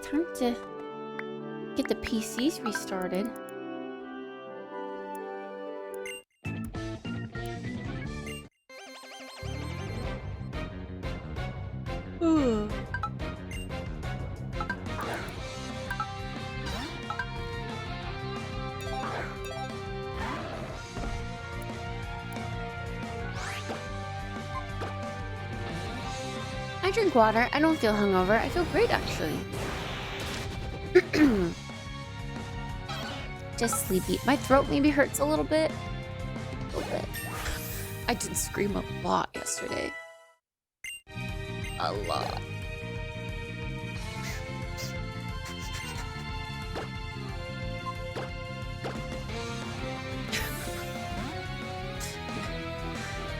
time to get the PCs restarted. Ooh. I drink water. I don't feel hungover. I feel great, actually. Just sleepy. My throat maybe hurts a little bit. A little bit. I did scream a lot yesterday. A lot.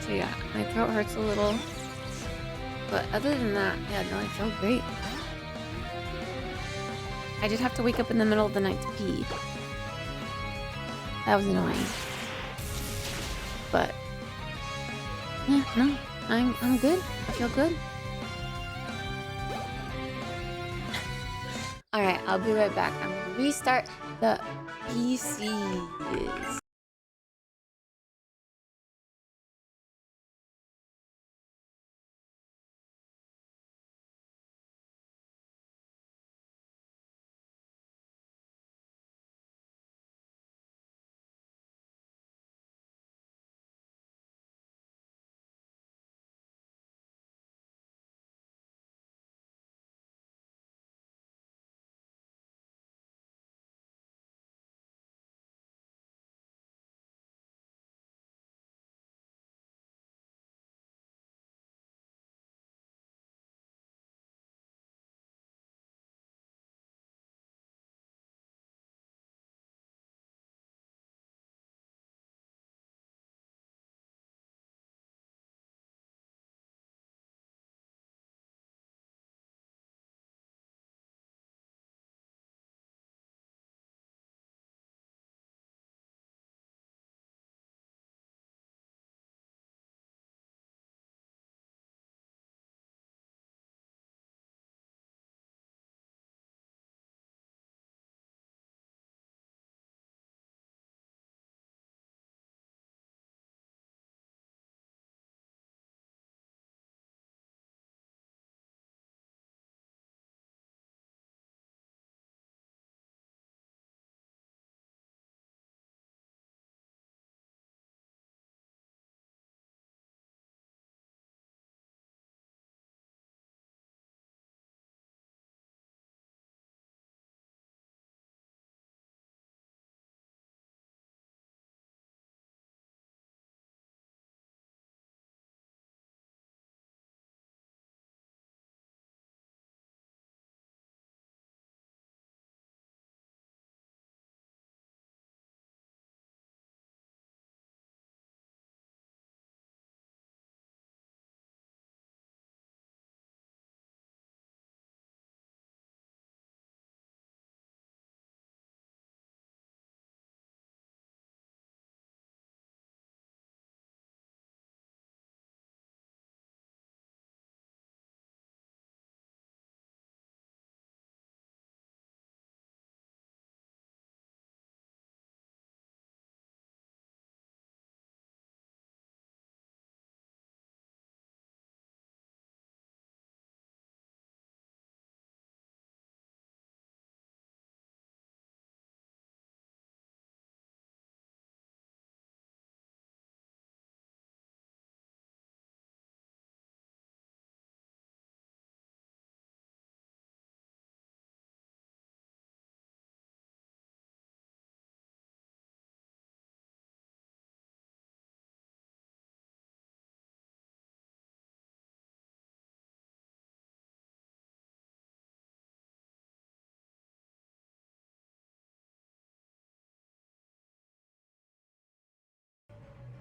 So yeah, my throat hurts a little. But other than that, yeah, no, I feel great. I did have to wake up in the middle of the night to pee. That was annoying. But yeah, no, I'm good. I feel good. Alright, I'll be right back. I'm gonna restart the PCs.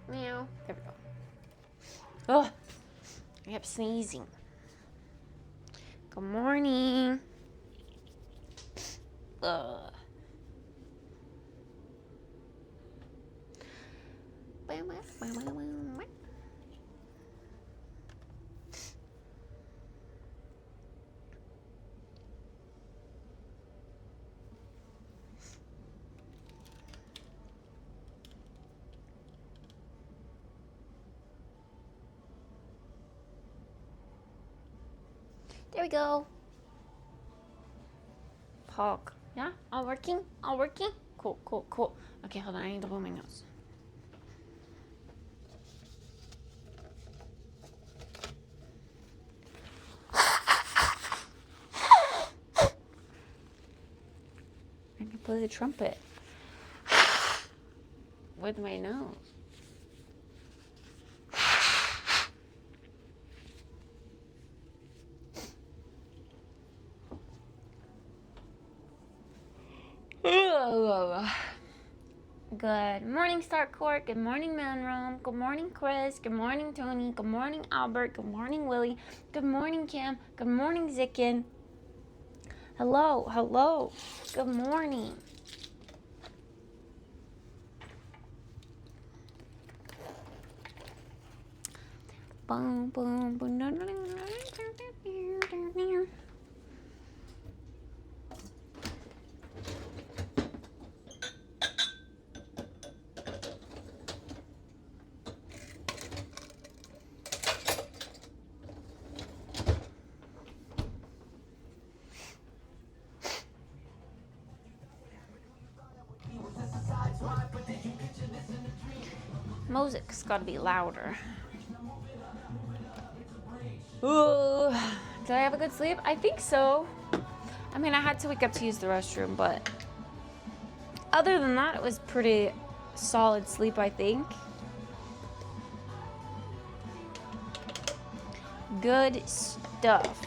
Meow. There we go. Oh, I kept sneezing. Good morning. Ugh. There we go. Pog. Yeah, all working? All working? Cool, cool, cool. Okay, hold on, I need to blow my nose. I can play the trumpet with my nose. Good morning, Starcourt. Good morning, Manrome. Good morning, Chris. Good morning, Tony. Good morning, Albert. Good morning, Willie. Good morning, Cam. Good morning, Zicken. Hello, hello. Good morning. Boom, boom, boom. Music's gotta be louder. Ooh, did I have a good sleep? I think so. I mean, I had to wake up to use the restroom, but other than that, it was pretty solid sleep, I think. Good stuff.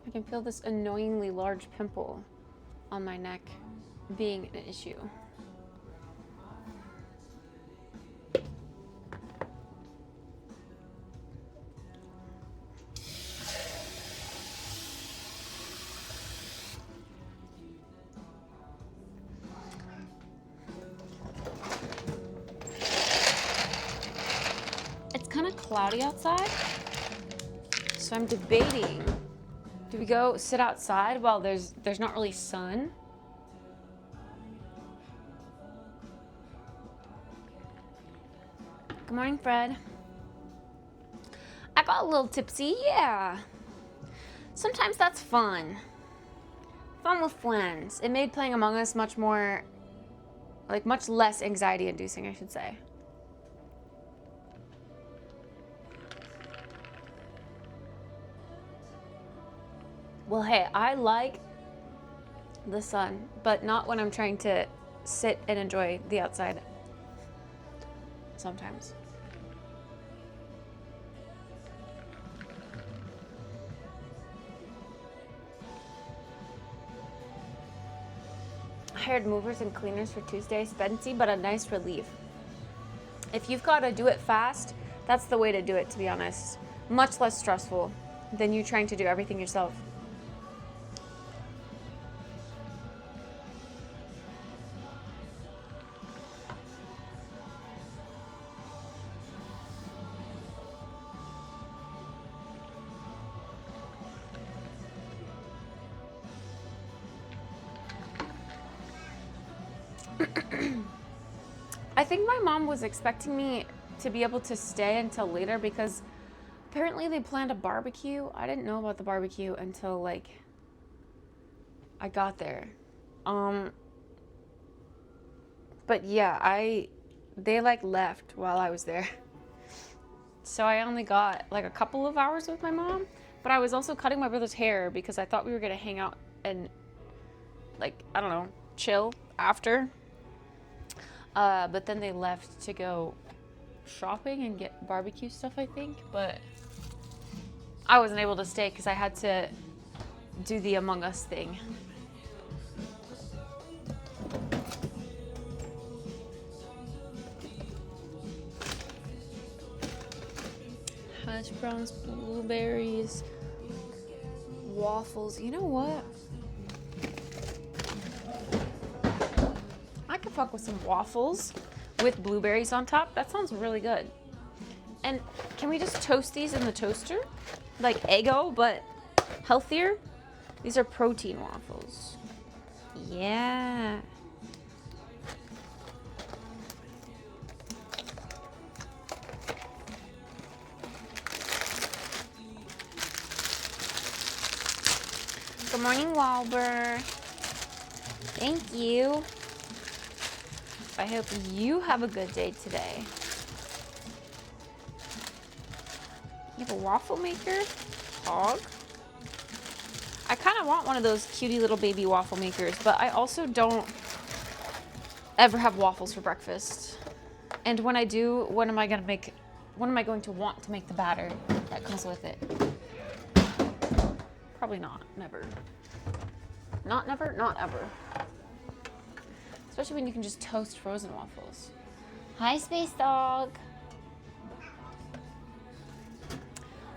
I can feel this annoyingly large pimple on my neck being an issue. It's kind of cloudy outside, so I'm debating. Do we go sit outside while there's not really sun? Good morning, Fred. I got a little tipsy, yeah. Sometimes that's fun. Fun with friends. It made playing Among Us much more, like much less anxiety inducing, I should say. Well, hey, I like the sun, but not when I'm trying to sit and enjoy the outside sometimes. I hired movers and cleaners for Tuesday. Spency, but a nice relief. If you've got to do it fast, that's the way to do it, to be honest. Much less stressful than you trying to do everything yourself. I think my mom was expecting me to be able to stay until later because apparently they planned a barbecue. I didn't know about the barbecue until like I got there. But yeah, they like left while I was there. So I only got like a couple of hours with my mom, but I was also cutting my brother's hair because I thought we were gonna hang out and like, I don't know, chill after. But then they left to go shopping and get barbecue stuff, I think. But I wasn't able to stay because I had to do the Among Us thing. hash browns, blueberries, waffles. You know what? I could fuck with some waffles with blueberries on top. That sounds really good. And can we just toast these in the toaster? Like Eggo, but healthier? These are protein waffles. Yeah. Good morning, Walber. Thank you. I hope you have a good day today. You have a waffle maker? Dog? I kind of want one of those cutie little baby waffle makers, but I also don't ever have waffles for breakfast. And when I do, when am I going to want to make the batter that comes with it? Probably not. Never. Not never, not ever. Especially when you can just toast frozen waffles. Hi, Space Dog.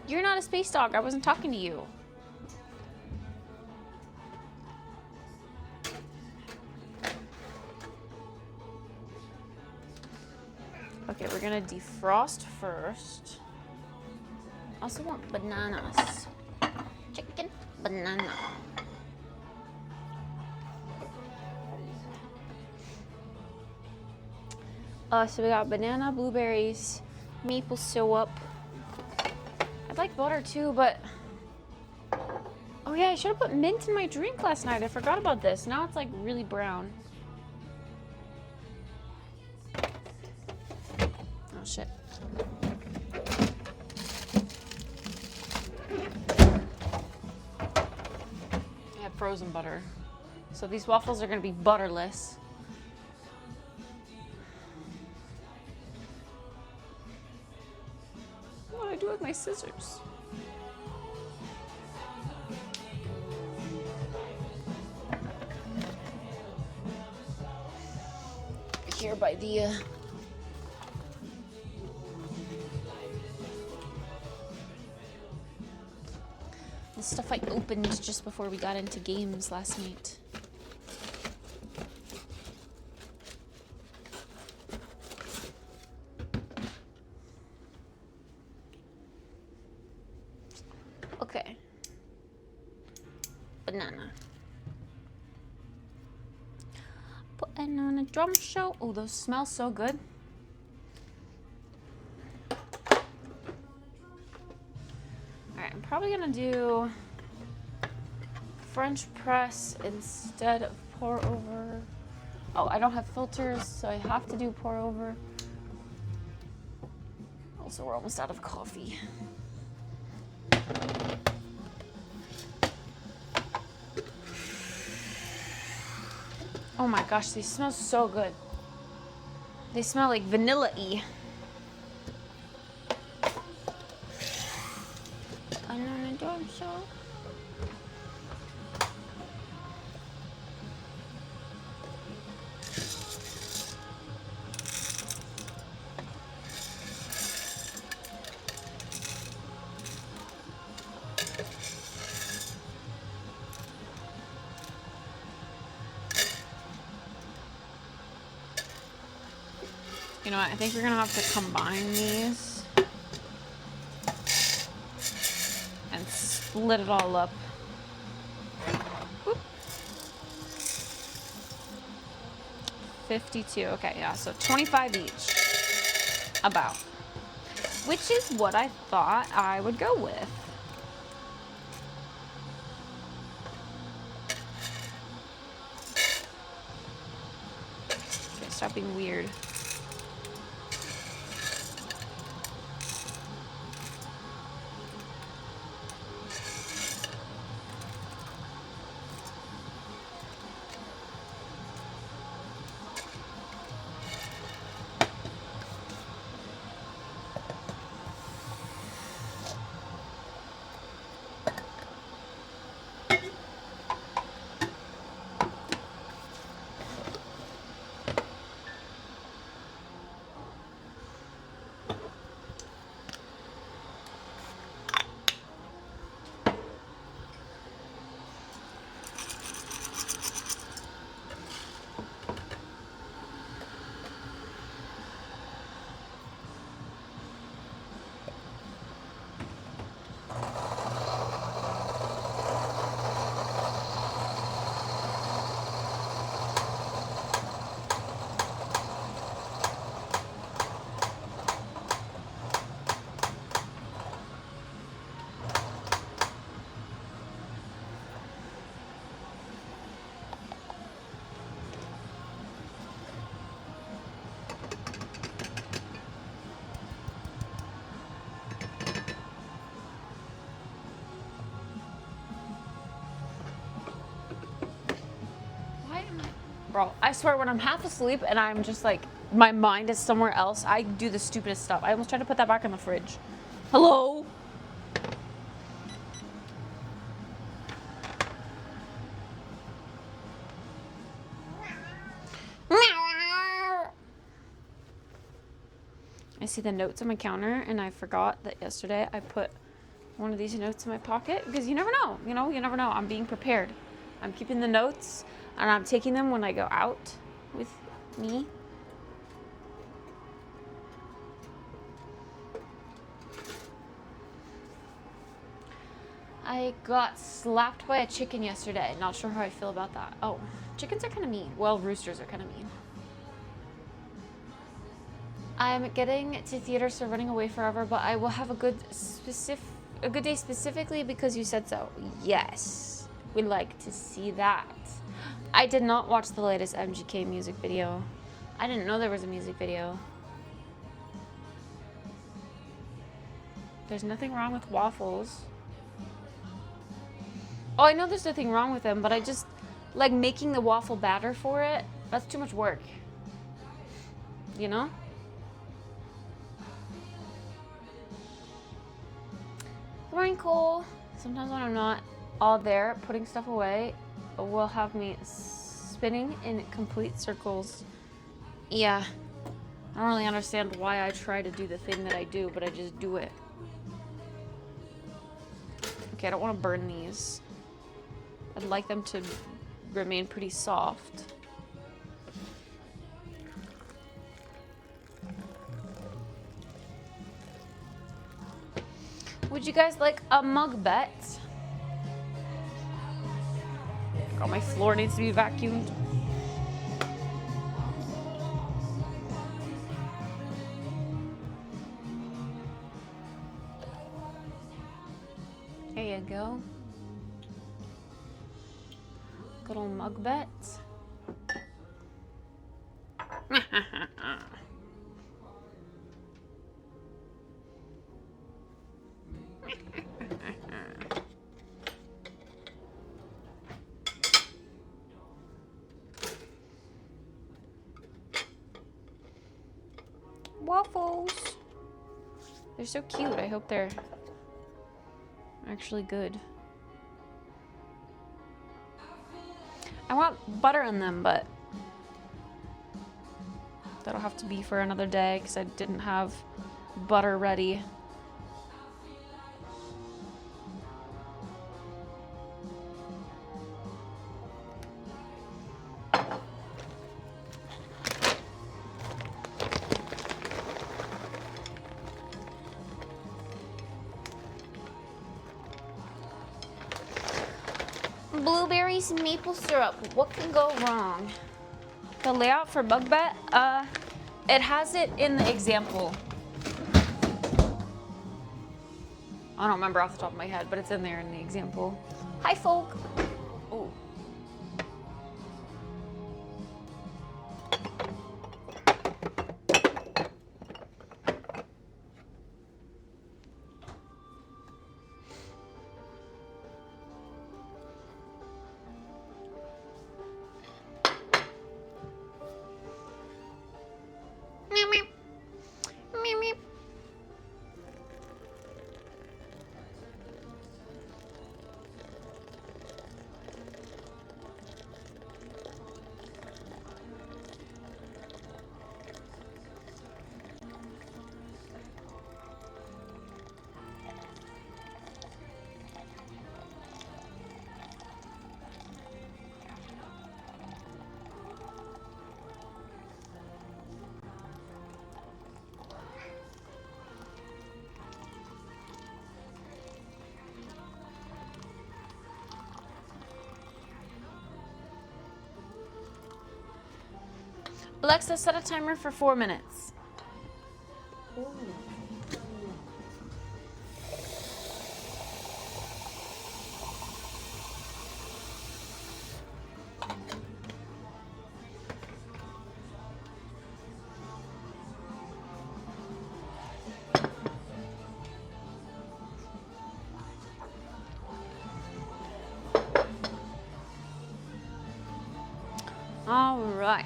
You're not a space dog. I wasn't talking to you. Okay, we're gonna defrost first. Also want bananas. Chicken, banana. So we got banana, blueberries, maple syrup. I'd like butter too, but oh yeah, I should have put mint in my drink last night. I forgot about this. Now it's like really brown. Oh shit. I have frozen butter. So these waffles are gonna be butterless. What do I do with my scissors? Here by the stuff I opened just before we got into games last night. Okay. Banana. Putting on a drum show. Oh, those smell so good. Alright, I'm probably gonna do French press instead of pour over. Oh, I don't have filters, so I have to do pour over. Also, we're almost out of coffee. Oh my gosh, these smell so good. They smell like vanilla-y. Banana drum show. You know what, I think we're gonna have to combine these and split it all up. Whoop. 52, okay, yeah, so 25 each, about. Which is what I thought I would go with. Okay, stop being weird. Bro, I swear when I'm half asleep and I'm just like, my mind is somewhere else, I do the stupidest stuff. I almost tried to put that back in the fridge. Hello? I see the notes on my counter and I forgot that yesterday I put one of these notes in my pocket because you never know, you never know. I'm being prepared. I'm keeping the notes and I'm taking them when I go out with me. I got slapped by a chicken yesterday. Not sure how I feel about that. Oh, chickens are kind of mean. Well, roosters are kind of mean. I'm getting to theater, so running away forever, but I will have a good day specifically because you said so. Yes, we'd like to see that. I did not watch the latest MGK music video. I didn't know there was a music video. There's nothing wrong with waffles. Oh, I know there's nothing wrong with them, but I just like making the waffle batter for it. That's too much work. You know? Morning, Cole. Sometimes when I'm not all there putting stuff away, will have me spinning in complete circles. Yeah. I don't really understand why I try to do the thing that I do, but I just do it. Okay, I don't want to burn these. I'd like them to remain pretty soft. Would you guys like a mug bet? God, my floor needs to be vacuumed. There you go. Good old mug bet. Waffles. They're so cute. I hope they're actually good. I want butter in them, but that'll have to be for another day because I didn't have butter ready. Blueberries, maple syrup. What can go wrong? The layout for Bug Bet, it has it in the example. I don't remember off the top of my head, but it's in there in the example. Hi, folk. Oh. Alexa, set a timer for 4 minutes. Ooh. All right.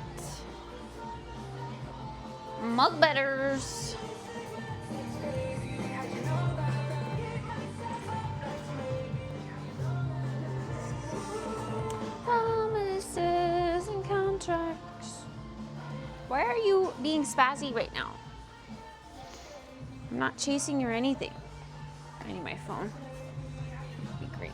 Mug betters. Promises and contracts. Why are you being spazzy right now? I'm not chasing you or anything. I need my phone. That'd be great.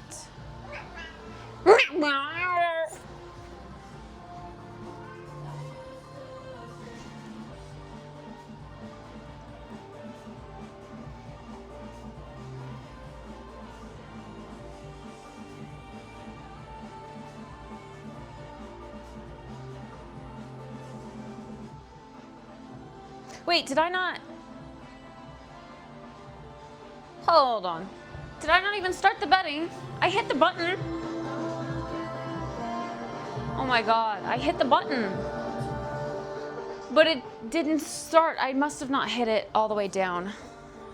Wait, did I not? Hold on. Did I not even start the betting? I hit the button. Oh my god, I hit the button. But it didn't start. I must have not hit it all the way down.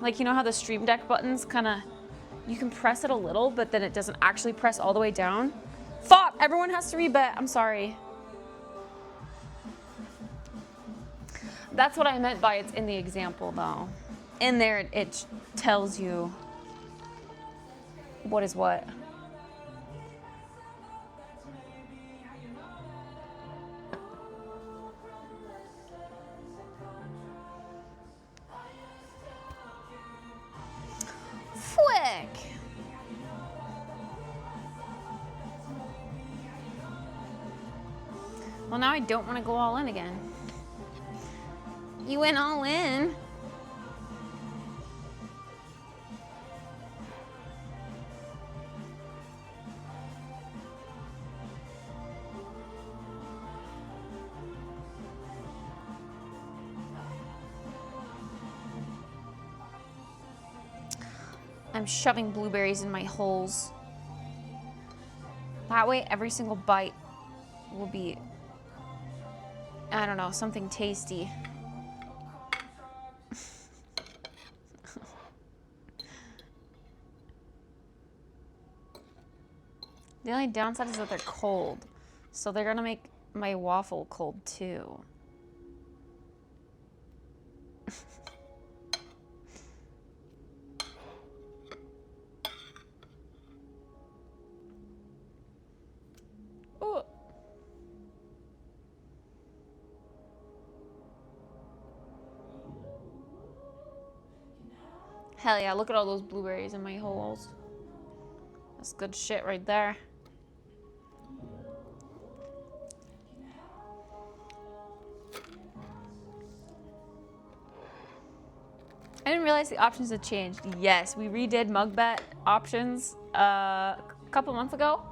Like, you know how the Stream Deck buttons kind of, you can press it a little, but then it doesn't actually press all the way down? Fuck, everyone has to rebet. I'm sorry. That's what I meant by it's in the example, though. In there, it tells you what is what. Flick. Well, now I don't want to go all in again. You went all in. I'm shoving blueberries in my holes. That way every single bite will be, I don't know, something tasty. The only downside is that they're cold. So they're gonna make my waffle cold too. Oh. Hell yeah, look at all those blueberries in my holes. That's good shit right there. I didn't realize the options had changed. Yes, we redid mug bet options a couple months ago.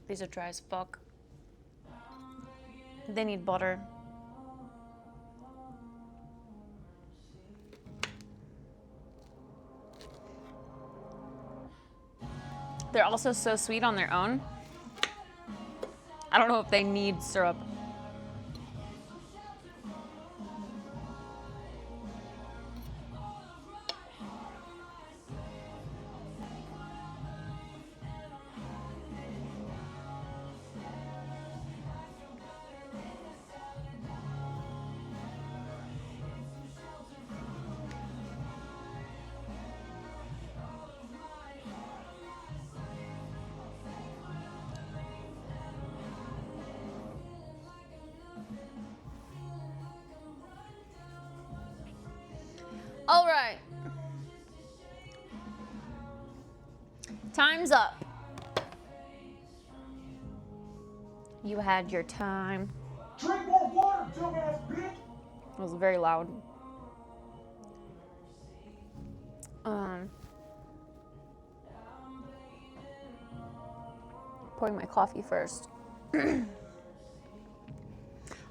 These are dry as fuck. They need butter. They're also so sweet on their own. I don't know if they need syrup. All right. Time's up. You had your time. Drink more water, dumbass bitch. It was very loud. Pouring my coffee first.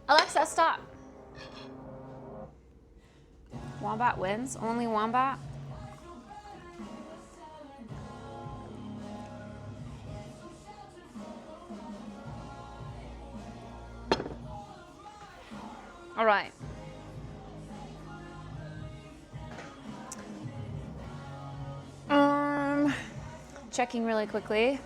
Alexa, stop. Wombat wins? Only Wombat? All right. Checking really quickly.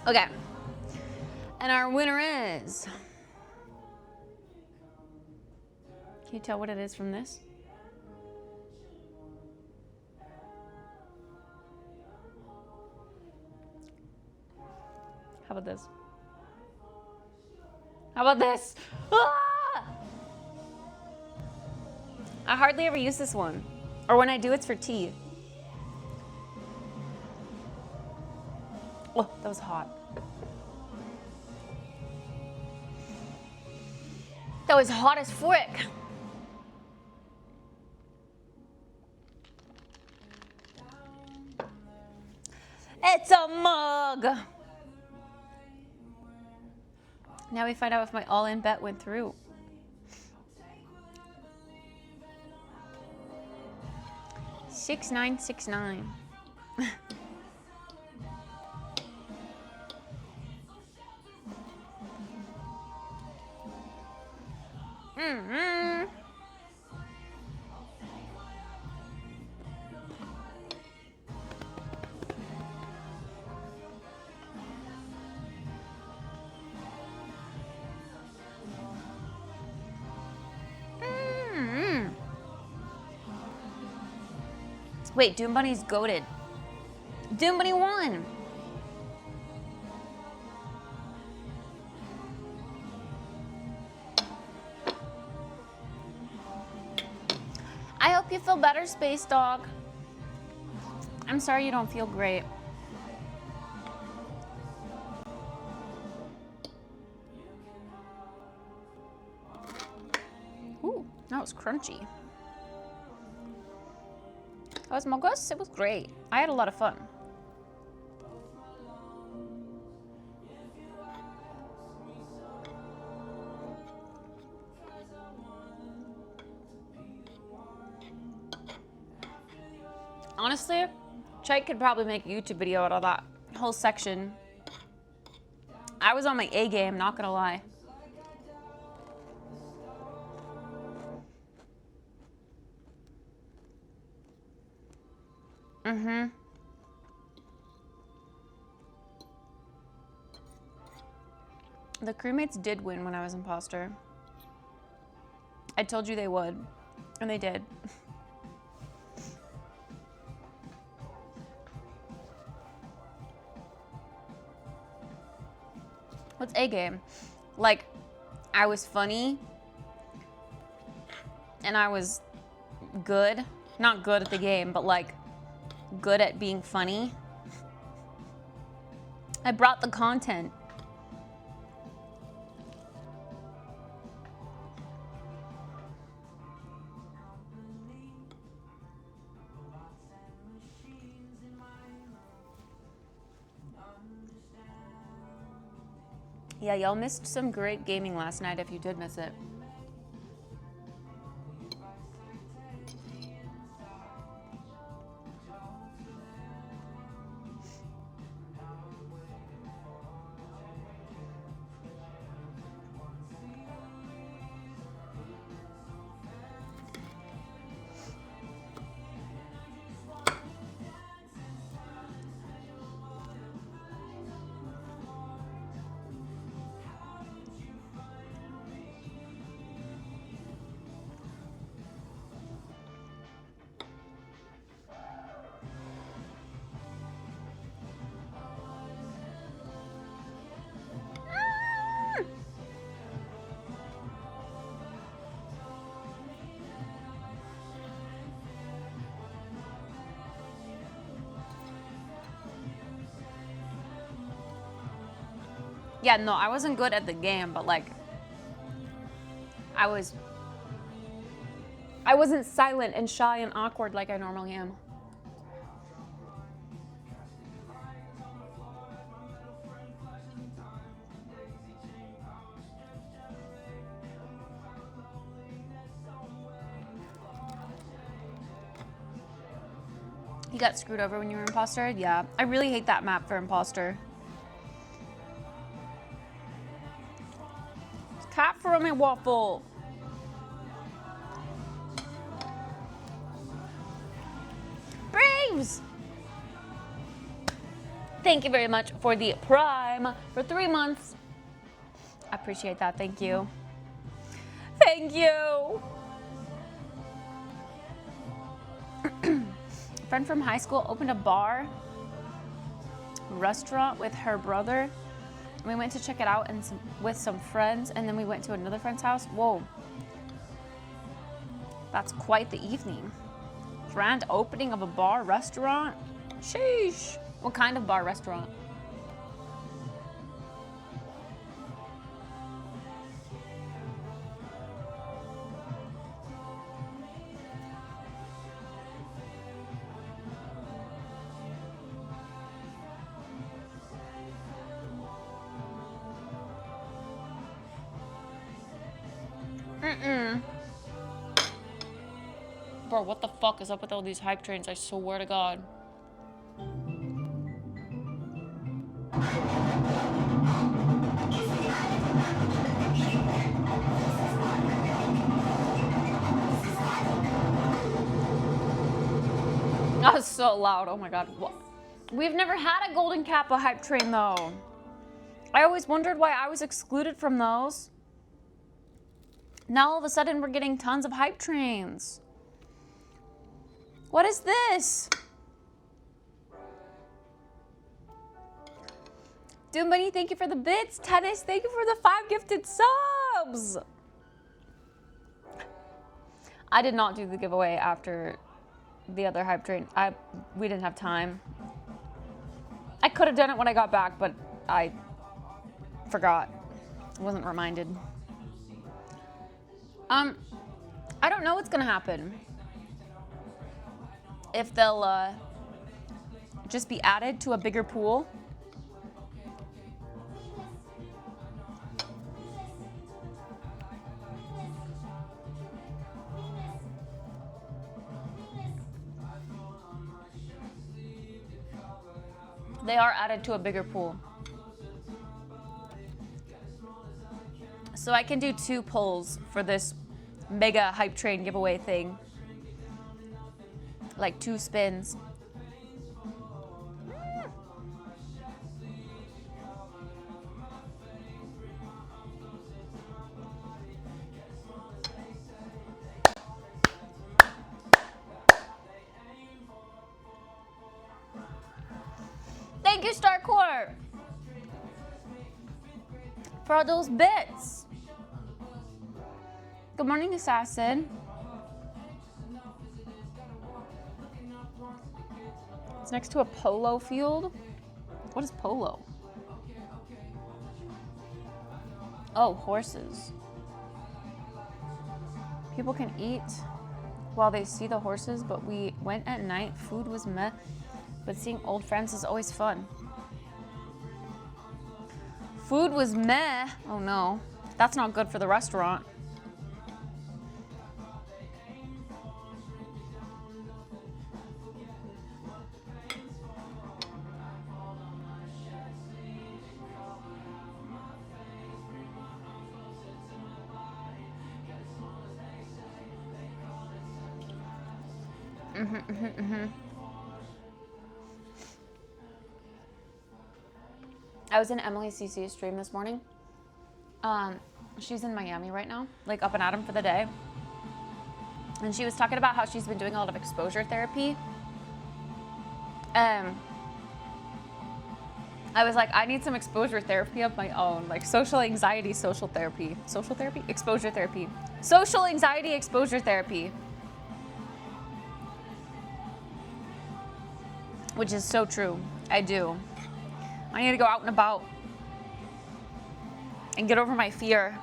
Okay. And our winner is... Can you tell what it is from this? How about this? How about this? Ah! I hardly ever use this one. Or when I do, it's for tea. Oh, that was hot. That was hot as frick. It's a mug. Now we find out if my all-in bet went through. $6,969. Mm-hmm. Wait, Doom Bunny's goated. Doom Bunny won. I hope you feel better, Space Dog. I'm sorry you don't feel great. Ooh, that was crunchy. That was Mogus. It was great. I had a lot of fun. Honestly, Chike could probably make a YouTube video out of that whole section. I was on my A game, not gonna lie. Mm-hmm. The crewmates did win when I was imposter. I told you they would, and they did. What's A game? Like, I was funny, and I was good. Not good at the game, but like, good at being funny. I brought the content. Yeah, y'all missed some great gaming last night if you did miss it. Yeah, no, I wasn't good at the game, but like, I wasn't silent and shy and awkward like I normally am. You got screwed over when you were imposter? Yeah. I really hate that map for imposter. Cat for me waffle. Braves! Thank you very much for the Prime for 3 months. I appreciate that. Thank you. Thank you. A friend from high school opened a bar, restaurant with her brother. We went to check it out and with some friends, and then we went to another friend's house. Whoa. That's quite the evening. Grand opening of a bar, restaurant. Sheesh. What kind of bar, restaurant? Bro, what the fuck is up with all these hype trains? I swear to God. That was so loud. Oh my God. We've never had a Golden Kappa hype train though. I always wondered why I was excluded from those. Now all of a sudden we're getting tons of hype trains. What is this? Doom Bunny, thank you for the bits. Tennis, thank you for the 5 gifted subs. I did not do the giveaway after the other hype train. We didn't have time. I could have done it when I got back, but I forgot. I wasn't reminded. I don't know what's gonna happen. If they'll just be added to a bigger pool. They are added to a bigger pool. So I can do 2 polls for this mega hype train giveaway thing. Like 2 spins. Thank you, Starcore, for all those bits. Good morning, Assassin. It's next to a polo field. What is polo? Oh, horses. People can eat while they see the horses, but we went at night. Food was meh, but seeing old friends is always fun. Food was meh. Oh no, that's not good for the restaurant. I was in Emily CC's stream this morning. She's in Miami right now, like up and at 'em for the day. And she was talking about how she's been doing a lot of exposure therapy. I was like, I need some exposure therapy of my own, like social anxiety, social therapy, exposure therapy, social anxiety, exposure therapy. Which is so true. I do. I need to go out and about and get over my fear.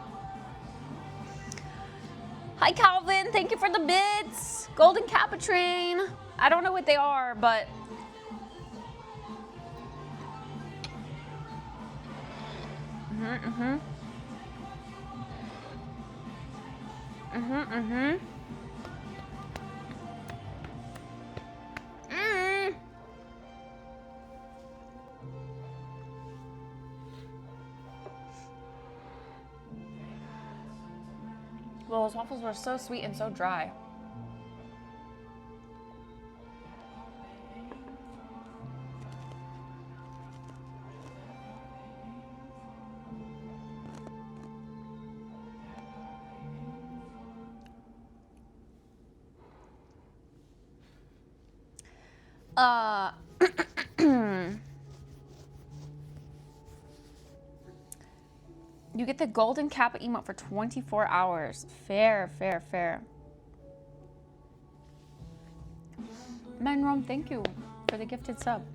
Hi, Calvin. Thank you for the bits. Golden Kappa train. I don't know what they are, but Well, those waffles were so sweet and so dry. You get the golden Kappa emote for 24 hours. Fair, fair, fair. Manrom, thank you for the gifted sub.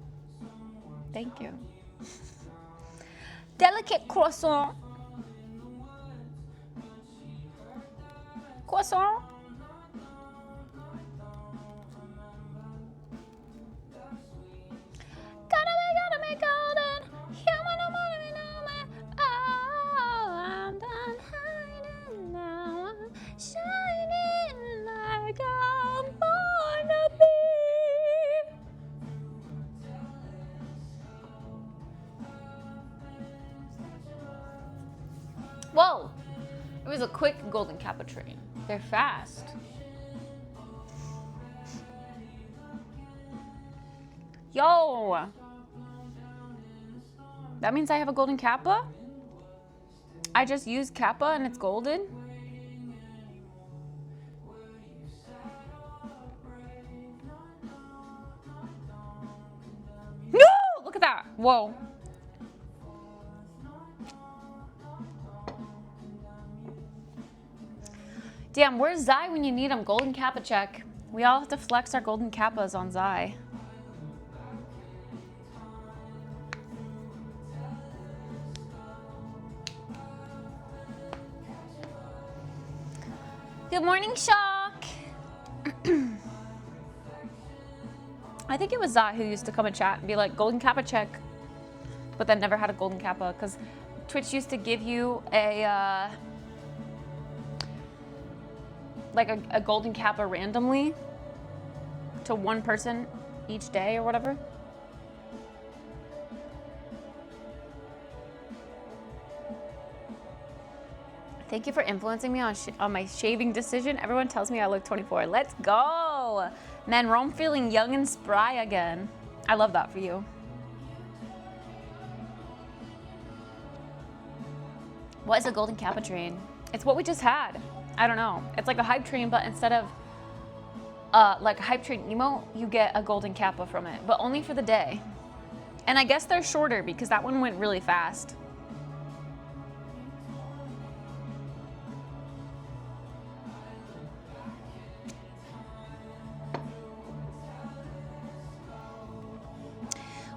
Thank you. Delicate croissant. Croissant. Gotta make golden. Human, no money, no man. Oh, I'm done hiding now. I'm shining like I'm born to be. Whoa! It was a quick golden Kappa train. They're fast. Yo! That means I have a golden Kappa? I just used Kappa and it's golden? No! Look at that. Whoa. Damn, where's Zai when you need him? Golden Kappa check. We all have to flex our golden Kappas on Zai. Good morning, Shock. I think it was Zai who used to come and chat and be like, golden Kappa check, but then never had a golden Kappa because Twitch used to give you a like a golden Kappa randomly to one person each day or whatever. Thank you for influencing me on my shaving decision. Everyone tells me I look 24. Let's go. Man, Rome feeling young and spry again. I love that for you. What is a golden Kappa train? It's what we just had. I don't know. It's like a hype train, but instead of like a hype train emote, you get a golden Kappa from it, but only for the day. And I guess they're shorter because that one went really fast.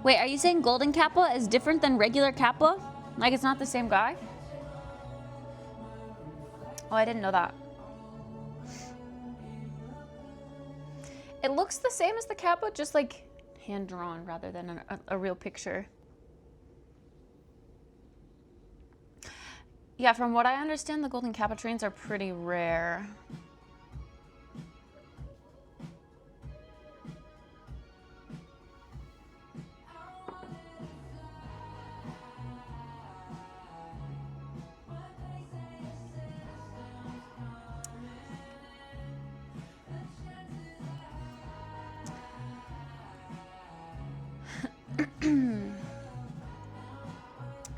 Wait, are you saying golden Kappa is different than regular Kappa? Like it's not the same guy? Oh, I didn't know that. It looks the same as the Kappa, just like hand-drawn rather than a real picture. Yeah, from what I understand, the golden Kappa trains are pretty rare.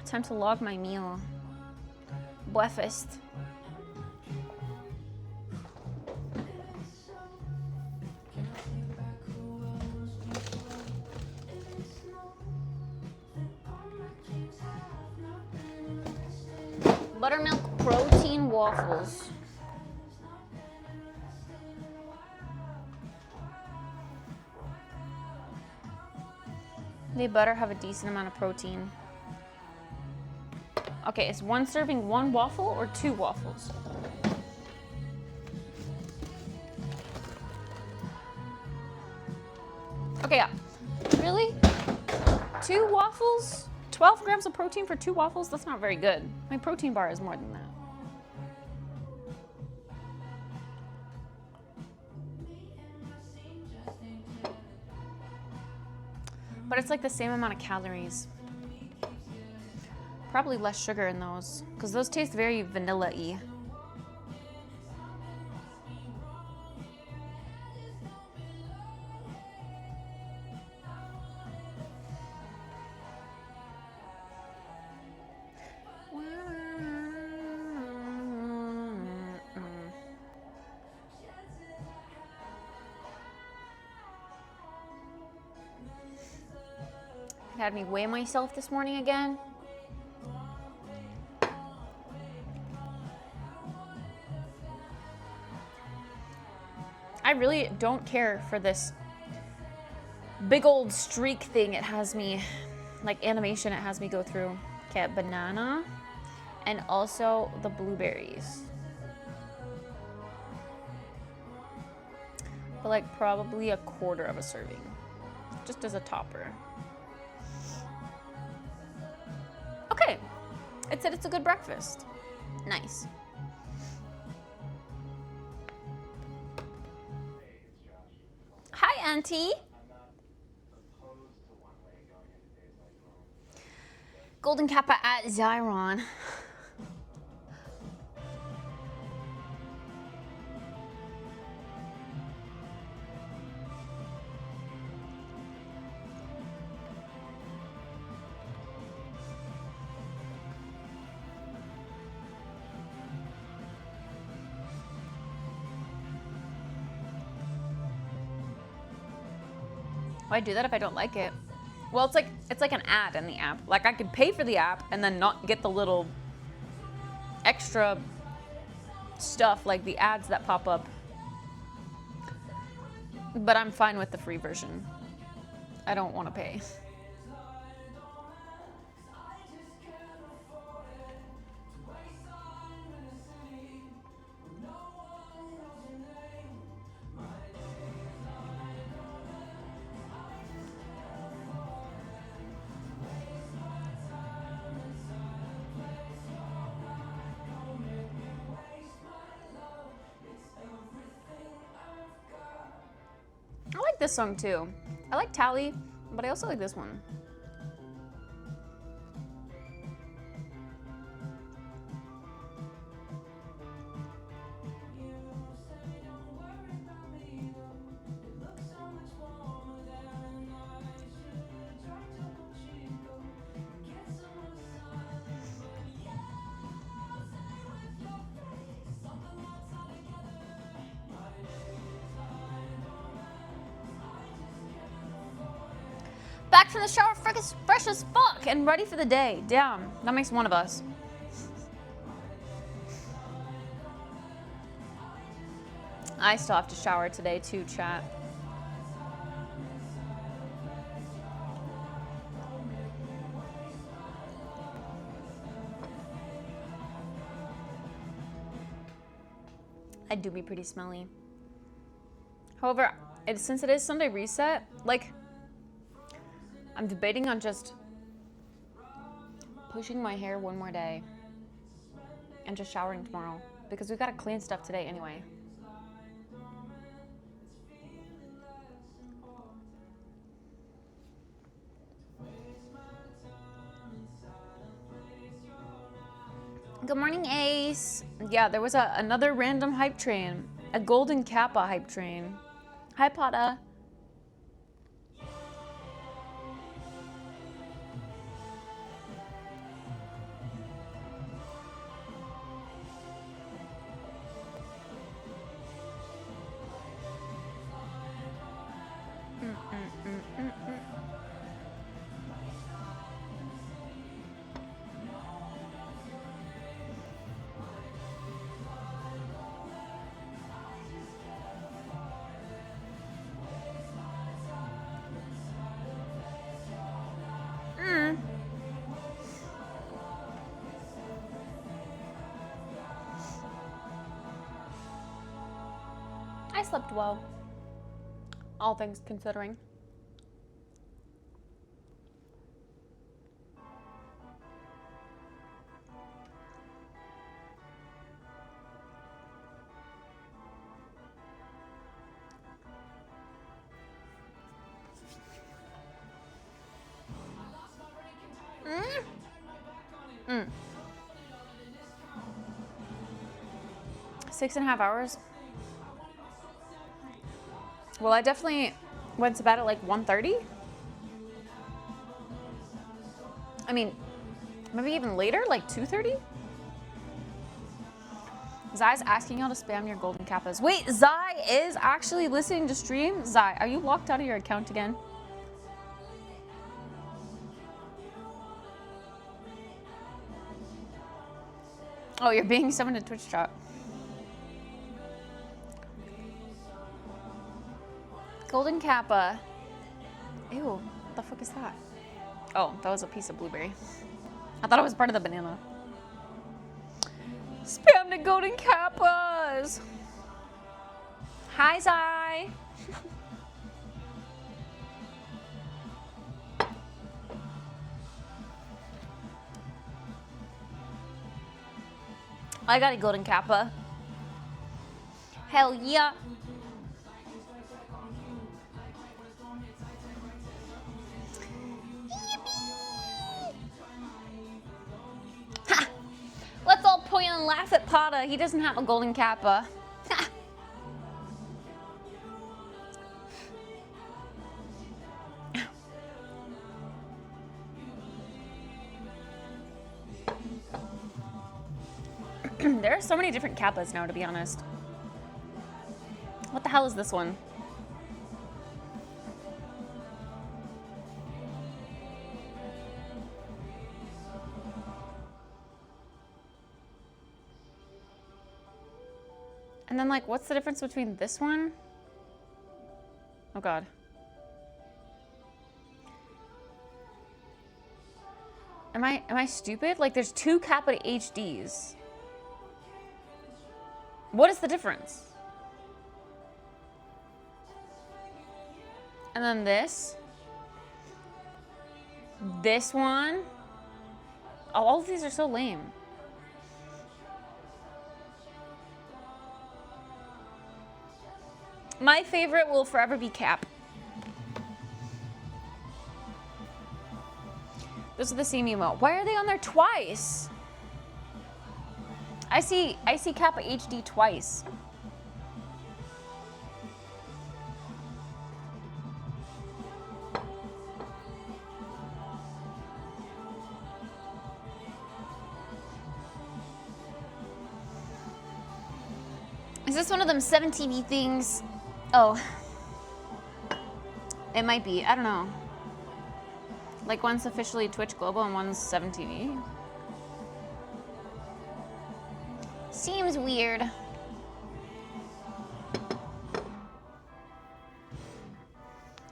Time to log my meal. Breakfast. Buttermilk protein waffles. They better have a decent amount of protein. Okay, is one serving one waffle or two waffles? Okay, yeah. Really? Two waffles? 12 grams of protein for two waffles? That's not very good. My protein bar is more than that. But it's like the same amount of calories. Probably less sugar in those, because those taste very vanilla-y. Had me weigh myself this morning again. I really don't care for this big old streak thing it has me, like animation it has me go through. Okay, banana and also the blueberries. But like probably a quarter of a serving, just as a topper. Okay, it said it's a good breakfast. Nice. Hi, Auntie. Golden Kappa at Zyron. Why do that if I don't like it? Well, it's like an ad in the app. Like I could pay for the app and then not get the little extra stuff like the ads that pop up. But I'm fine with the free version. I don't want to pay. I like this song too. I like Tally, but I also like this one. Back from the shower fresh as fuck and ready for the day. Damn, that makes one of us. I still have to shower today too, chat. I do be pretty smelly. However, since it is Sunday reset, like, I'm debating on just pushing my hair one more day and just showering tomorrow because we've got to clean stuff today anyway. Good morning, Ace. Yeah, there was another random hype train, a Golden Kappa hype train. Hi, Pata. I slept well, all things considering. Mm. 6.5 hours. Well, I definitely went to bed at like 1:30. I mean, maybe even later, like 2:30. Zai's asking y'all to spam your golden kappas. Wait, Zai is actually listening to stream? Zai, are you locked out of your account again? Oh, you're being summoned to Twitch chat. Golden Kappa. Ew, what the fuck is that? Oh, that was a piece of blueberry. I thought it was part of the banana. Spam the Golden Kappas! Hi, Zai! I got a Golden Kappa. Hell yeah! Ha! Let's all point and laugh at Pata. He doesn't have a Golden Kappa. Ha! There are so many different Kappas now, to be honest. What the hell is this one? And then, like, what's the difference between this one? Oh, God. Am I stupid? Like, there's 2 Kappa HDs. What is the difference? And then this. This one. Oh, all of these are so lame. My favorite will forever be Cap. Those are the same emote. Why are they on there twice? I see Kappa HD twice. Is this one of them 7TV things? Oh. It might be. I don't know. Like, one's officially Twitch Global and one's 7TV. Seems weird.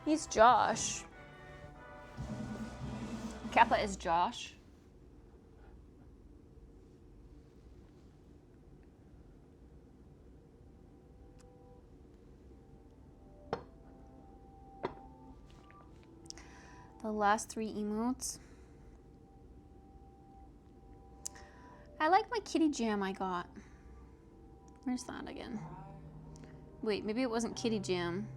He's Josh. Kappa is Josh. The last 3 emotes. I like my kitty jam I got. Where's that again? Wait, maybe it wasn't kitty jam.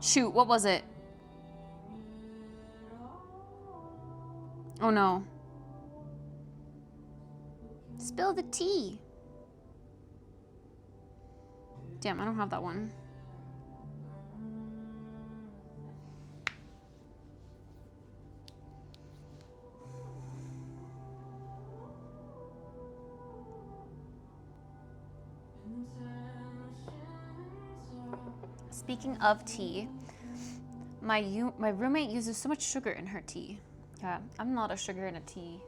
Shoot, what was it? Oh no. Spill the tea. Damn, I don't have that one. Speaking of tea, my roommate uses so much sugar in her tea. Yeah, I'm not a sugar in a tea.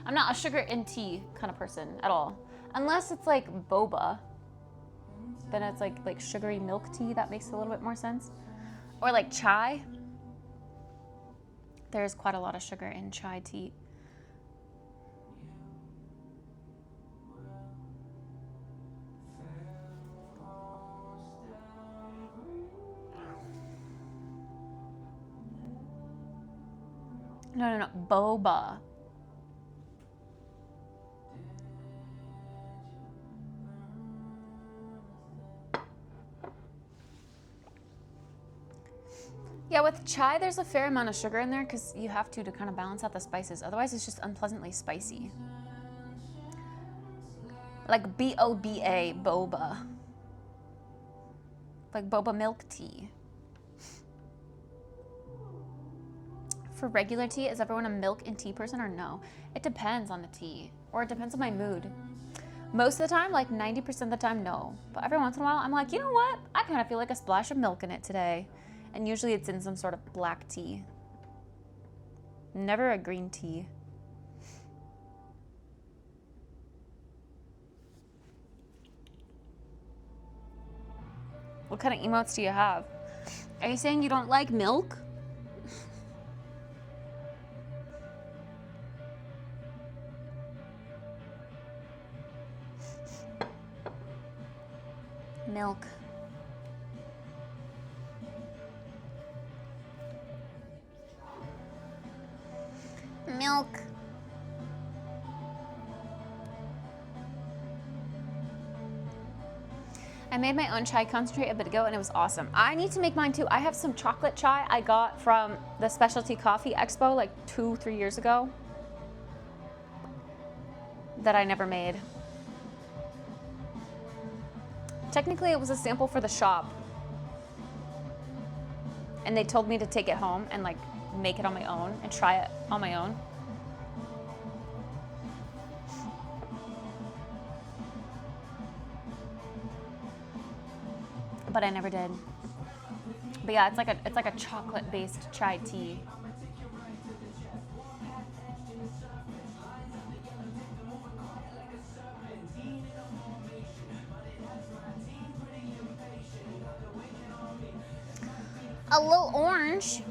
I'm not a sugar in tea kind of person at all. Unless it's like boba. Then it's like sugary milk tea. That makes a little bit more sense. Or like chai. There's quite a lot of sugar in chai tea. No, boba. Yeah, with chai, there's a fair amount of sugar in there because you have to kind of balance out the spices. Otherwise, it's just unpleasantly spicy. Like B-O-B-A, boba. Like boba milk tea. For regular tea, is everyone a milk and tea person or no? It depends on the tea, or it depends on my mood. Most of the time, like 90% of the time, no. But every once in a while, I'm like, you know what? I kind of feel like a splash of milk in it today. And usually it's in some sort of black tea. Never a green tea. What kind of emotes do you have? Are you saying you don't like milk? Milk. Milk. I made my own chai concentrate a bit ago and it was awesome. I need to make mine too. I have some chocolate chai I got from the Specialty Coffee Expo like 2-3 years ago that I never made. Technically it was a sample for the shop. And they told me to take it home and like make it on my own and try it on my own. But I never did. But yeah, it's like a chocolate-based chai tea. A little orange.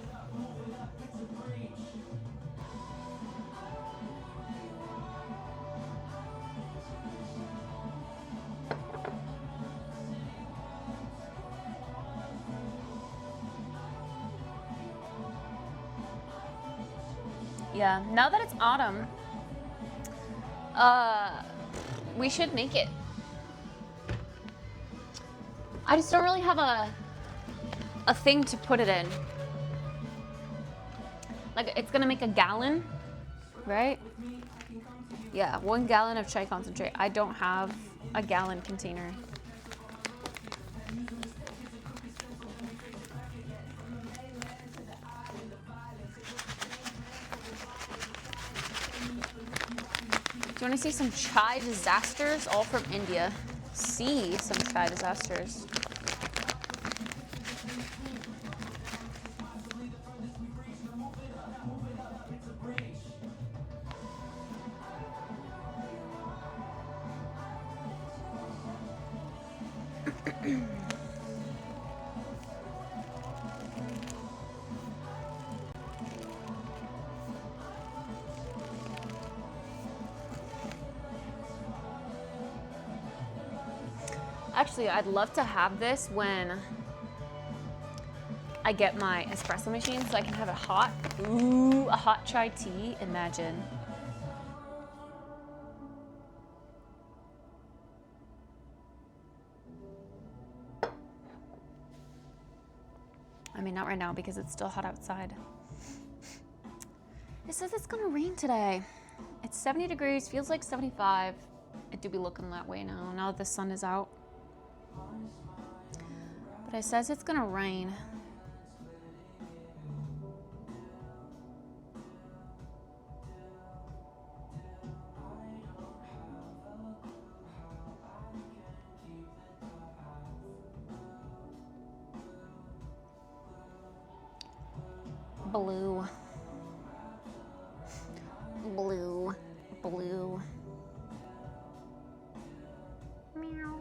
Yeah, now that it's autumn, we should make it. I just don't really have a thing to put it in. Like, it's gonna make a gallon, right? Yeah, 1 gallon of chai concentrate. I don't have a gallon container. Do you want to see some chai disasters? All from India. See some chai disasters. Actually, I'd love to have this when I get my espresso machine so I can have it hot. Ooh, a hot chai tea, imagine. I mean, not right now because it's still hot outside. It says it's gonna rain today. It's 70 degrees, feels like 75. It do be looking that way now that the sun is out. But it says it's gonna rain. Blue. Blue. Blue. Meow.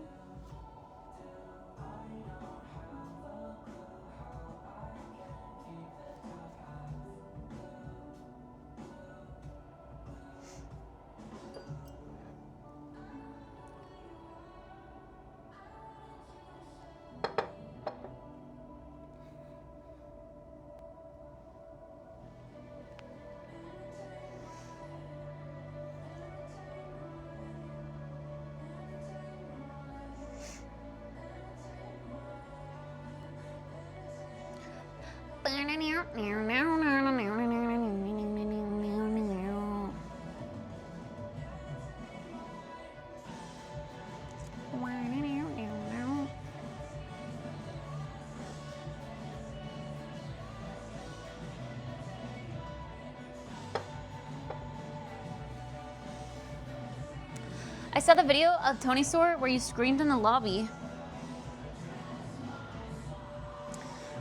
I saw the video of Tony's store where you screamed in the lobby.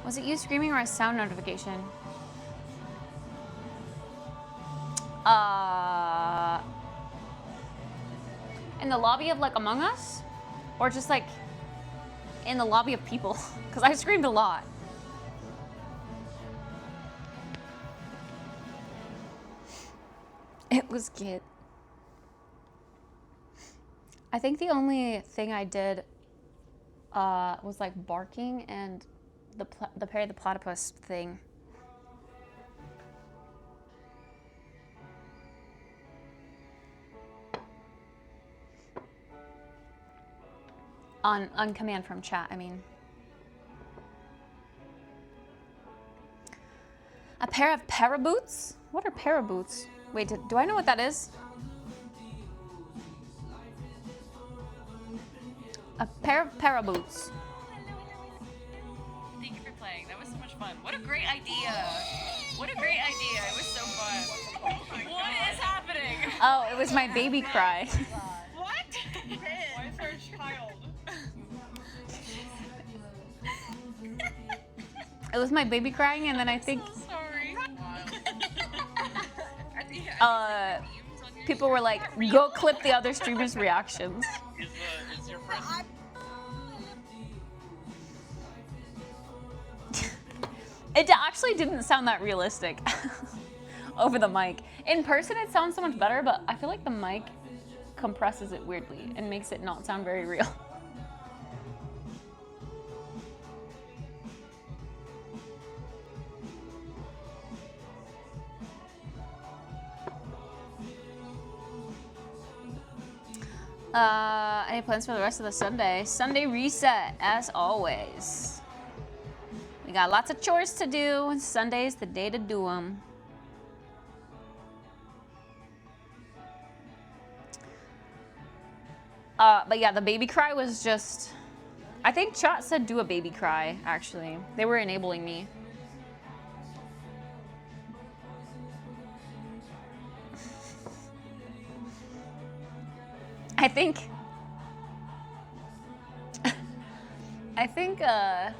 Was it you screaming or a sound notification? In the lobby of like Among Us? Or just like in the lobby of people because I screamed a lot. It was good. I think the only thing I did was like barking and the Perry the Platypus thing. On command from chat, I mean. A pair of paraboots? What are paraboots? Wait, do I know what that is? A pair of paraboots. Thank you for playing. That was so much fun. What a great idea. What a great idea. It was so fun. What is happening? Oh, it was my baby cry. What? Why is our child? It was my baby crying, and then I think Sorry. people were like, go clip the other streamers' reactions. Is your friend? It actually didn't sound that realistic over the mic. In person, it sounds so much better, but I feel like the mic compresses it weirdly and makes it not sound very real. Any plans for the rest of the Sunday? Sunday reset, as always. We got lots of chores to do, and Sunday's the day to do them. But yeah, the baby cry was just... I think chat said do a baby cry, actually. They were enabling me. I think I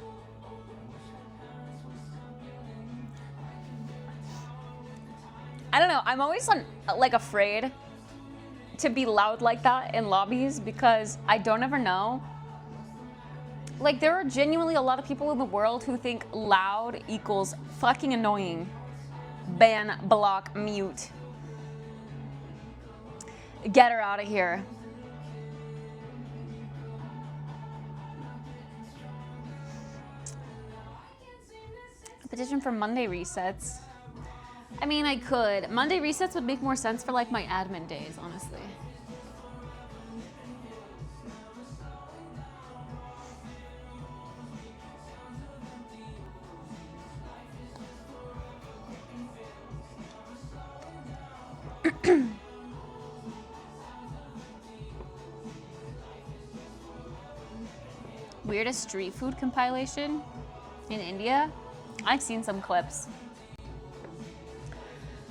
don't know, I'm always like afraid to be loud like that in lobbies because I don't ever know. Like, there are genuinely a lot of people in the world who think loud equals fucking annoying. Ban, block, mute. Get her out of here. Petition for Monday resets. I mean, I could. Monday resets would make more sense for like my admin days, honestly. Weirdest street food compilation in India? I've seen some clips.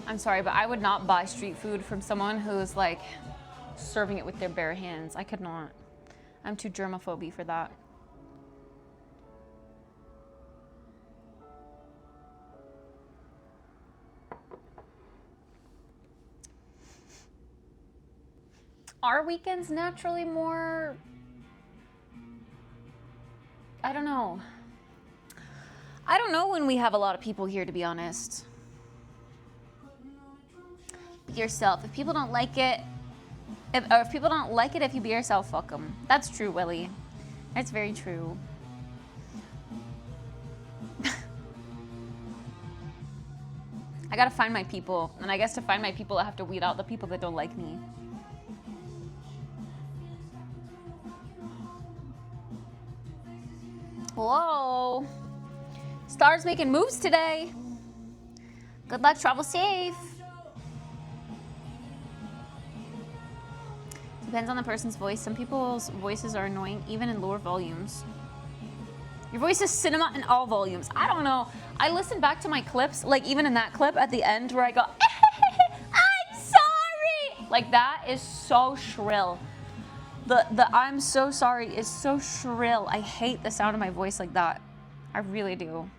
I'm sorry, but I would not buy street food from someone who's like serving it with their bare hands. I could not. I'm too germophobe for that. Are weekends naturally more... I don't know. I don't know when we have a lot of people here, to be honest. Be yourself. If people don't like it, if people don't like it, if you be yourself, fuck them. That's true, Willie. That's very true. I gotta find my people, and I guess to find my people, I have to weed out the people that don't like me. Whoa. Star's making moves today. Good luck, travel safe. Depends on the person's voice. Some people's voices are annoying, even in lower volumes. Your voice is cinema in all volumes. I don't know. I listen back to my clips, like even in that clip at the end where I go, I'm sorry. Like that is so shrill. The I'm so sorry is so shrill. I hate the sound of my voice like that. I really do.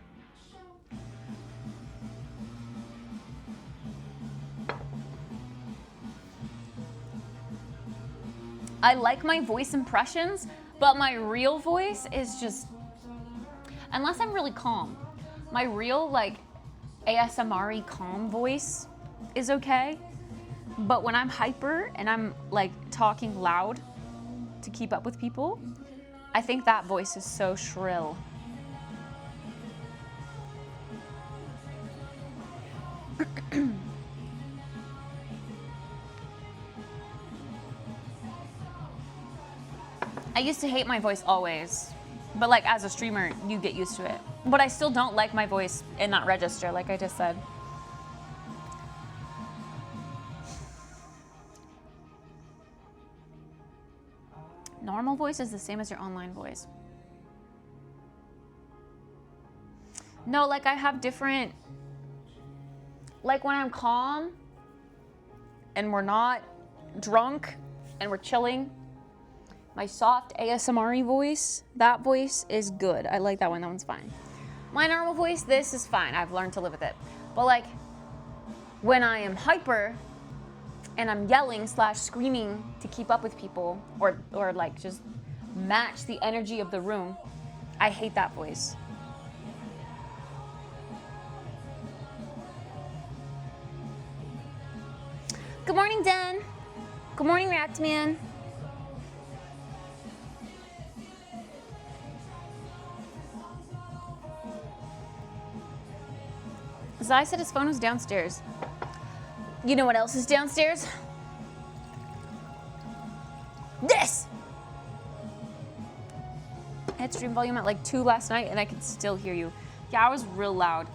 I like my voice impressions, But my real voice is just, unless I'm really calm, my real like ASMR-y calm voice is okay. But when I'm hyper and I'm like talking loud to keep up with people, I think that voice is so shrill. I used to hate my voice always, but like as a streamer, you get used to it. But I still don't like my voice in that register, like I just said. Normal voice is the same as your online voice. No, like I have different, like when I'm calm and we're not drunk and we're chilling, my soft ASMR-y voice, that voice is good. I like that one, that one's fine. My normal voice, this is fine. I've learned to live with it. But like when I am hyper and I'm yelling / screaming to keep up with people or like just match the energy of the room, I hate that voice. Good morning, Den. Good morning, Ratman. Zai said his phone was downstairs. You know what else is downstairs? This! I had stream volume at like 2 last night and I could still hear you. Yeah, I was real loud.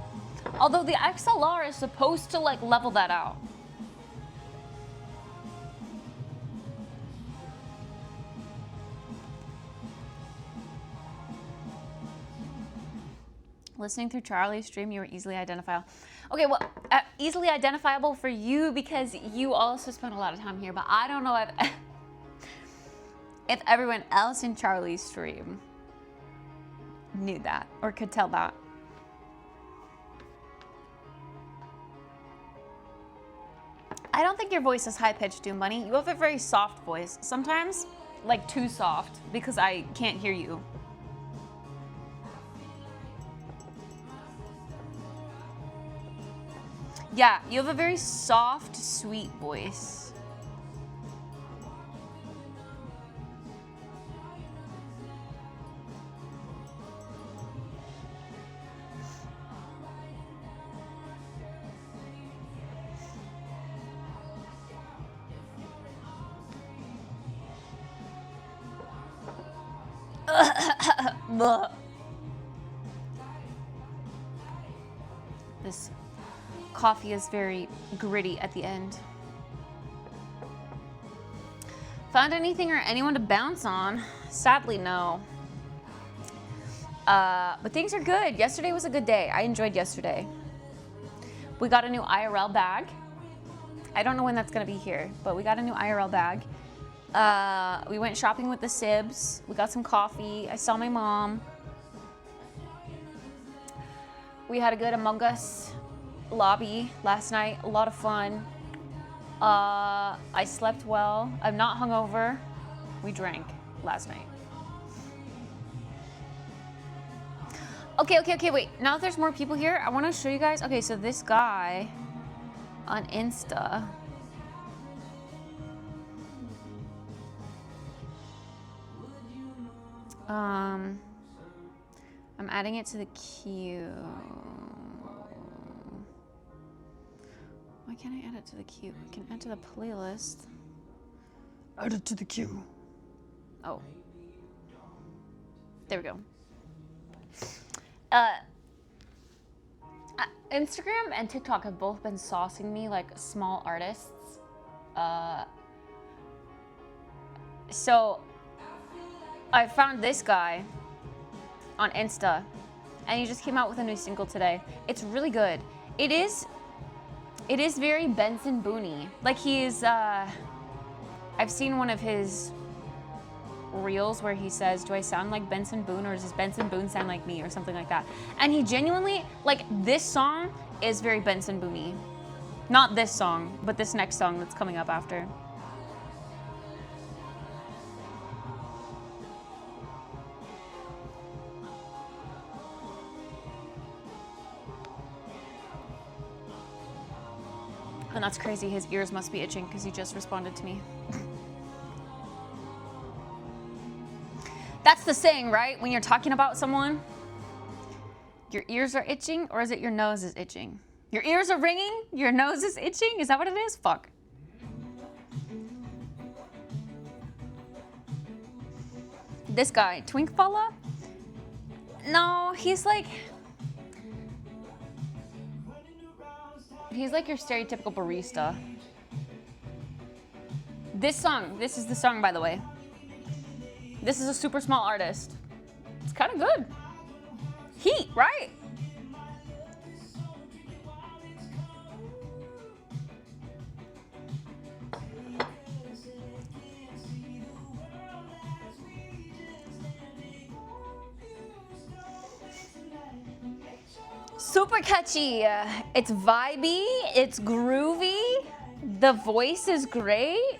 Although the XLR is supposed to like level that out. Listening through Charlie's stream, you were easily identifiable. Okay, well, easily identifiable for you because you also spent a lot of time here, but I don't know if everyone else in Charlie's stream knew that or could tell that. I don't think your voice is high-pitched, Doom Bunny. You have a very soft voice. Sometimes, like too soft because I can't hear you. Yeah, you have a very soft, sweet voice. This coffee is very gritty at the end. Found anything or anyone to bounce on? Sadly, no. But things are good. Yesterday was a good day. I enjoyed yesterday. We got a new IRL bag. I don't know when that's gonna be here, but we got a new IRL bag. We went shopping with the Sibs. We got some coffee. I saw my mom. We had a good Among Us lobby last night. A lot of fun. I slept well. I'm not hungover. We drank last night. Okay, wait. Now that there's more people here, I want to show you guys. Okay, so this guy on Insta. I'm adding it to the queue. Why can't I add it to the queue? I can add to the playlist. Add it to the queue. Oh. There we go. Instagram and TikTok have both been saucing me like small artists. So I found this guy on Insta and he just came out with a new single today. It's really good. It is very Benson Boone-y. Like he's, I've seen one of his reels where he says, do I sound like Benson Boone or does Benson Boone sound like me or something like that? And he genuinely, like this song is very Benson Boone-y. Not this song, but this next song that's coming up after. and that's crazy. His ears must be itching because he just responded to me. That's the saying, right? When you're talking about someone, your ears are itching, or is it your nose is itching? Your ears are ringing, your nose is itching? Is that what it is? Fuck. This guy, Twink Fella? No, he's like your stereotypical barista. This is the song, by the way. This is a super small artist. It's kind of good. Heat, right? Super catchy. It's vibey. It's groovy. The voice is great.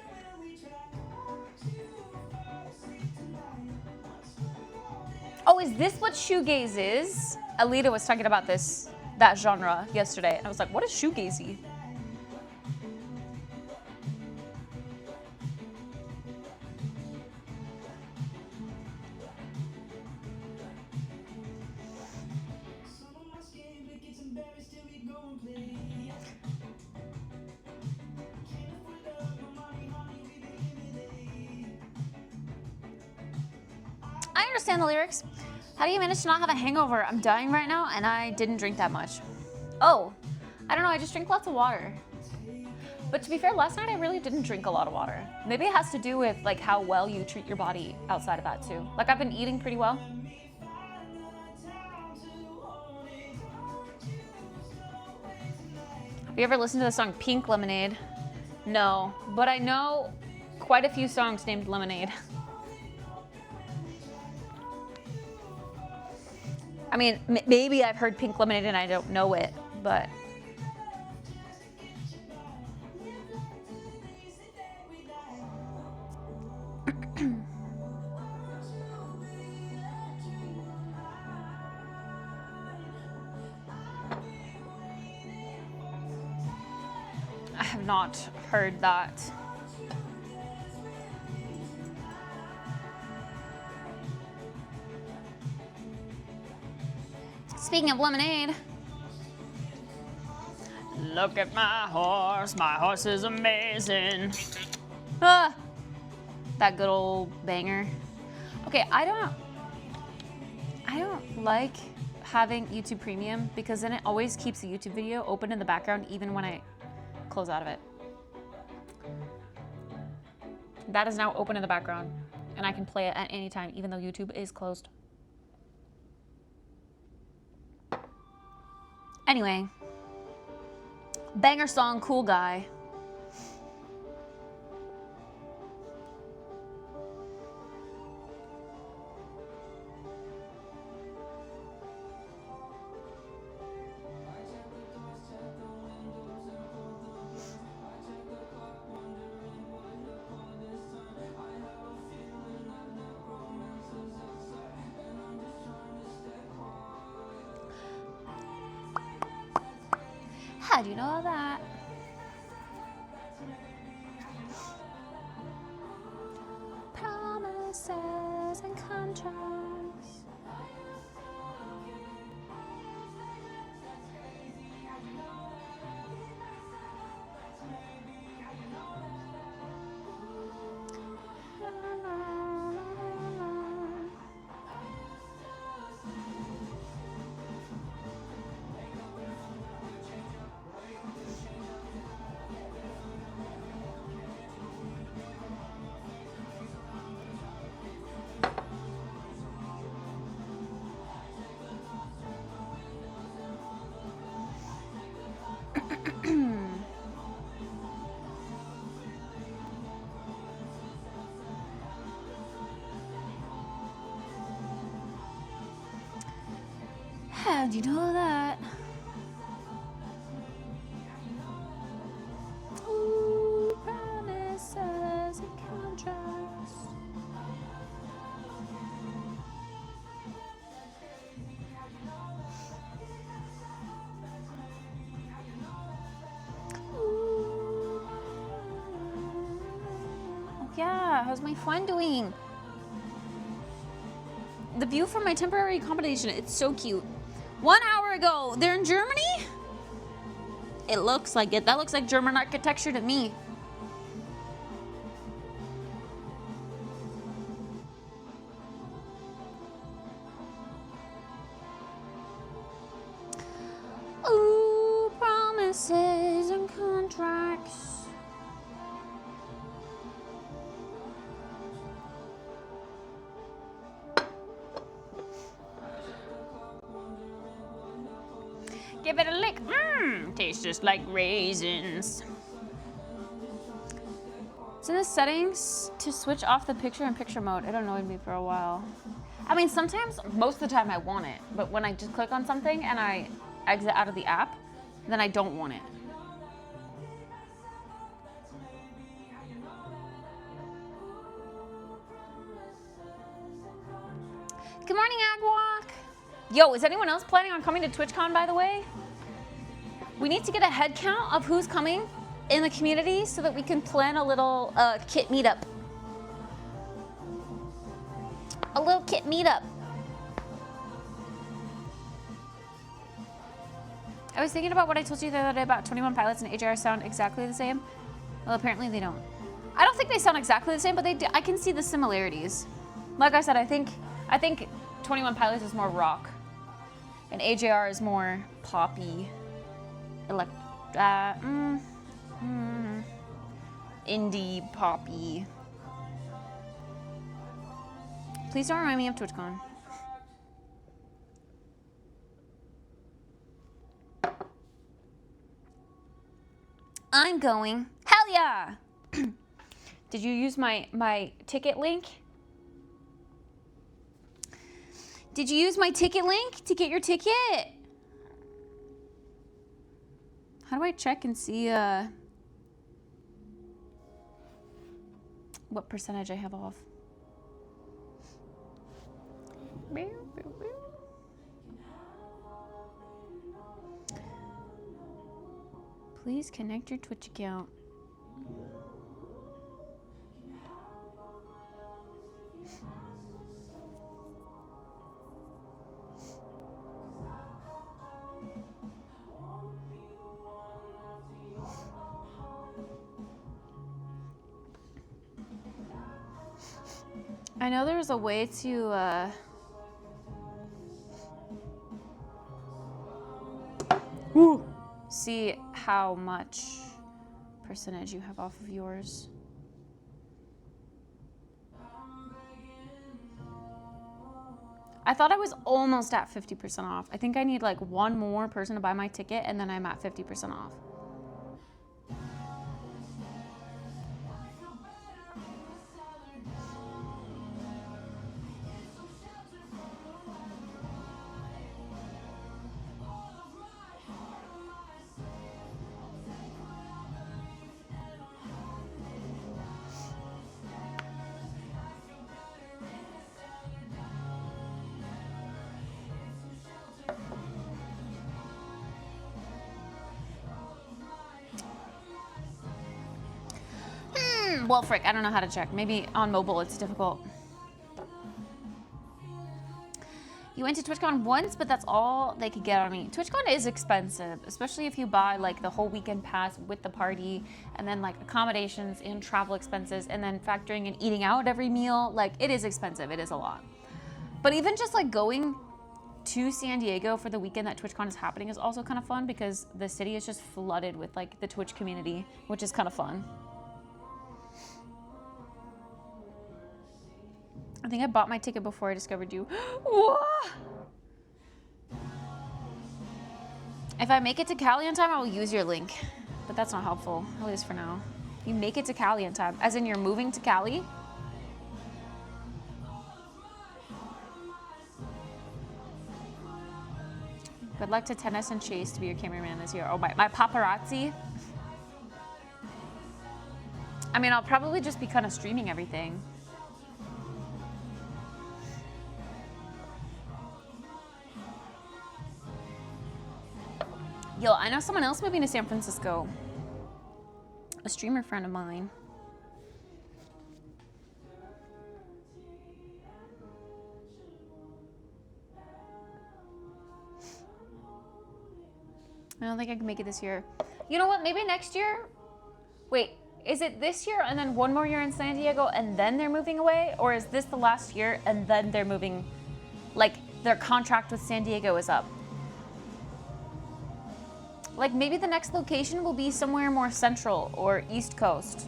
Oh, is this what shoegaze is? Alita was talking about that genre yesterday. I was like, what is shoegazy? I understand the lyrics. How do you manage to not have a hangover? I'm dying right now and I didn't drink that much. Oh, I don't know, I just drink lots of water. But to be fair, last night I really didn't drink a lot of water. Maybe it has to do with like how well you treat your body outside of that too. Like I've been eating pretty well. Have you ever listened to the song Pink Lemonade? No, but I know quite a few songs named Lemonade. I mean, maybe I've heard Pink Lemonade and I don't know it, but... I have not heard that. Speaking of lemonade, look at my horse is amazing. Ah, that good old banger. Okay, I don't like having YouTube Premium because then it always keeps the YouTube video open in the background even when I close out of it. That is now open in the background and I can play it at any time even though YouTube is closed. Anyway, banger song, cool guy. How do you know that? Promises and contracts. How'd you know that? Ooh, promises and contracts. Ooh. how's my friend doing? The view from my temporary accommodation, it's so cute. 1 hour ago, they're in Germany? It looks like it. That looks like German architecture to me. Ooh, promises and contracts. Give it a lick. Mmm, tastes just like raisins. It's in the settings to switch off the picture in picture mode. It annoyed me for a while. I mean, sometimes, most of the time I want it, but when I just click on something and I exit out of the app, then I don't want it. Good morning, Agwalk. Yo, is anyone else planning on coming to TwitchCon, by the way? We need to get a head count of who's coming in the community so that we can plan a little kit meetup. A little kit meetup. I was thinking about what I told you the other day about 21 Pilots and AJR sound exactly the same. Well, apparently they don't. I don't think they sound exactly the same, but they do. I can see the similarities. Like I said, I think 21 Pilots is more rock, and AJR is more poppy, indie poppy. Please don't remind me of TwitchCon. I'm going. Hell yeah! Did you use my ticket link? Did you use my ticket link to get your ticket? How do I check and see what percentage I have off? Please connect your Twitch account. I know there's a way to see how much percentage you have off of yours. I thought I was almost at 50% off. I think I need like one more person to buy my ticket and then I'm at 50% off. Well, frick, I don't know how to check. Maybe on mobile it's difficult. You went to TwitchCon once, but that's all they could get on me. TwitchCon is expensive, especially if you buy like the whole weekend pass with the party and then like accommodations and travel expenses and then factoring in eating out every meal. Like it is expensive, it is a lot. But even just like going to San Diego for the weekend that TwitchCon is happening is also kind of fun because the city is just flooded with like the Twitch community, which is kind of fun. I think I bought my ticket before I discovered you. If I make it to Cali in time, I will use your link. But that's not helpful, at least for now. You make it to Cali in time, as in you're moving to Cali? Good luck to Tennis and Chase to be your cameraman this year. Oh, my paparazzi? I mean, I'll probably just be kind of streaming everything. Yo, I know someone else moving to San Francisco. A streamer friend of mine. I don't think I can make it this year. You know what? Maybe next year. Wait, is it this year and then one more year in San Diego and then they're moving away? Or is this the last year and then they're moving, like their contract with San Diego is up? Like maybe the next location will be somewhere more central or East Coast.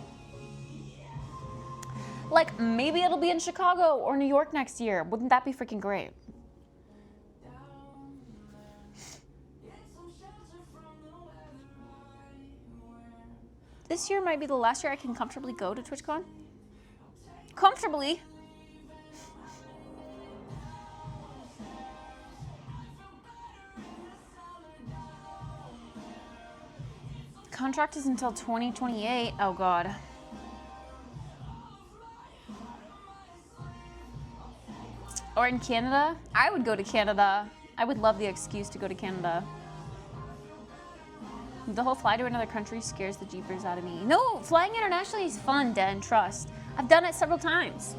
Like maybe it'll be in Chicago or New York next year. Wouldn't that be freaking great? This year might be the last year I can comfortably go to TwitchCon. Comfortably. Contract is until 2028. Oh God. Or in Canada. I would go to Canada. I would love the excuse to go to Canada. The whole fly to another country scares the jeepers out of me. No, flying internationally is fun, Dan, trust. I've done it several times.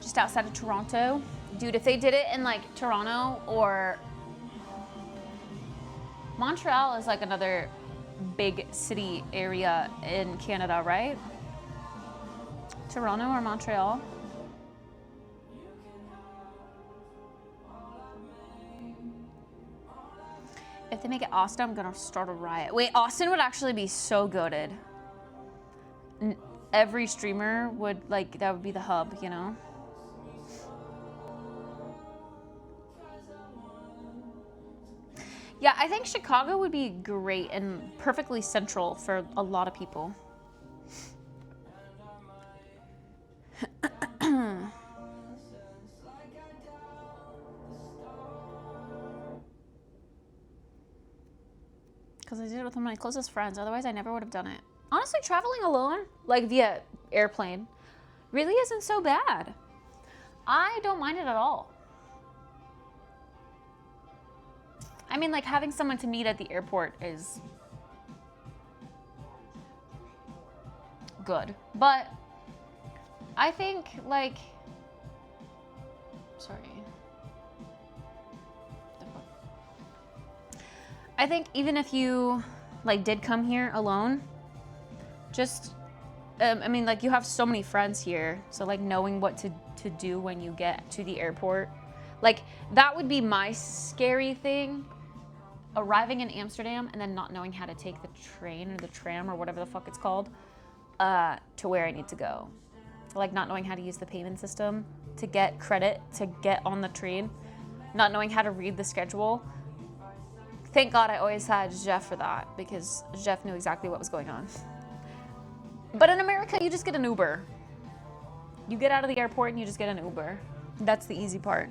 Just outside of Toronto. Dude, if they did it in like Toronto or Montreal is like another big city area in Canada, right? Toronto or Montreal? If they make it Austin, I'm gonna start a riot. Wait, Austin would actually be so goated. Every streamer would, like, that would be the hub, you know? Yeah, I think Chicago would be great and perfectly central for a lot of people. Because I did it with one of my closest friends. Otherwise, I never would have done it. Honestly, traveling alone, like via airplane, really isn't so bad. I don't mind it at all. I mean, like, having someone to meet at the airport is good. But I think, like, sorry. I think even if you, like, did come here alone, just, I mean, like, you have so many friends here. So, like, knowing what to do when you get to the airport. Like, that would be my scary thing. Arriving in Amsterdam and then not knowing how to take the train or the tram or whatever the fuck it's called to where I need to go. Like not knowing how to use the payment system to get credit to get on the train, not knowing how to read the schedule. Thank God I always had Jeff for that because Jeff knew exactly what was going on. But in America, you just get an Uber. You get out of the airport and you just get an Uber. That's the easy part.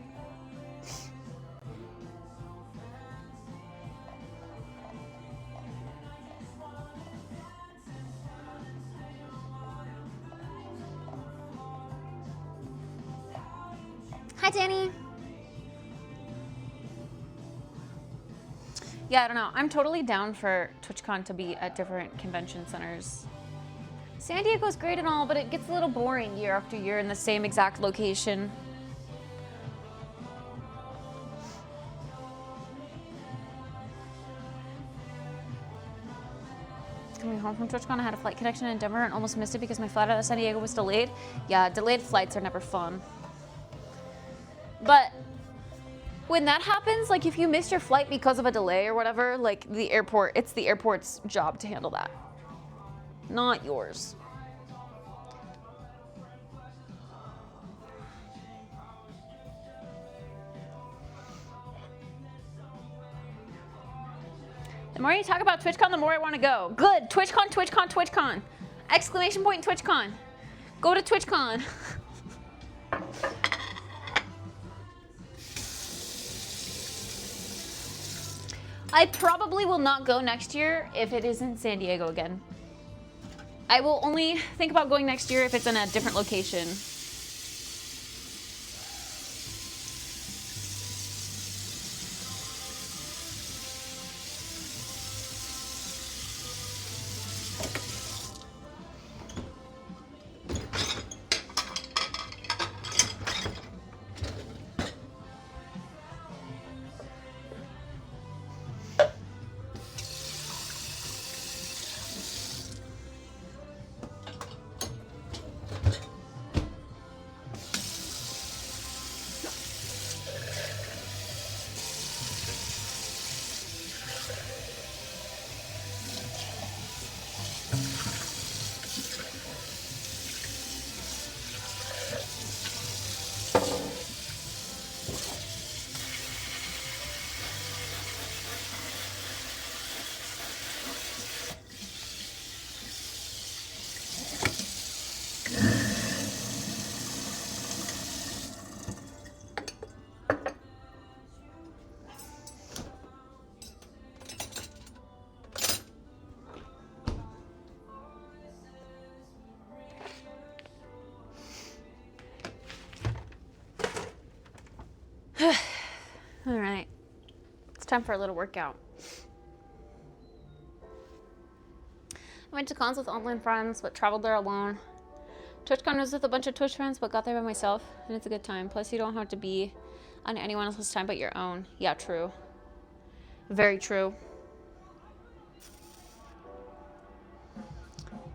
Hi, Danny. Yeah, I don't know. I'm totally down for TwitchCon to be at different convention centers. San Diego's great and all, but it gets a little boring year after year in the same exact location. Coming home from TwitchCon, I had a flight connection in Denver and almost missed it because my flight out of San Diego was delayed. Yeah, delayed flights are never fun. But when that happens, like if you miss your flight because of a delay or whatever, like the airport, it's the airport's job to handle that, not yours. The more you talk about TwitchCon, the more I want to go. Good, TwitchCon, TwitchCon, TwitchCon. Exclamation point TwitchCon. Go to TwitchCon. I probably will not go next year if it is in San Diego again. I will only think about going next year if it's in a different location. time for a little workout. I went to cons with online friends, but traveled there alone. TwitchCon was with a bunch of Twitch friends, but got there by myself, and it's a good time. Plus, you don't have to be on anyone else's time but your own. Yeah, true. Very true.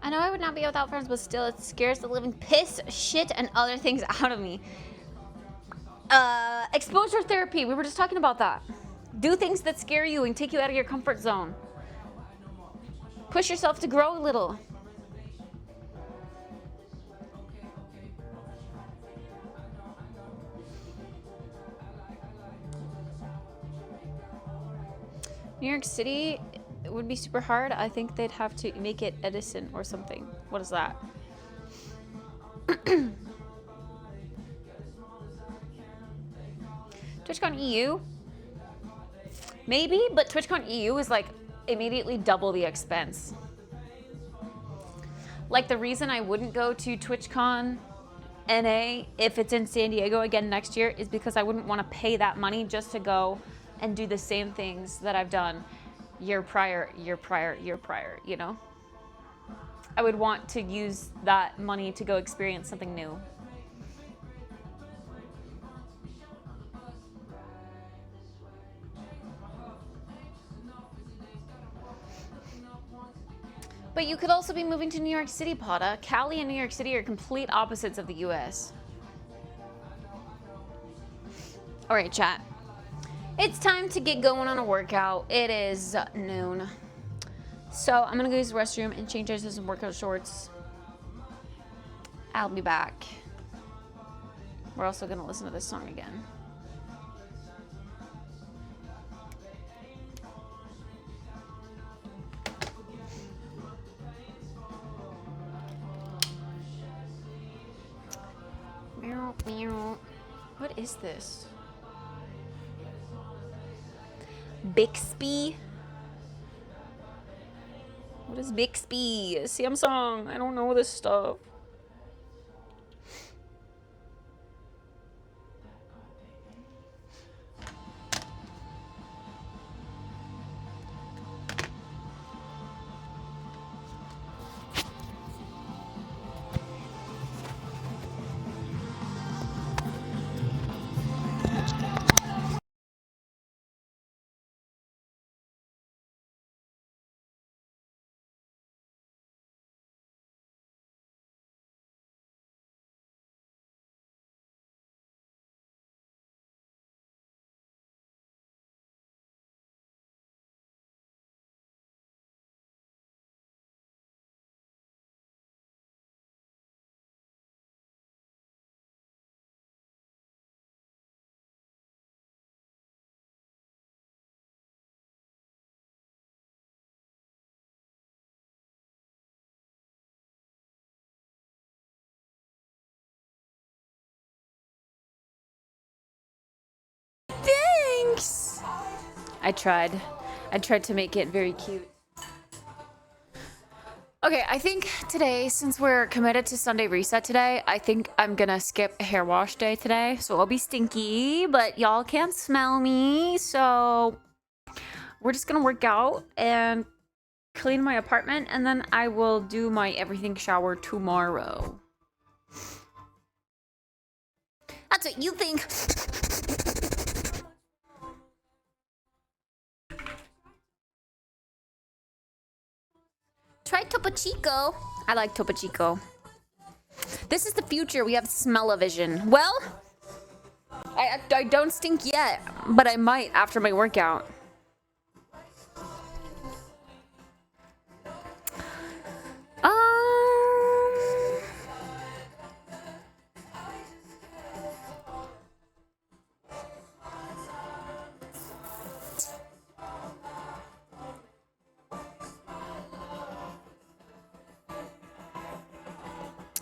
I know I would not be without friends, but still, it scares the living piss, shit, and other things out of me. Exposure therapy. We were just talking about that. Do things that scare you and take you out of your comfort zone. Push yourself to grow a little. New York City would be super hard. I think they'd have to make it Edison or something. What is that? TwitchCon EU? Maybe, but TwitchCon EU is like immediately double the expense. Like the reason I wouldn't go to TwitchCon NA if it's in San Diego again next year is because I wouldn't want to pay that money just to go and do the same things that I've done year prior, you know? I would want to use that money to go experience something new. But you could also be moving to New York City, Pata. Cali and New York City are complete opposites of the US. All right, chat. It's time to get going on a workout. It is noon. So I'm gonna go use the restroom and change into some workout shorts. I'll be back. We're also gonna listen to this song again. What is this? Bixby? What is Bixby? Samsung. I don't know this stuff. Thanks! I tried to make it very cute. Okay, I think today, since we're committed to Sunday reset today, I think I'm gonna skip a hair wash day today. So I'll be stinky, but y'all can't smell me. So we're just gonna work out and clean my apartment, and then I will do my everything shower tomorrow. That's what you think. Try Topo Chico. I like Topo Chico. This is the future. We have smell-o-vision. Well, I don't stink yet, but I might after my workout.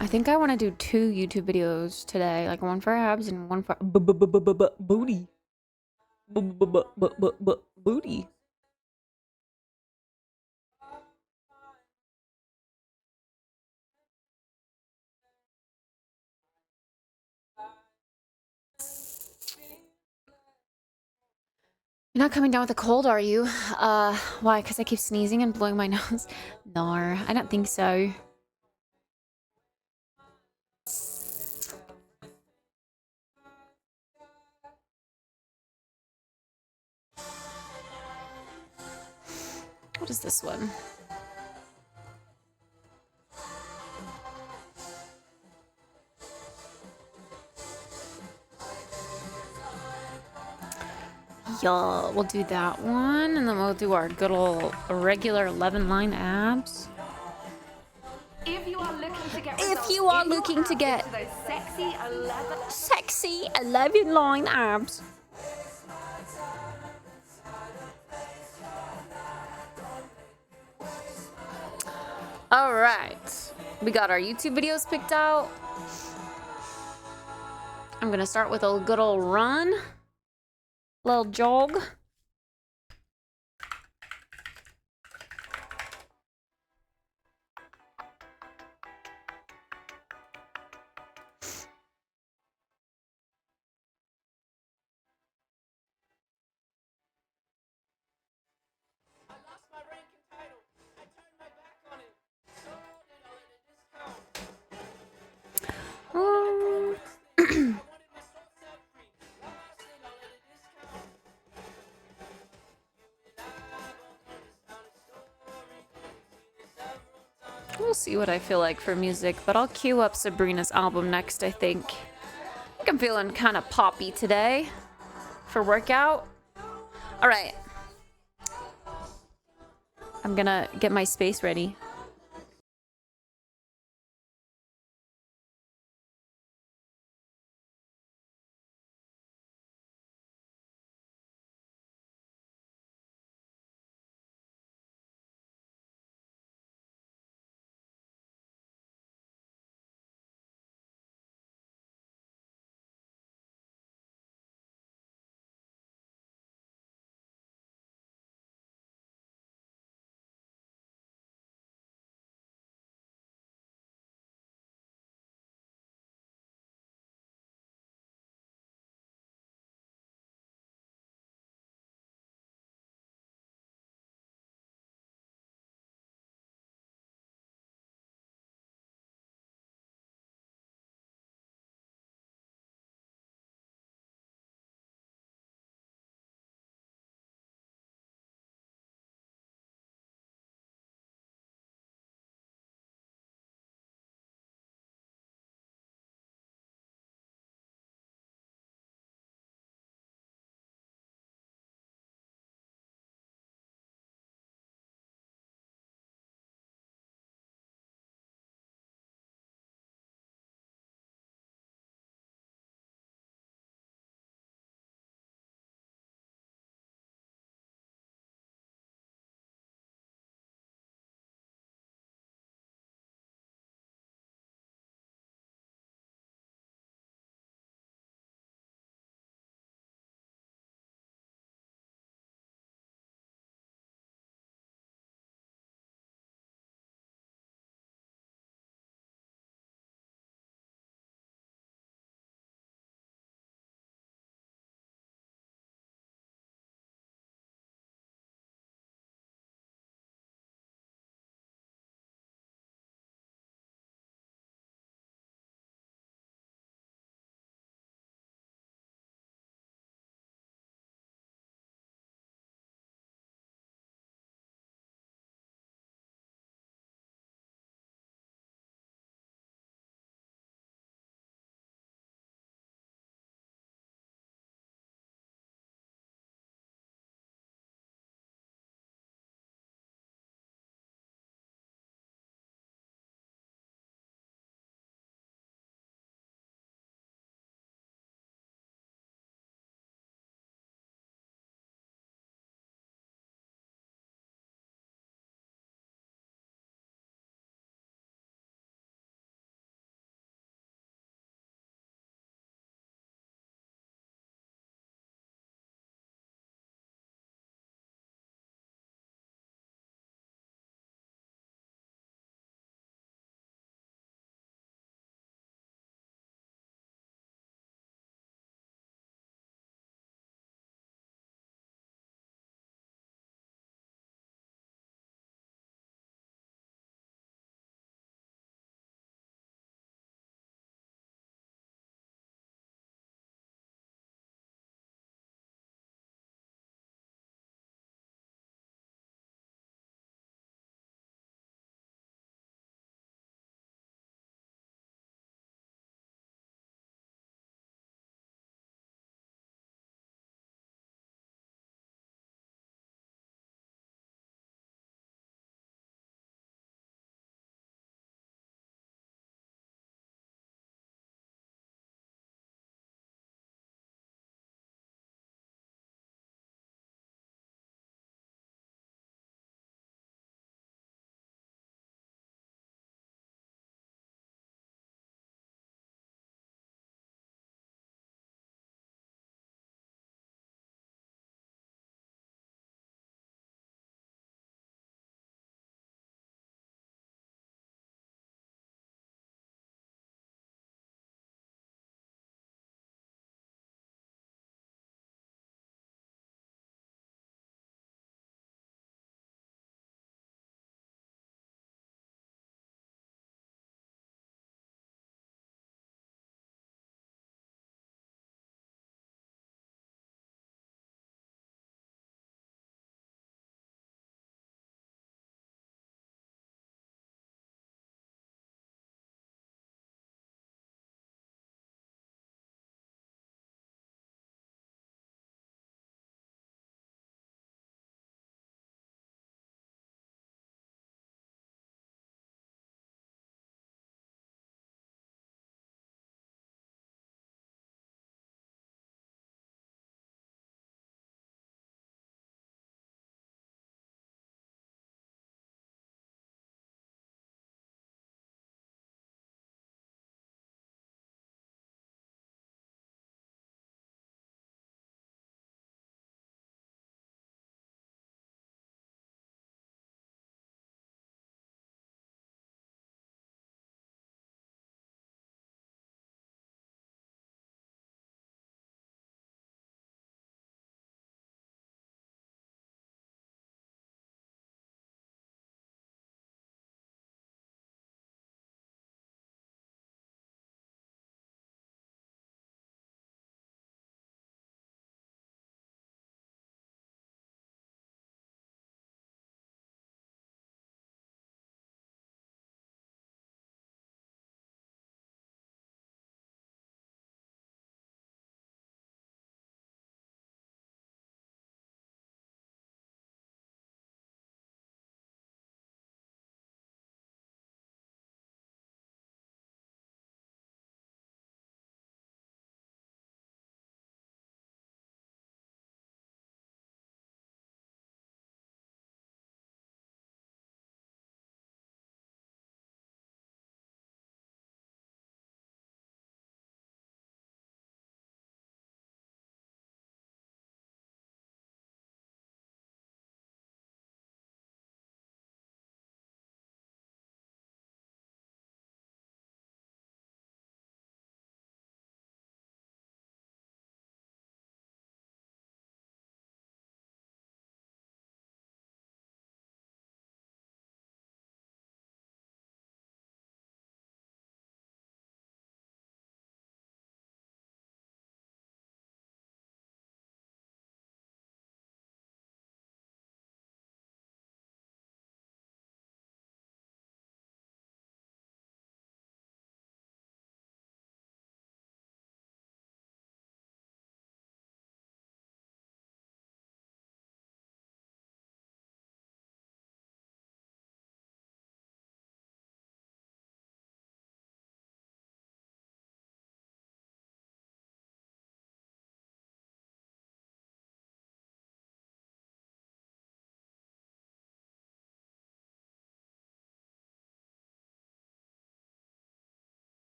I think I want to do 2 YouTube videos today, like one for abs and one for booty. Booty. You're not coming down with a cold, are you? Why? Because I keep sneezing and blowing my nose? No, I don't think so. What is this one? Yeah, we'll do that one, and then we'll do our good old regular 11-line abs. If you are looking to get those sexy 11-line abs. All right, we got our YouTube videos picked out. I'm gonna start with a good old run, little jog. We'll see what I feel like for music, but I'll queue up Sabrina's album next, I think. I think I'm feeling kind of poppy today for workout. All right. I'm gonna get my space ready.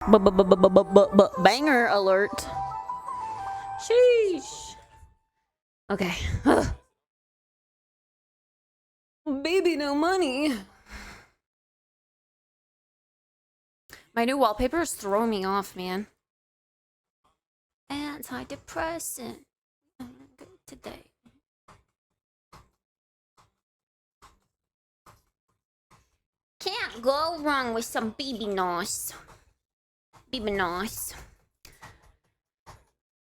Banger alert. Sheesh. Okay. Baby, no money. My new wallpaper is throwing me off, man. Antidepressant. Good today. Can't go wrong with some baby nice. Baby nice.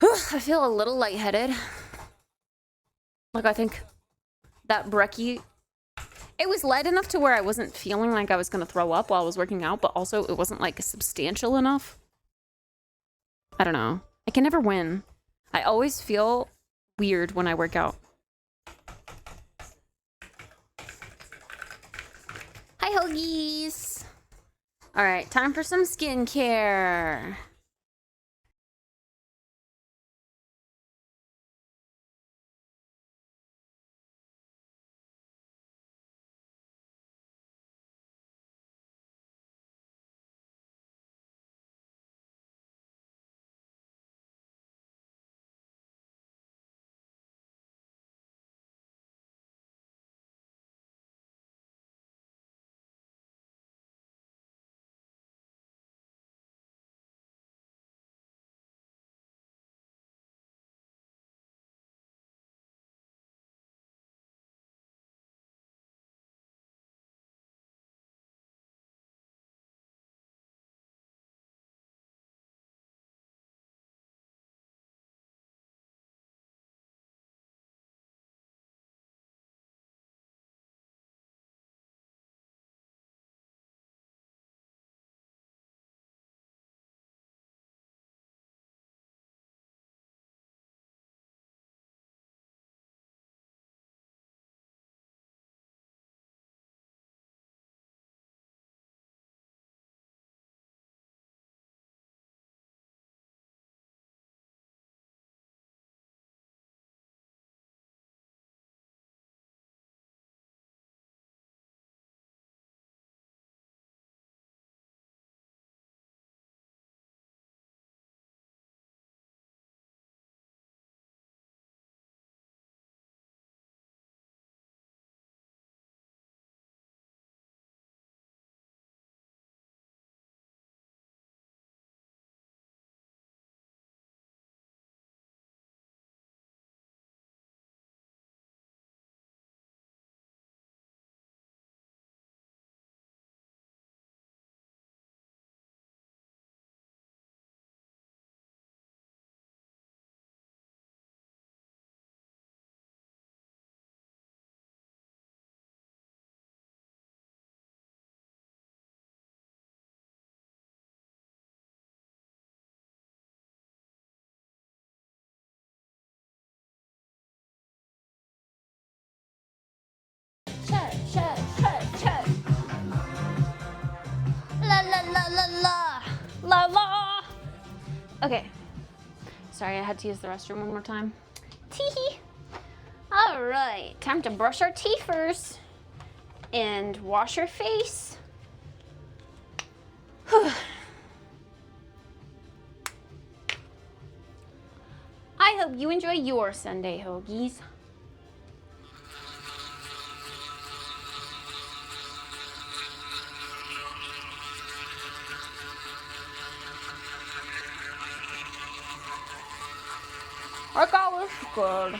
I feel a little lightheaded. Like, I think that brekkie, it was light enough to where I wasn't feeling like I was gonna throw up while I was working out, but also it wasn't like substantial enough. I don't know. I can never win. I always feel weird when I work out. Hi, Hoagies. All right, time for some skincare. Check. La la la la la. La la. Okay. Sorry, I had to use the restroom one more time. Tee. All right, time to brush our teeth first and wash our face. I hope you enjoy your Sunday, Hoagies. Workout was good.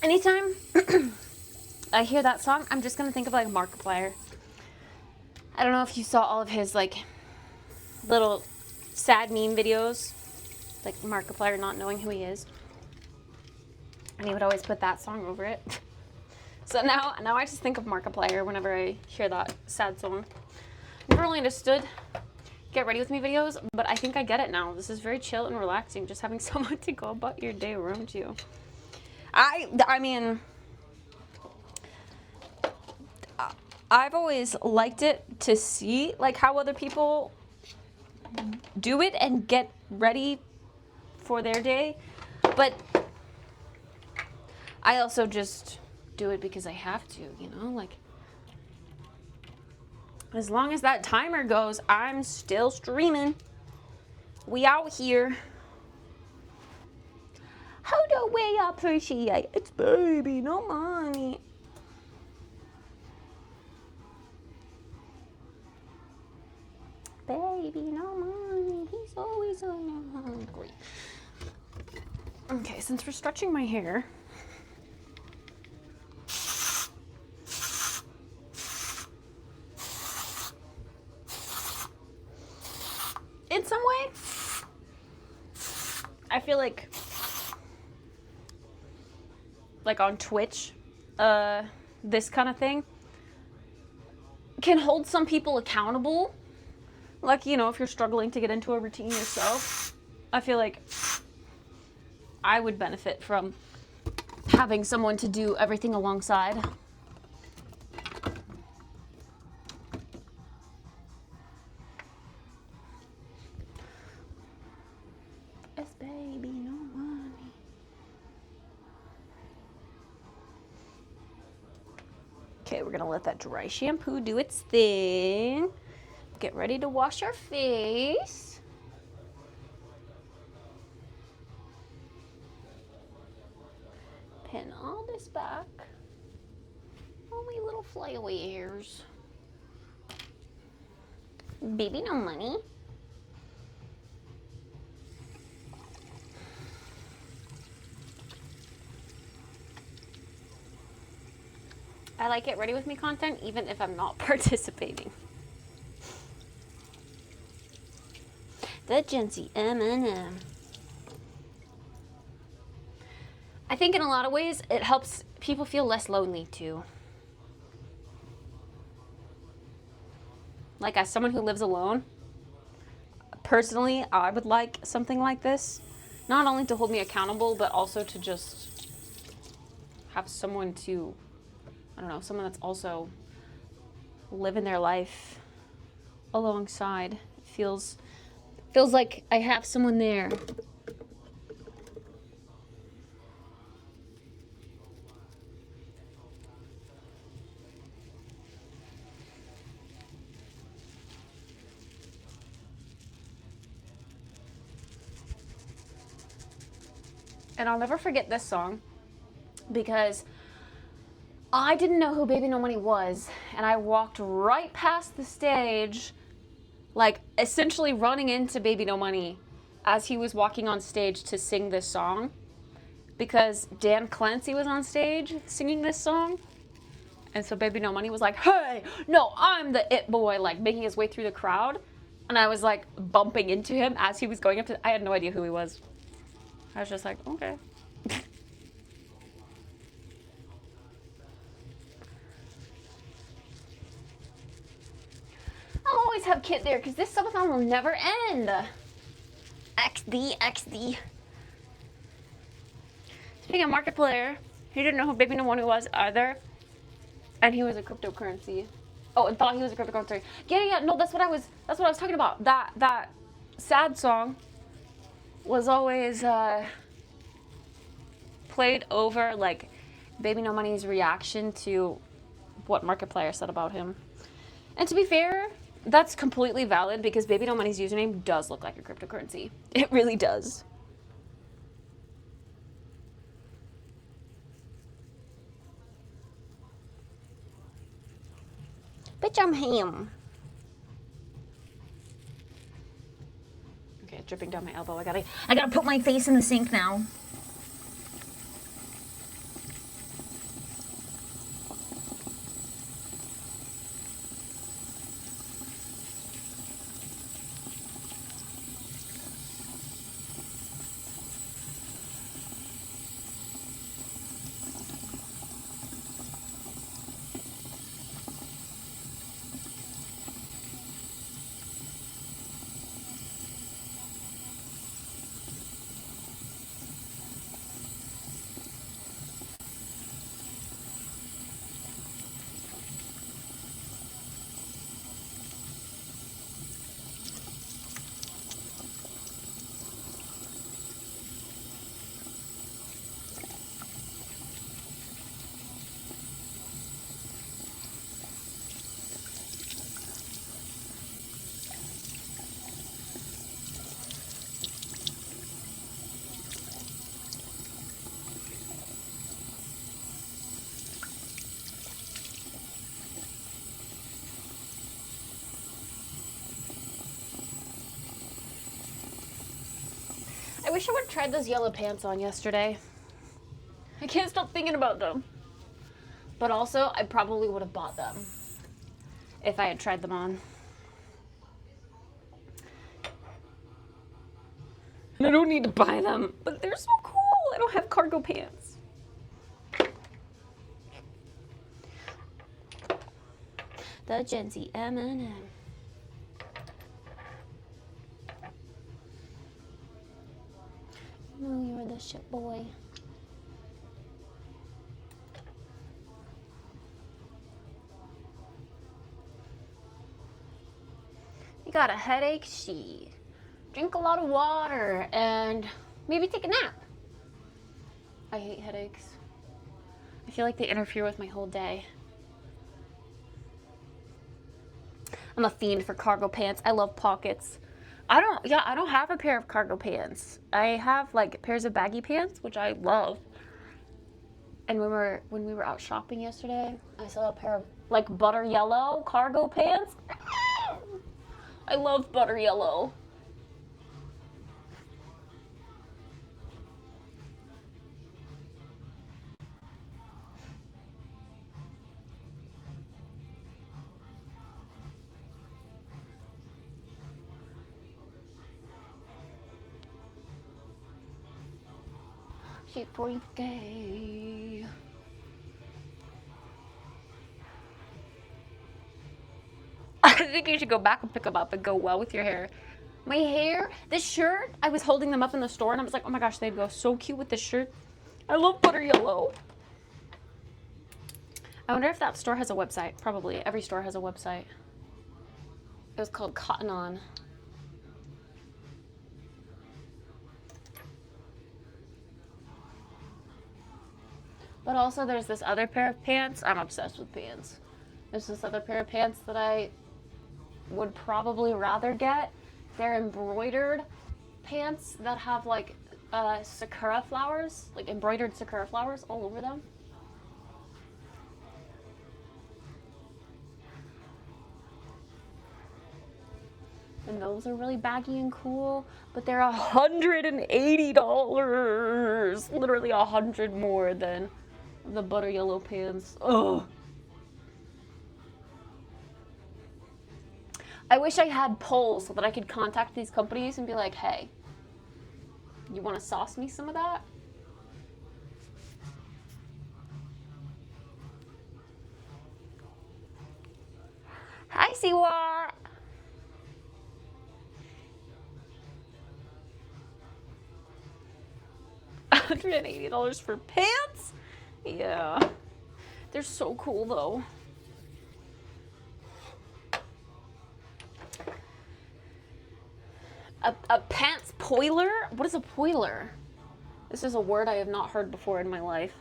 Anytime I hear that song, I'm just gonna think of like Markiplier. I don't know if you saw all of his like little sad meme videos, like Markiplier not knowing who he is, and he would always put that song over it. So now I just think of Markiplier whenever I hear that sad song. Never really understood get ready with me videos, but I think I get it now. This is very chill and relaxing, just having someone to go about your day around you. I mean, I've always liked it to see like how other people do it and get ready for their day, but I also just do it because I have to, you know, like as long as that timer goes, I'm still streaming. We out here. How do we appreciate it's baby, no money? Baby, no money. He's always hungry. Okay, since we're stretching my hair, in some way, I feel like on Twitch, this kind of thing can hold some people accountable. Like, you know, if you're struggling to get into a routine yourself, I feel like I would benefit from having someone to do everything alongside. Yes, baby, no money. Okay, we're gonna let that dry shampoo do its thing. Get ready to wash our face. Pin all this back. Only little flyaway hairs. Baby, no money. I like Get Ready With Me content even if I'm not participating. The Gen-Z M&M. I think in a lot of ways it helps people feel less lonely too. Like as someone who lives alone, personally, I would like something like this. Not only to hold me accountable, but also to just have someone to, I don't know, someone that's also living their life alongside. It feels like I have someone there. And I'll never forget this song because I didn't know who Baby No Money was, and I walked right past the stage, like essentially running into Baby No Money as he was walking on stage to sing this song, because Dan Clancy was on stage singing this song. And so Baby No Money was like, hey, no, I'm the it boy, like making his way through the crowd. And I was like bumping into him as he was going up to, I had no idea who he was. I was just like, okay. I'll always have Kit there because this subathon will never end. XD, XD. Speaking of Markiplier, he didn't know who Baby No Money was either. And he was a cryptocurrency. Oh, and thought he was a cryptocurrency. Yeah, no, that's what I was talking about. That sad song was always played over like Baby No Money's reaction to what Markiplier said about him. And to be fair, that's completely valid because Baby No Money's username does look like a cryptocurrency. It really does. Bitch, I'm him. Okay, dripping down my elbow. I gotta put my face in the sink now. I wish I would have tried those yellow pants on yesterday. I can't stop thinking about them. But also, I probably would have bought them if I had tried them on. And I don't need to buy them, but they're so cool. I don't have cargo pants. The Gen Z M&M. Oh, you're the shit boy. You got a headache? She drink a lot of water and maybe take a nap. I hate headaches. I feel like they interfere with my whole day. I'm a fiend for cargo pants. I love pockets. I don't have a pair of cargo pants. I have like pairs of baggy pants, which I love. And when we were out shopping yesterday, I saw a pair of like butter yellow cargo pants. I love butter yellow. Shit for you gay. I think you should go back and pick them up and go well with your hair. My hair, this shirt, I was holding them up in the store and I was like, oh my gosh, they'd go so cute with this shirt. I love butter yellow. I wonder if that store has a website. Probably. Every store has a website. It was called Cotton On. But also there's this other pair of pants. I'm obsessed with pants. There's this other pair of pants that I would probably rather get. They're embroidered pants that have like sakura flowers, like embroidered sakura flowers all over them. And those are really baggy and cool, but they're $180. Literally $100 more than the butter yellow pants. Ugh. I wish I had polls so that I could contact these companies and be like, hey, you want to sauce me some of that? Hi, Siwa. $180 for pants? Yeah. They're so cool though. A pants poiler? What is a poiler? This is a word I have not heard before in my life.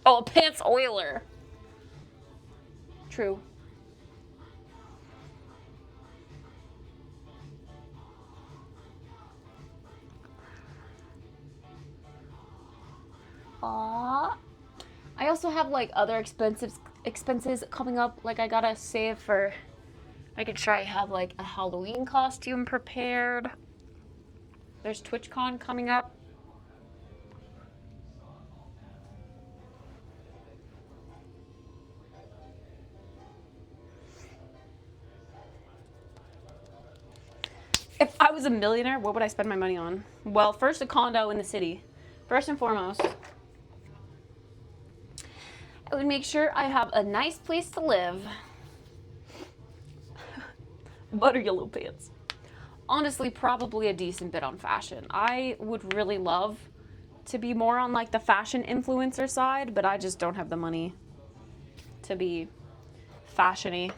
Oh, a pants oiler. True. Aww. I also have like other expenses coming up. Like I gotta save for, I could try have like a Halloween costume prepared. There's TwitchCon coming up. If I was a millionaire, what would I spend my money on? Well, first a condo in the city. First and foremost. I would make sure I have a nice place to live. Butter yellow pants. Honestly, probably a decent bit on fashion. I would really love to be more on like the fashion influencer side, but I just don't have the money to be fashion-y.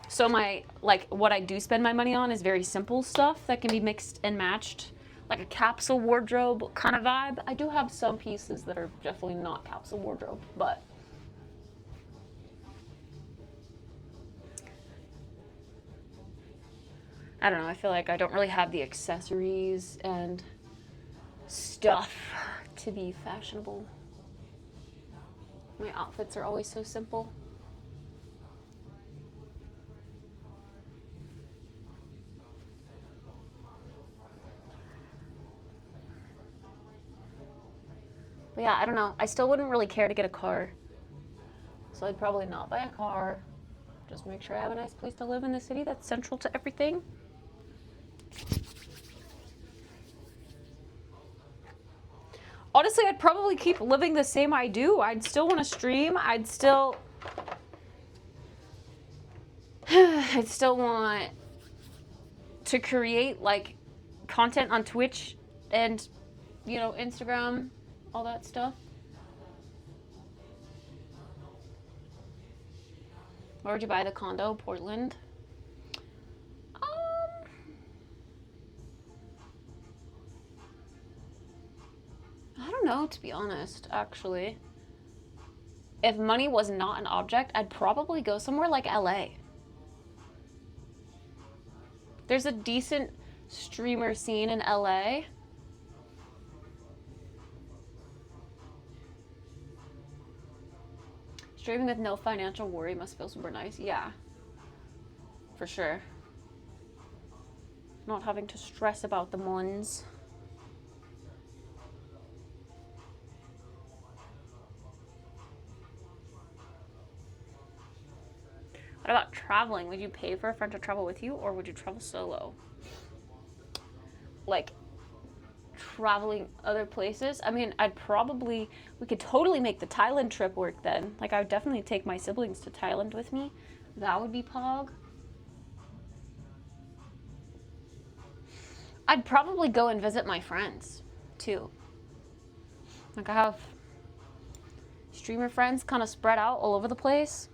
So my, like, what I do spend my money on is very simple stuff that can be mixed and matched, like a capsule wardrobe kind of vibe. I do have some pieces that are definitely not capsule wardrobe, but I don't know, I feel like I don't really have the accessories and stuff to be fashionable. My outfits are always so simple. But yeah, I don't know. I still wouldn't really care to get a car. So I'd probably not buy a car. Just make sure I have a nice place to live in the city that's central to everything. Honestly, I'd probably keep living the same I do. I'd still want to stream. I'd still want to create like content on Twitch and, you know, Instagram, all that stuff. Where would you buy the condo? Portland. I don't know, to be honest, actually. If money was not an object, I'd probably go somewhere like LA. There's a decent streamer scene in LA. Streaming with no financial worry must feel super nice. Yeah, for sure. Not having to stress about the ones. What about traveling? Would you pay for a friend to travel with you, or would you travel solo? Like, traveling other places? I mean, we could totally make the Thailand trip work then. Like, I would definitely take my siblings to Thailand with me. That would be pog. I'd probably go and visit my friends, too. Like, I have streamer friends kind of spread out all over the place.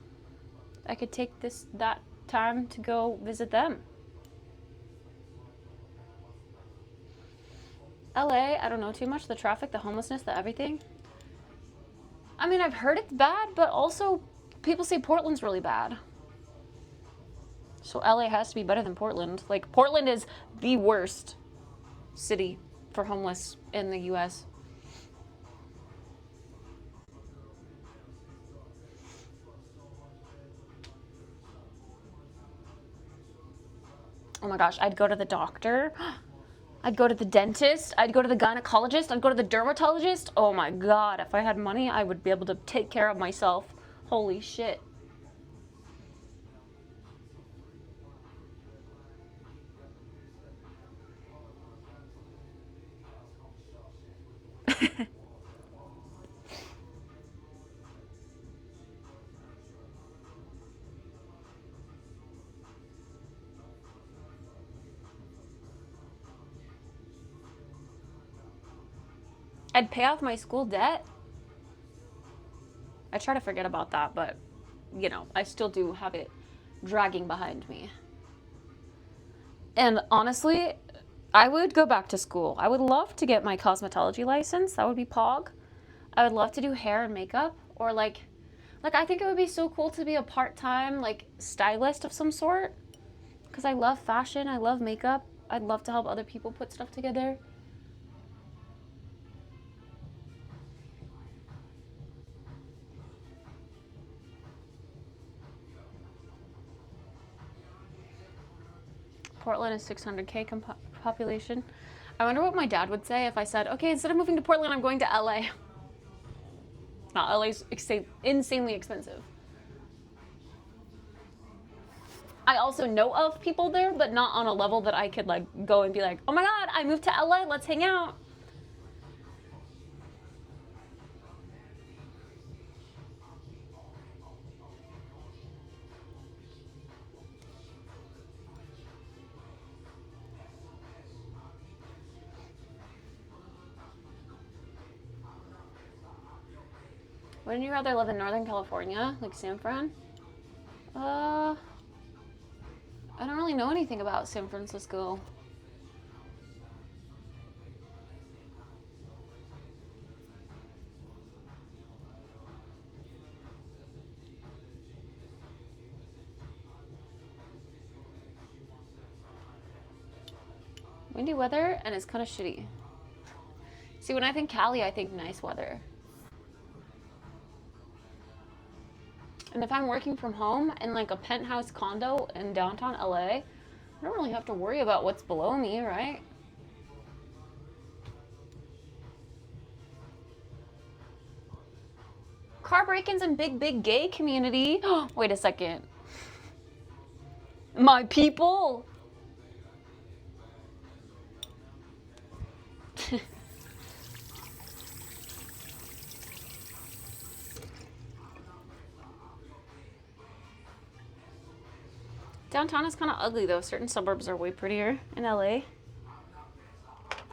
I could take that time to go visit them. LA, I don't know too much. The traffic, the homelessness, the everything. I mean, I've heard it's bad, but also people say Portland's really bad. So LA has to be better than Portland. Like, Portland is the worst city for homeless in the US. Oh my gosh, I'd go to the doctor. I'd go to the dentist. I'd go to the gynecologist. I'd go to the dermatologist. Oh my God, if I had money, I would be able to take care of myself. Holy shit. I'd pay off my school debt. I try to forget about that, but you know, I still do have it dragging behind me. And honestly, I would go back to school. I would love to get my cosmetology license. That would be Pog. I would love to do hair and makeup, or like I think it would be so cool to be a part-time like stylist of some sort, because I love fashion, I love makeup. I'd love to help other people put stuff together. Portland is 600K population. I wonder what my dad would say if I said, okay, instead of moving to Portland, I'm going to LA. Not LA's insanely expensive. I also know of people there, but not on a level that I could like go and be like, oh my God, I moved to LA, let's hang out. Wouldn't you rather live in Northern California, like San Fran? I don't really know anything about San Francisco. Windy weather, and it's kind of shitty. See, when I think Cali, I think nice weather. And if I'm working from home in like a penthouse condo in downtown LA, I don't really have to worry about what's below me, right? Car break-ins in big gay community. Wait a second. My people. Downtown is kind of ugly though. Certain suburbs are way prettier in LA.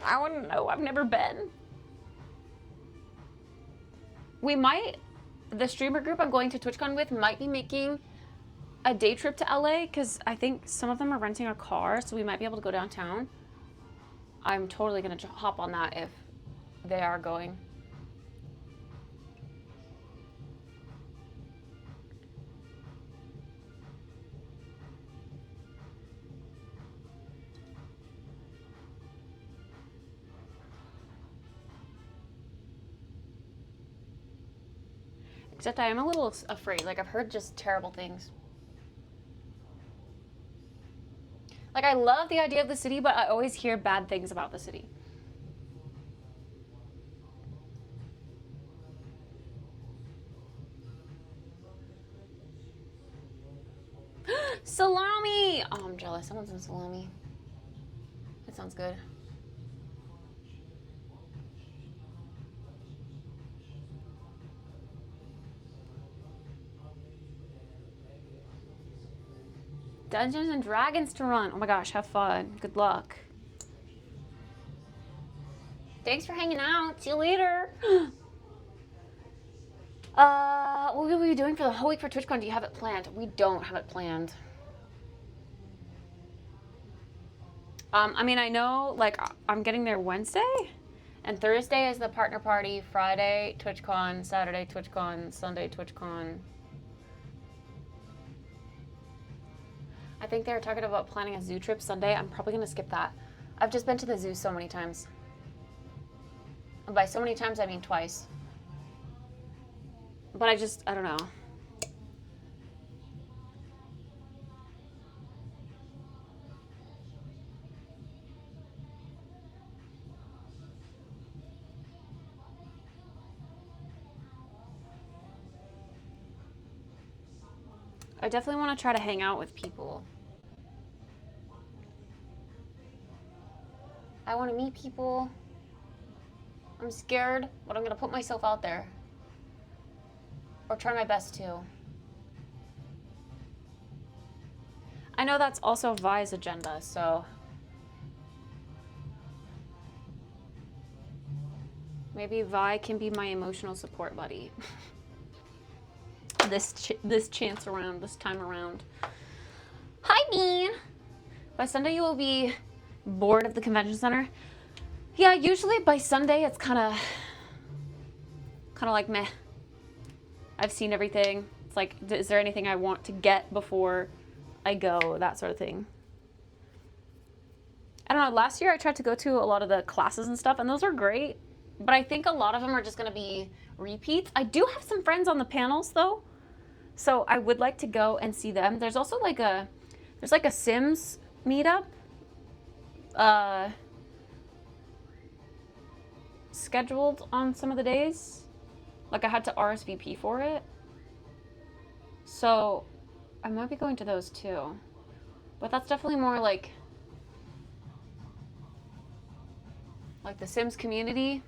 I wouldn't know. I've never been. We might, the streamer group I'm going to TwitchCon with might be making a day trip to LA because I think some of them are renting a car, so we might be able to go downtown. I'm totally going to hop on that if they are going. Except I am a little afraid. Like, I've heard just terrible things. Like, I love the idea of the city, but I always hear bad things about the city. Salami! Oh, I'm jealous. I want some salami. That sounds good. Dungeons and Dragons to run. Oh my gosh, have fun. Good luck. Thanks for hanging out. See you later. What will we be doing for the whole week for TwitchCon? Do you have it planned? We don't have it planned. I mean, I know, like, I'm getting there Wednesday, and Thursday is the partner party, Friday, TwitchCon, Saturday, TwitchCon, Sunday, TwitchCon. I think they were talking about planning a zoo trip Sunday. I'm probably going to skip that. I've just been to the zoo so many times. And by so many times, I mean twice. But I don't know. I definitely want to try to hang out with people. I want to meet people. I'm scared, but I'm going to put myself out there. Or try my best to. I know that's also Vi's agenda, so maybe Vi can be my emotional support buddy. this chance around, this time around. Hi, Bean. By Sunday, you will be bored of the convention center. Yeah, usually by Sunday, it's kind of like meh. I've seen everything. It's like, is there anything I want to get before I go? That sort of thing. I don't know. Last year, I tried to go to a lot of the classes and stuff, and those are great. But I think a lot of them are just going to be repeats. I do have some friends on the panels, though. So I would like to go and see them. There's also like a Sims meetup scheduled on some of the days. Like I had to RSVP for it. So I might be going to those too. But that's definitely more like the Sims community.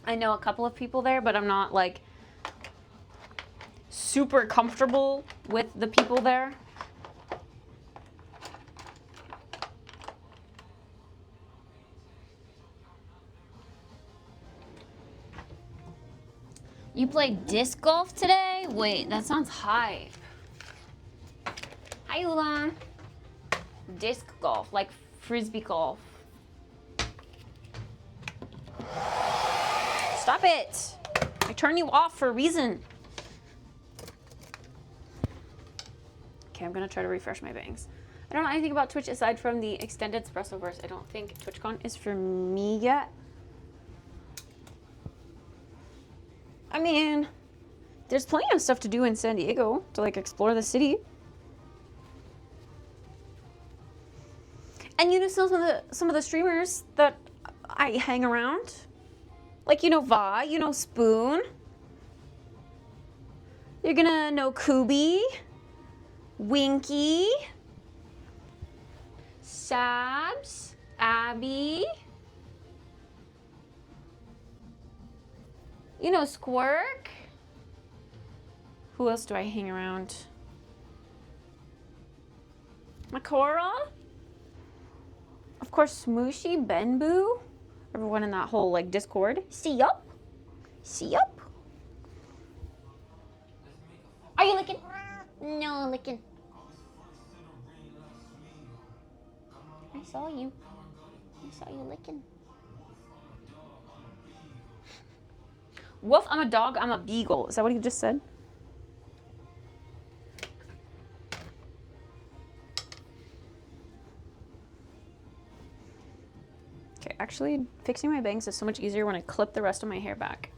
I know a couple of people there, but I'm not like super comfortable with the people there. You played disc golf today? Wait, that sounds hype. Hi, Ulan. Disc golf, like frisbee golf. Stop it. I turn you off for a reason. Okay, I'm gonna try to refresh my bangs. I don't know anything about Twitch aside from the extended Espressoverse. I don't think TwitchCon is for me yet. I mean, there's plenty of stuff to do in San Diego to like explore the city. And you know some of the streamers that I hang around. Like you know Va, you know Spoon. You're gonna know Kubi, Winky, Sabs, Abby. You know Squirk. Who else do I hang around? Makora. Of course, Smooshy, Benboo. Everyone in that whole like Discord. See up. See up. Are you licking? No, licking. I saw you. I saw you licking. Wolf, I'm a dog, I'm a beagle. Is that what you just said? Okay, actually, fixing my bangs is so much easier when I clip the rest of my hair back.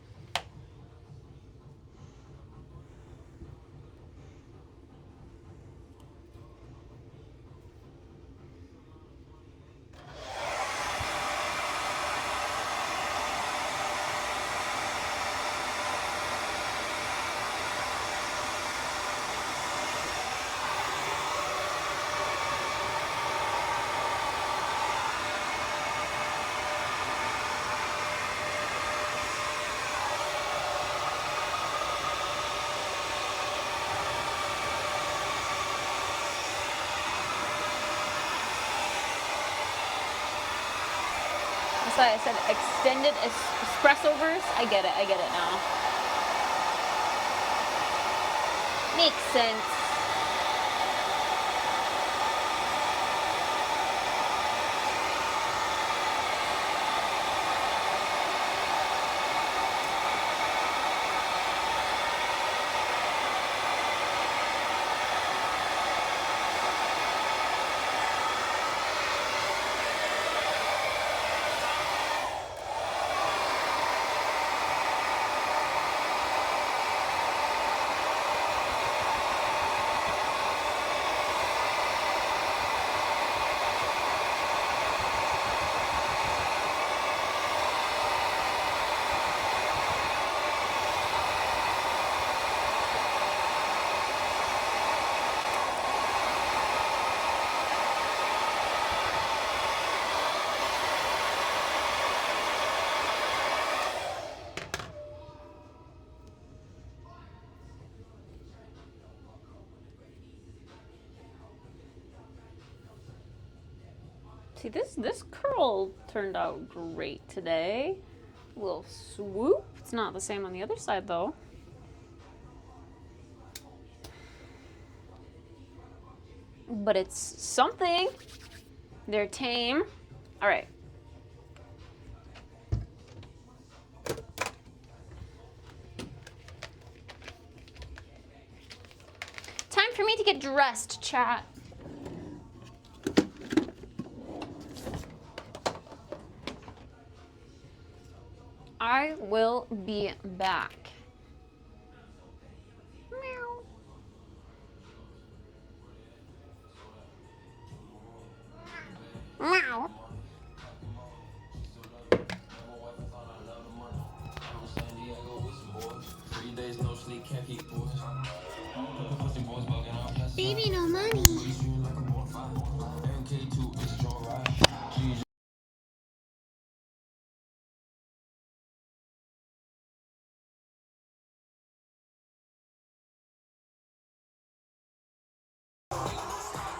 That's why I said extended Espressoverse. I get it now. Makes sense. See, this curl turned out great today. A little swoop. It's not the same on the other side, though. but it's something. They're tame. All right. Time for me to get dressed, chat. I will be back. Meow. Meow. Baby, no money.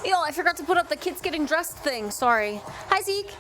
Yo, I forgot to put up the kids getting dressed thing. Sorry. Hi, Zeke.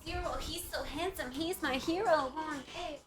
Zero. He's so handsome. He's my hero. 1-8.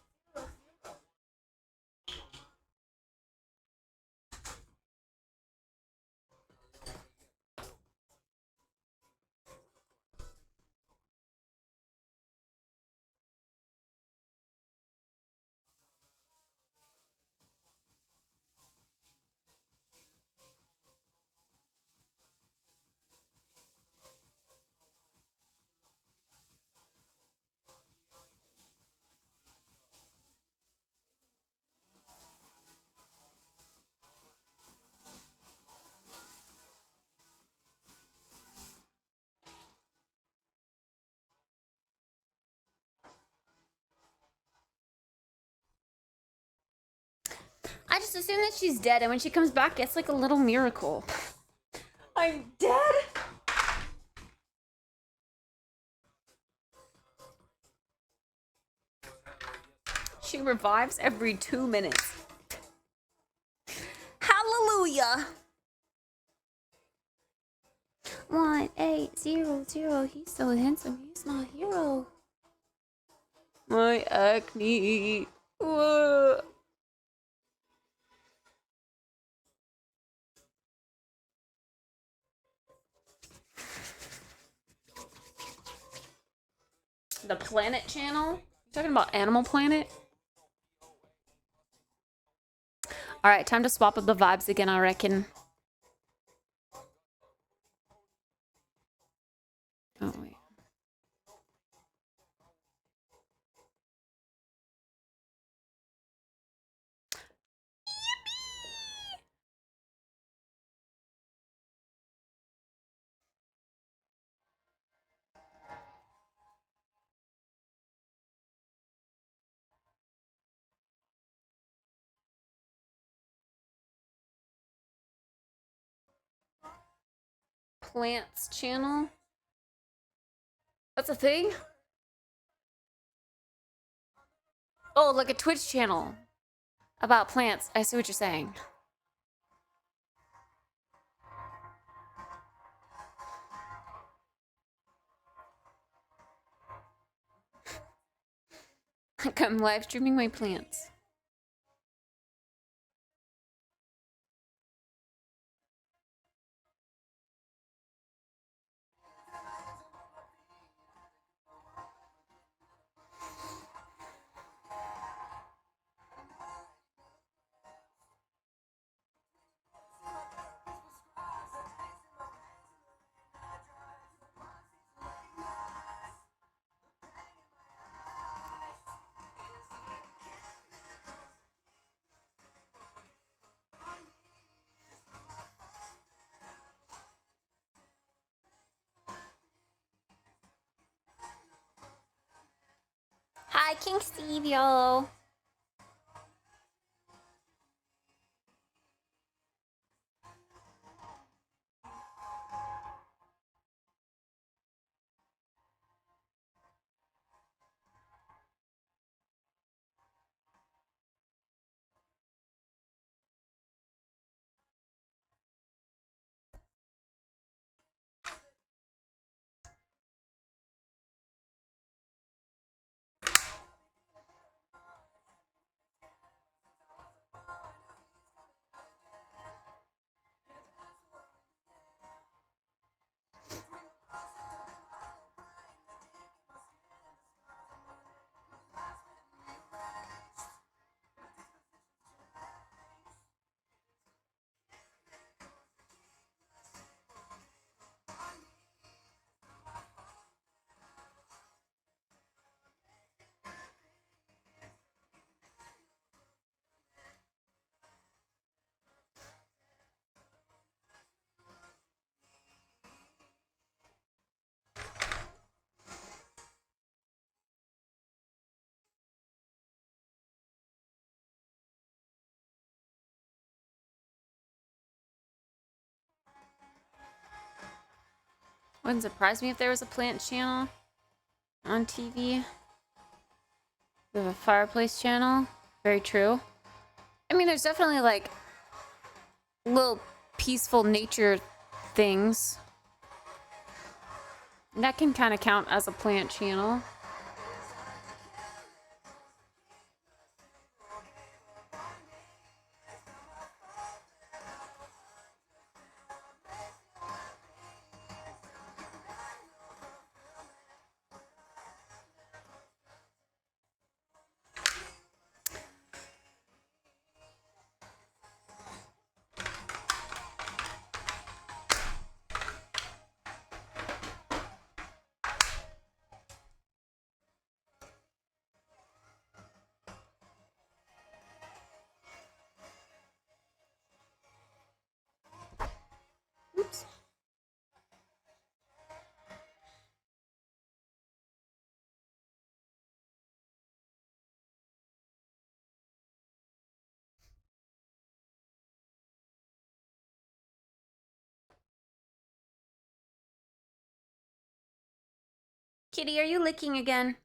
I just assume that she's dead, and when she comes back, it's like a little miracle. I'm dead? She revives every 2 minutes. Hallelujah! 1-800. He's so handsome. He's my hero. My acne. Whoa. The Planet Channel? You talking about Animal Planet? Alright, time to swap up the vibes again, I reckon. Oh, wait. Plants Channel? That's a thing? Oh, like a Twitch channel about plants. I see what you're saying. Like I'm live streaming my plants. Hi, King Stevio. Wouldn't surprise me if there was a plant channel on TV. We have a fireplace channel. Very true. I mean, there's definitely like little peaceful nature things. That can kind of count as a plant channel. Oops. Kitty, are you licking again?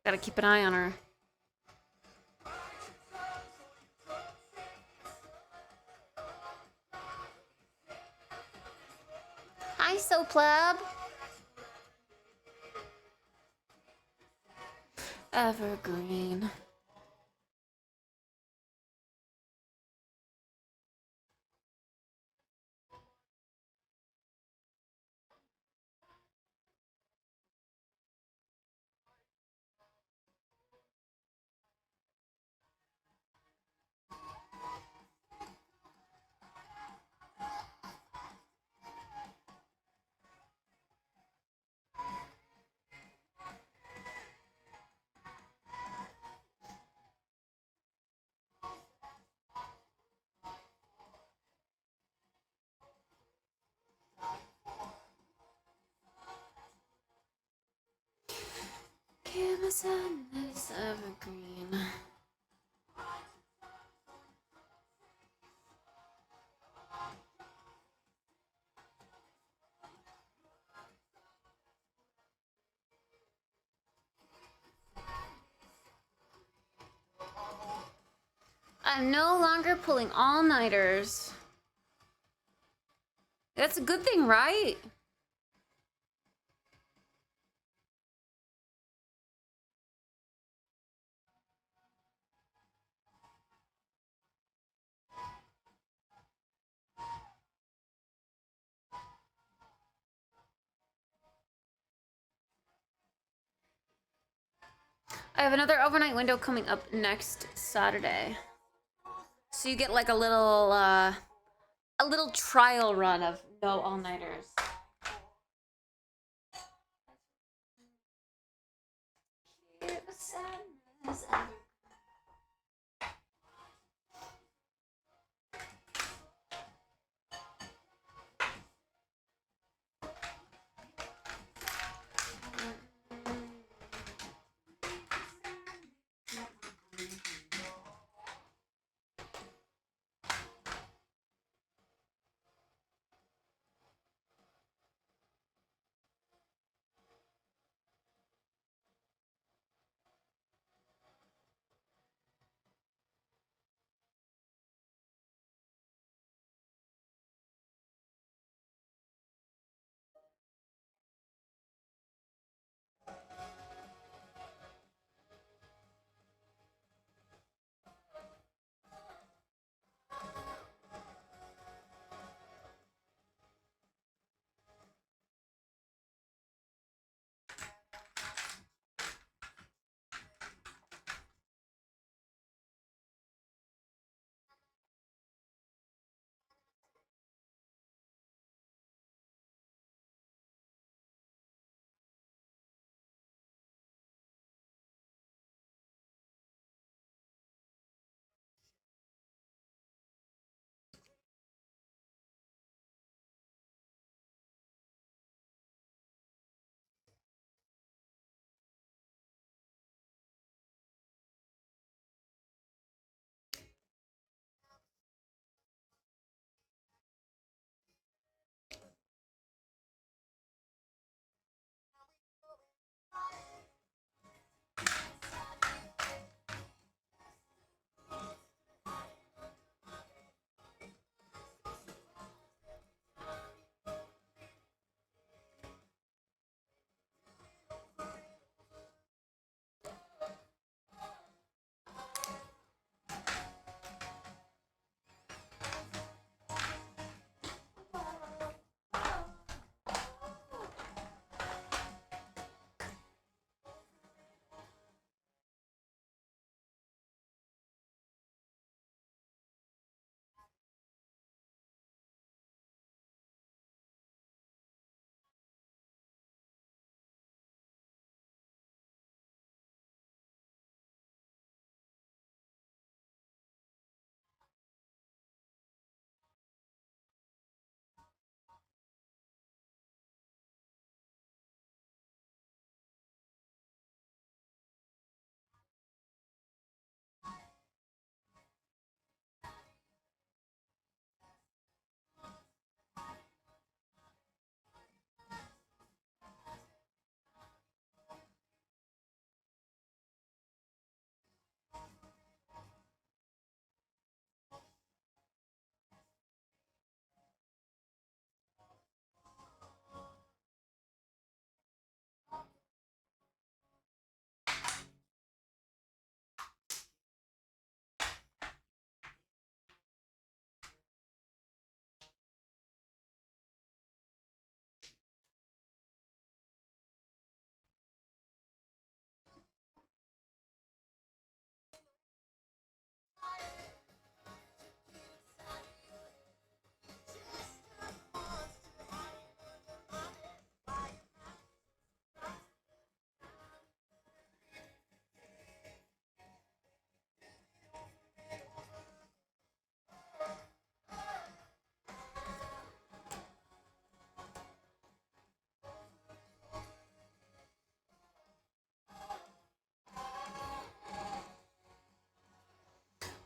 Gotta keep an eye on her. Hi, Soplub. Evergreen. Give us a nice evergreen. I'm no longer pulling all-nighters. That's a good thing, right? I have another overnight window coming up next Saturday. So you get like a little trial run of no all-nighters.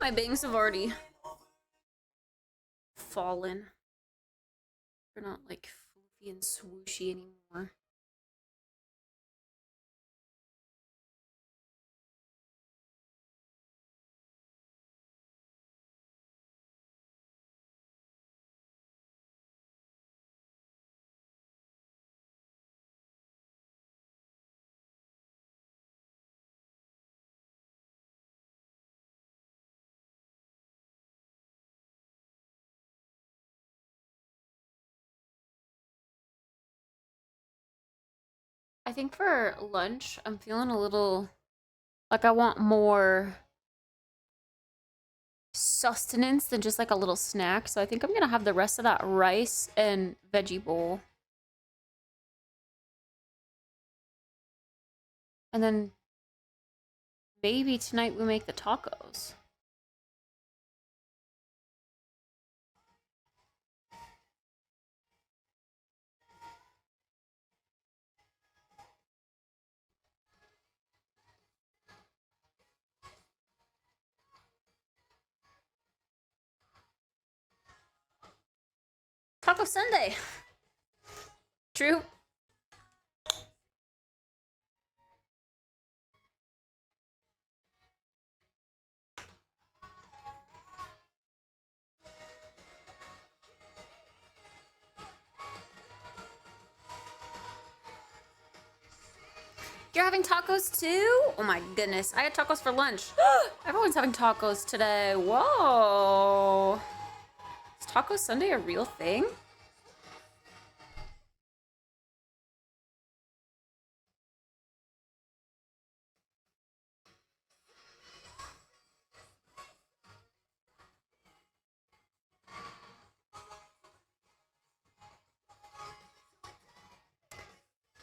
My bangs have already fallen. They're not like floofy and swooshy anymore. I think for lunch, I'm feeling a little Like, I want more sustenance than just like a little snack. So I think I'm gonna have the rest of that rice and veggie bowl. And then maybe tonight we make the tacos. Taco Sunday. True. You're having tacos too? Oh my goodness. I had tacos for lunch. Everyone's having tacos today. Whoa. Is Taco Sunday a real thing?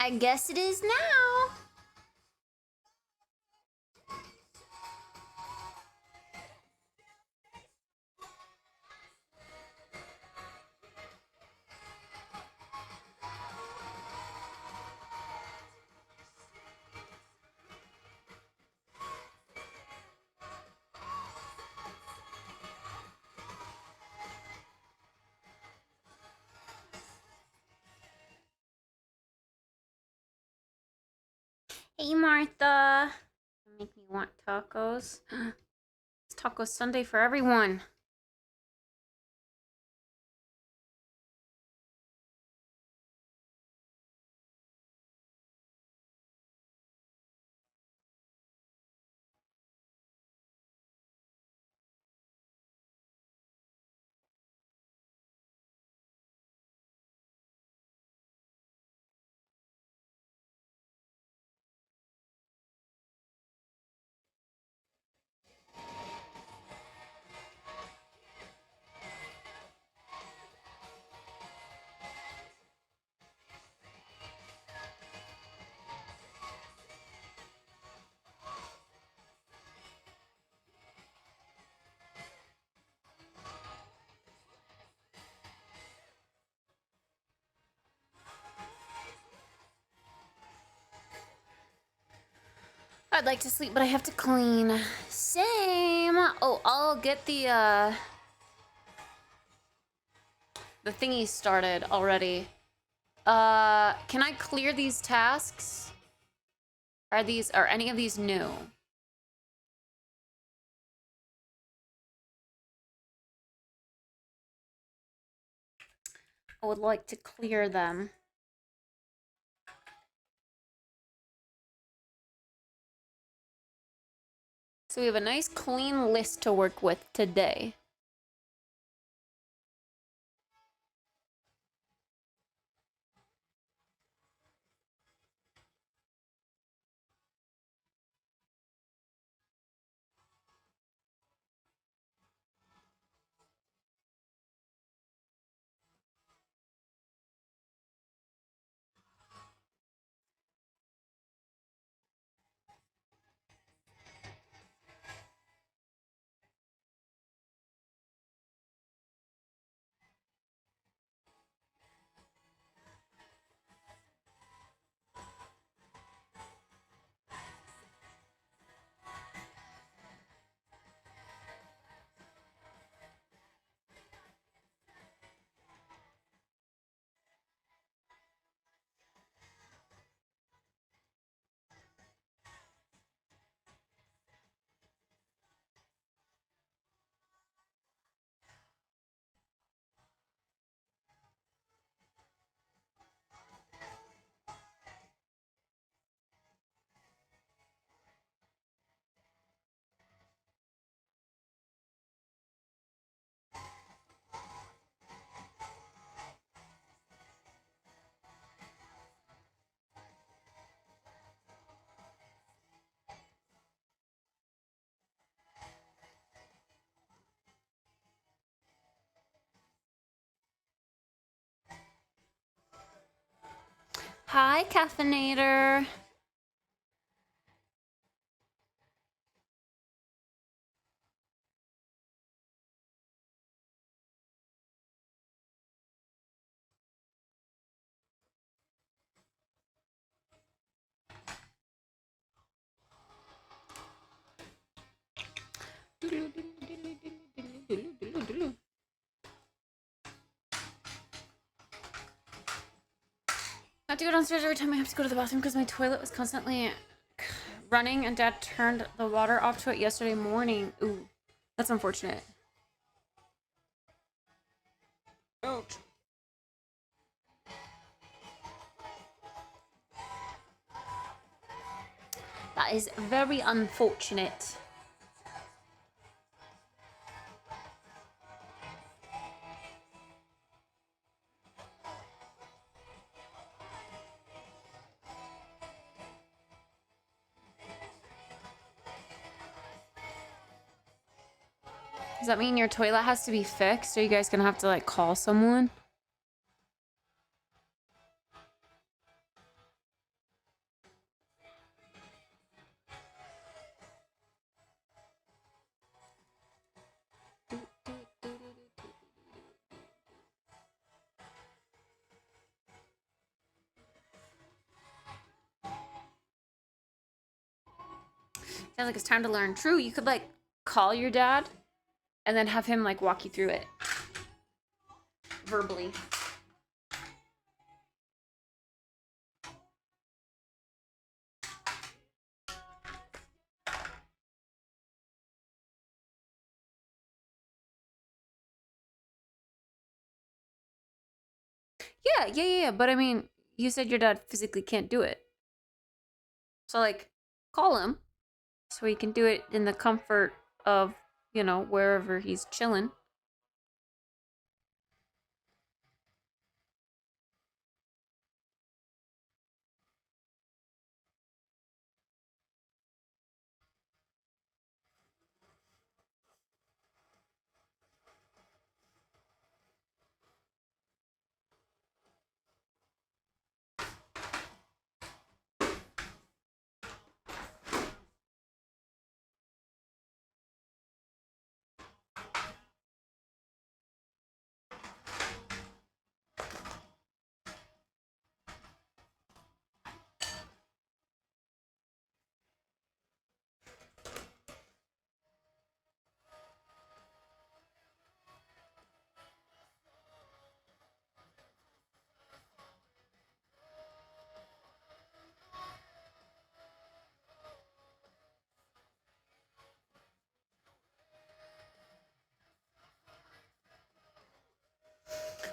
I guess it is now. Hey, Martha. Make me want tacos. It's Taco Sunday for everyone. I'd like to sleep, but I have to clean. Same. Oh, I'll get the thingy started already. Can I clear these tasks? Are any of these new? I would like to clear them. So we have a nice clean list to work with today. Hi, Caffeinator. I have to go downstairs every time I have to go to the bathroom because my toilet was constantly running and Dad turned the water off to it yesterday morning. Ooh, that's unfortunate. Ouch. That is very unfortunate. Does that mean your toilet has to be fixed? Are you guys gonna have to like call someone? Sounds like it's time to learn. True, you could like call your dad and then have him like walk you through it verbally. Yeah. But I mean, you said your dad physically can't do it. So like, call him so he can do it in the comfort of, you know, wherever he's chilling.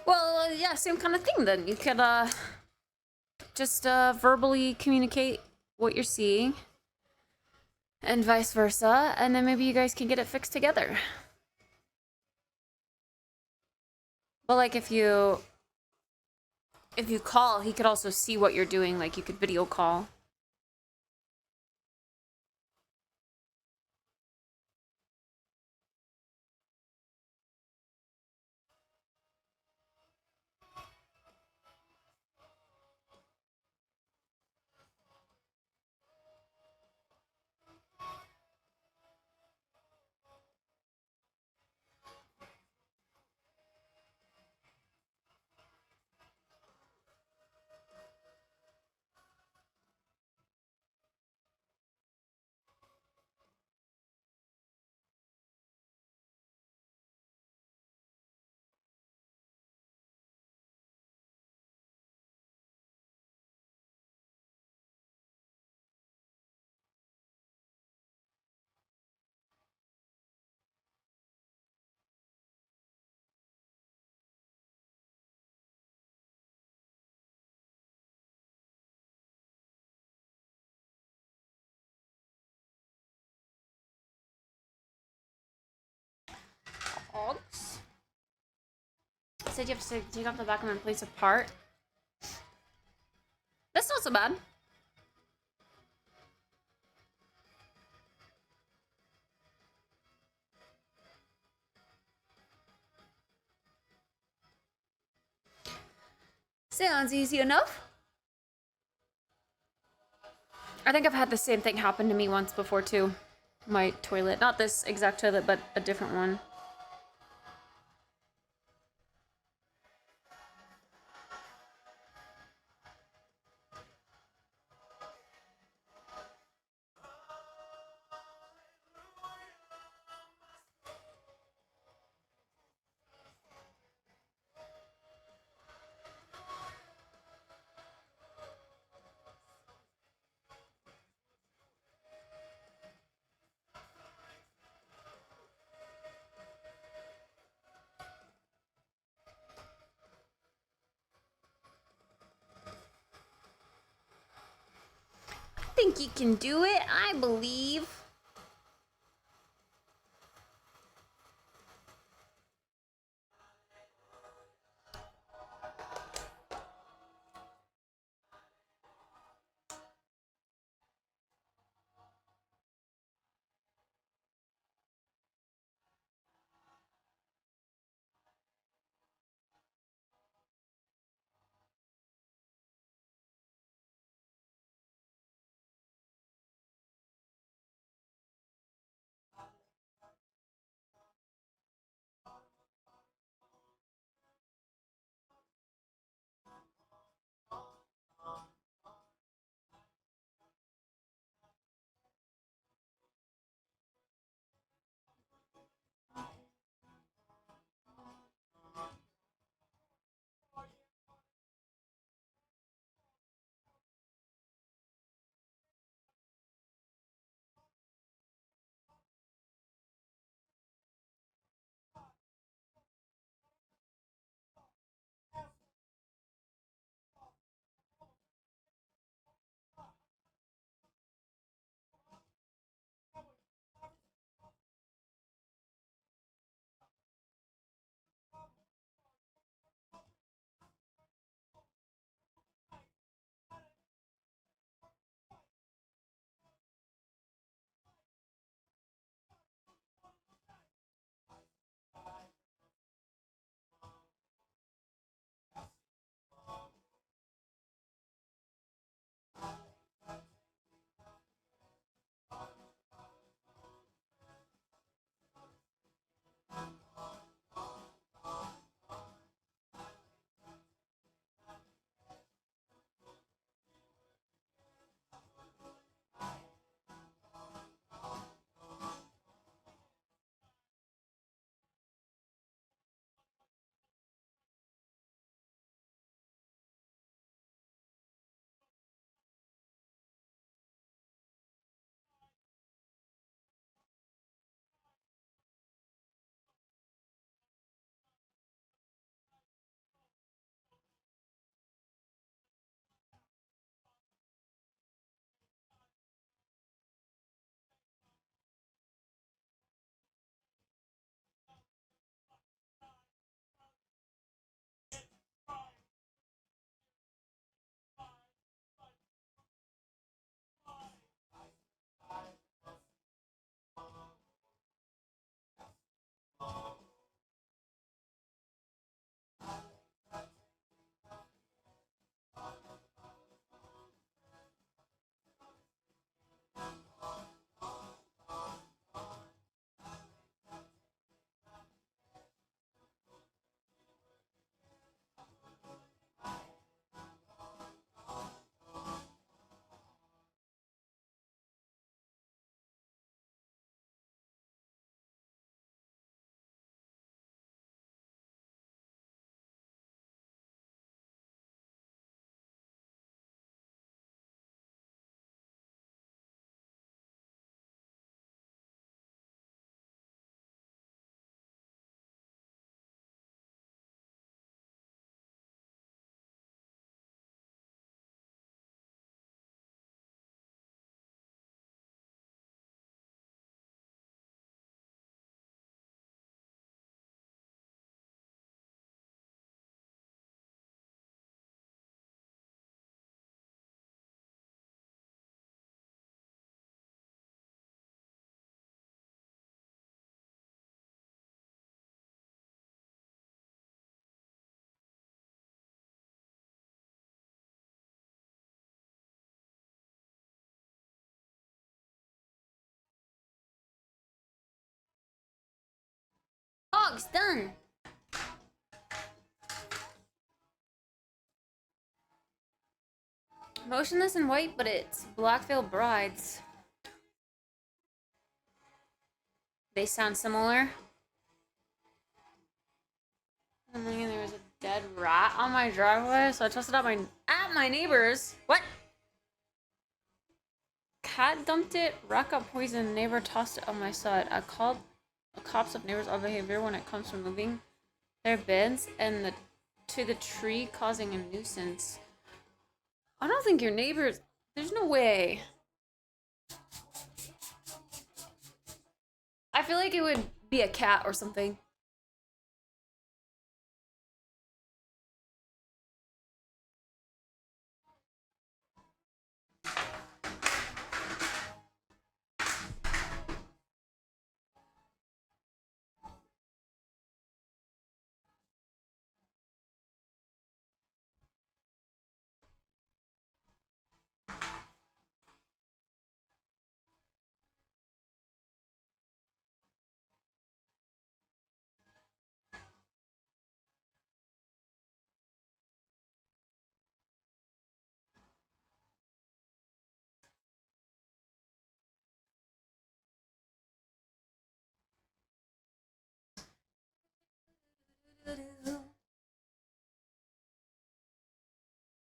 Well, yeah, same kind of thing then. You could just verbally communicate what you're seeing and vice versa, and then maybe you guys can get it fixed together. But like if you call, he could also see what you're doing, like you could video call. Odds. Said you have to take off the back and then place apart. That's not so bad. Sounds easy enough. I think I've had the same thing happen to me once before too. My toilet. Not this exact toilet, but a different one. I think you can do it. I believe. dogs, done. Motionless in white, but it's black veiled brides. They sound similar. And then there was a dead rat on my driveway, so I tossed it at my neighbor's. What? Cat dumped it, rack up poison, neighbor tossed it on my side. I called the cops of neighbors' odd behavior when it comes to moving their beds and to the tree causing a nuisance. I don't think your neighbors... There's no way. I feel like it would be a cat or something.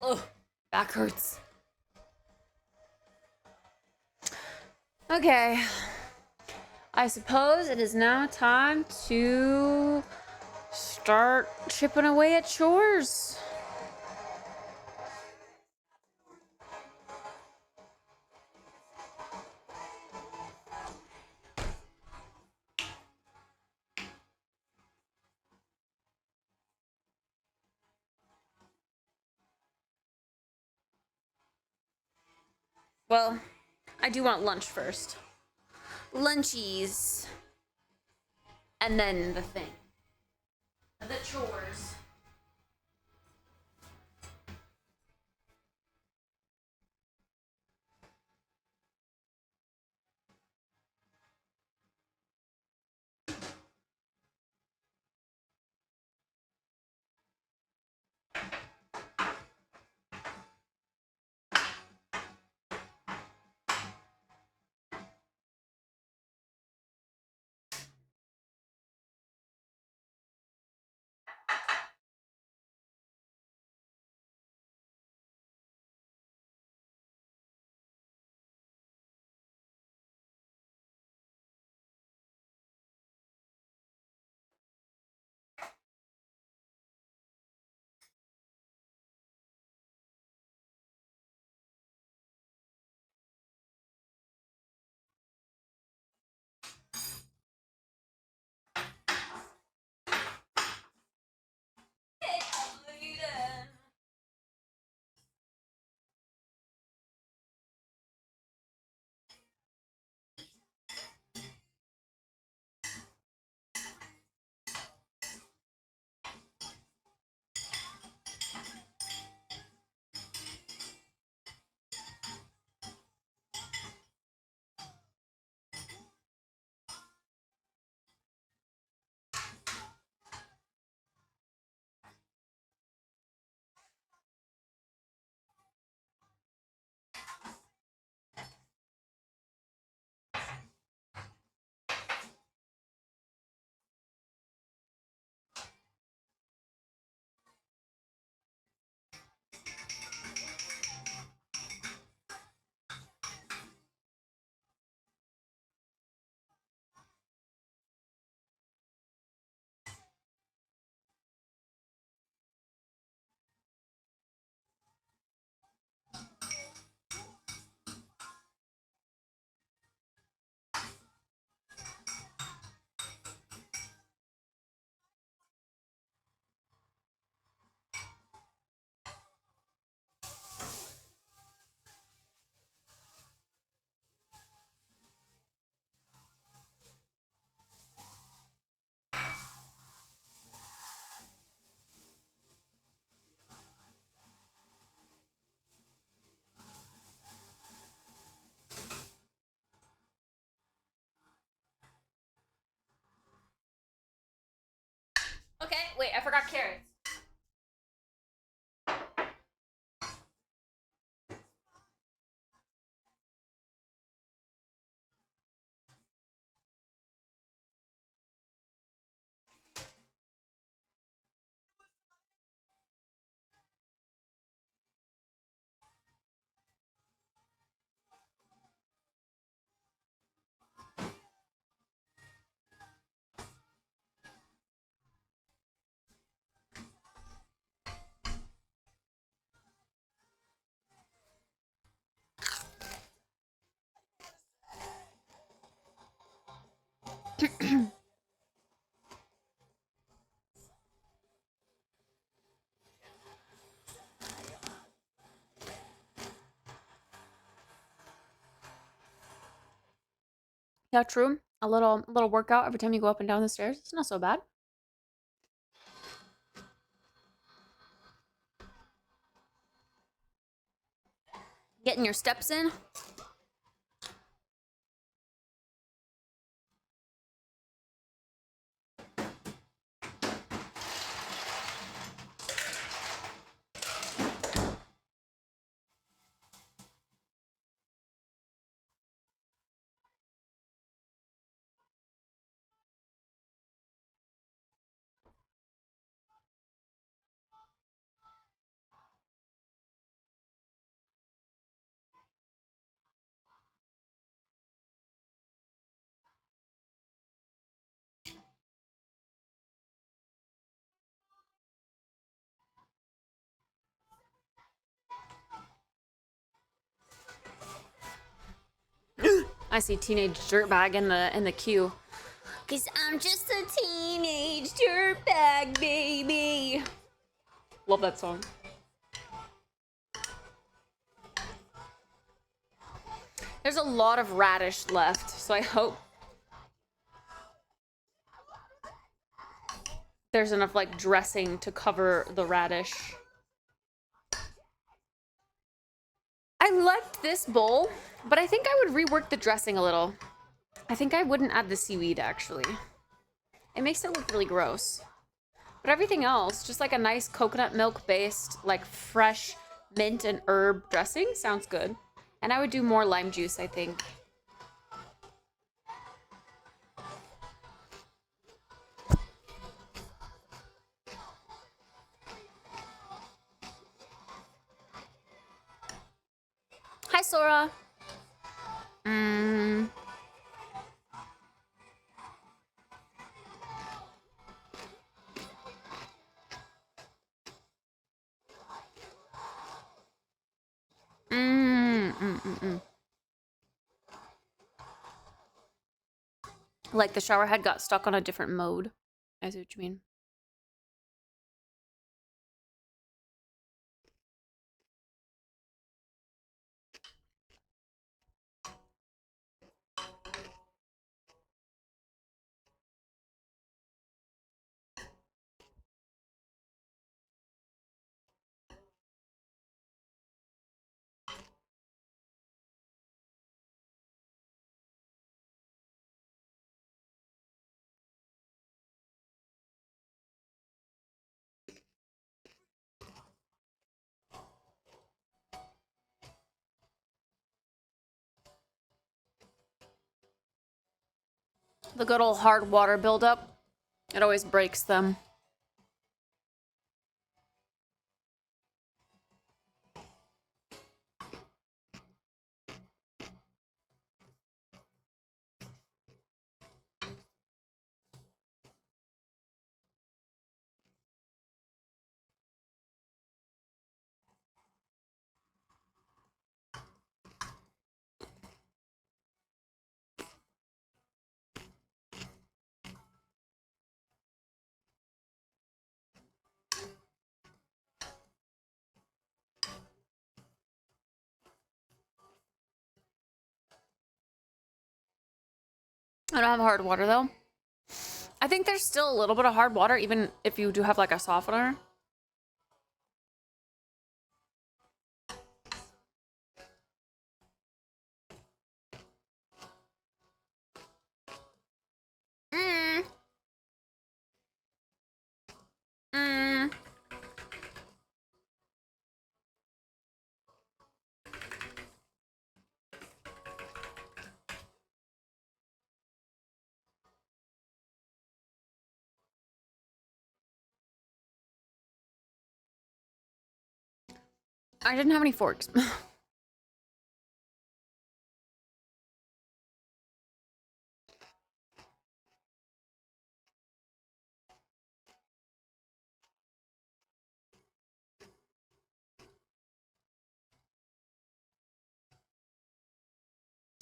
Ugh, back hurts. Okay. I suppose it is now time to start chipping away at chores. Well, I do want lunch first. Lunchies. And then the thing. The chores. Okay, wait, I forgot carrots. Yeah, true. A little workout every time you go up and down the stairs. It's not so bad. Getting your steps in. I see teenage dirtbag in the queue. Cause I'm just a teenage dirtbag, baby. Love that song. There's a lot of radish left, so I hope there's enough like dressing to cover the radish. I liked this bowl, but I think I would rework the dressing a little. I think I wouldn't add the seaweed actually. It makes it look really gross. But everything else, just like a nice coconut milk based, like fresh mint and herb dressing sounds good. And I would do more lime juice, I think. Hi, Sora. Like the shower head got stuck on a different mode. I see what you mean. The good old hard water buildup. It always breaks them. I don't have hard water though. I think there's still a little bit of hard water, even if you do have like a softener. I didn't have any forks.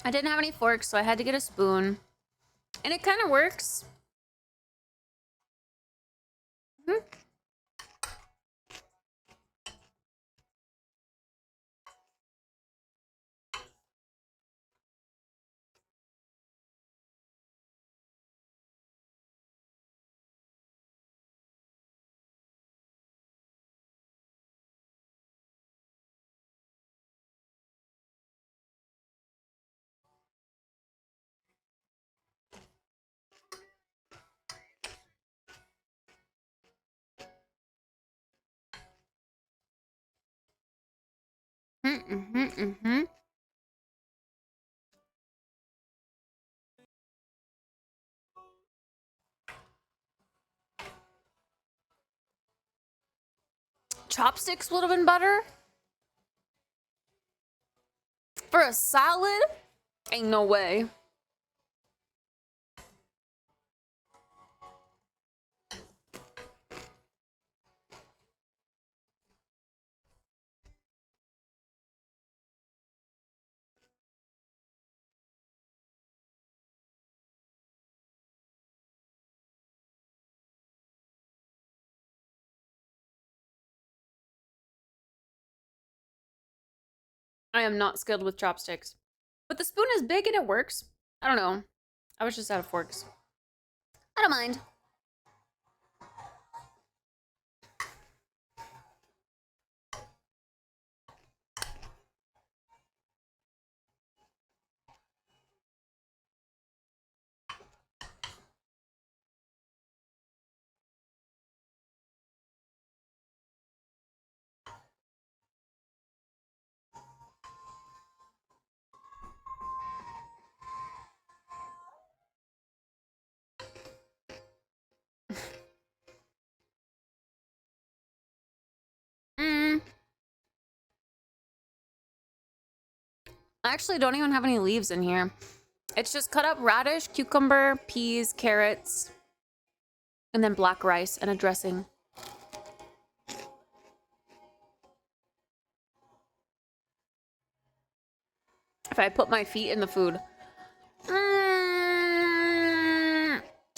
I didn't have any forks, so I had to get a spoon. And it kind of works. Hmm. Mm-hmm. Chopsticks would have been better. For a salad? Ain't no way. I am not skilled with chopsticks. But the spoon is big and it works. I don't know. I was just out of forks. I don't mind. I actually don't even have any leaves in here. It's just cut up radish, cucumber, peas, carrots, and then black rice and a dressing. If I put my feet in the food.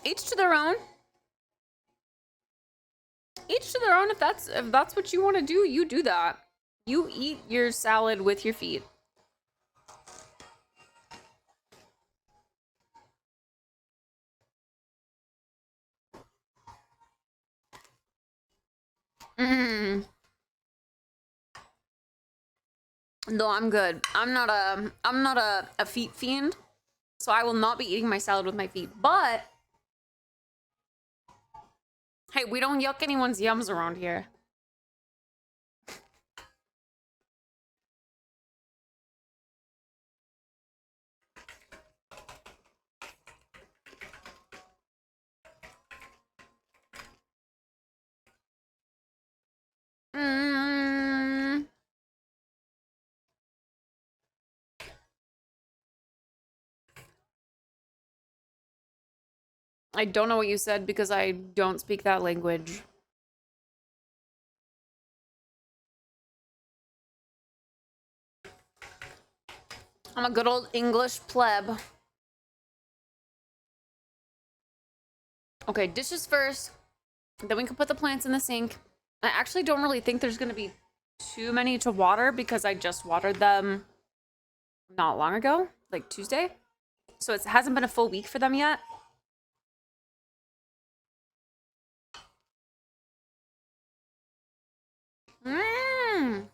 Each to their own. Each to their own. If that's what you want to do, you do that. You eat your salad with your feet. No, I'm good. I'm not a feet fiend, so I will not be eating my salad with my feet. But hey, we don't yuck anyone's yums around here. I don't know what you said because I don't speak that language. I'm a good old English pleb. Okay, dishes first. Then we can put the plants in the sink. I actually don't really think there's gonna be too many to water because I just watered them not long ago, like Tuesday. So it hasn't been a full week for them yet. Mmm.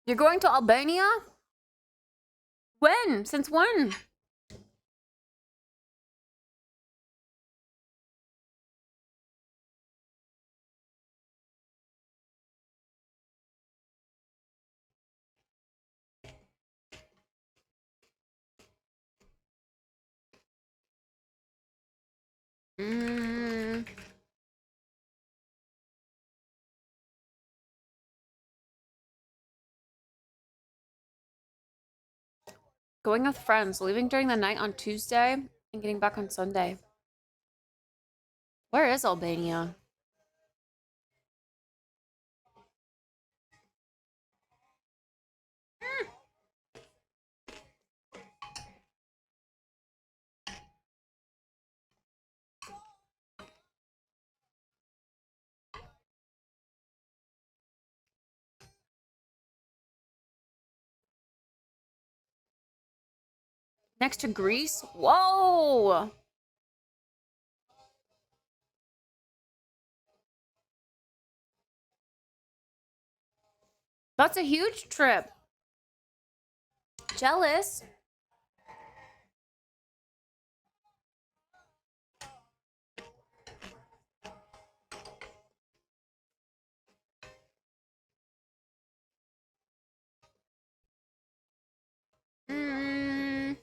You're going to Albania? When? Since when? Mm. Going with friends, leaving during the night on Tuesday and getting back on Sunday. Where is Albania? Next to Greece? Whoa! That's a huge trip. Jealous. Mm.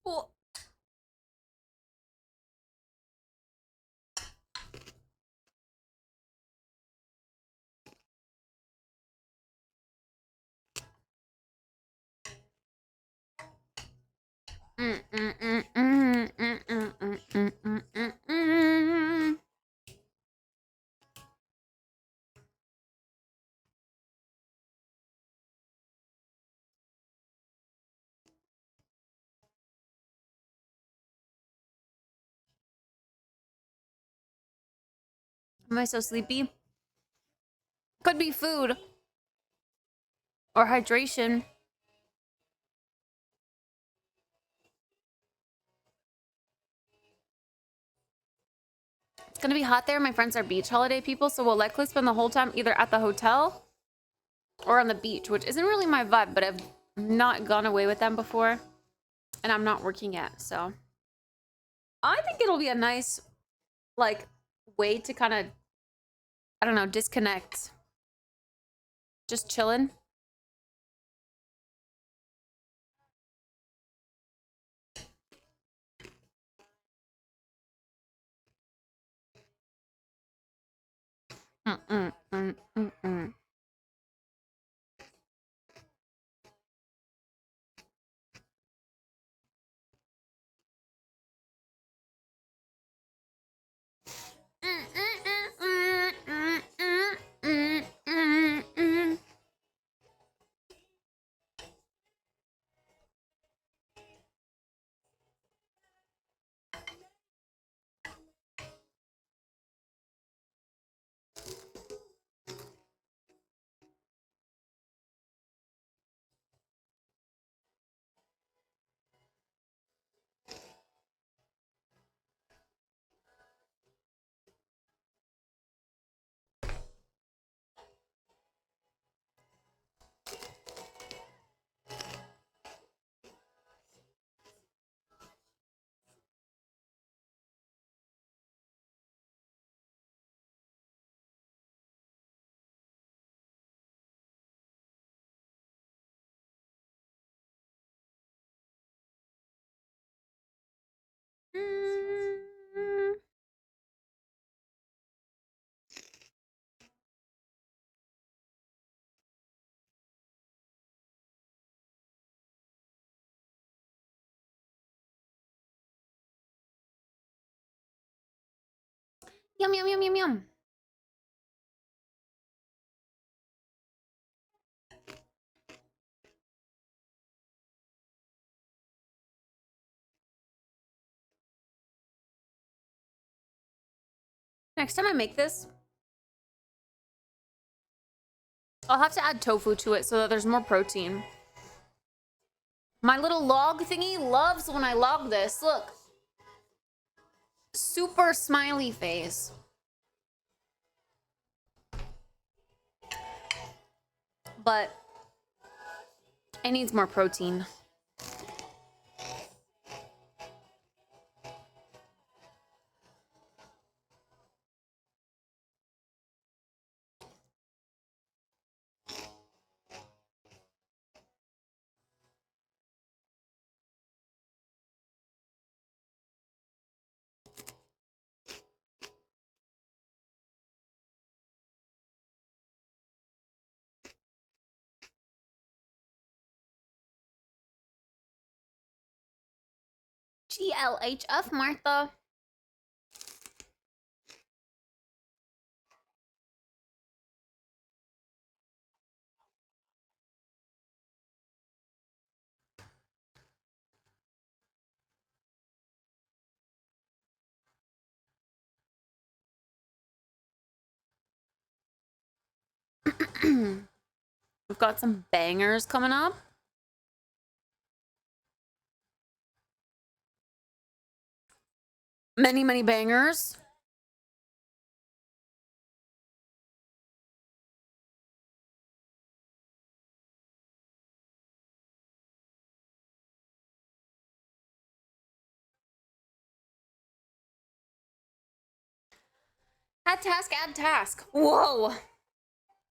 Oh. Mm, mm, mm, mm, mm, mm, mm, mm, mm, mm, mm. Am I so sleepy? Could be food or hydration. It's gonna be hot there. My friends are beach holiday people, so we'll likely spend the whole time either at the hotel or on the beach, which isn't really my vibe, but I've not gone away with them before, and I'm not working yet, so I think it'll be a nice, like, way to kind of, I don't know, disconnect. Just chilling. Mm-mm, mm-mm. Yum, yum, yum, yum, yum. Next time I make this, I'll have to add tofu to it so that there's more protein. My little log thingy loves when I log this. Look. Super smiley face. But it needs more protein. GLHF, Martha. We've got some bangers coming up. Many, many bangers. Add task, add task. Whoa.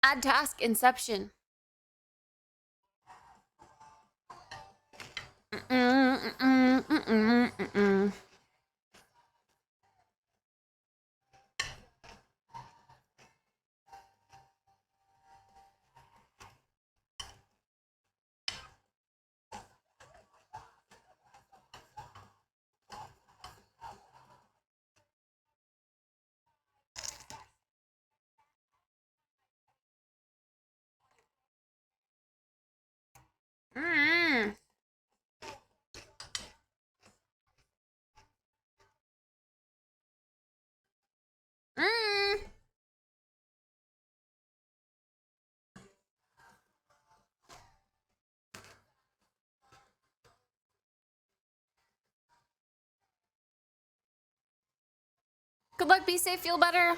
Add task, inception. Good luck, be safe, feel better.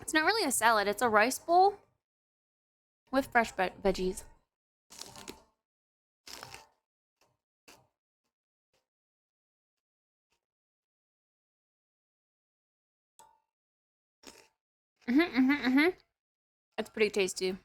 It's not really a salad, it's a rice bowl with fresh veggies. It's pretty tasty.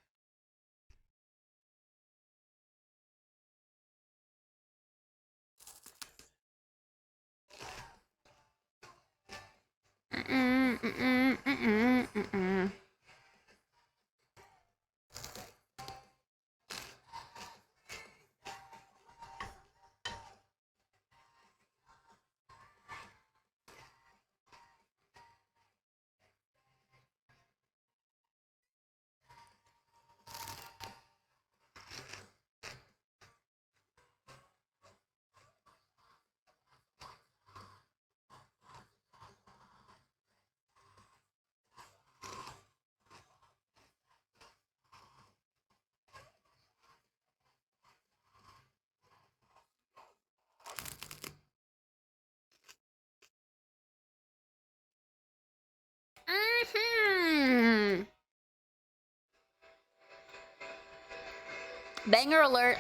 Banger alert.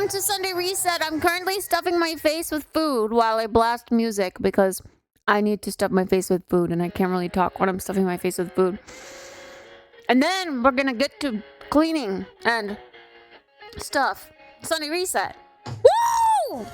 Welcome to Sunday Reset. I'm currently stuffing my face with food while I blast music because I need to stuff my face with food and I can't really talk when I'm stuffing my face with food. And then we're gonna get to cleaning and stuff. Sunday Reset. Woo!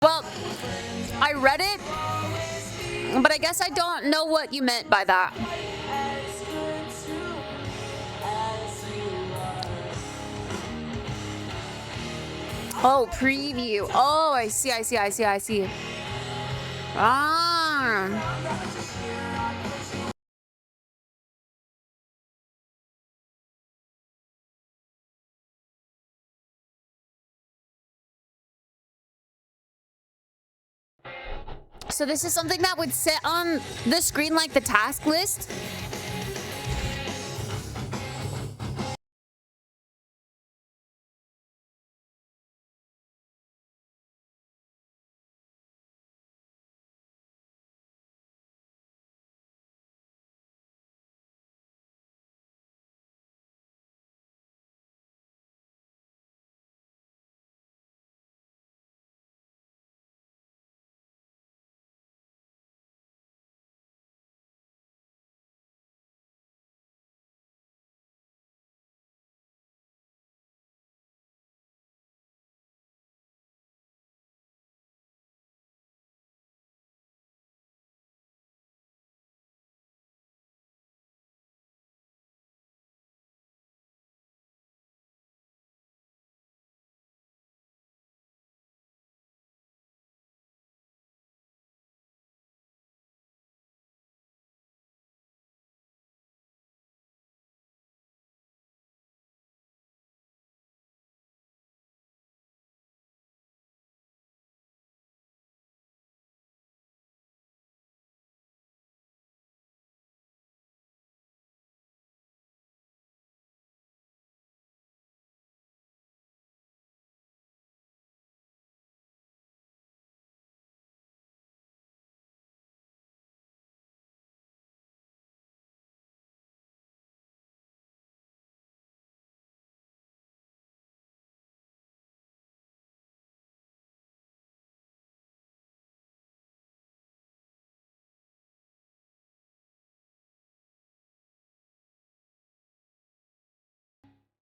Well, I read it, but I guess I don't know what you meant by that. Oh, preview. Oh, I see. Ah. So this is something that would sit on the screen like the task list?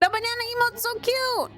The banana emote's so cute!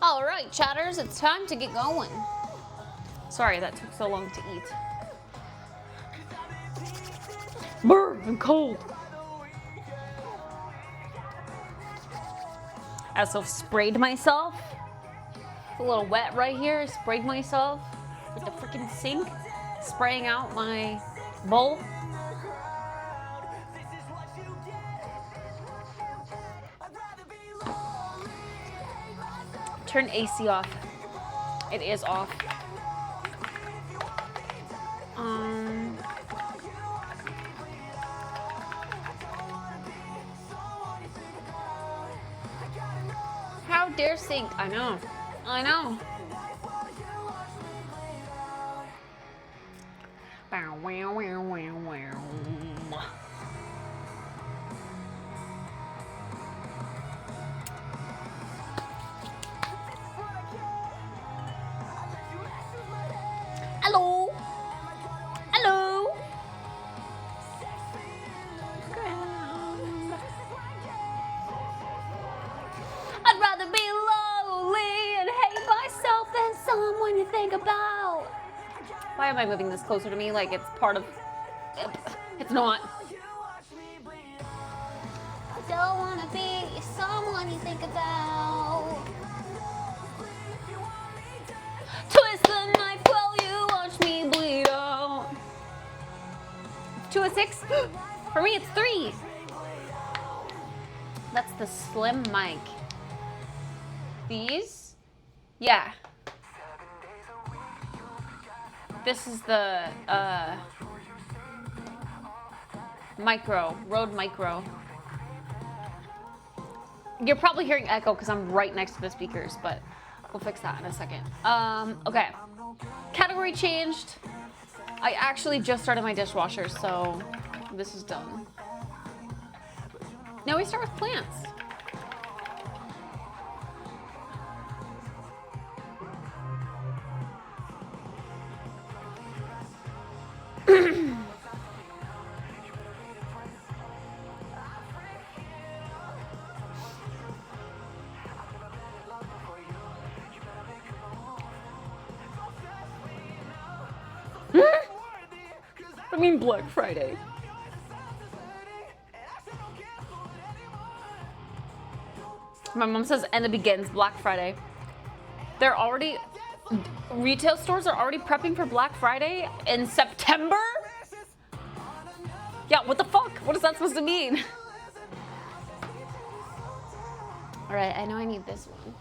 All right, chatters, it's time to get going. Sorry that took so long to eat. Brr, I'm cold. I also sprayed myself. It's a little wet right here. I sprayed myself with the freaking sink, spraying out my bowl. Turn AC off. It is off. How dare sink? I know. I know. Bow, wow, wow, wow, wow. Hello. Hello. I'd rather be lonely and hate myself than someone you think about. Why am I moving this closer to me like it's part of... It's not. I don't want to be someone you think about. Twist the knife while you watch me bleed out. 2 of 6? For me, it's 3. That's the slim mic. These? Yeah. This is the Rode Micro. You're probably hearing echo because I'm right next to the speakers, but we'll fix that in a second. Okay. Category changed. I actually just started my dishwasher, so this is done. Now we start with plants. I mean Black Friday. My mom says, and it begins Black Friday. Retail stores are already prepping for Black Friday in September? Yeah, what the fuck? What is that supposed to mean? All right, I know I need this one.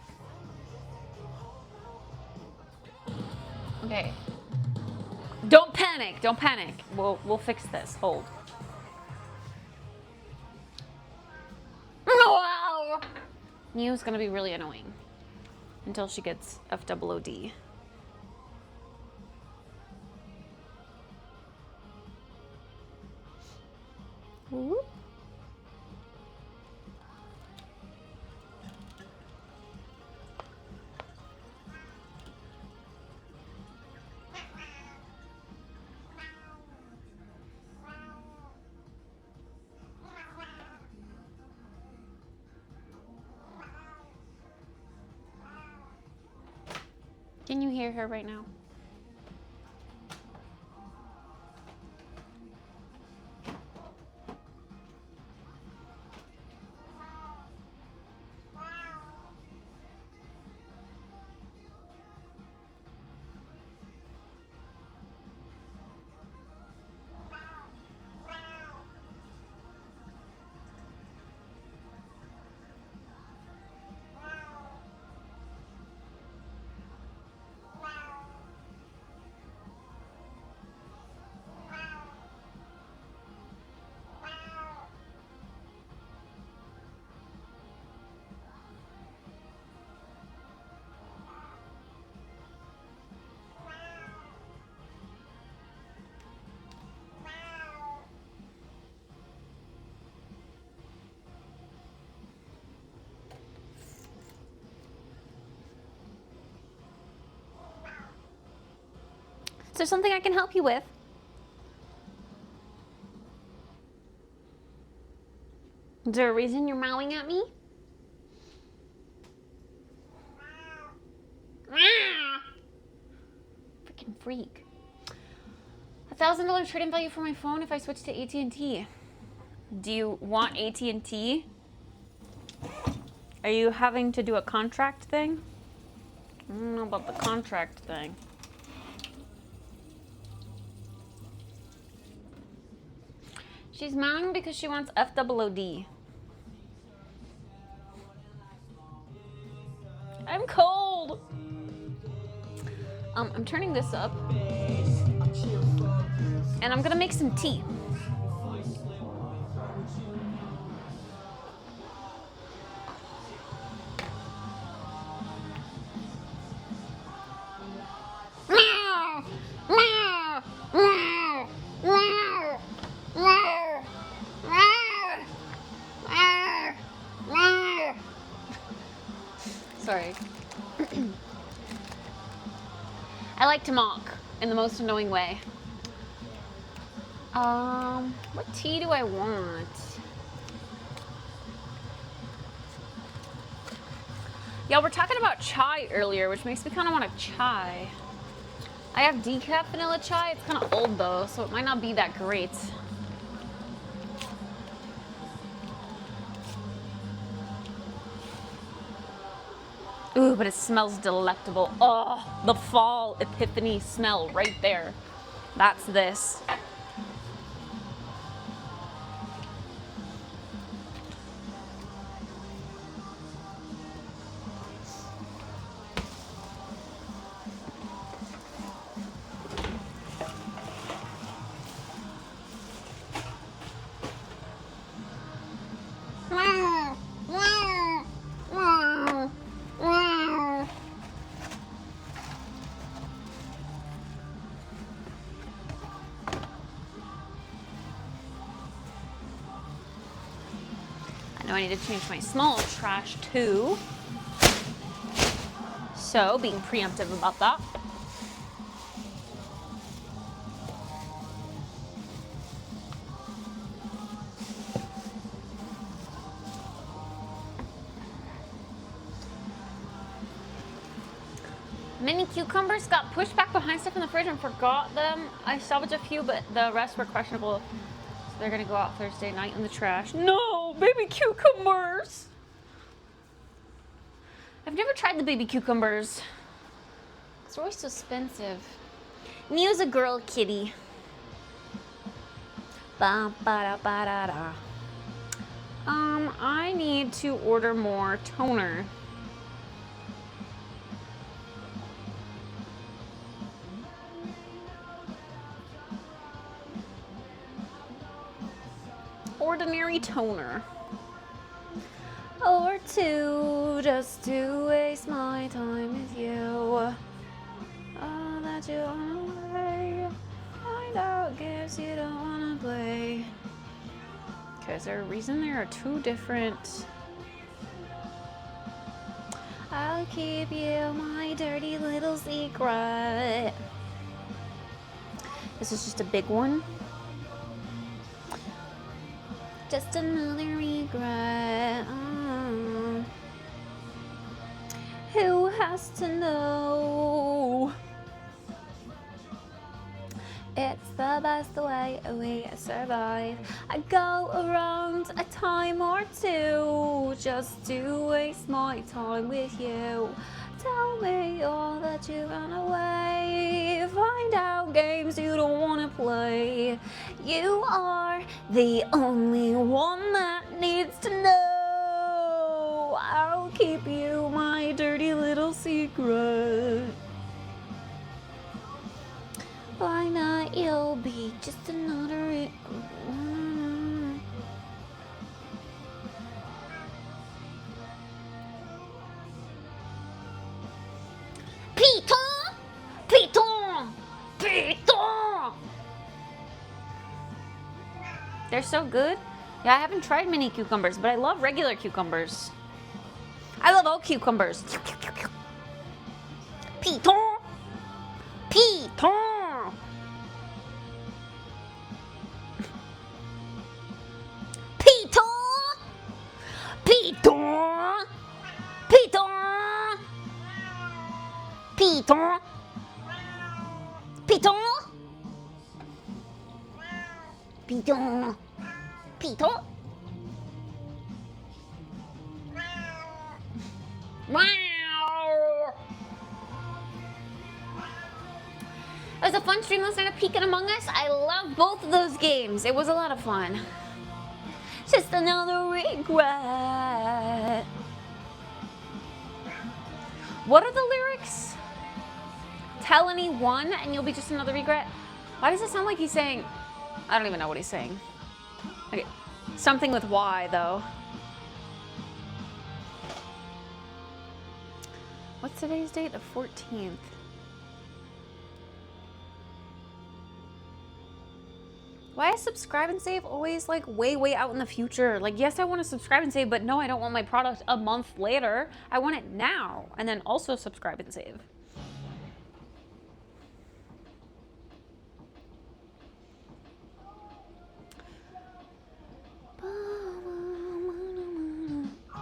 Okay. Don't panic, don't panic. We'll fix this. Hold. Wow. Mew's gonna be really annoying until she gets FOOD. Whoop. Can you hear her right now? Is there something I can help you with? Is there a reason you're mowing at me? fucking freak. $1,000 trade-in value for my phone if I switch to AT&T. Do you want AT&T? Are you having to do a contract thing? I don't know about the contract thing. She's mad because she wants FOOD. I'm cold. I'm turning this up. And I'm gonna make some tea. Sorry. I like to mock in the most annoying way. What tea do I want? Yeah, we're talking about chai earlier, which makes me kind of want a chai. I have decaf vanilla chai. It's kind of old though, so it might not be that great. Ooh, but it smells delectable. Oh, the fall epiphany smell right there. That's this. I know I need to change my small trash too. So, being preemptive about that. Mini cucumbers got pushed back behind stuff in the fridge and forgot them. I salvaged a few, but the rest were questionable. So they're gonna go out Thursday night in the trash. No, baby cucumbers! I've never tried the baby cucumbers. It's always so expensive. Mew's a girl kitty. Ba ba da ba da da. I need to order more toner. Ordinary toner. Or two, just to waste my time with you. Oh, that you wanna play. Find out games you don't wanna play. Okay, is there a reason there are two different? I'll keep you my dirty little secret. This is just a big one. Just another regret. Who has to know? It's the best way we survive. I go around a time or two just to waste my time with you. Tell me all that you run away. Find out games you don't want to play. You are the only one that needs to know. I'll keep you my dirty little secret. Why not? You'll be just another. Piton! Piton! Piton! They're so good. Yeah, I haven't tried mini cucumbers, but I love regular cucumbers. I love all cucumbers. Piton! Piton! Piton! Piton! Piton! Piton! Piton. Piton. Piton. Wow. It was a fun stream last night of Peek and Among Us. I love both of those games. It was a lot of fun. Just another regret. What are the lyrics? Tell anyone and you'll be just another regret. Why does it sound like he's saying... I don't even know what he's saying. Okay. Something with Y, though. What's today's date? The 14th. Why is subscribe and save always like way out in the future? Like, yes, I want to subscribe and save, but no, I don't want my product a month later. I want it now, and then also subscribe and save.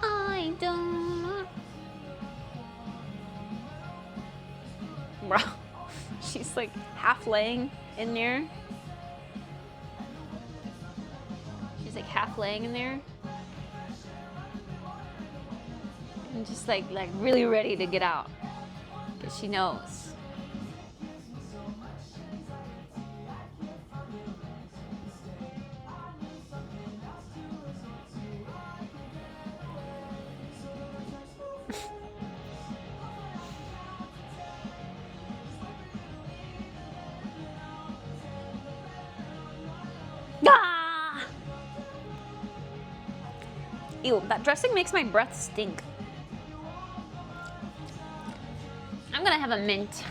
I don't. Bro, she's like half laying in there. She's like half laying in there. And just like really ready to get out. Because she knows. Ah! Ew, that dressing makes my breath stink. I'm gonna have a mint.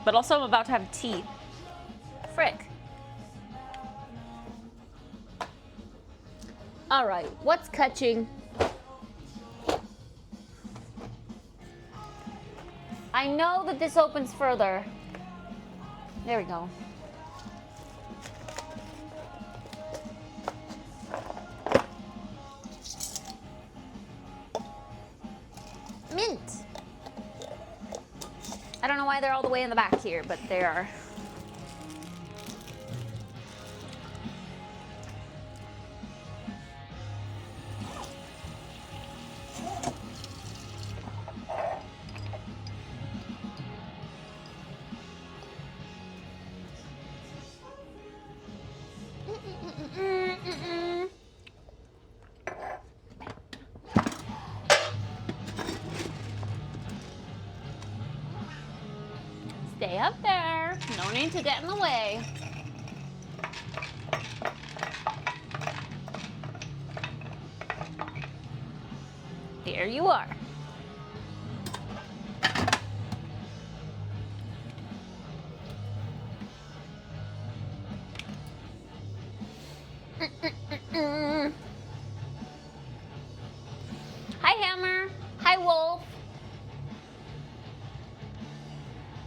But also I'm about to have tea. Frick. All right, what's catching? I know that this opens further. There we go. Mint. I don't know why they're all the way in the back here, but they are. Stay up there. No need to get in the way. There you are. Hi, Hammer. Hi, Wolf.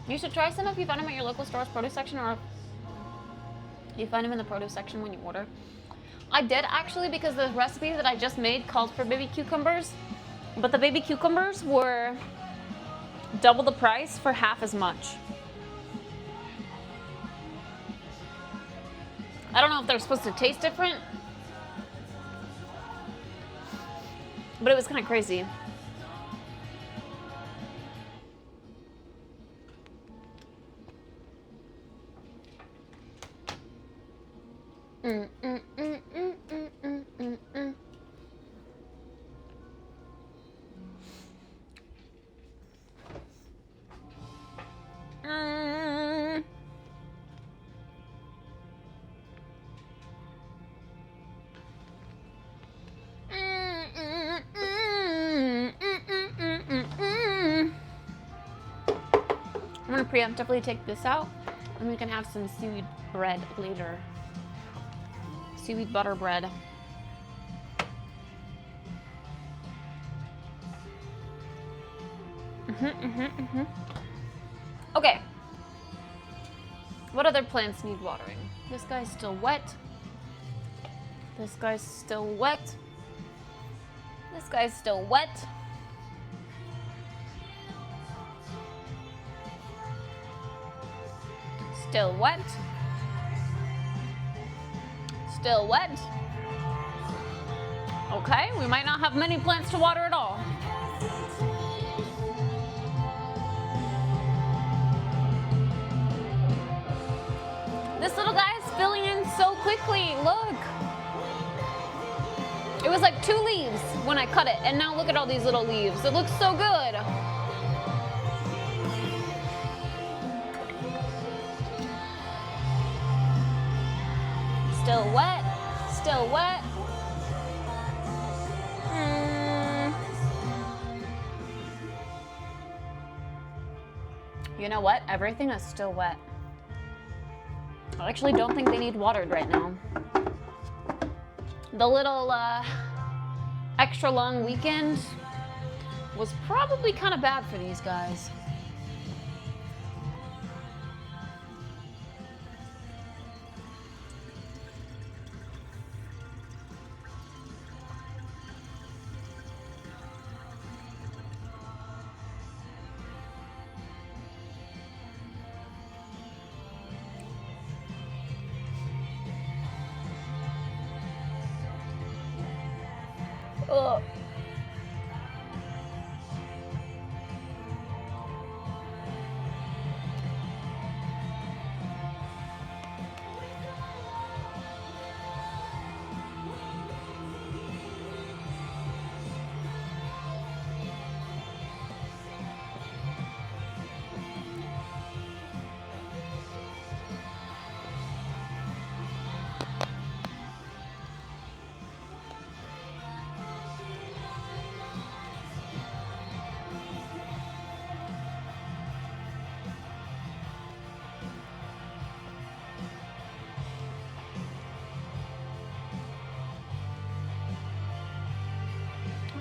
You should try some if you find them at your local store's produce section, or if you find them in the produce section when you order. I did actually, because the recipe that I just made called for baby cucumbers, but the baby cucumbers were double the price for half as much. I don't know if they're supposed to taste different, but it was kind of crazy. I'm gonna preemptively take this out, and we can have some seaweed bread later. Seaweed butter bread. Okay. What other plants need watering? This guy's still wet. This guy's still wet. This guy's still wet. Still wet. Still wet. Okay, we might not have many plants to water at all. This little guy is filling in so quickly, look. It was like 2 leaves when I cut it, and now look at all these little leaves. It looks so good. Still wet, still wet. You know what? Everything is still wet. I actually don't think they need watered right now. The little extra long weekend was probably kind of bad for these guys. Ugh.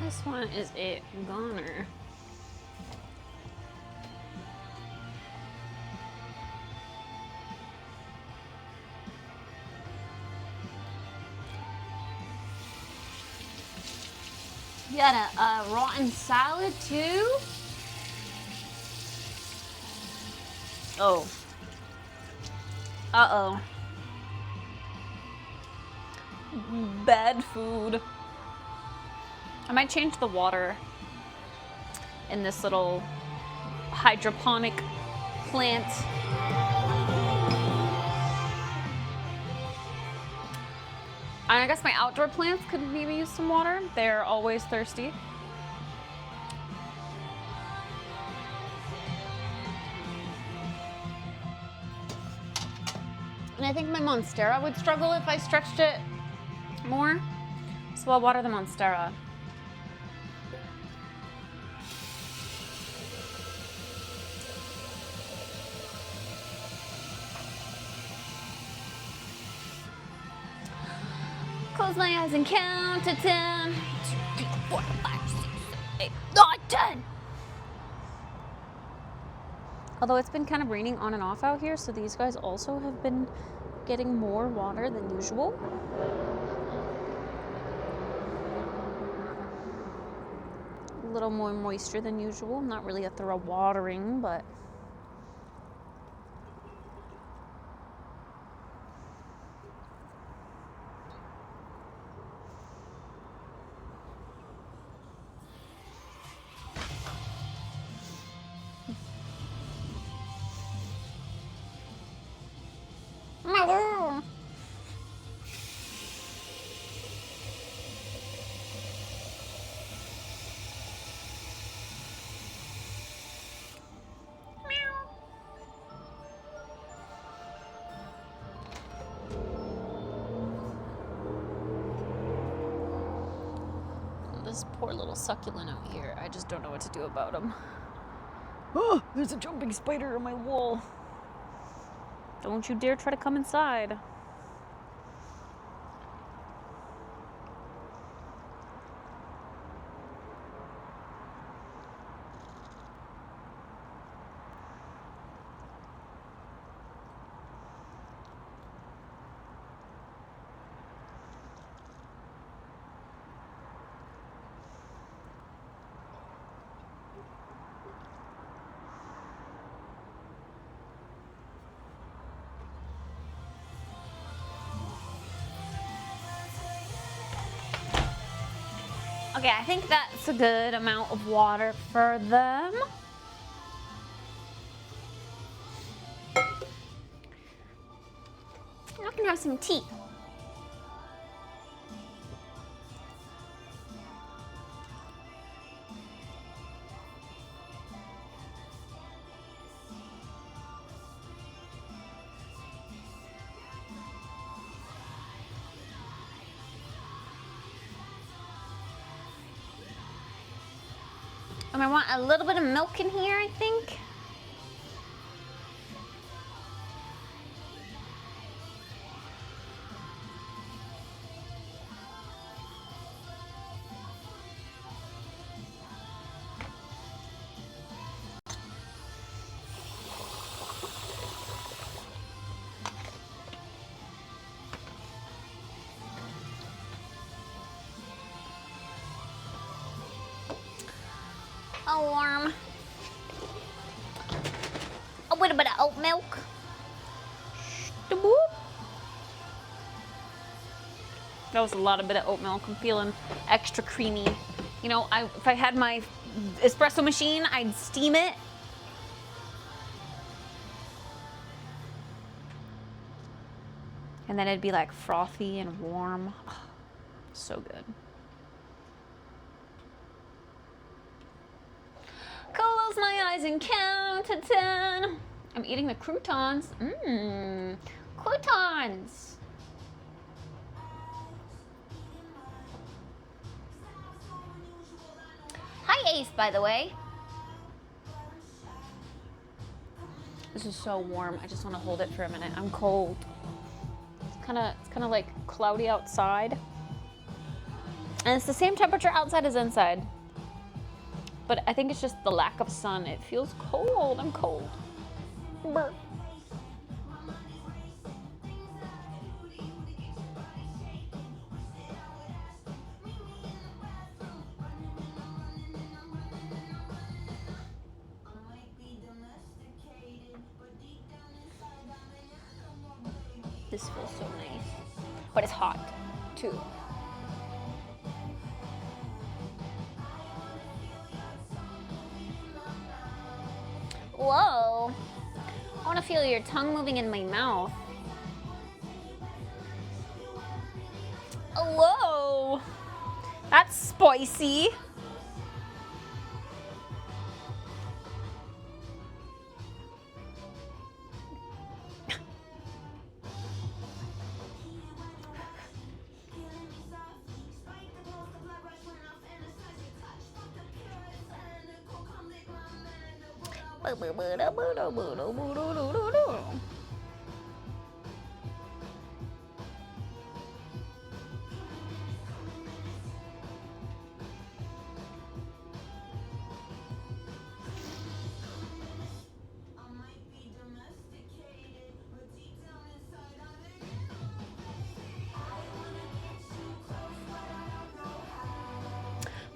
This one is a goner. You got a rotten salad too? Oh. Uh-oh. Bad food. I might change the water in this little hydroponic plant. And I guess my outdoor plants could maybe use some water. They're always thirsty. And I think my Monstera would struggle if I stretched it more. So I'll water the Monstera. Close my eyes and count to 10. 2, 3, 4, 5, 6, 7, 8, 9, 10. Although it's been kind of raining on and off out here, so these guys also have been getting more water than usual. A little more moisture than usual. Not really a thorough watering, but this poor little succulent out here. I just don't know what to do about him. Oh, there's a jumping spider on my wall. Don't you dare try to come inside. Okay, I think that's a good amount of water for them. I can have some tea. I want a little bit of milk in here, I think. Warm. A little bit of oat milk. That was a lot of bit of oat milk. I'm feeling extra creamy. You know, if I had my espresso machine, I'd steam it. And then it'd be like frothy and warm. Oh, so good. Close my eyes and count to 10. I'm eating the croutons. Croutons. Hi, Ace, by the way. This is so warm. I just want to hold it for a minute. I'm cold. It's kind of like cloudy outside. And it's the same temperature outside as inside. But I think it's just the lack of sun. It feels cold. I'm cold. Brr. This feels so nice. But it's hot, too. Whoa. I want to feel your tongue moving in my mouth. Whoa. That's spicy.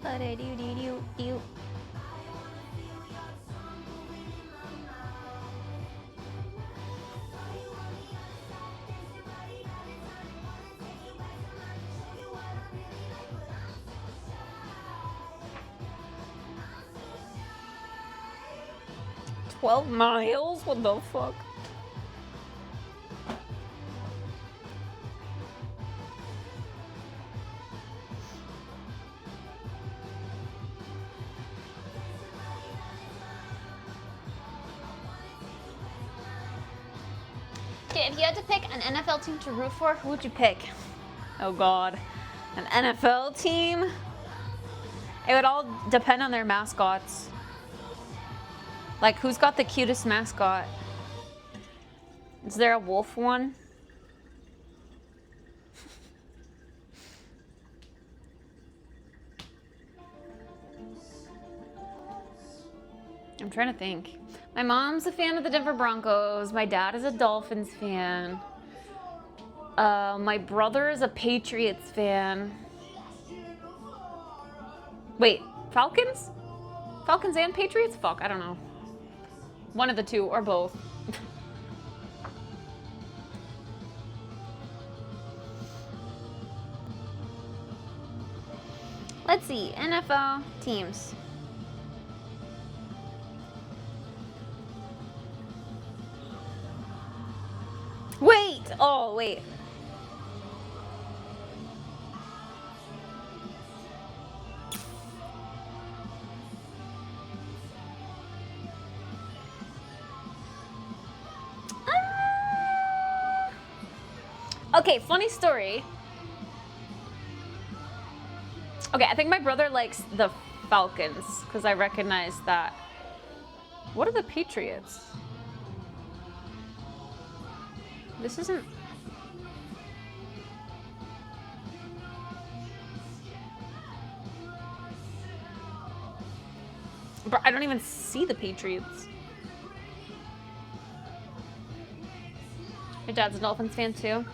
Ba-da-doo-doo-doo-doo. 12 miles? What the fuck? Okay, if you had to pick an NFL team to root for, who would you pick? Oh god. An NFL team? It would all depend on their mascots. Like, who's got the cutest mascot? Is there a wolf one? I'm trying to think. My mom's a fan of the Denver Broncos. My dad is a Dolphins fan. My brother is a Patriots fan. Wait, Falcons? Falcons and Patriots? Fuck, I don't know. One of the two, or both. Let's Let's see, NFL teams. Wait, oh wait. Okay, funny story. Okay, I think my brother likes the Falcons because I recognize that. What are the Patriots? This isn't. Bro, I don't even see the Patriots. My dad's a Dolphins fan too.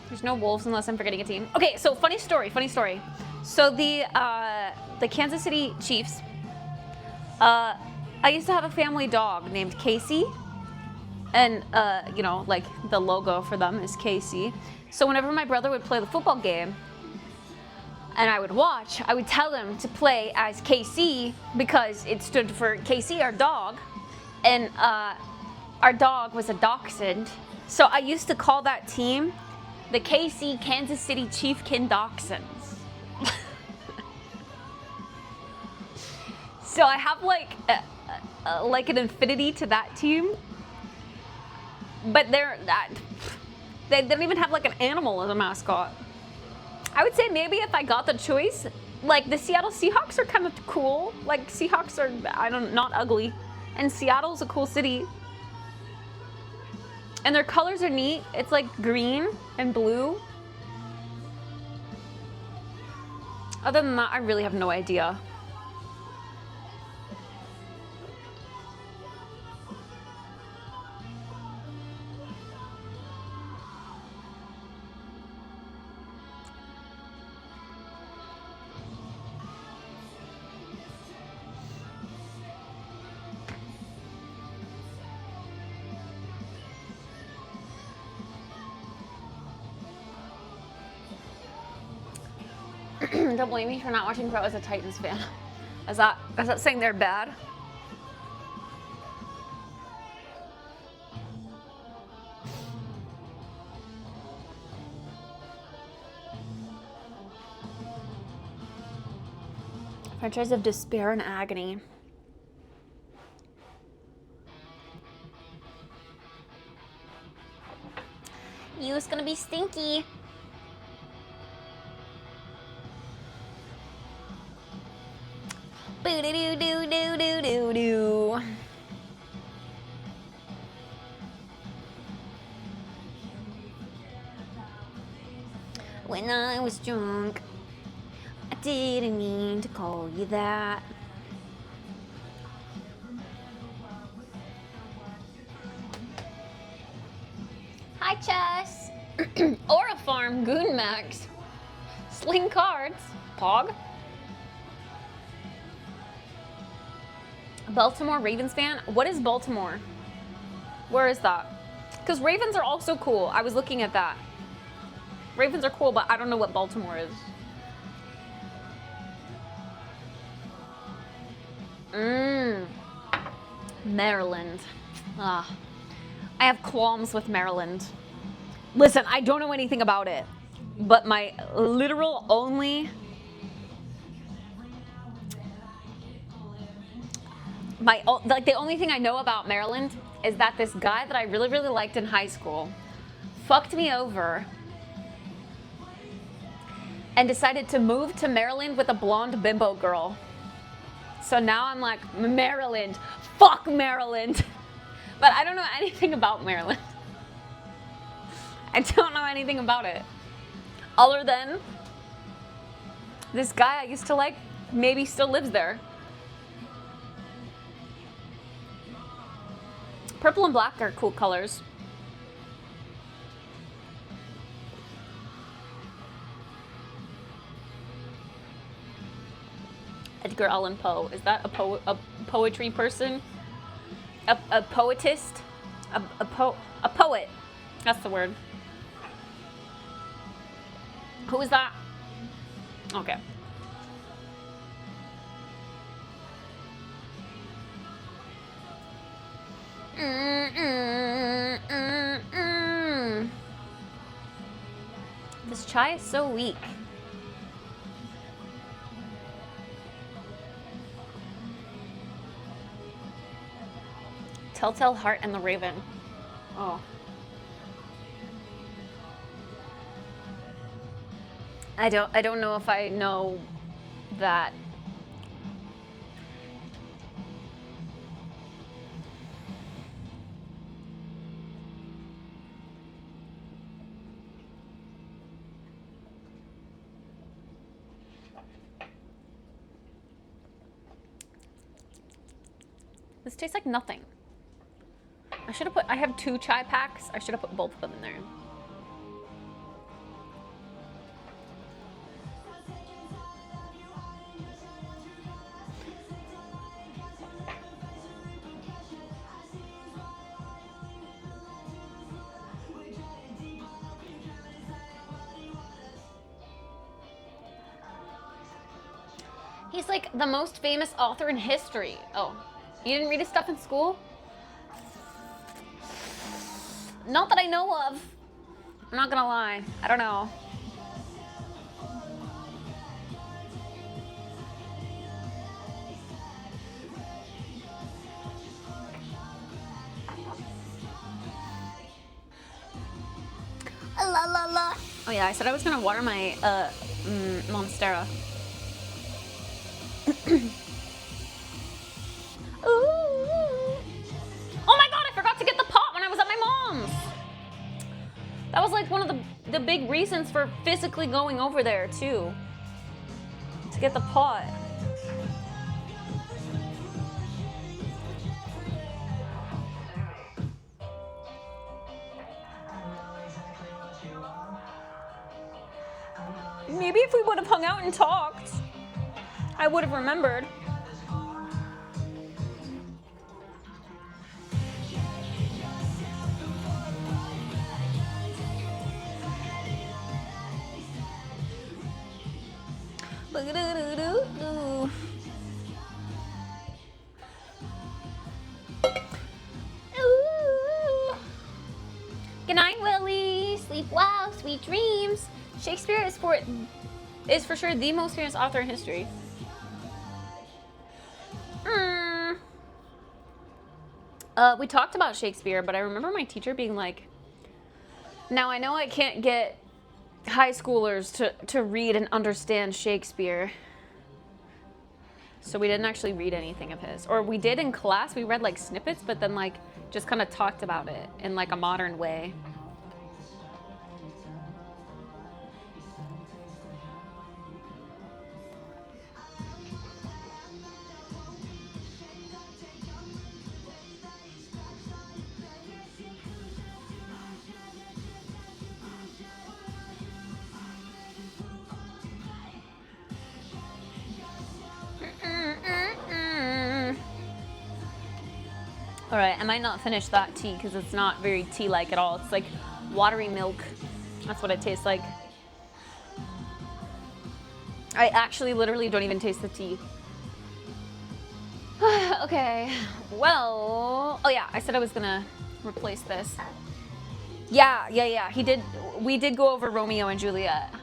There's no Wolves unless I'm forgetting a team. Okay, so funny story. So the Kansas City Chiefs, I used to have a family dog named Casey. And, you know, like the logo for them is Casey. So whenever my brother would play the football game and I would watch, I would tell him to play as KC because it stood for Casey, our dog. And our dog was a dachshund. So I used to call that team the KC Kansas City Chiefkin Dachshunds. So I have like an affinity to that team. But they don't even have like an animal as a mascot. I would say maybe if I got the choice, like the Seattle Seahawks are kind of cool. Like Seahawks are, not ugly. And Seattle's a cool city. And their colors are neat. It's like green and blue. Other than that, I really have no idea. Don't blame me for not watching Pro as a Titans fan. Is that saying they're bad? Franchise of despair and agony. You's gonna be stinky. Boo doo doo doo doo doo doo doo. When I was drunk, I didn't mean to call you that. Hi, Chess. Aura Farm, Goon Max, Sling Cards, Pog. Baltimore Ravens fan? What is Baltimore? Where is that? Because Ravens are also cool. I was looking at that. Ravens are cool, but I don't know what Baltimore is. Maryland. I have qualms with Maryland. Listen, I don't know anything about it, but my literal only the only thing I know about Maryland is that this guy that I really, really liked in high school fucked me over and decided to move to Maryland with a blonde bimbo girl. So now I'm like, Maryland, fuck Maryland. But I don't know anything about Maryland. I don't know anything about it. Other than this guy I used to like maybe still lives there. Purple and black are cool colors. Edgar Allan Poe. Is that a poetry person? A poetist? A poet. That's the word. Who is that? Okay. This chai is so weak. Telltale Heart and the Raven. Oh. I don't know if I know that. This tastes like nothing. I should have put, I have 2 chai packs. I should have put both of them in there. He's like the most famous author in history. Oh, you didn't read his stuff in school? Not that I know of. I'm not gonna lie. I don't know. La la la. Oh yeah, I said I was gonna water my Monstera. Ooh. Oh my god, I forgot to get the pot when I was at my mom's. That was like one of the big reasons for physically going over there too. To get the pot. Maybe if we would have hung out and talked, I would have remembered. Good night, Willie. Sleep well, sweet dreams. Shakespeare is for sure the most famous author in history. We talked about Shakespeare, but I remember my teacher being like, now I know I can't get high schoolers to read and understand Shakespeare. So we didn't actually read anything of his. Or we did in class, we read like snippets, but then like just kind of talked about it in like a modern way. All right, I might not finish that tea because it's not very tea-like at all. It's like watery milk. That's what it tastes like. I actually literally don't even taste the tea. Okay, well, oh yeah, I said I was gonna replace this. Yeah, we did go over Romeo and Juliet.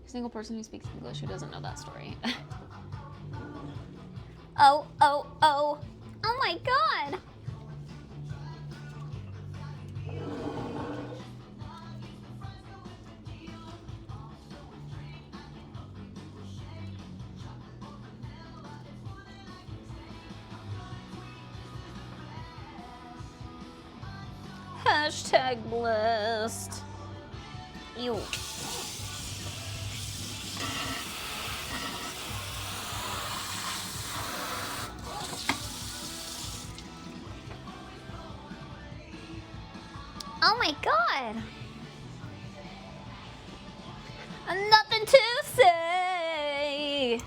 Single person who speaks English who doesn't know that story. Oh my god! Hashtag blessed. Ew. Oh my god! Nothing to say!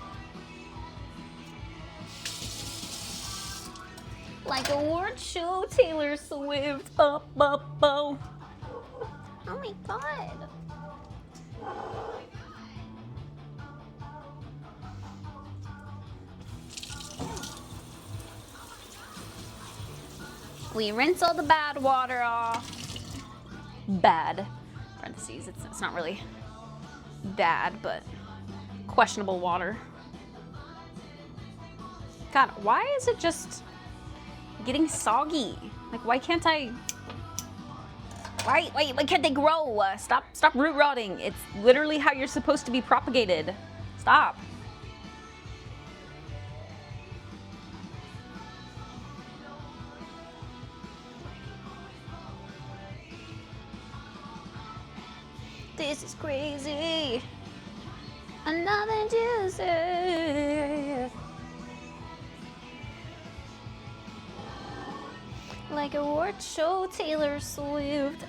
Like award show, Taylor Swift. Oh my god! We rinse all the bad water off. Bad. Parentheses, it's not really bad, but questionable water. God, why is it just getting soggy? Like, why can't I... Why can't they grow? Stop root rotting. It's literally how you're supposed to be propagated. Stop. This is crazy. Another Tuesday. Like a award show, Taylor Swift.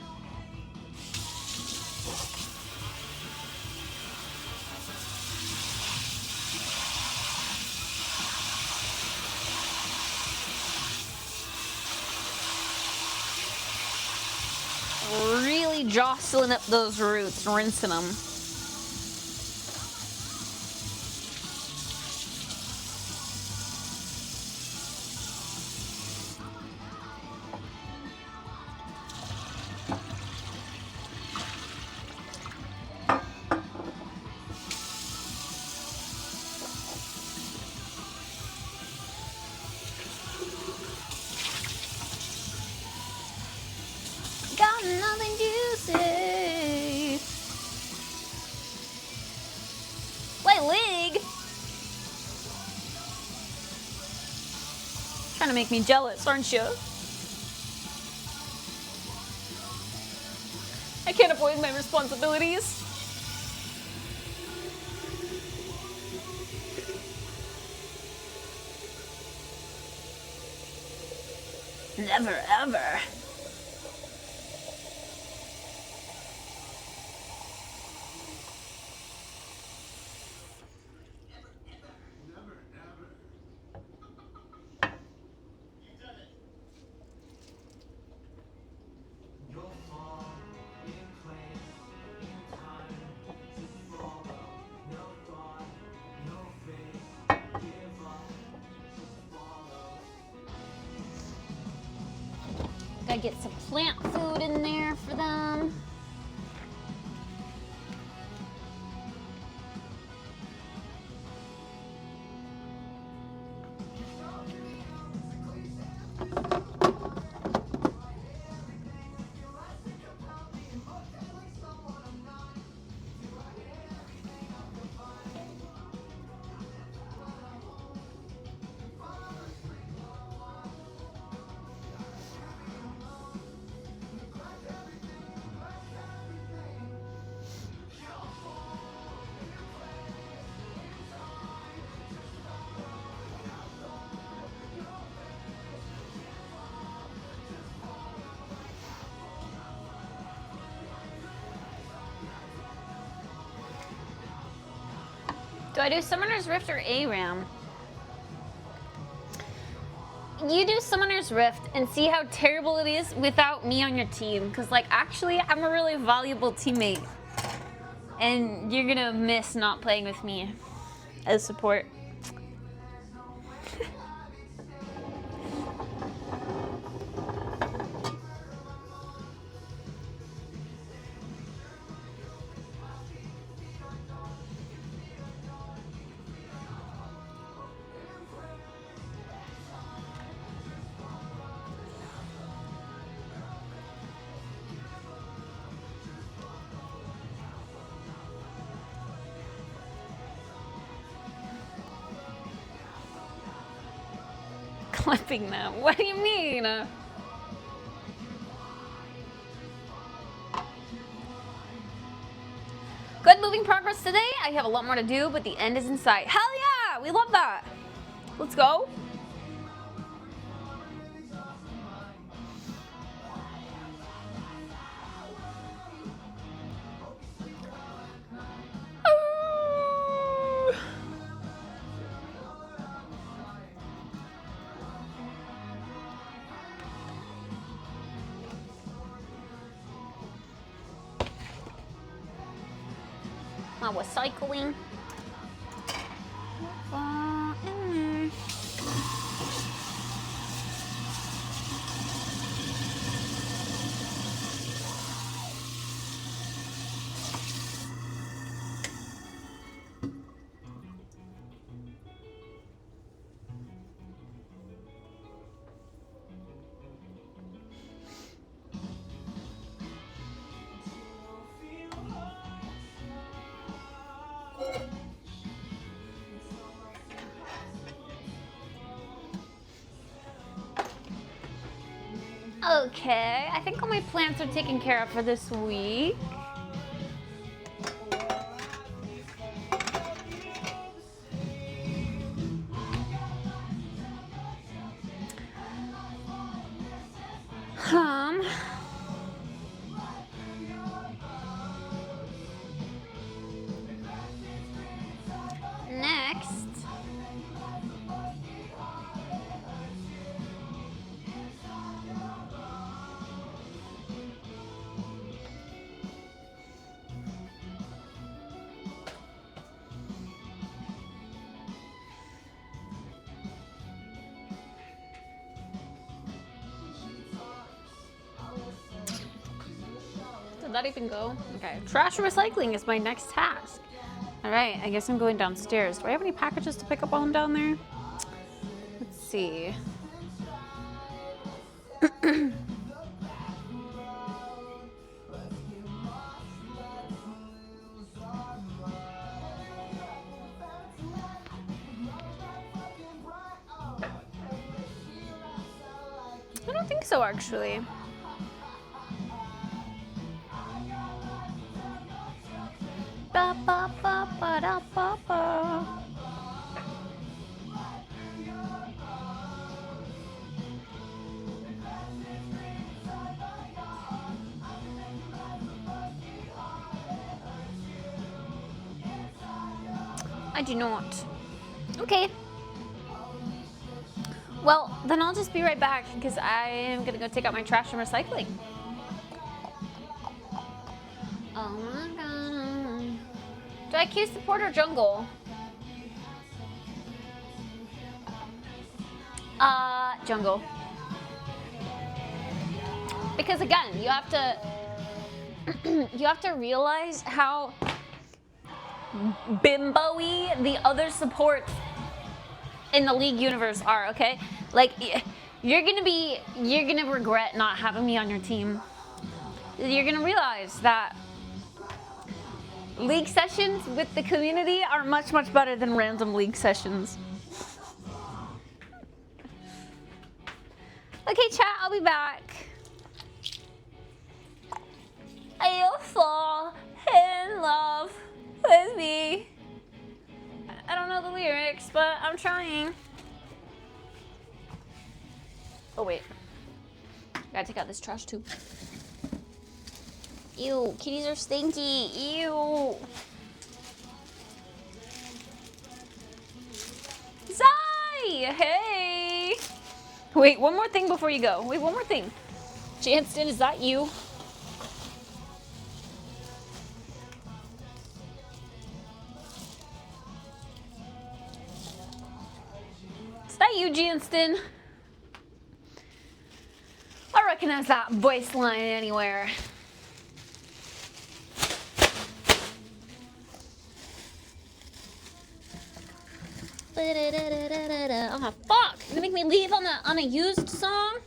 Really jostling up those roots, rinsing them. Got nothing to say. Wait, League? Trying to make me jealous, aren't you? I can't avoid my responsibilities. Never ever. Gotta get some plant food in there for them. Do I do Summoner's Rift or ARAM? You do Summoner's Rift and see how terrible it is without me on your team. Because, like, actually, I'm a really valuable teammate. And you're gonna miss not playing with me as support. Clipping them. What do you mean? Good moving progress today. I have a lot more to do, but the end is in sight. Hell yeah! We love that. Let's go. I was cycling. Okay, I think all my plants are taken care of for this week. Next. Did that even go? Okay. Trash recycling is my next task. All right, I guess I'm going downstairs. Do I have any packages to pick up while I'm down there? Let's see. I don't think so, actually. Ba, ba, ba, ba, da, ba, ba. I do not. Okay. Well, then I'll just be right back because I am gonna go take out my trash and recycling. Oh my god. Do I queue support or jungle? Jungle. Because again, you have to realize how bimbo-y the other supports in the League universe are, okay? Like, you're gonna regret not having me on your team. You're gonna realize that League sessions with the community are much, much better than random League sessions. Okay, chat, I'll be back. I'll fall in love with me. I don't know the lyrics, but I'm trying. Oh wait, gotta take out this trash too. Ew, kitties are stinky, ew. Zai, hey. Wait, one more thing before you go. Wait, one more thing. Janston, is that you? Is that you, Janston? I recognize that voice line anywhere. Oh fuck! You gonna make me leave on a used song?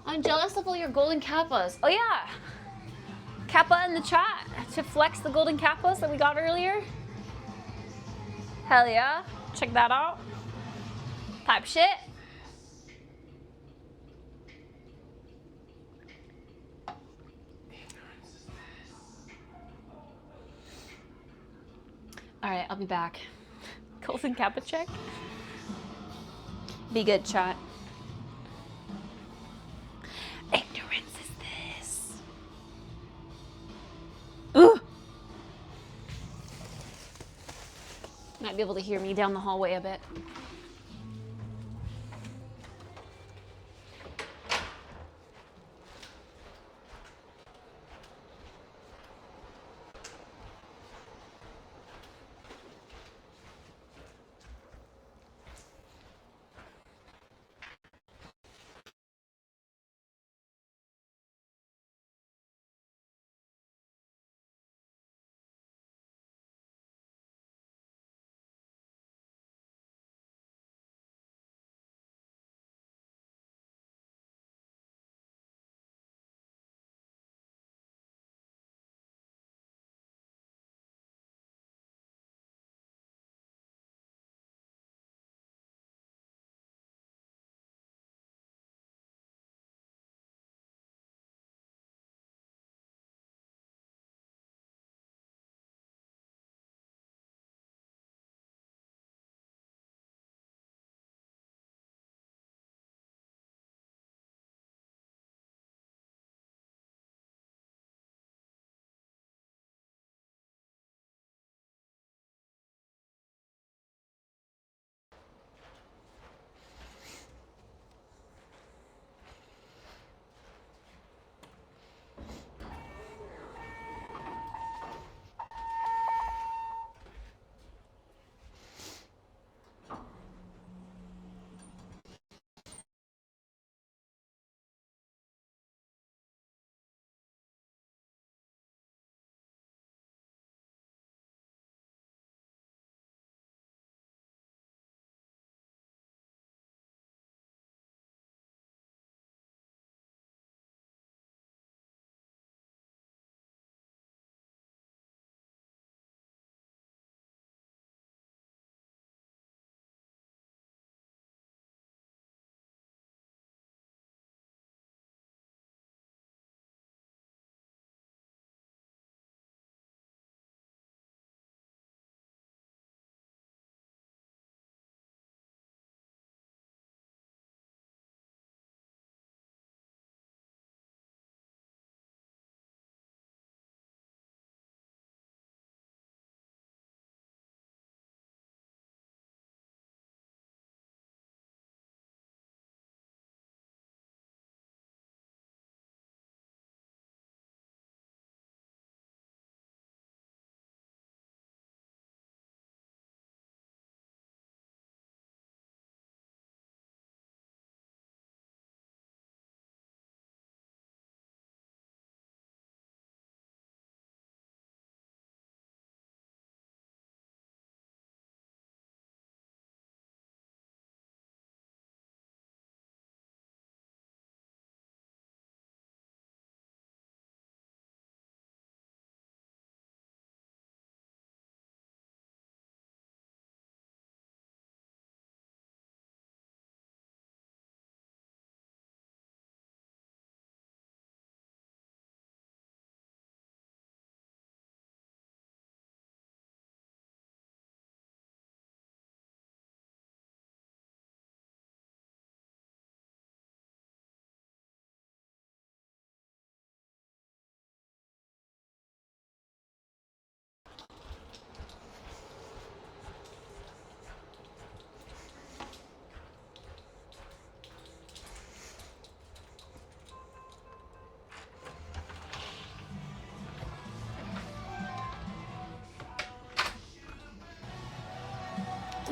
I'm jealous of all your golden kappas. Oh yeah, kappa in the chat to flex the golden kappas that we got earlier. Hell yeah! Check that out. Type shit. All right, I'll be back. Golden kappa check. Be good, chat. Ignorance is this. Ugh. Might be able to hear me down the hallway a bit.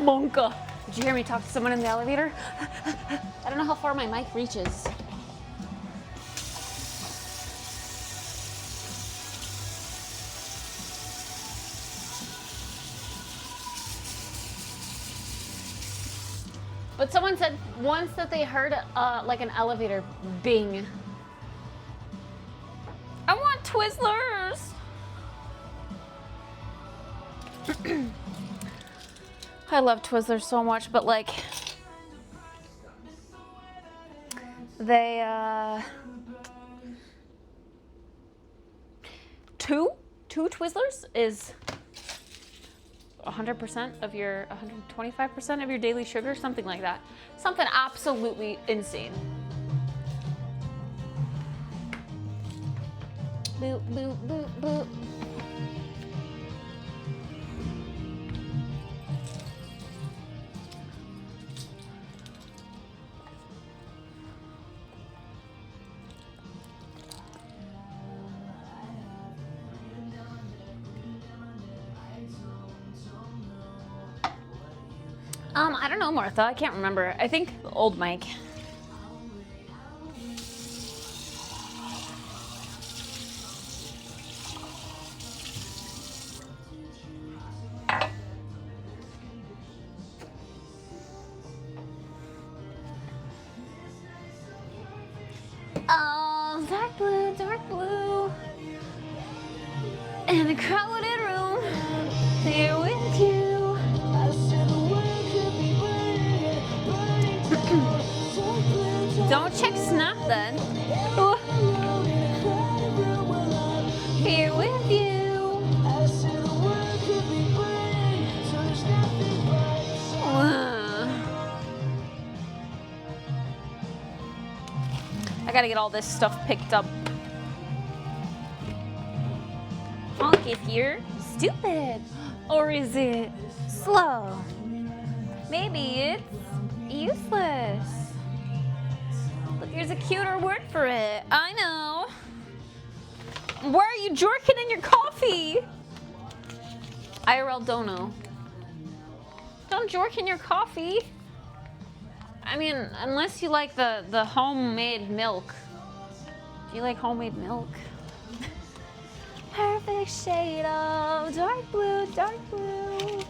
Monka. Did you hear me talk to someone in the elevator? I don't know how far my mic reaches. But someone said once that they heard like an elevator bing. I want Twizzlers. I love Twizzlers so much, but like they two Twizzlers is 100% of your 125% of your daily sugar, something like that. Something absolutely insane. Boop, boop, boop, boop. I don't know, Martha. I can't remember. I think the old mic. Oh, dark blue. In a crowded room, here with you. Don't check Snap then. Ooh. Here with you. I gotta get all this stuff picked up. Honk if you're stupid. Or is it slow? Maybe it's useless. Look, here's a cuter word for it. I know. Why are you jerking in your coffee? IRL don't know. Don't jerk in your coffee. I mean, unless you like the homemade milk. Do you like homemade milk? Perfect shade of dark blue, dark blue.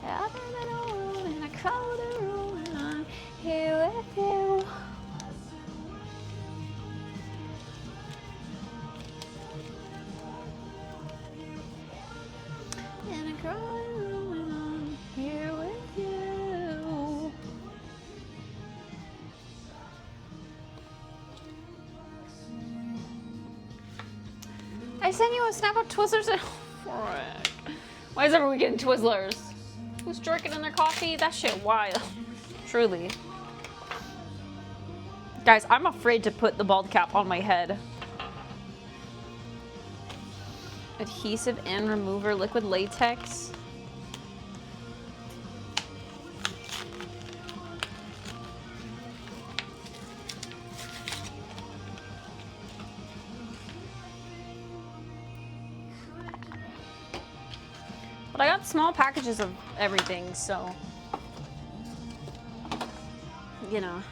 I've been alone in a crowded room and I'm here with you. In a crowded room and I'm here with you. I sent you a snap of Twizzlers and frick. Why is everyone getting Twizzlers? Who's jerking in their coffee? That shit wild. Truly. Guys, I'm afraid to put the bald cap on my head. Adhesive and remover, liquid latex. But I got small packages of everything, so, you know.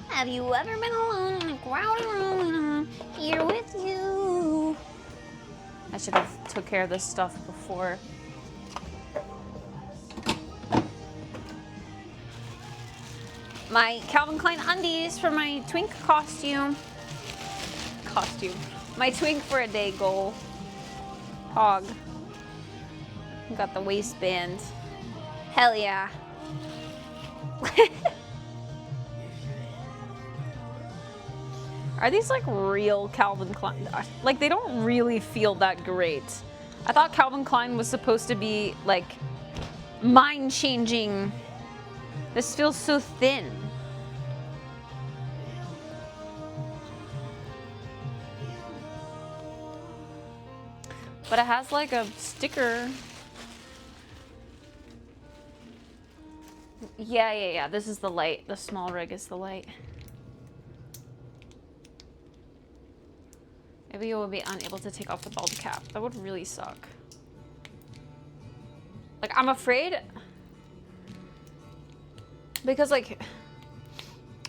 Have you ever been alone in a crowded room and I'm here with you? I should have took care of this stuff before. My Calvin Klein undies for my twink costume. My twink for a day goal. Hog. Got the waistband. Hell yeah. Are these like real Calvin Klein? Like they don't really feel that great. I thought Calvin Klein was supposed to be like mind-changing. This feels so thin. But it has like a sticker. Yeah. This is the light. The small rig is the light. Maybe you will be unable to take off the bald cap. That would really suck. Like, I'm afraid because, like,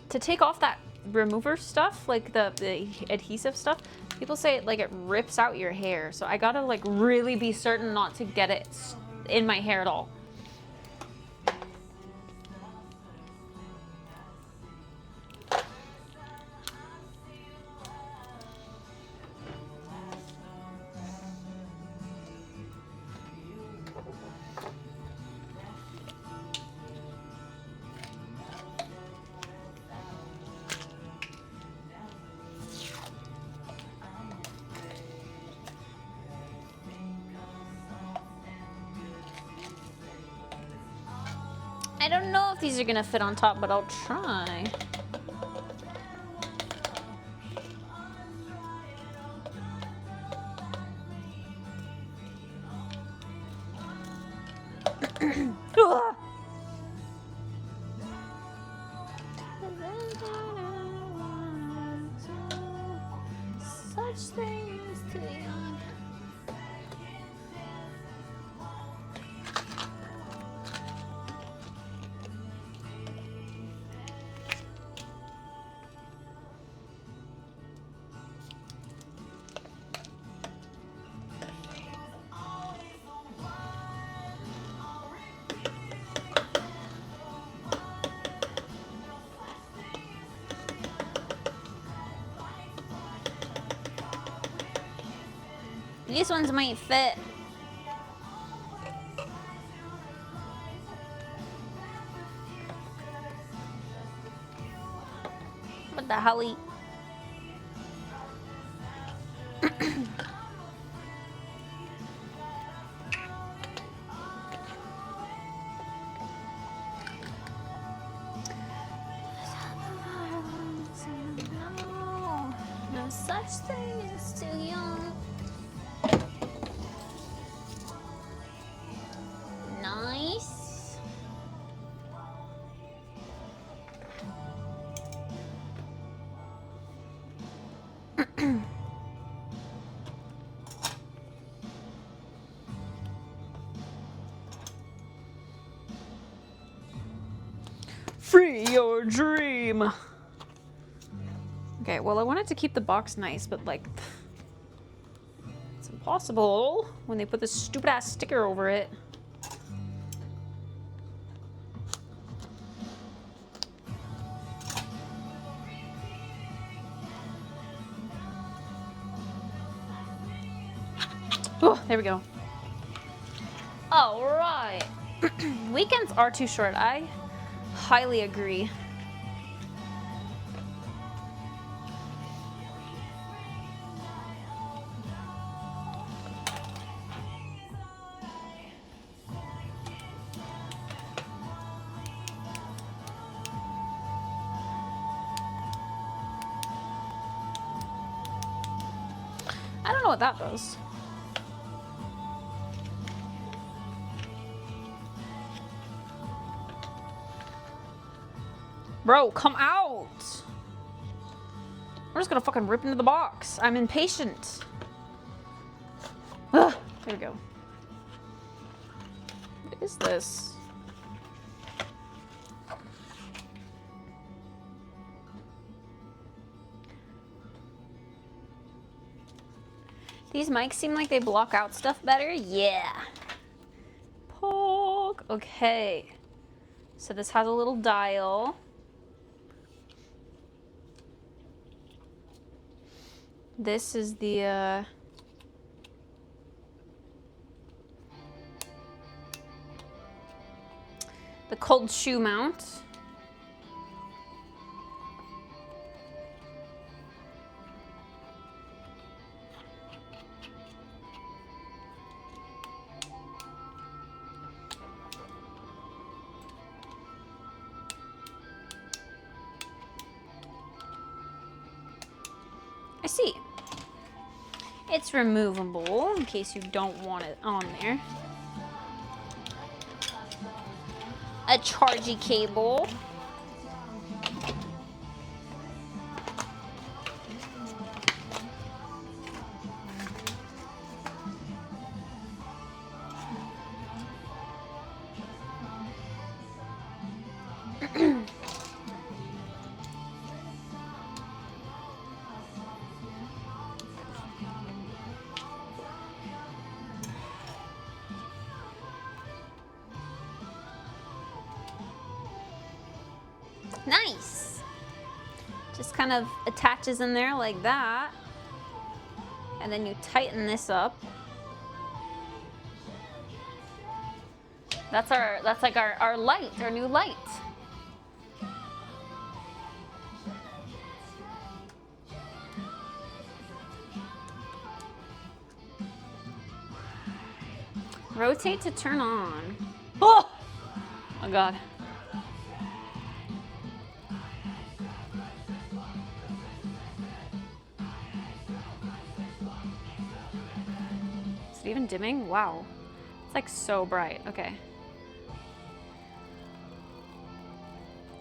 to take off that remover stuff, like the adhesive stuff, people say like it rips out your hair. So I gotta like really be certain not to get it in my hair at all. I don't know if these are gonna fit on top, but I'll try. Such things to young. These ones might fit. What the hell? No such thing as too young. Nice. Free your dream. Okay, well, I wanted to keep the box nice, but like, it's impossible when they put this stupid ass sticker over it. Oh, there we go. All right. Weekends are too short. I highly agree. I don't know what that does. Bro, come out! We're just gonna fucking rip into the box. I'm impatient. Ugh, there we go. What is this? These mics seem like they block out stuff better. Yeah. Poke. Okay. So this has a little dial. This is the cold shoe mount. I see. It's removable in case you don't want it on there. A chargy cable. Nice. Just kind of attaches in there like that. And then you tighten this up. That's like our light, our new light. Rotate to turn on. Oh! Oh God. Is it even dimming? Wow. It's like so bright. Okay.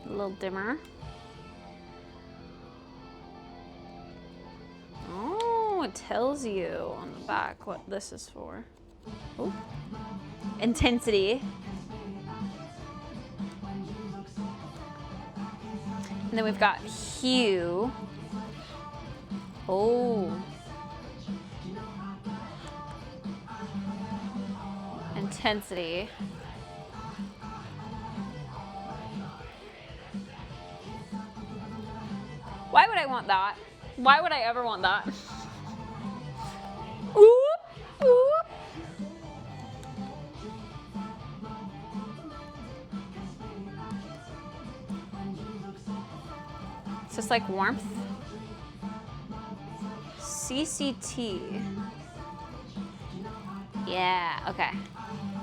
A little dimmer. Oh, it tells you on the back what this is for. Oh. Intensity. And then we've got hue. Oh. Intensity. Why would I want that? Why would I ever want that? Ooh, ooh. It's just like warmth. CCT. Yeah, okay.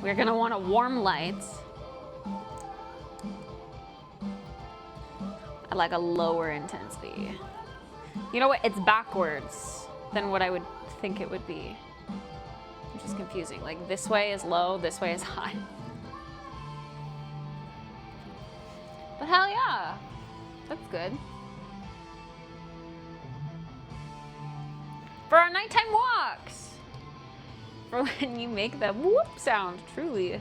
We're gonna want a warm light. I like a lower intensity. You know what? It's backwards than what I would think it would be. Which is confusing. Like this way is low, this way is high. But hell yeah, that's good. For our nighttime walks. For when you make that whoop sound, truly.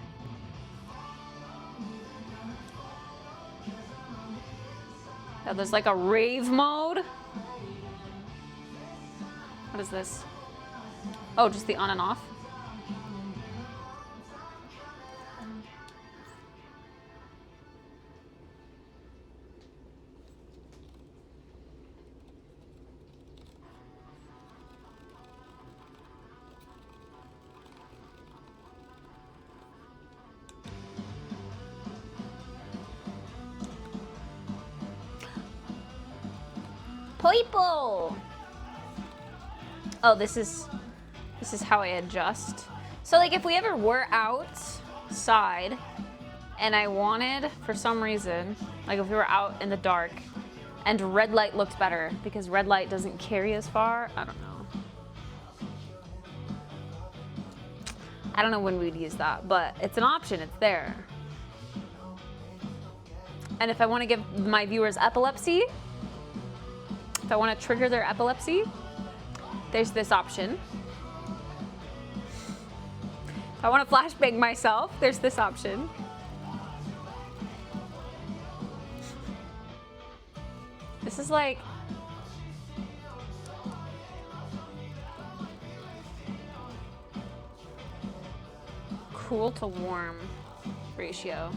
Now there's like a rave mode. What is this? Oh, just the on and off. People. Oh, this is how I adjust. So like if we ever were outside and I wanted, for some reason, like if we were out in the dark and red light looked better because red light doesn't carry as far, I don't know. I don't know when we'd use that, but it's an option, it's there. And if I want to give my viewers epilepsy, if I want to trigger their epilepsy, there's this option. If I want to flashbang myself, there's this option. This is like cool to warm ratio.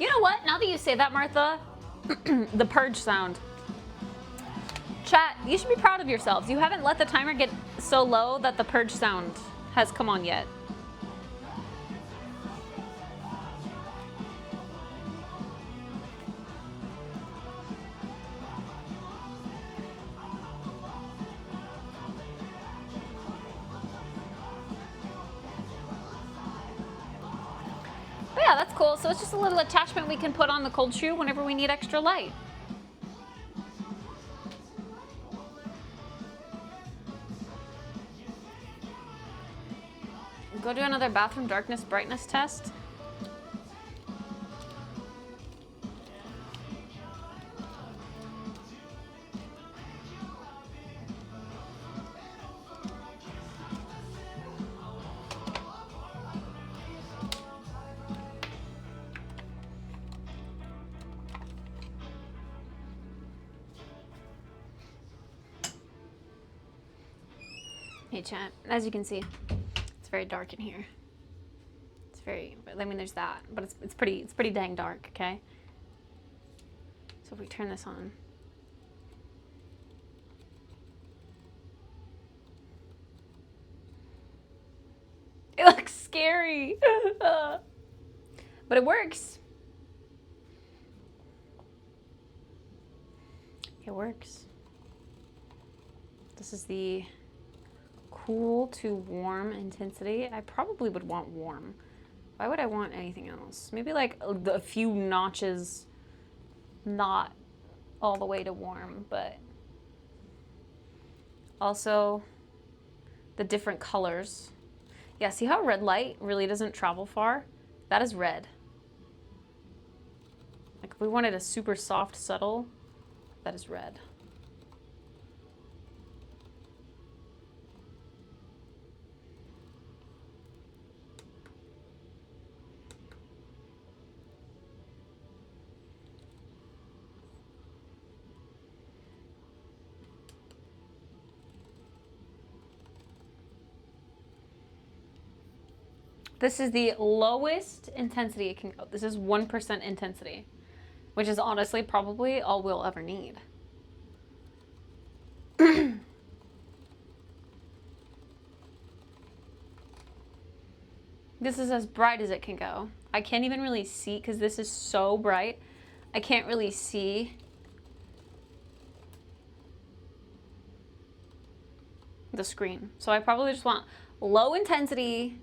You know what? Now that you say that, Martha, the purge sound. Chat, you should be proud of yourselves. You haven't let the timer get so low that the purge sound has come on yet. But yeah, that's cool. So it's just a little attachment we can put on the cold shoe whenever we need extra light. Go do another bathroom darkness brightness test. Hey chat, as you can see, it's very dark in here. It's very, I mean there's that, but it's pretty dang dark, okay? So if we turn this on. It looks scary. But it works. It works. This is the cool to warm intensity. I probably would want warm. Why would I want anything else? Maybe like a few notches, not all the way to warm, but also the different colors. Yeah, see how red light really doesn't travel far? That is red. Like if we wanted a super soft, subtle, that is red. This is the lowest intensity it can go. This is 1% intensity, which is honestly probably all we'll ever need. This is as bright as it can go. I can't even really see because this is so bright. I can't really see the screen. So I probably just want low intensity.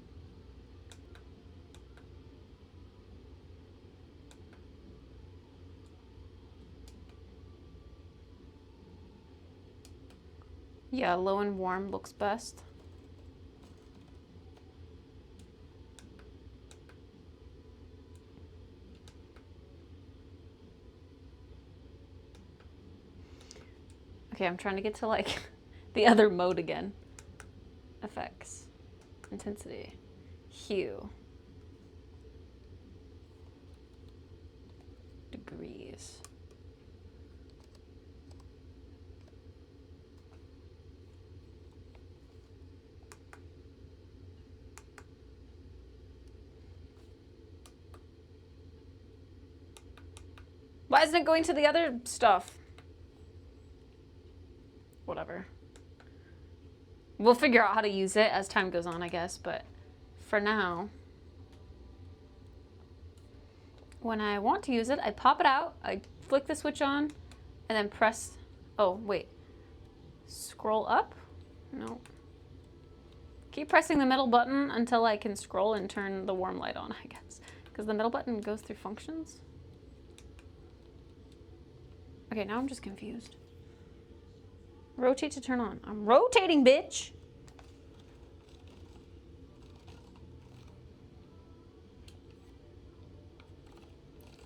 Yeah, low and warm looks best. Okay, I'm trying to get to like the other mode again. Effects, intensity, hue, degrees. Why isn't it going to the other stuff? Whatever. We'll figure out how to use it as time goes on, I guess, but for now, when I want to use it, I pop it out, I flick the switch on, and then press, oh, wait. Scroll up? No. Keep pressing the middle button until I can scroll and turn the warm light on, I guess. Because the middle button goes through functions. Okay, now I'm just confused. Rotate to turn on. I'm rotating, bitch!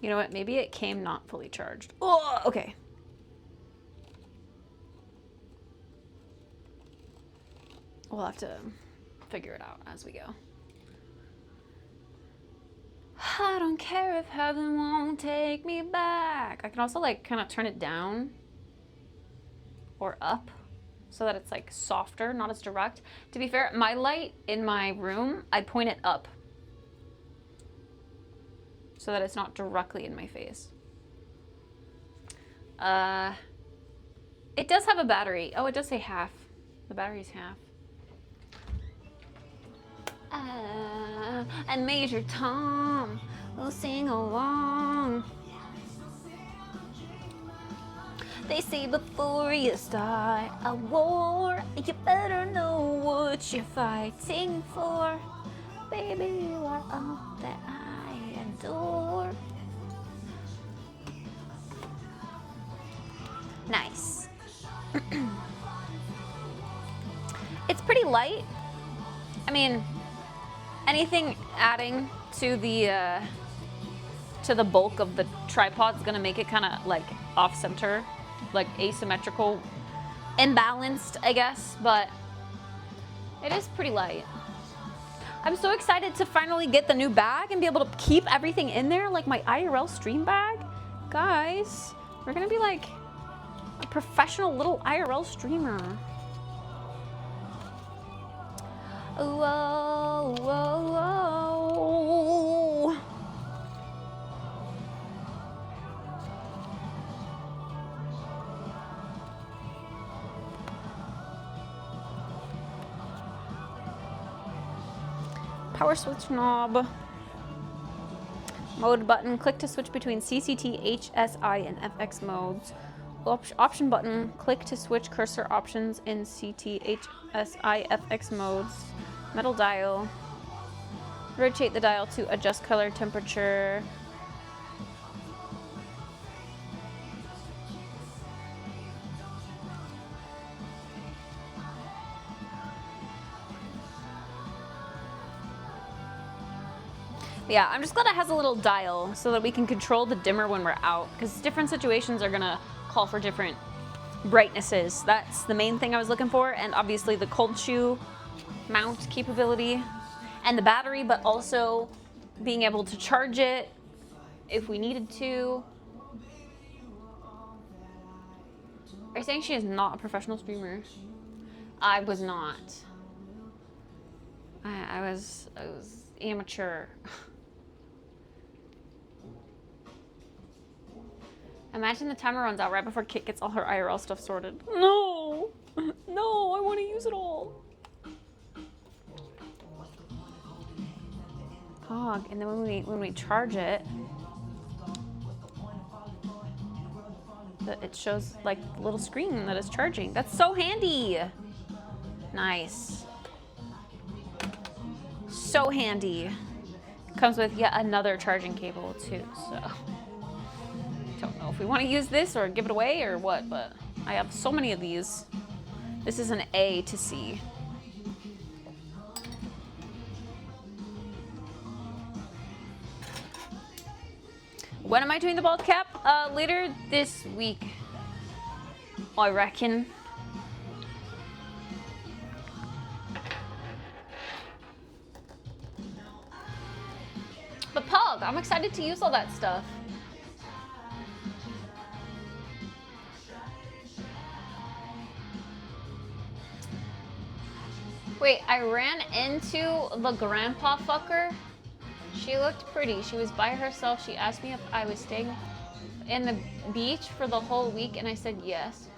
You know what? Maybe it came not fully charged. Oh, okay. We'll have to figure it out as we go. I don't care if heaven won't take me back. I can also like kind of turn it down or up so that it's like softer, not as direct. To be fair, my light in my room, I point it up so that it's not directly in my face. It does have a battery. Oh, it does say half. The battery's half. And Major Tom will sing along. They say before you start a war, you better know what you're fighting for. Baby, you are all that I adore. Nice. It's pretty light. I mean, anything adding to the bulk of the tripod is gonna make it kind of like off center, like asymmetrical, imbalanced, I guess, but it is pretty light. I'm so excited to finally get the new bag and be able to keep everything in there, like my IRL stream bag. Guys, we're gonna be like a professional little IRL streamer. Whoa, whoa, whoa. Power switch knob. Mode button. Click to switch between CCT, HSI, and FX modes. Option button. Click to switch cursor options in CT, HSI, FX modes. Metal dial. Rotate the dial to adjust color temperature. Yeah, I'm just glad it has a little dial so that we can control the dimmer when we're out, because different situations are gonna call for different brightnesses. That's the main thing I was looking for, and obviously the cold shoe mount capability and the battery, but also being able to charge it if we needed to. Are you saying she is not a professional streamer? I was not. I was amateur. Imagine the timer runs out right before Kit gets all her IRL stuff sorted. No! No, I want to use it all. Hog, and then when we charge it, it shows like a little screen that is charging. That's so handy. Nice. So handy. Comes with yet another charging cable too, so. Don't know if we want to use this or give it away or what, but I have so many of these. This is an A to C. When am I doing the bald cap? Later this week, I reckon. But Pog, I'm excited to use all that stuff. Wait, I ran into the grandpa fucker. She looked pretty. She was by herself. She asked me if I was staying in the beach for the whole week, and I said yes.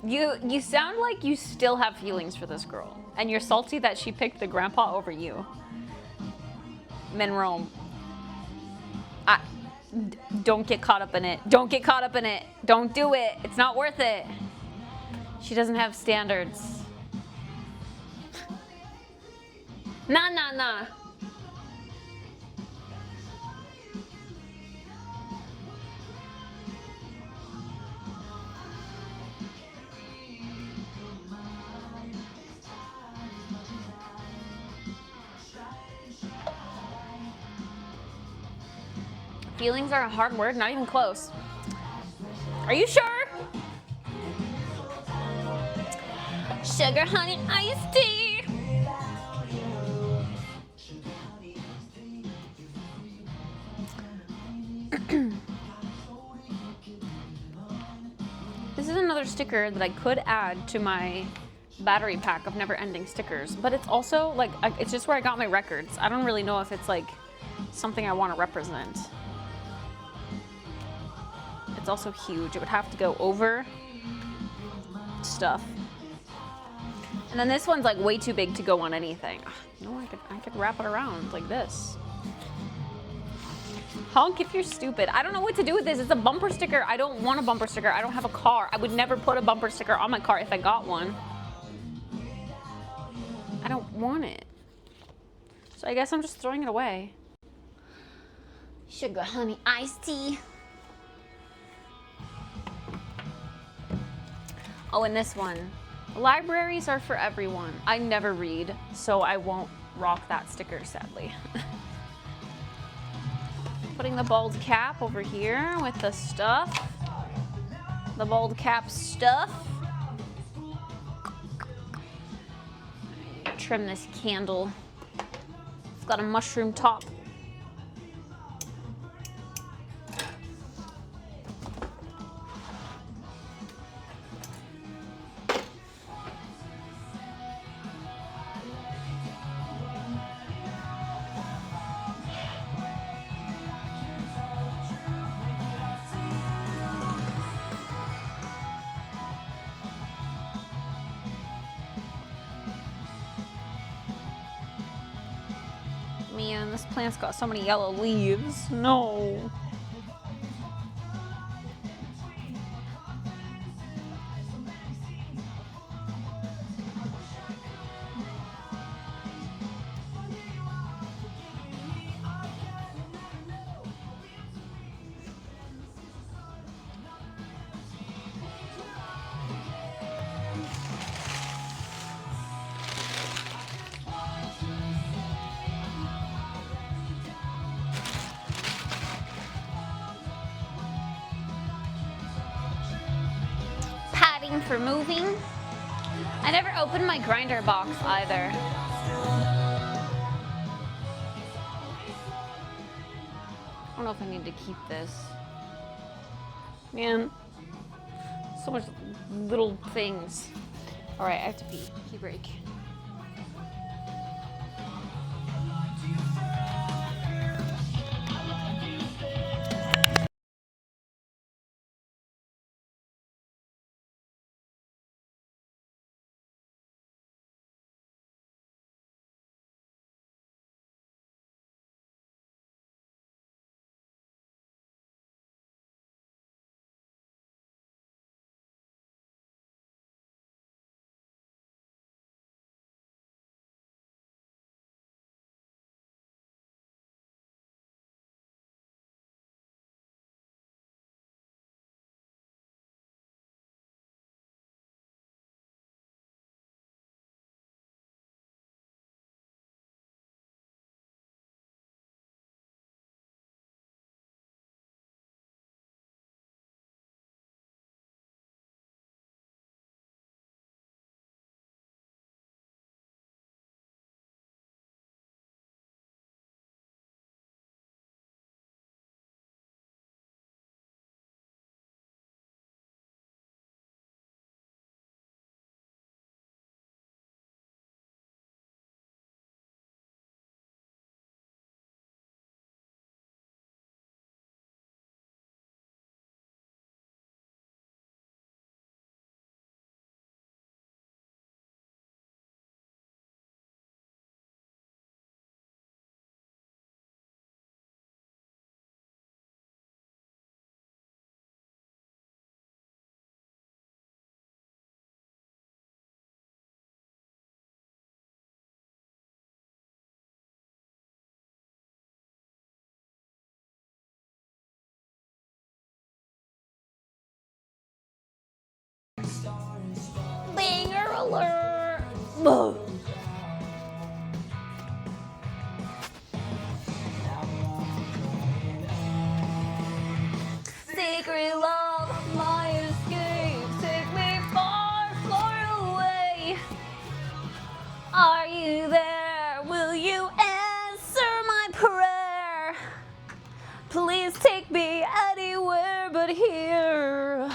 You sound like you still have feelings for this girl, and you're salty that she picked the grandpa over you. Menrome. Don't get caught up in it. Don't get caught up in it. Don't do it. It's not worth it. She doesn't have standards. Nah. Feelings are a hard word, not even close. Are you sure? Sugar, honey, iced tea. This is another sticker that I could add to my battery pack of never-ending stickers, but it's also like, it's just where I got my records. I don't really know if it's like something I want to represent. It's also huge. It would have to go over stuff. And then this one's like way too big to go on anything. No, I could wrap it around like this. Honk if you're stupid. I don't know what to do with this. It's a bumper sticker. I don't want a bumper sticker. I don't have a car. I would never put a bumper sticker on my car if I got one. I don't want it. So I guess I'm just throwing it away. Sugar, honey, iced tea. Oh, and this one. Libraries are for everyone. I never read, so I won't rock that sticker, sadly. Putting the bald cap over here with the stuff. The bald cap stuff. Trim this candle. It's got a mushroom top. man, this plant's got so many yellow leaves. No. Padding for moving. I never opened my grinder box either. I don't know if I need to keep this. Man, so much little things. All right, I have to pee. Pee break. Banger alert! Ugh. Secret love, my escape, take me far, far away. Are you there? Will you answer my prayer? Please take me anywhere but here.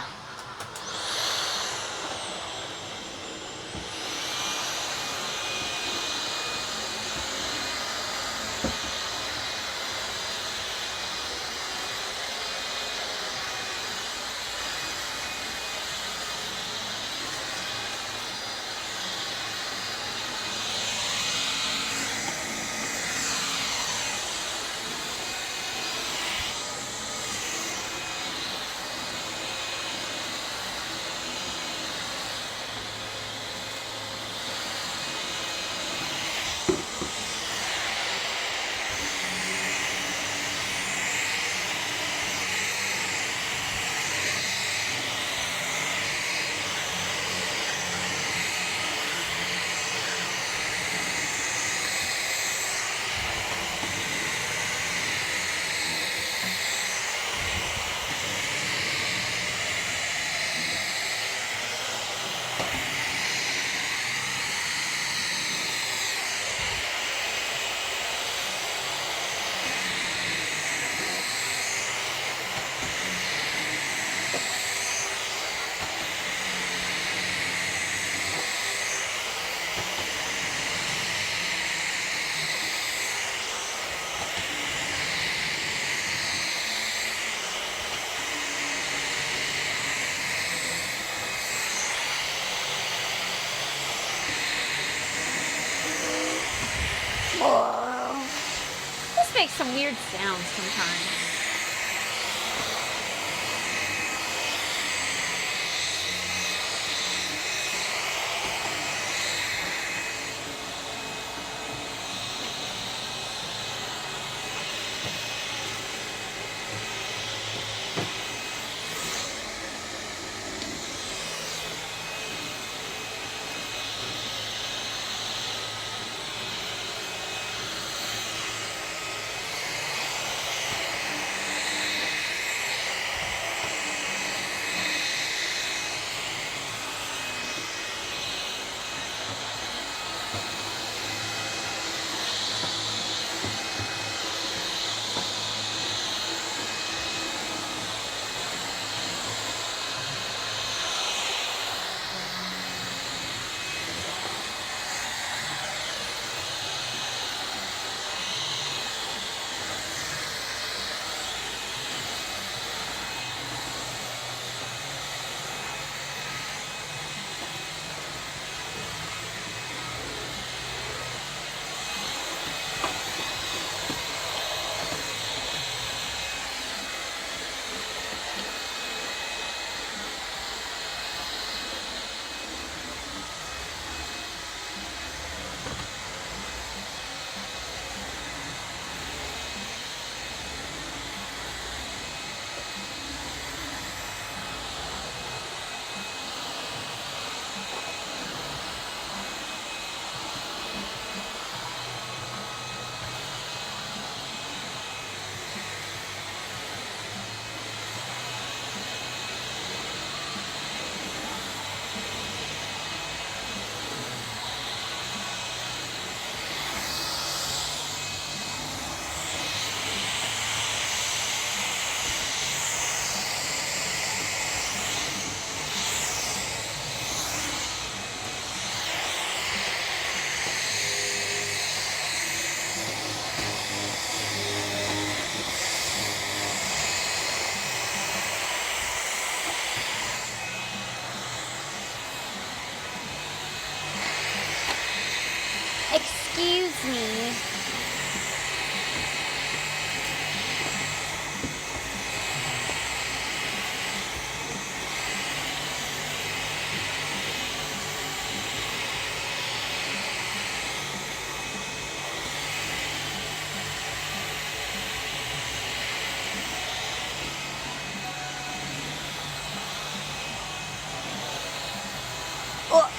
makes some weird sounds sometimes. Excuse me. Oh.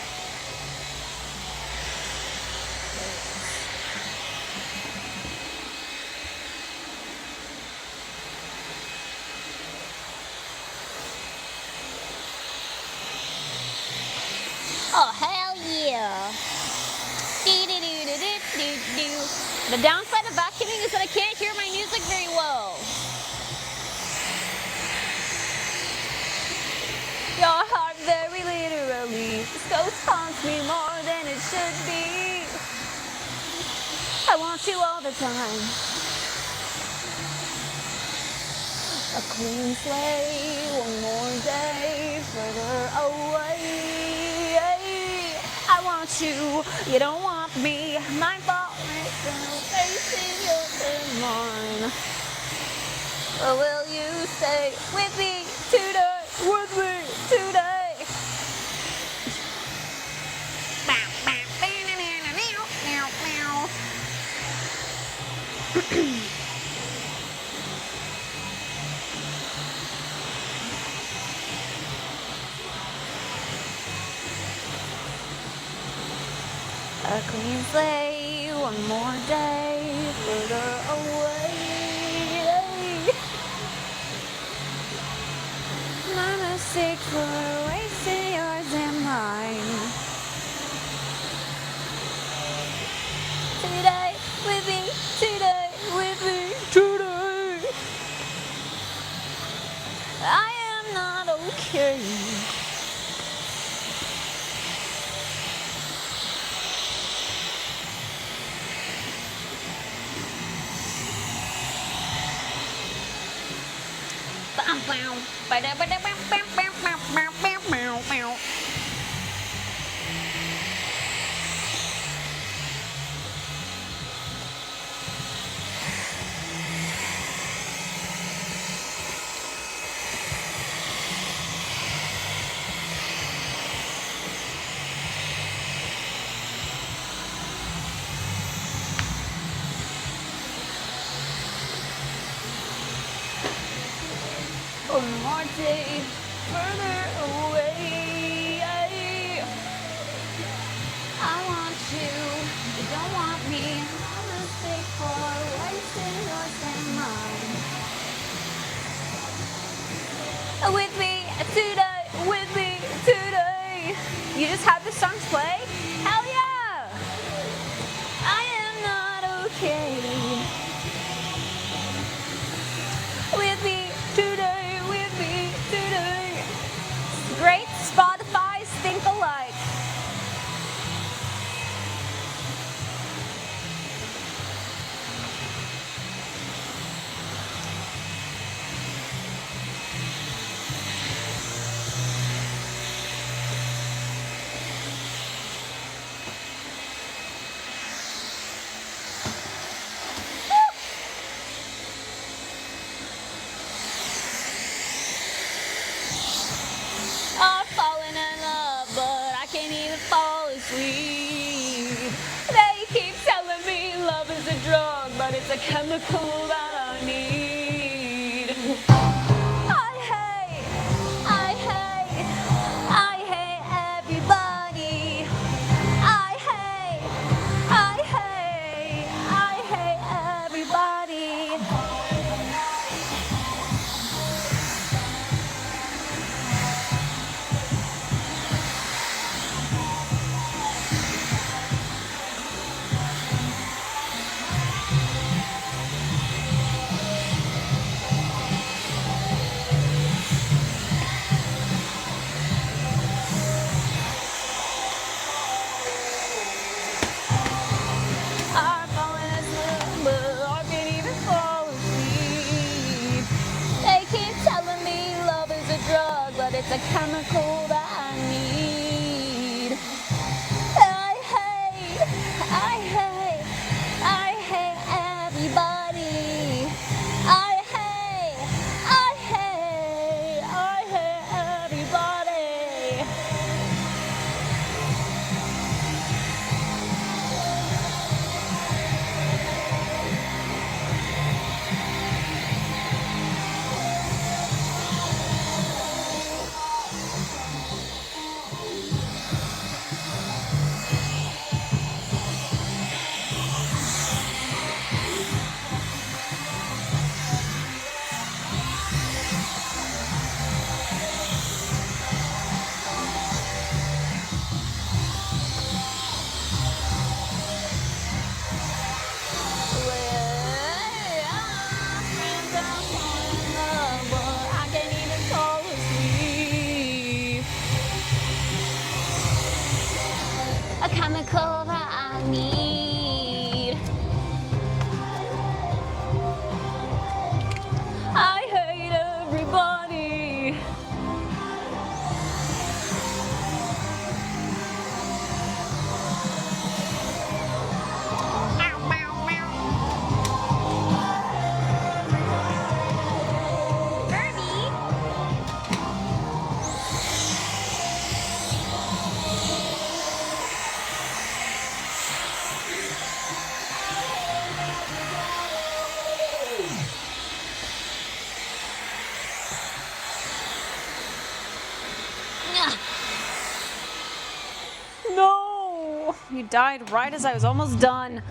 Oh, hell yeah. The downside of vacuuming is that I can't hear my music very well. Your heart very literally. This ghost haunts me more than it should be. I want you all the time. A clean slate, one more day further away. I want you, you don't want me. My fault, facing yours and mine. Or will you stay with me today? With me today? A clean slate, one more day further away. My mistake for wasting yours and mine. Today with me, today with me, today. I am not okay. stay further away. I want you, you don't want me. I'm a mistake for wasting yours and mine. With me today, with me today. You just had the songs play? Hell yeah! I am not okay. With me today, with me today. Great Spotify's think alike. I've fallen in love, but I can't even fall asleep. They keep telling me love is a drug, but it's a chemical that I need. I hate everybody. I hate everybody. I'm falling asleep, but I can't even fall asleep. They keep telling me love is a drug, but it's a chemical that I need. I hate everybody. I hate everybody. A chemical that I need. I hate everybody. No! You died right as I was almost done.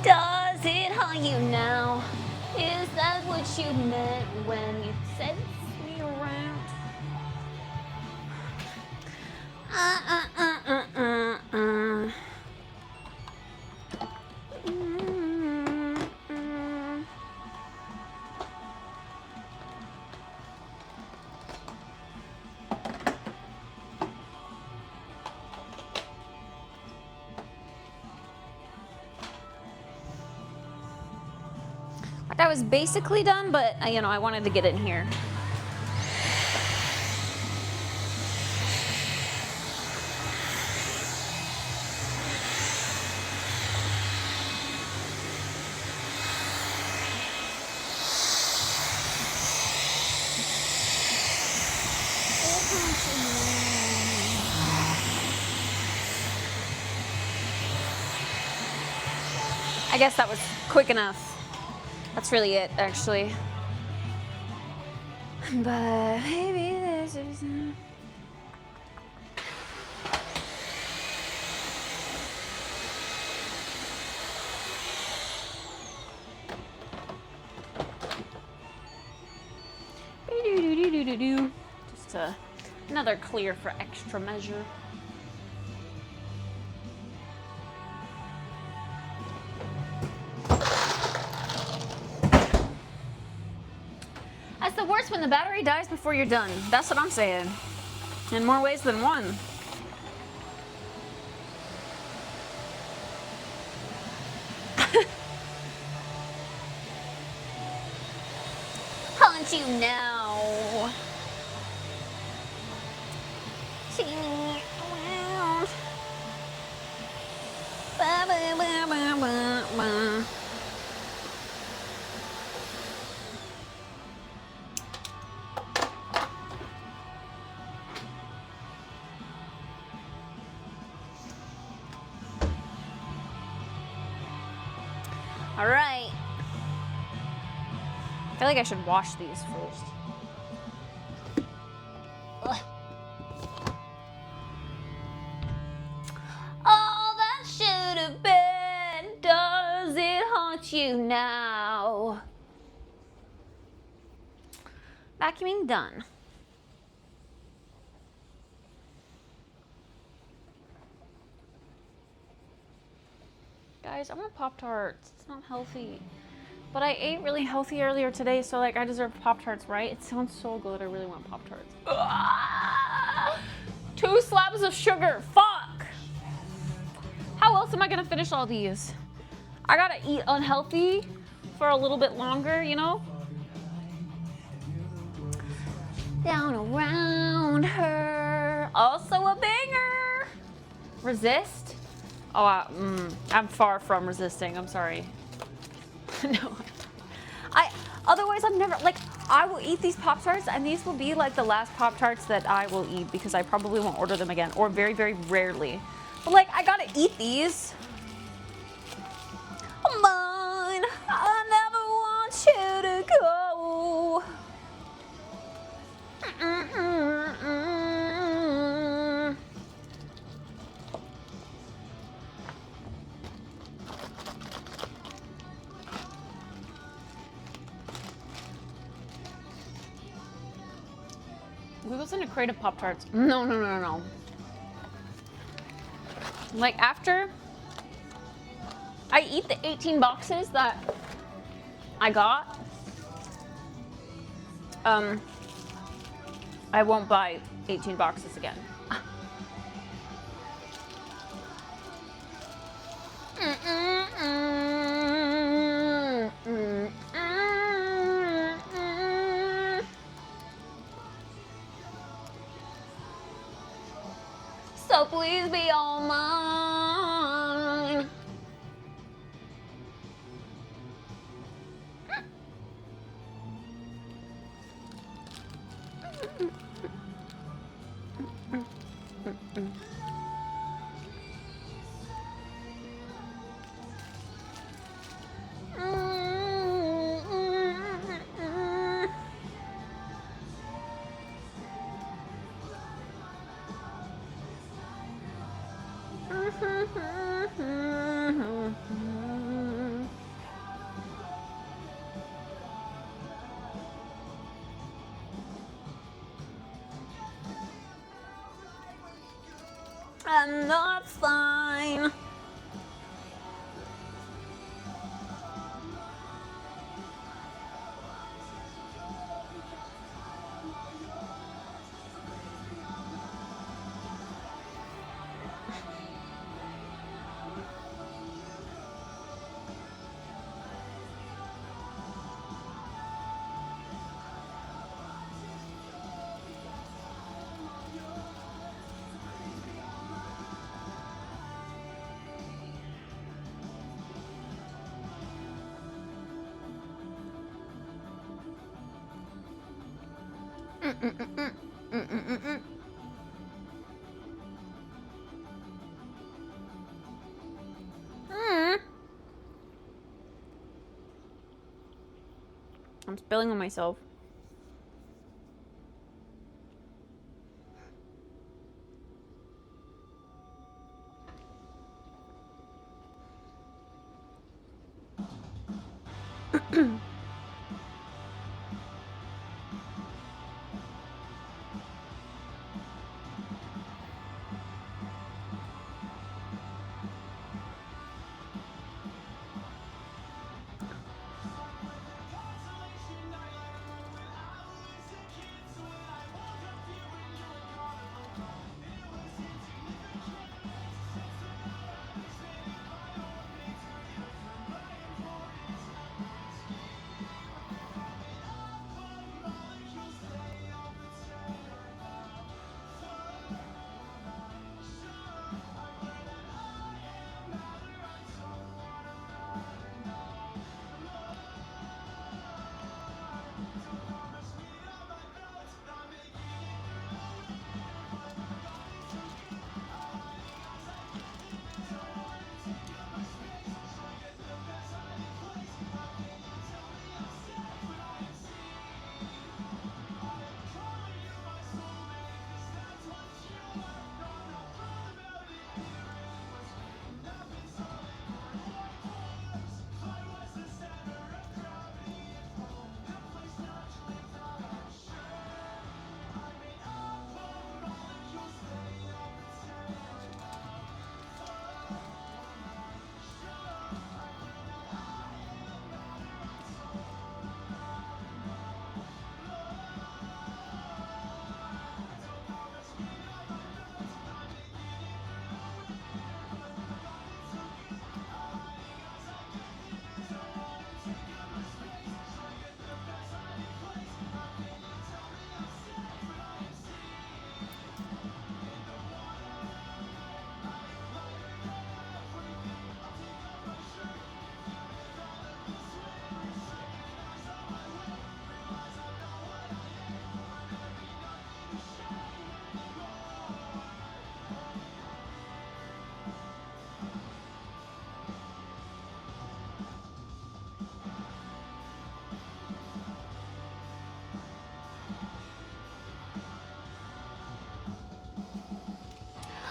Does it haunt you now? Is that what you meant when you said me around? That was basically done, but you know, I wanted to get in here. I guess that was quick enough. That's really it, actually. But maybe this is... Just another clear for extra measure. That's the worst when the battery dies before you're done. That's what I'm saying. In more ways than one. Punch you now. See me around. Ba, ba, ba, ba, ba, ba. All right. I feel like I should wash these first. Ugh. All that should have been, does it haunt you now? Vacuuming done. Guys, I want Pop-Tarts. It's not healthy. But I ate really healthy earlier today, so like I deserve Pop-Tarts, right? It sounds so good. I really want Pop-Tarts. 2 slabs of sugar. Fuck! How else am I gonna finish all these? I gotta eat unhealthy for a little bit longer, you know? Down around her. Also a banger. Resist? Oh, I'm far from resisting. I'm sorry. No. Otherwise I'm never, like, I will eat these Pop-Tarts and these will be like the last Pop-Tarts that I will eat because I probably won't order them again, or very, very rarely. But like, I gotta eat these. Come on, I never want you to go. We wasn't a crate of Pop-Tarts. No. Like after I eat the 18 boxes that I got, I won't buy 18 boxes again. So please be all mine. I'm not fine. I'm spilling on myself.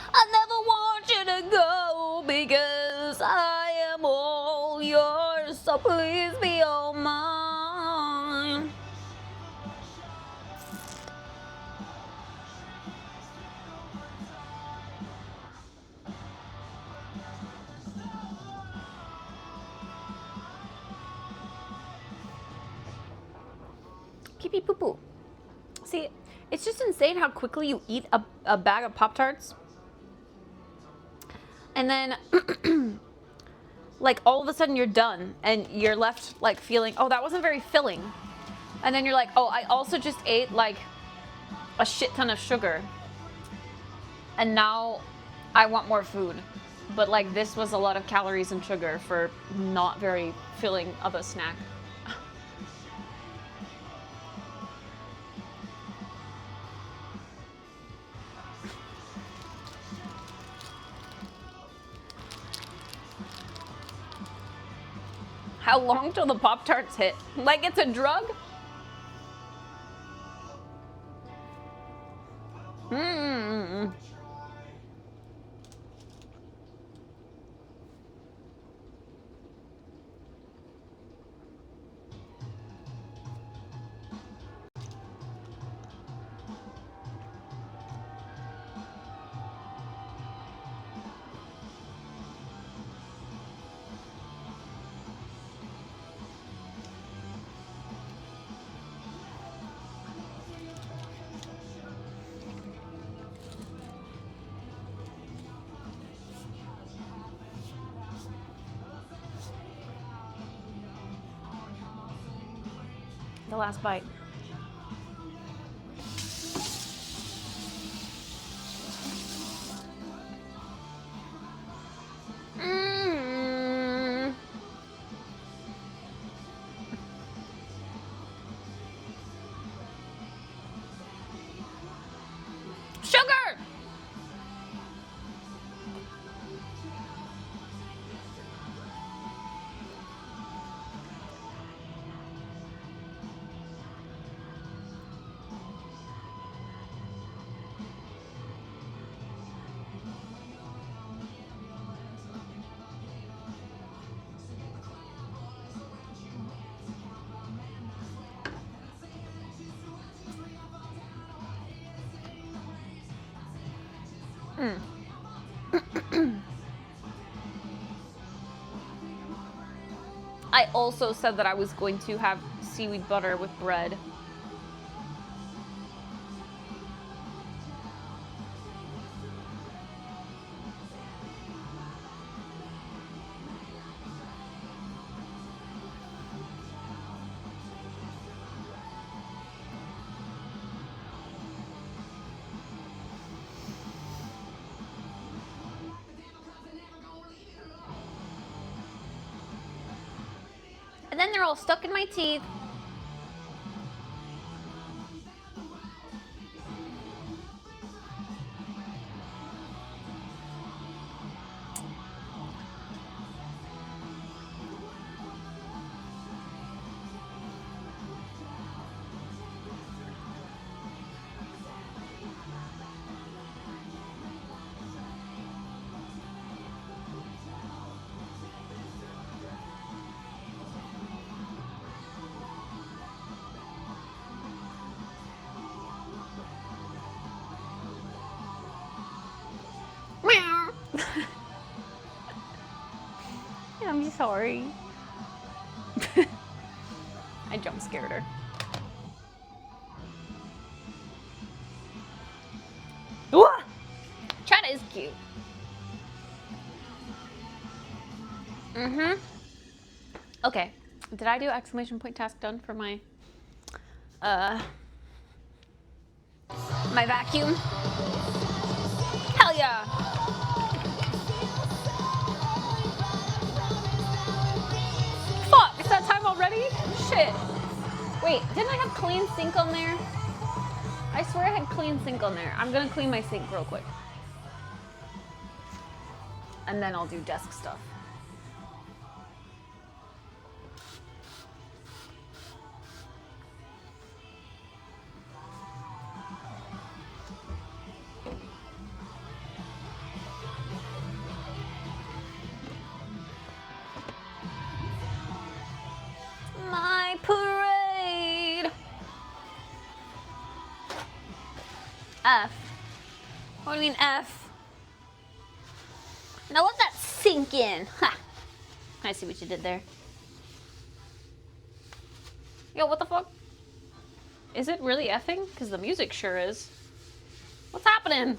I never want you to go because I am all yours, so please be all mine. Pee pee poo poo. See, it's just insane how quickly you eat a bag of Pop-Tarts. And then, like, all of a sudden you're done and you're left, like, feeling, oh, that wasn't very filling. And then you're like, oh, I also just ate, like, a shit ton of sugar. And now I want more food. But, like, this was a lot of calories and sugar for not very filling of a snack. How long till the Pop-Tarts hit? Like it's a drug? Mm-mm-mm. The last bite. Mm. I also said that I was going to have seaweed butter with bread. And then they're all stuck in my teeth. Meow. I'm sorry. I jump scared her. Wah! Chat is cute. Okay. Did I do exclamation point task done for my my vacuum? Hell yeah! Fuck! It's that time already? Shit. Wait, didn't I have clean sink on there? I swear I had clean sink on there. I'm gonna clean my sink real quick. And then I'll do desk stuff. My parade. F. What do you mean F? Now let that sink in. Ha! I see what you did there. Yo, what the fuck? Is it really effing? Because the music sure is. What's happening?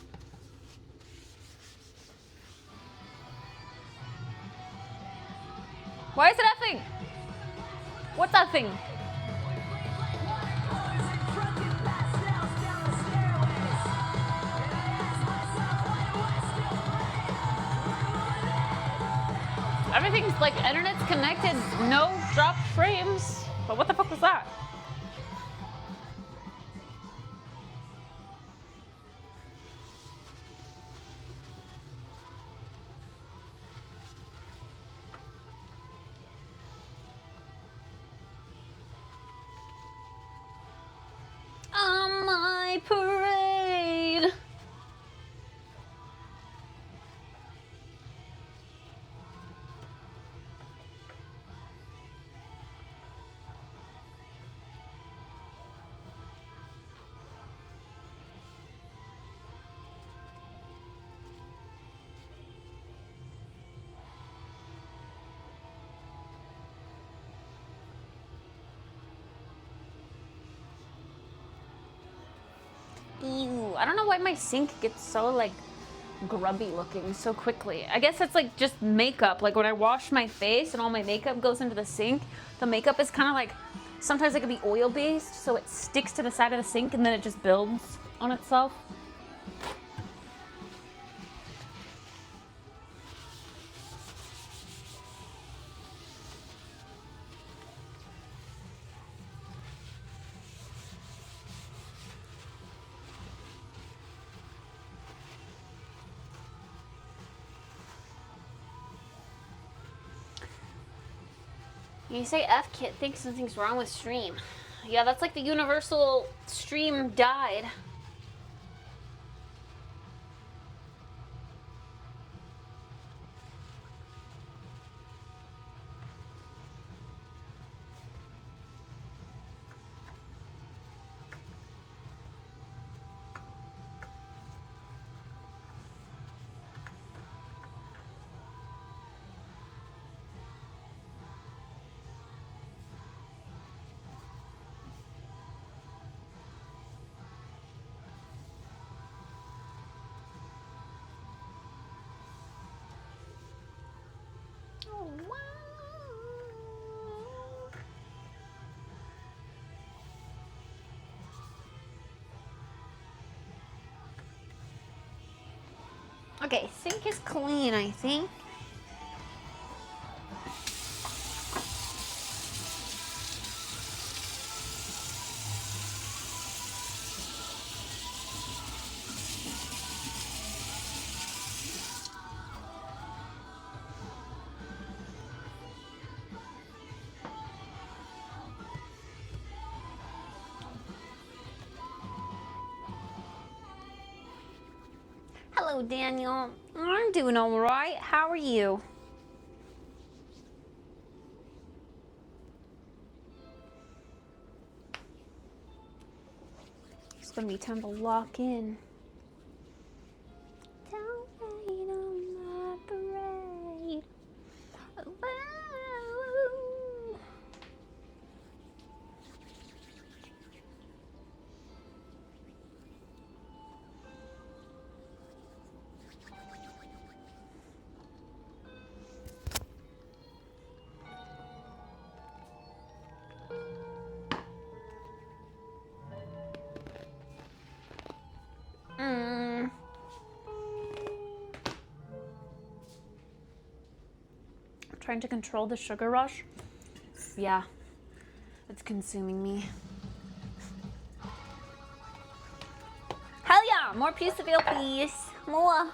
Why is it effing? What's effing? Everything's like internet's connected, no drop frames. But what the fuck was that? On my parade. Ew, I don't know why my sink gets so like grubby looking so quickly. I guess it's like just makeup. Like when I wash my face and all my makeup goes into the sink, the makeup is kind of like, sometimes it can be oil based, so it sticks to the side of the sink and then it just builds on itself. You say F Kit thinks something's wrong with stream. Yeah, that's like the universal stream died. Okay, sink is clean, I think. Hello, Daniel. I'm doing all right. How are you? It's gonna be time to lock in. Don't rain on my parade. Whoa. Trying to control the sugar rush. Yeah, it's consuming me. Hell yeah, more piece of veal, please. More.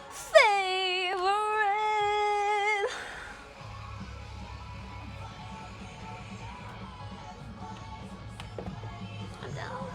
Favorite. I'm down.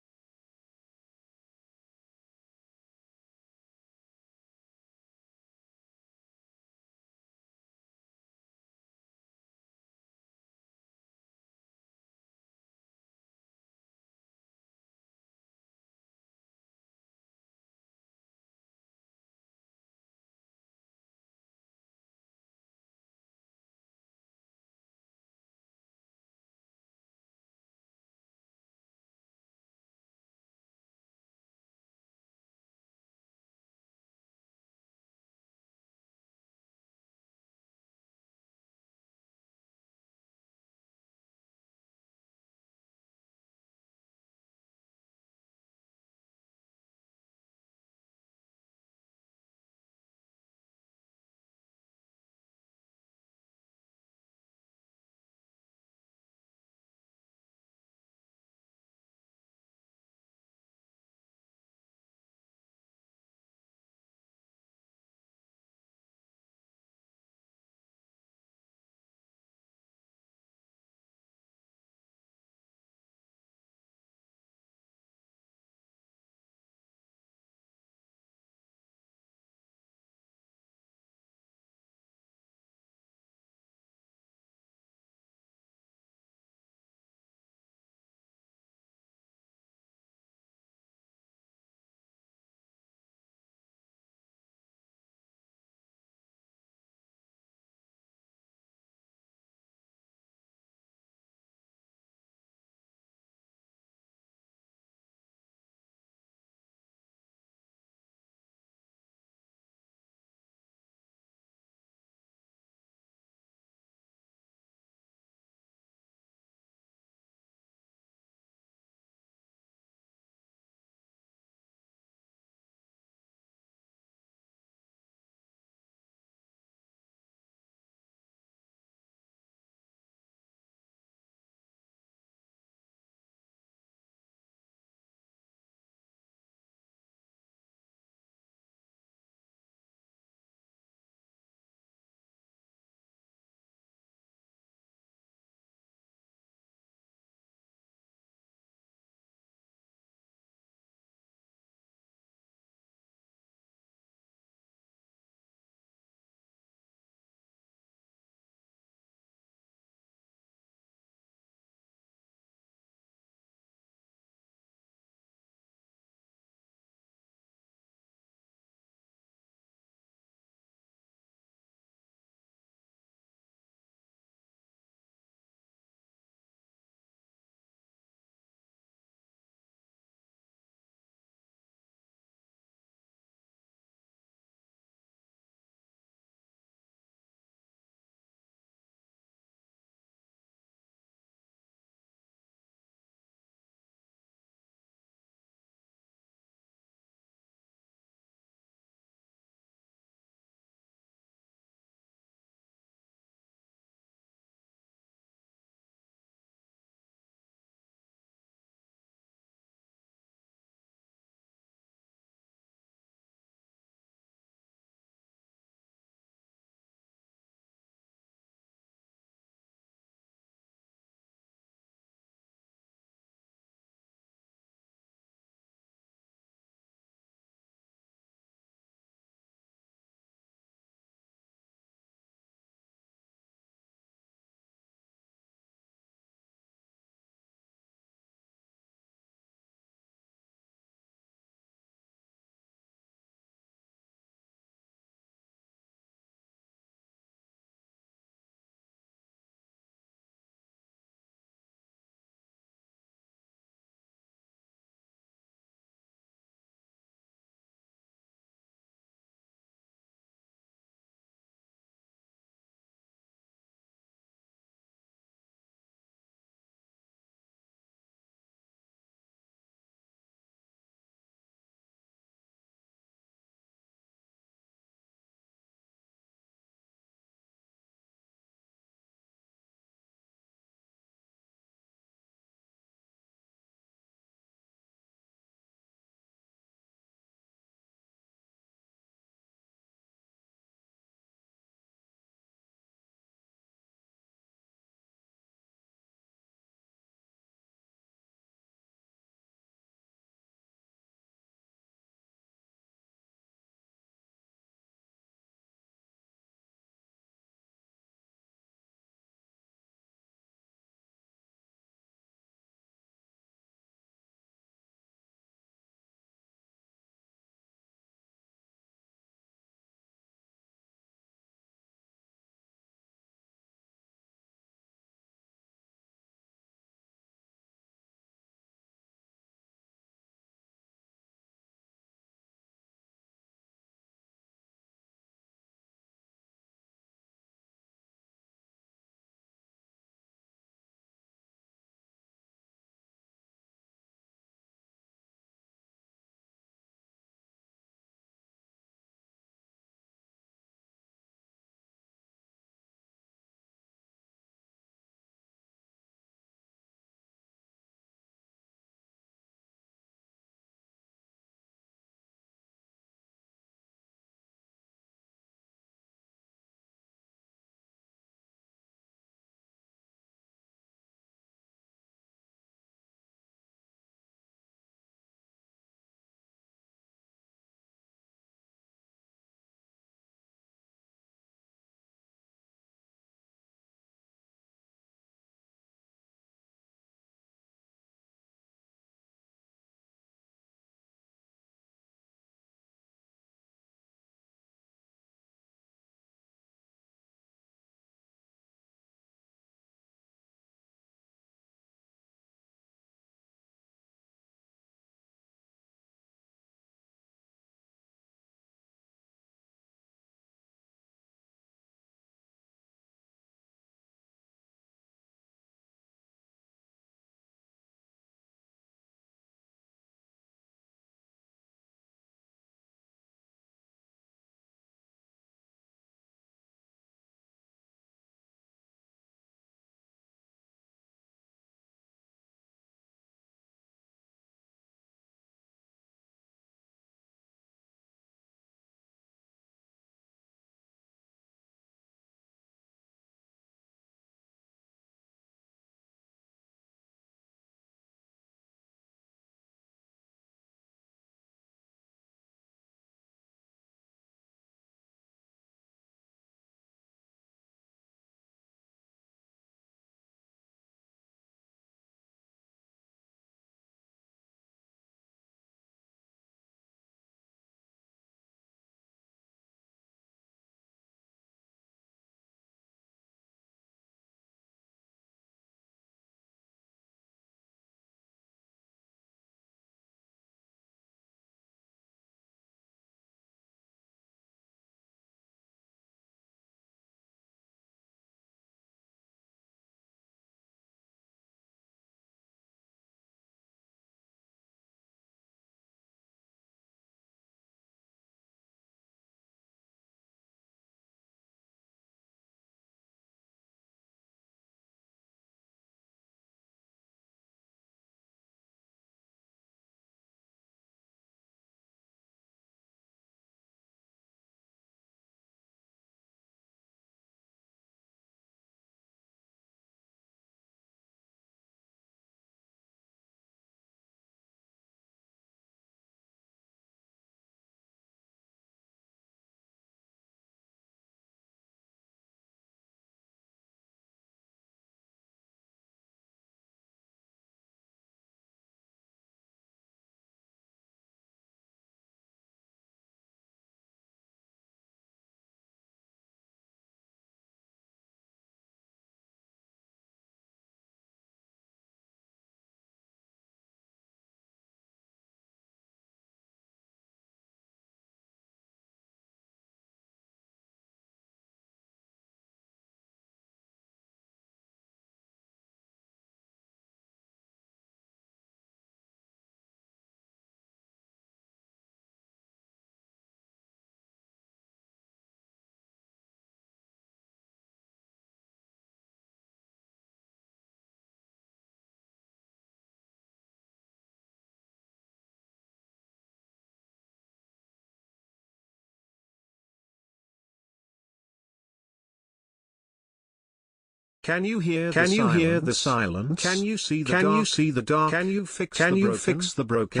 Can you hear the silence? Can you see the dark? Can you fix the broken?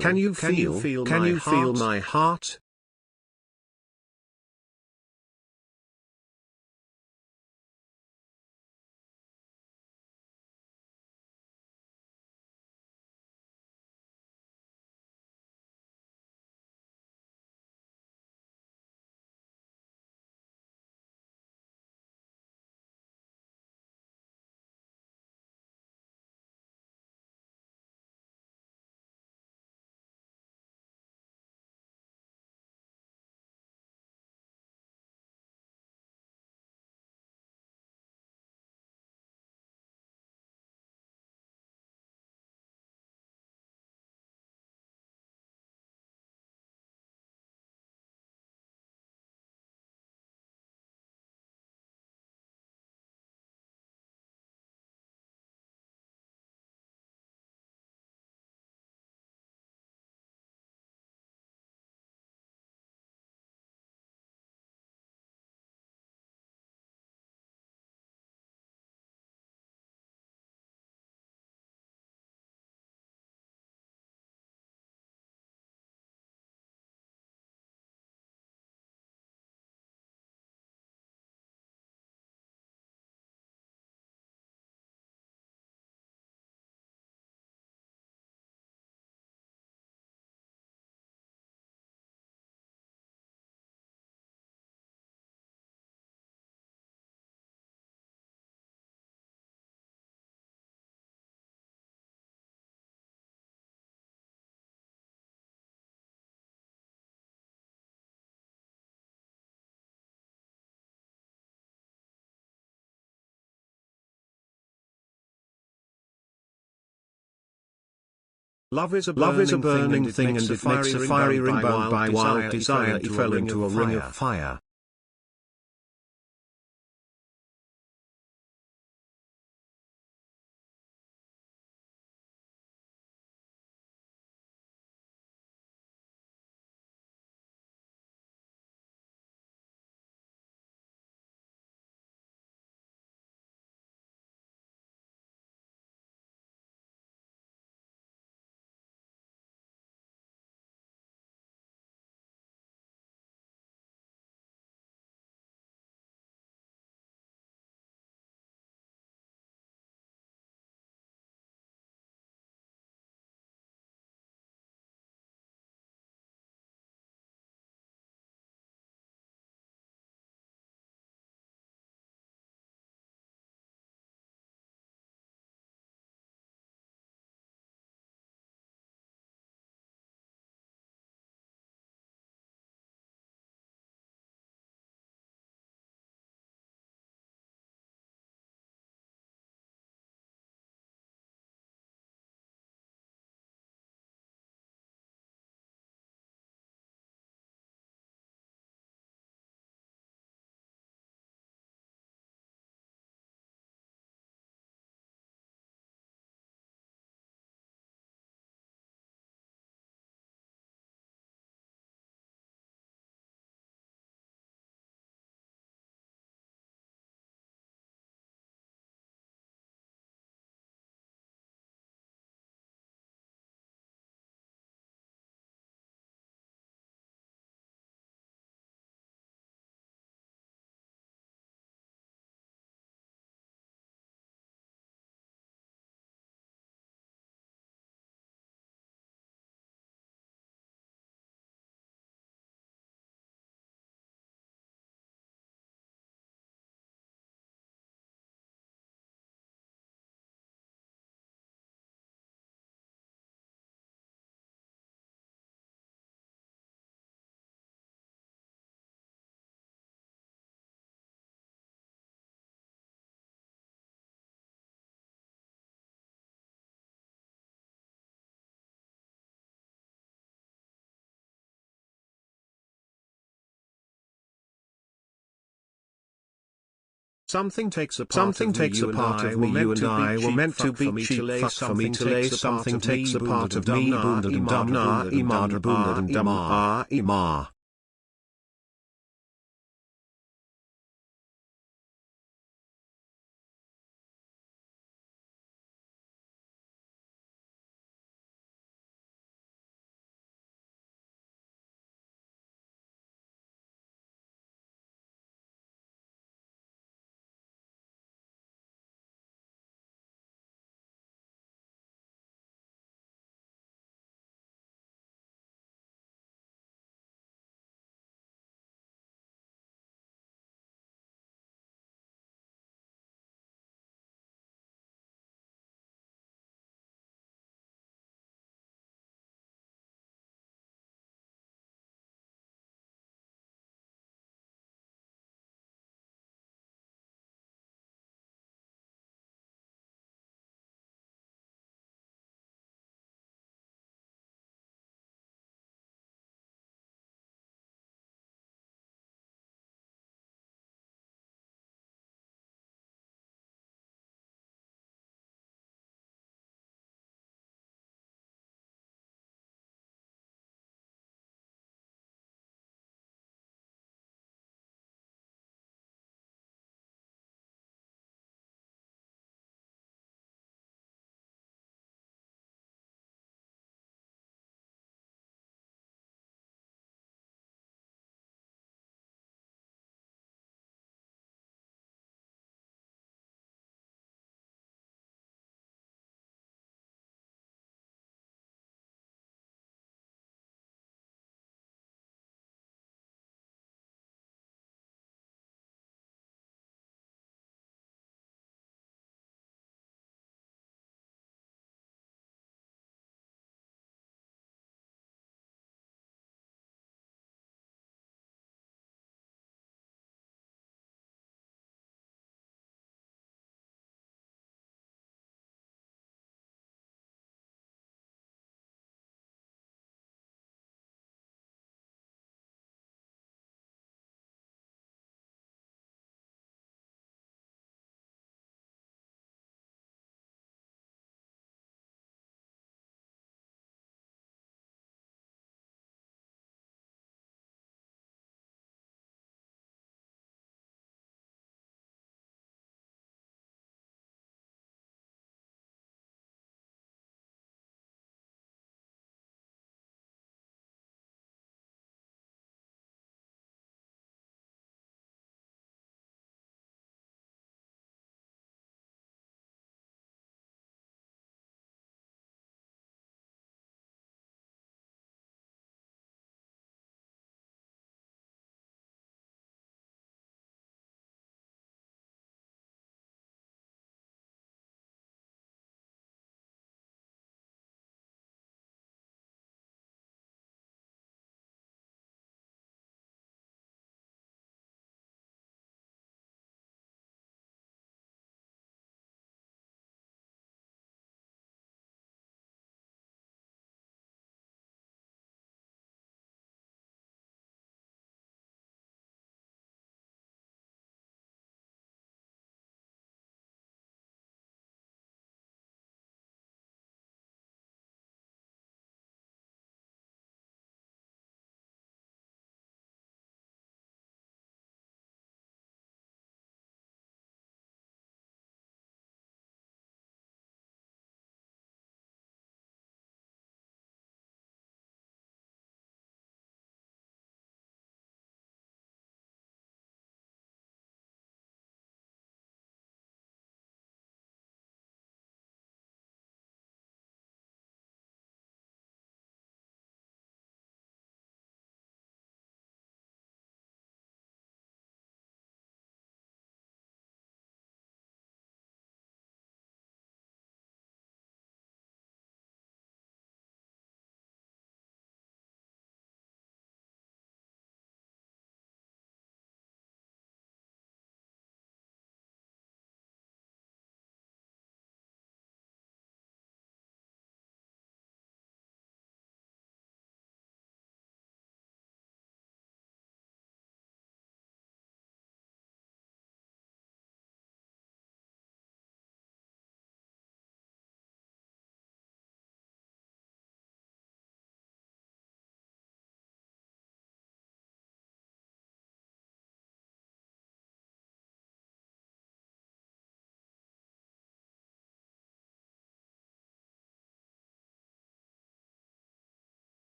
Can you feel my heart? Love is a burning thing and it makes a fiery ring bound by wild desire. It fell into a ring of fire. Something takes a part of me. You and I were meant to be cheap. Fuck for me to lay. Something takes a part of me. Boondadum dum na imar boondadum dum ah imar.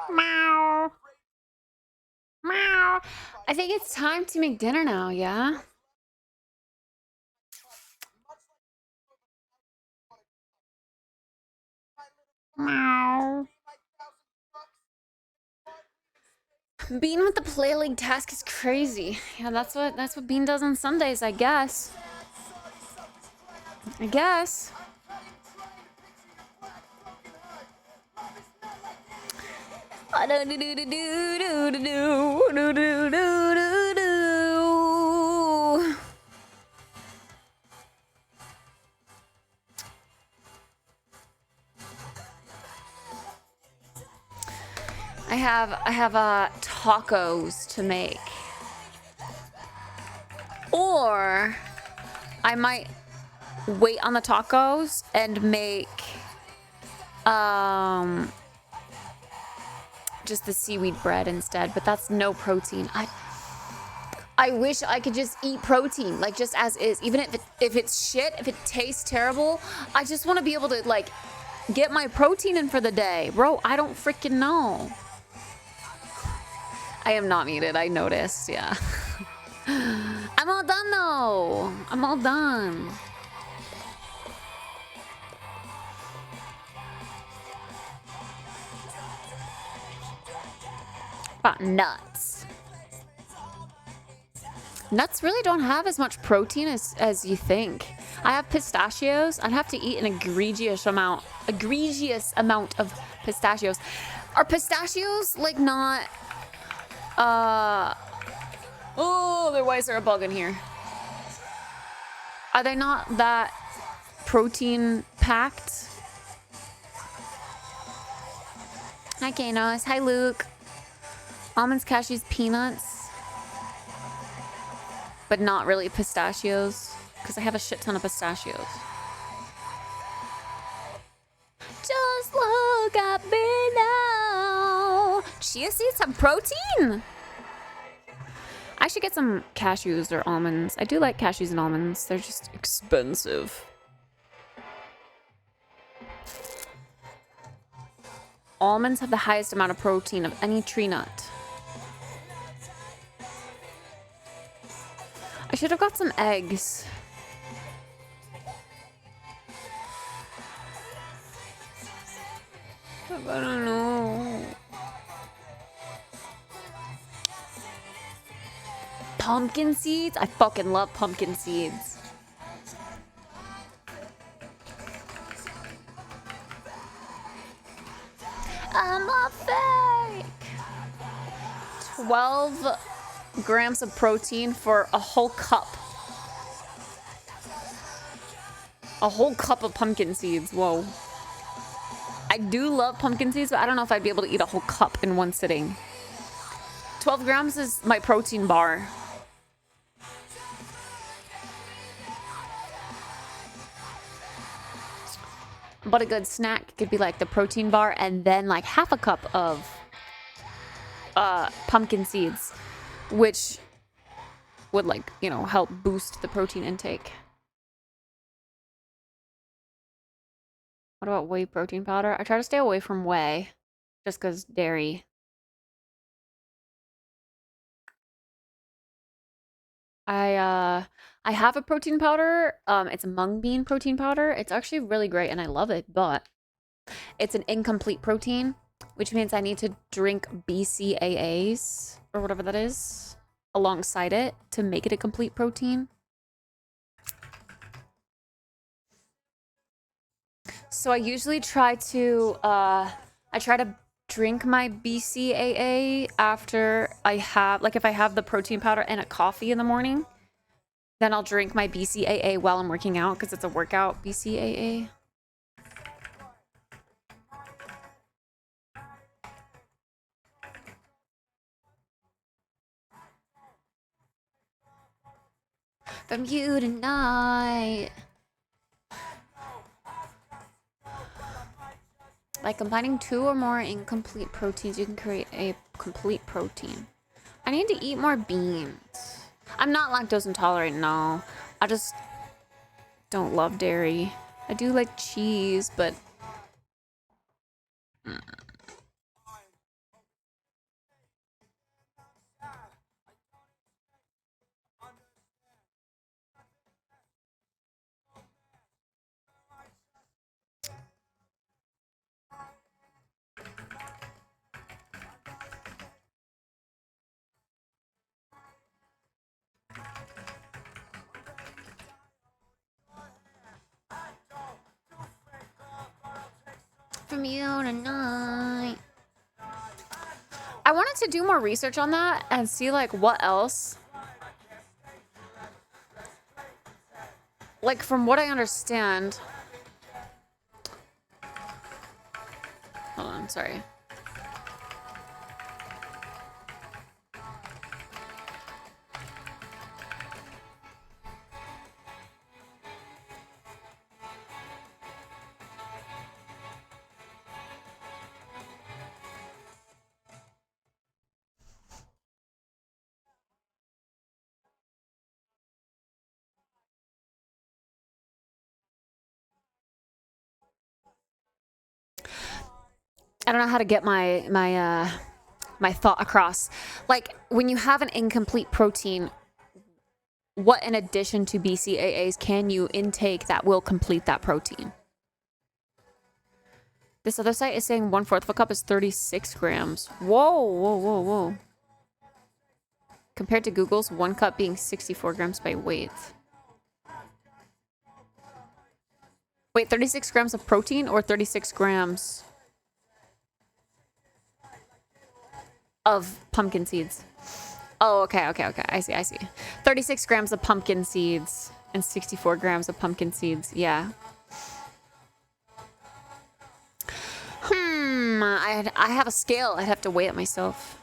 Meow. Meow. I think it's time to make dinner now, yeah? Meow. Bean with the Play League task is crazy. Yeah, that's what Bean does on Sundays, I guess. I guess. I have tacos to make. Or I might wait on the tacos and make just the seaweed bread instead, but that's no protein. I wish I could just eat protein, like just as is, even if it's shit, if it tastes terrible. I just want to be able to like get my protein in for the day. Bro, I don't freaking know. I am not muted, I noticed, yeah. I'm all done though. I'm all done. About nuts. Nuts really don't have as much protein as you think. I have pistachios. I'd have to eat an egregious amount of pistachios. Are pistachios like not oh, why is there a bug in here? Are they not that protein packed? Hi Kanos. Hi Luke. Almonds, cashews, peanuts. But not really pistachios. Because I have a shit ton of pistachios. Just look at me now. Chia seeds have protein? I should get some cashews or almonds. I do like cashews and almonds. They're just expensive. Almonds have the highest amount of protein of any tree nut. I should have got some eggs. I don't know. Pumpkin seeds? I fucking love pumpkin seeds. I'm a fake. 12 grams of protein for a whole cup. A whole cup of pumpkin seeds. Whoa. I do love pumpkin seeds, but I don't know if I'd be able to eat a whole cup in one sitting. 12 grams is my protein bar. But a good snack could be like the protein bar and then like half a cup of pumpkin seeds, which would like, you know, help boost the protein intake. What about whey protein powder? I try to stay away from whey just because dairy. I have a protein powder. It's a mung bean protein powder. It's actually really great and I love it, but it's an incomplete protein, which means I need to drink BCAAs or whatever that is alongside it to make it a complete protein. So I usually try to drink my BCAA after I have, like if I have the protein powder and a coffee in the morning, then I'll drink my BCAA while I'm working out because it's a workout BCAA. From you tonight. By combining 2 or more incomplete proteins, you can create a complete protein. I need to eat more beans. I'm not lactose intolerant, no. I just don't love dairy. I do like cheese, but from you tonight. I wanted to do more research on that and see like what else. Like from what I understand. Hold on, sorry. I don't know how to get my thought across. Like when you have an incomplete protein, what in addition to BCAAs can you intake that will complete that protein? This other site is saying 1/4 of a cup is 36 grams. Whoa, whoa, whoa, whoa. Compared to Google's 1 cup being 64 grams by weight. Wait, 36 grams of protein or 36 grams of pumpkin seeds? Oh, okay. I see. 36 grams of pumpkin seeds and 64 grams of pumpkin seeds. Yeah. I have a scale. I'd have to weigh it myself.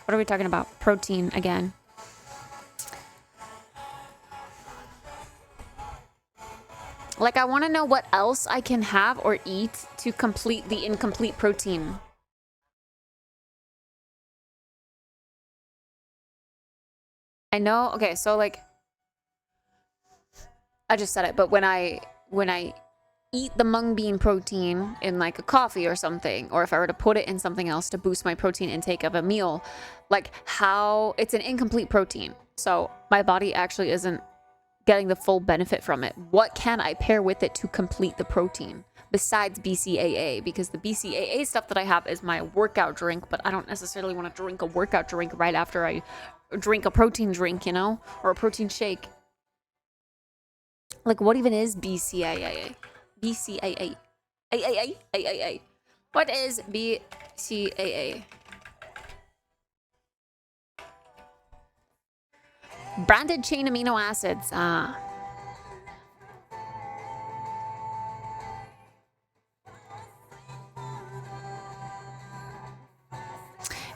What are we talking about? Protein again. Like, I want to know what else I can have or eat to complete the incomplete protein. I know. Okay, so like, I just said it, but when I eat the mung bean protein in like a coffee or something, or if I were to put it in something else to boost my protein intake of a meal, like how it's an incomplete protein. So my body actually isn't getting the full benefit from it. What can I pair with it to complete the protein besides BCAA? Because the BCAA stuff that I have is my workout drink, but I don't necessarily want to drink a workout drink right after I drink a protein drink, you know, or a protein shake. Like, what even is BCAA? BCAA. AAA. What is BCAA? Branded chain amino acids.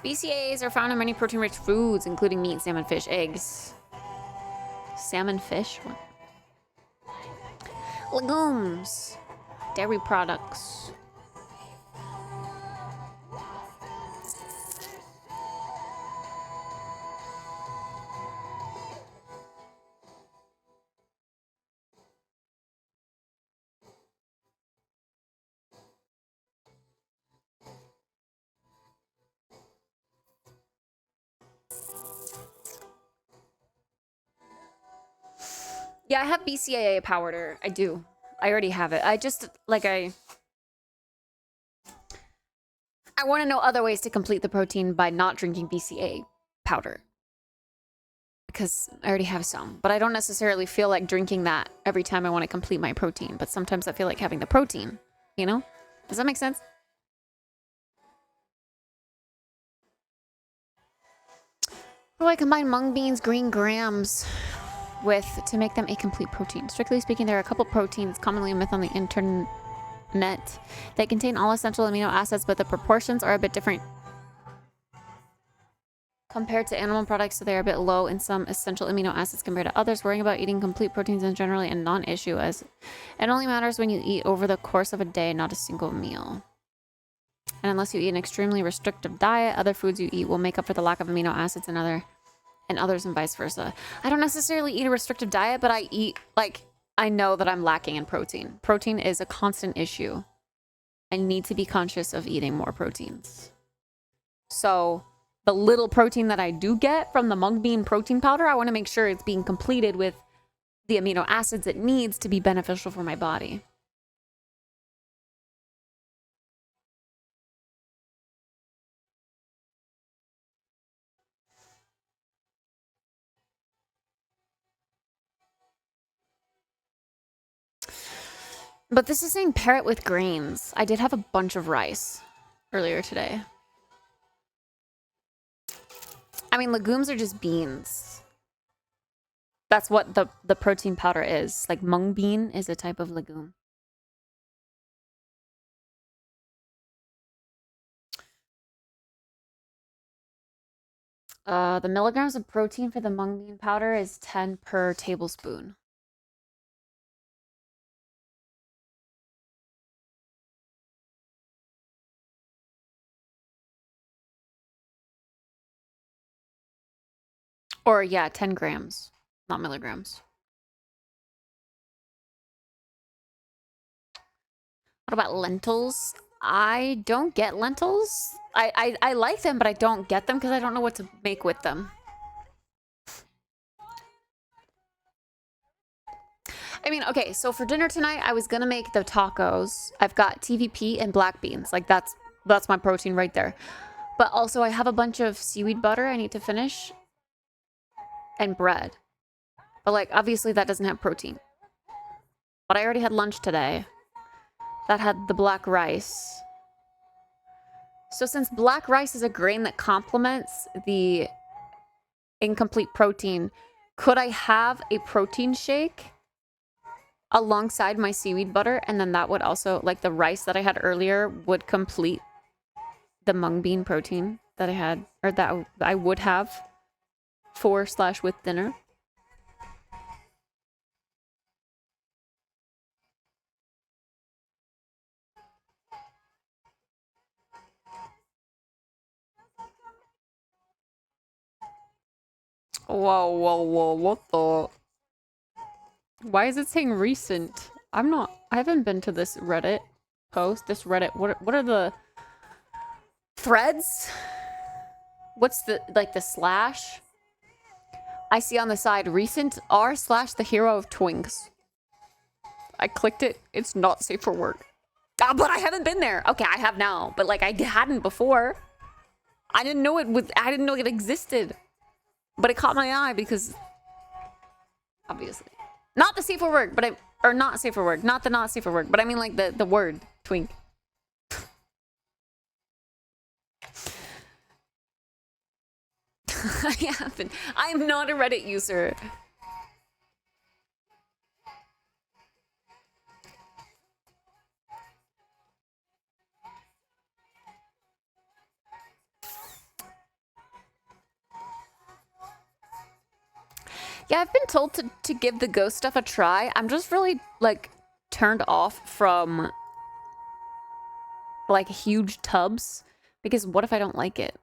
BCAAs are found in many protein-rich foods, including meat, salmon, fish, eggs. Salmon, fish? What? Legumes. Dairy products. Yeah, I have BCAA powder. I do. I already have it. I just, like, I want to know other ways to complete the protein by not drinking BCAA powder. Because I already have some. But I don't necessarily feel like drinking that every time I want to complete my protein. But sometimes I feel like having the protein, you know? Does that make sense? How do I combine mung beans, green grams with to make them a complete protein? Strictly speaking, there are a couple proteins, commonly a myth on the internet. They contain all essential amino acids, but the proportions are a bit different compared to animal products, so they're a bit low in some essential amino acids compared to others. Worrying about eating complete proteins is generally a non-issue, as it only matters when you eat over the course of a day, not a single meal. And unless you eat an extremely restrictive diet, other foods you eat will make up for the lack of amino acids in others and vice versa. I don't necessarily eat a restrictive diet, but I eat, like, I know that I'm lacking in protein. Protein is a constant issue. I need to be conscious of eating more proteins. So the little protein that I do get from the mung bean protein powder, I want to make sure it's being completed with the amino acids it needs to be beneficial for my body. But this is saying pair it with grains. I did have a bunch of rice earlier today. I mean, legumes are just beans. That's what the protein powder is. Like mung bean is a type of legume. The milligrams of protein for the mung bean powder is 10 per tablespoon. Or yeah, 10 grams, not milligrams. What about lentils? I don't get lentils. I like them, but I don't get them because I don't know what to make with them. I mean, okay, so for dinner tonight, I was gonna make the tacos. I've got TVP and black beans. Like that's my protein right there. But also I have a bunch of seaweed butter I need to finish. And bread. But like, obviously that doesn't have protein. But I already had lunch today. That had the black rice. So since black rice is a grain that complements the incomplete protein, could I have a protein shake alongside my seaweed butter? And then that would also, like the rice that I had earlier would complete the mung bean protein that I had, or that I would have for/with dinner. Whoa, what the? Why is it saying recent? I haven't been to this Reddit post, this Reddit, what are the threads? What's the, like the slash? I see on the side, recent r/the hero of twinks. I clicked it, it's not safe for work. Ah, but I haven't been there. Okay, I have now, but like I hadn't before. I didn't know it existed. But it caught my eye because, obviously. Not the safe for work, but not safe for work. Not the not safe for work, but I mean like the word, twink. I haven't. I'm not a Reddit user. Yeah, I've been told to give the ghost stuff a try. I'm just really, like, turned off from, like, huge tubs. Because what if I don't like it?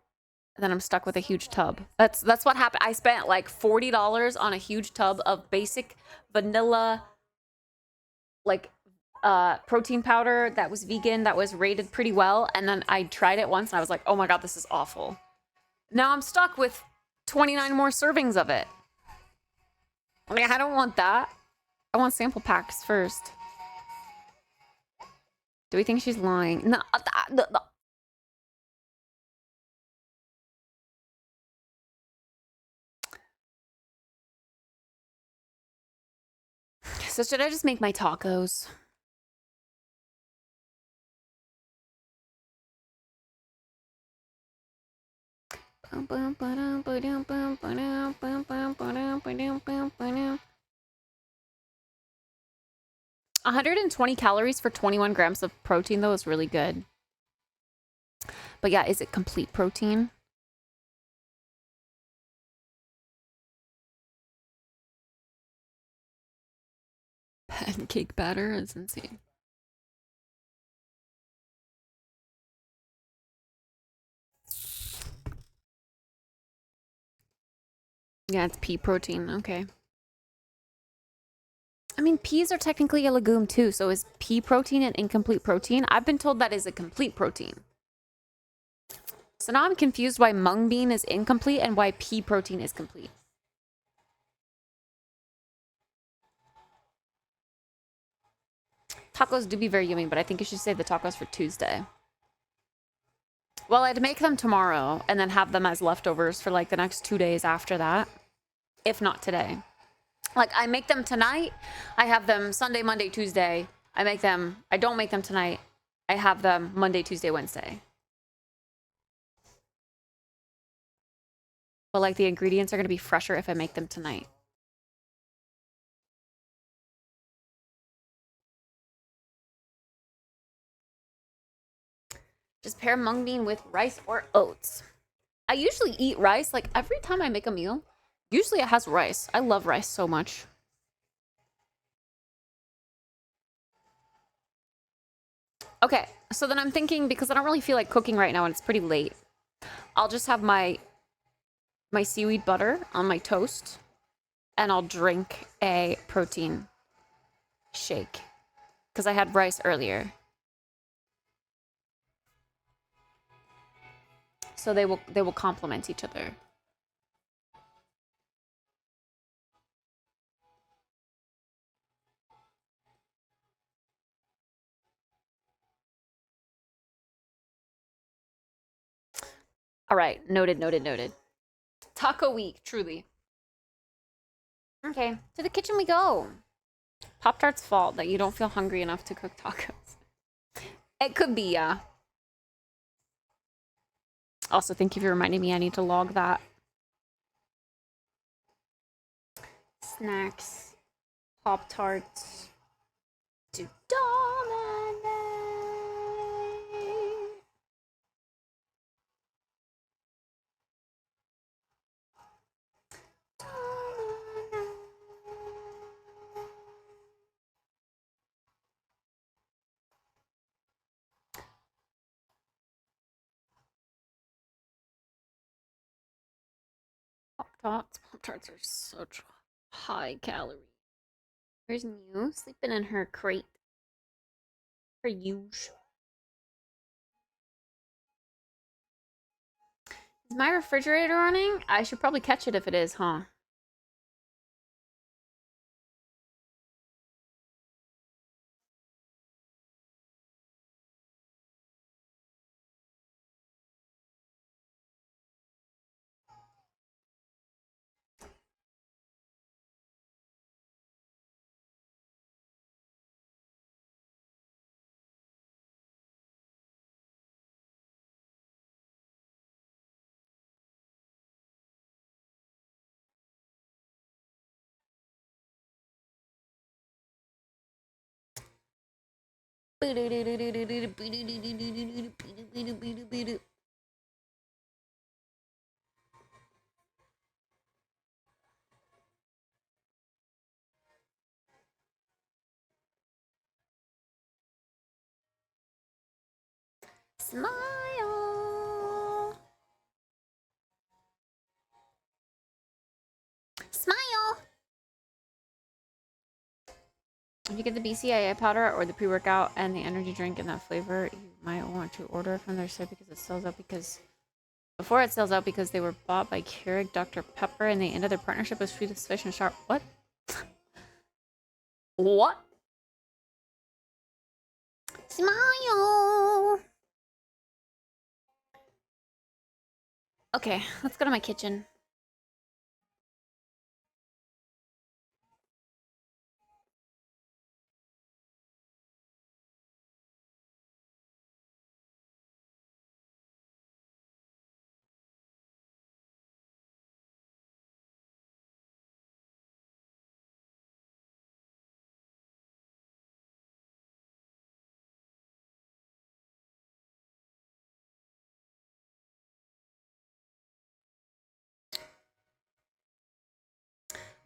And then I'm stuck with a huge tub. That's what happened. I spent, like, $40 on a huge tub of basic vanilla, like, protein powder that was vegan, that was rated pretty well. And then I tried it once and I was like, oh my god, this is awful. Now I'm stuck with 29 more servings of it. I mean, I don't want that. I want sample packs first. Do we think she's lying? No. So should I just make my tacos? $120 calories for 21 grams of protein, though, is really good. But yeah, is it complete protein? Pancake batter is insane. Yeah, it's pea protein. Okay. I mean, peas are technically a legume too, so is pea protein an incomplete protein? I've been told that is a complete protein. So now I'm confused why mung bean is incomplete and why pea protein is complete. Tacos do be very yummy, but I think you should save the tacos for Tuesday. Well, I'd make them tomorrow and then have them as leftovers for like the next 2 days after that. If not today. Like I make them tonight, I have them Sunday, Monday, Tuesday. I don't make them tonight. I have them Monday, Tuesday, Wednesday. But like the ingredients are gonna be fresher if I make them tonight. Just pair mung bean with rice or oats. I usually eat rice, like every time I make a meal, usually it has rice. I love rice so much. Okay, so then I'm thinking, because I don't really feel like cooking right now and it's pretty late, I'll just have my seaweed butter on my toast and I'll drink a protein shake because I had rice earlier. So they will complement each other. All right, noted, noted, noted. Taco week, truly. Okay, to the kitchen we go. Pop-Tart's fault that you don't feel hungry enough to cook tacos. It could be, yeah. Also, thank you for reminding me I need to log that. Snacks, Pop-Tarts, to dominate. Pop-Tarts. Pop-Tarts are such high calorie. Here's Mew sleeping in her crate. Her huge. Is my refrigerator running? I should probably catch it if it is, huh? Smile. Smile. If you get the BCAA powder or the pre-workout and the energy drink in that flavor, you might want to order from their site because it sells out because they were bought by Keurig Dr. Pepper and they ended their partnership with Swedish Fish and Sharp. What? What? Smile. Okay, let's go to my kitchen.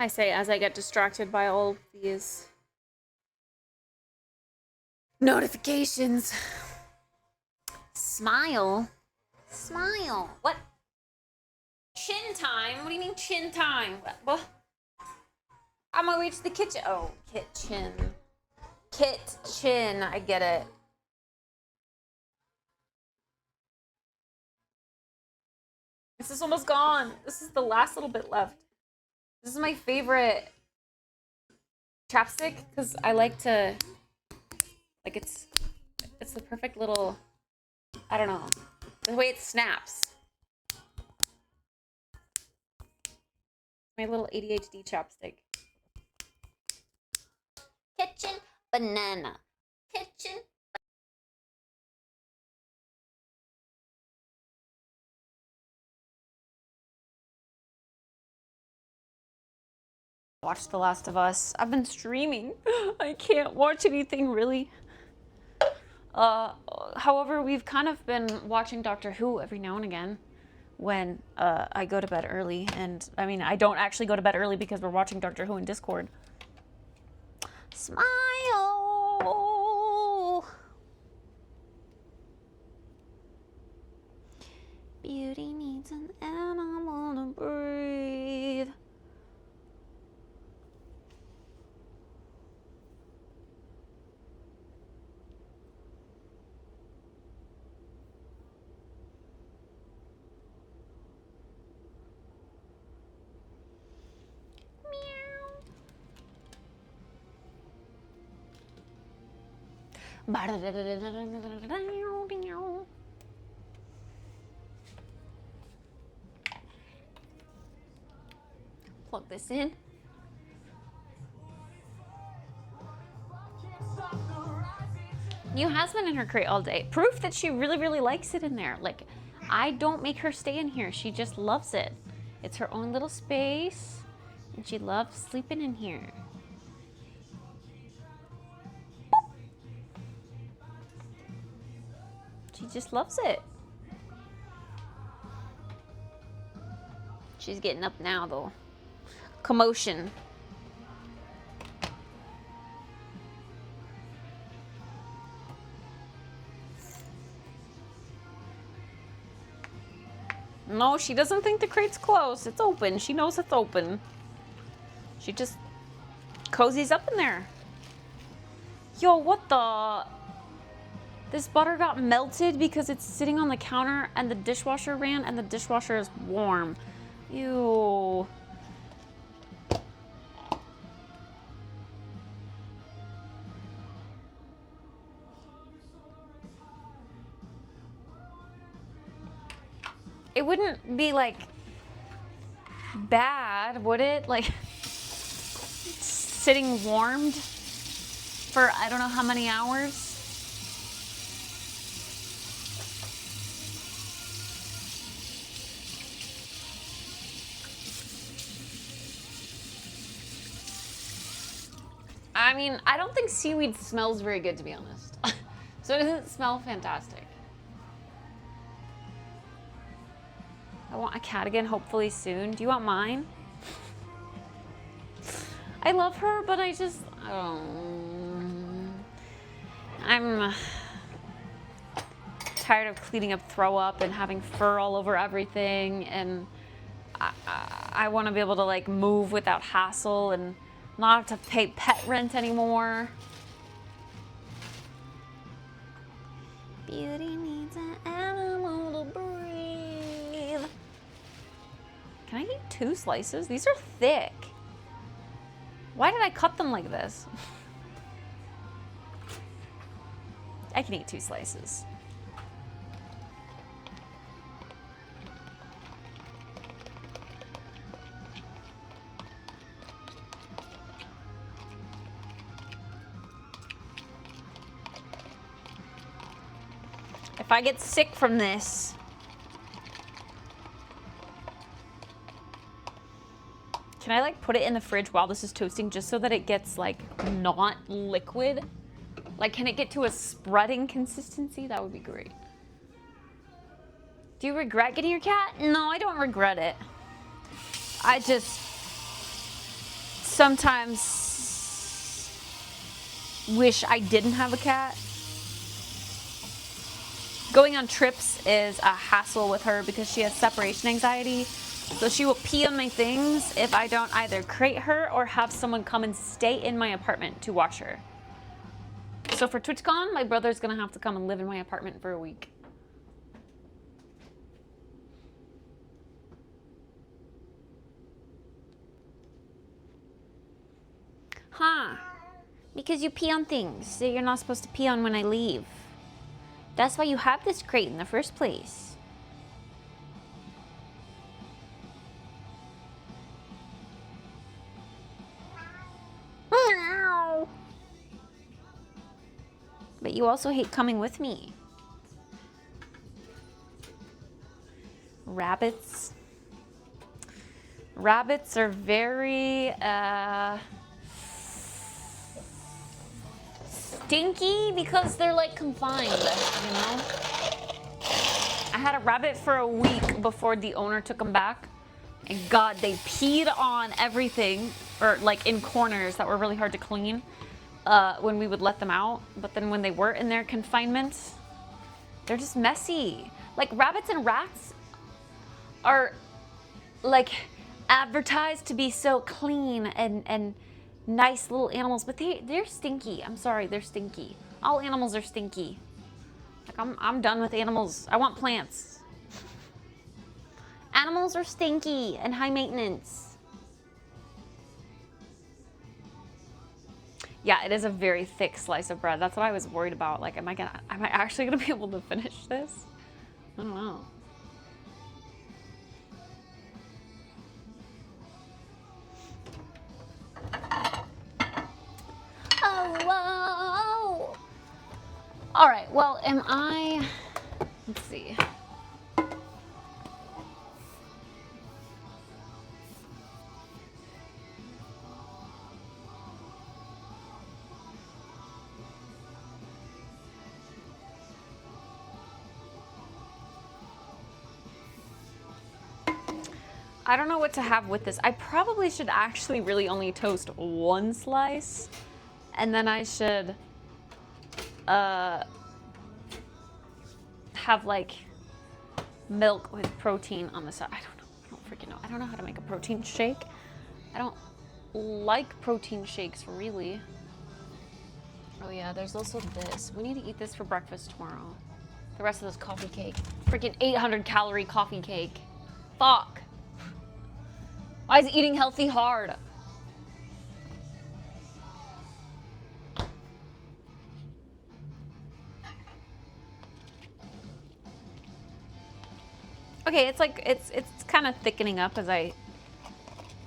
I say as I get distracted by all of these notifications. Smile. Smile. What? Chin time? What do you mean chin time? What? I'm gonna reach the kitchen. Oh, kitchen. Kitchen. I get it. This is almost gone. This is the last little bit left. This is my favorite chapstick because I like to, like it's the perfect little, I don't know, the way it snaps. My little ADHD chapstick. Kitchen banana. Watch The Last of Us. I've been streaming. I can't watch anything really. However, we've kind of been watching Doctor Who every now and again when I go to bed early. And I mean, I don't actually go to bed early because we're watching Doctor Who in Discord. Smile. Beauty needs an animal to breathe. Plug this in. You has been in her crate all day. Proof that she really, really likes it in there. Like, I don't make her stay in here. She just loves it. It's her own little space, and she loves sleeping in here. She just loves it. She's getting up now, though. Commotion. No, she doesn't think the crate's closed. It's open. She knows it's open. She just cozies up in there. Yo, what the? This butter got melted because it's sitting on the counter and the dishwasher ran and the dishwasher is warm. Ew. It wouldn't be like bad, would it? Like sitting warmed for I don't know how many hours. I mean, I don't think seaweed smells very good, to be honest. So it doesn't smell fantastic. I want a cat again, hopefully soon. Do you want mine? I love her, but I just, I'm tired of cleaning up throw up and having fur all over everything, and I want to be able to like move without hassle and not have to pay pet rent anymore. Beauty needs an animal to breathe. Can I eat 2 slices? These are thick. Why did I cut them like this? I can eat 2 slices. If I get sick from this, can I like put it in the fridge while this is toasting just so that it gets like not liquid? Like, can it get to a spreading consistency? That would be great. Do you regret getting your cat? No, I don't regret it. I just sometimes wish I didn't have a cat. Going on trips is a hassle with her because she has separation anxiety. So she will pee on my things if I don't either crate her or have someone come and stay in my apartment to watch her. So for TwitchCon, my brother's gonna have to come and live in my apartment for a week. Huh. Because you pee on things that you're not supposed to pee on when I leave. That's why you have this crate in the first place. But you also hate coming with me. Rabbits. Rabbits are very stinky because they're like confined, you know? I had a rabbit for a week before the owner took him back. And God, they peed on everything, or like in corners that were really hard to clean when we would let them out. But then when they were in their confinement, they're just messy. Like rabbits and rats are like advertised to be so clean and nice little animals, but they're stinky. I'm sorry, they're stinky. All animals are stinky. Like I'm done with animals. I want plants. Animals are stinky and high maintenance. Yeah, it is a very thick slice of bread. That's what I was worried about. Like, am I actually gonna be able to finish this? I don't know. Oh, whoa. All right, well, let's see. I don't know what to have with this. I probably should actually really only toast one slice, and then I should have like milk with protein on the side. I don't know. I don't freaking know. I don't know how to make a protein shake. I don't like protein shakes really. Oh yeah, there's also this. We need to eat this for breakfast tomorrow. The rest of this coffee cake. Freaking 800 calorie coffee cake. Fuck. Why is eating healthy hard? Okay, it's like it's kind of thickening up as I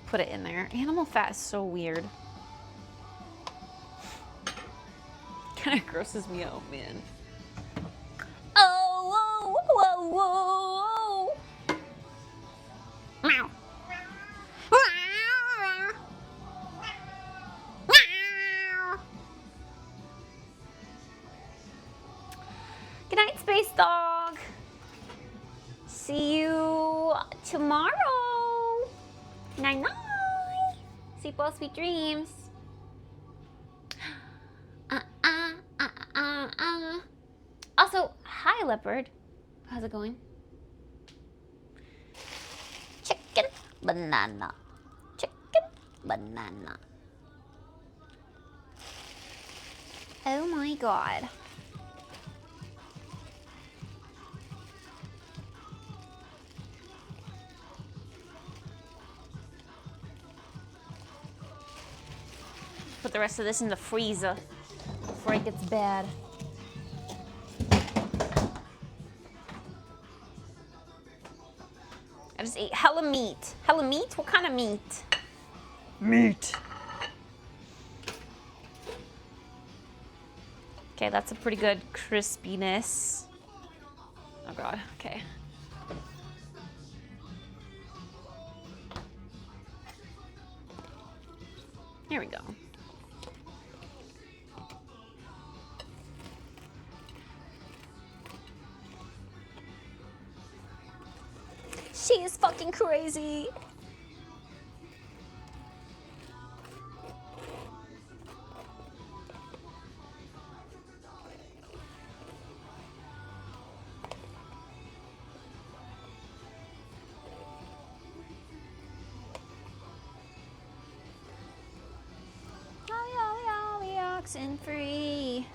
put it in there. Animal fat is so weird. Kind of grosses me out, man. Oh, whoa, whoa, whoa, whoa. Meow. Good night, Space Dog. See you tomorrow. Night night. Sleep well, sweet dreams. Also, hi, Leopard. How's it going? Chicken banana. Chicken banana. Oh my God. Put the rest of this in the freezer before it gets bad. I just ate hella meat. Hella meat? What kind of meat? Meat. Okay, that's a pretty good crispiness. Oh God, okay. Here we go. She is fucking crazy. Oxen free.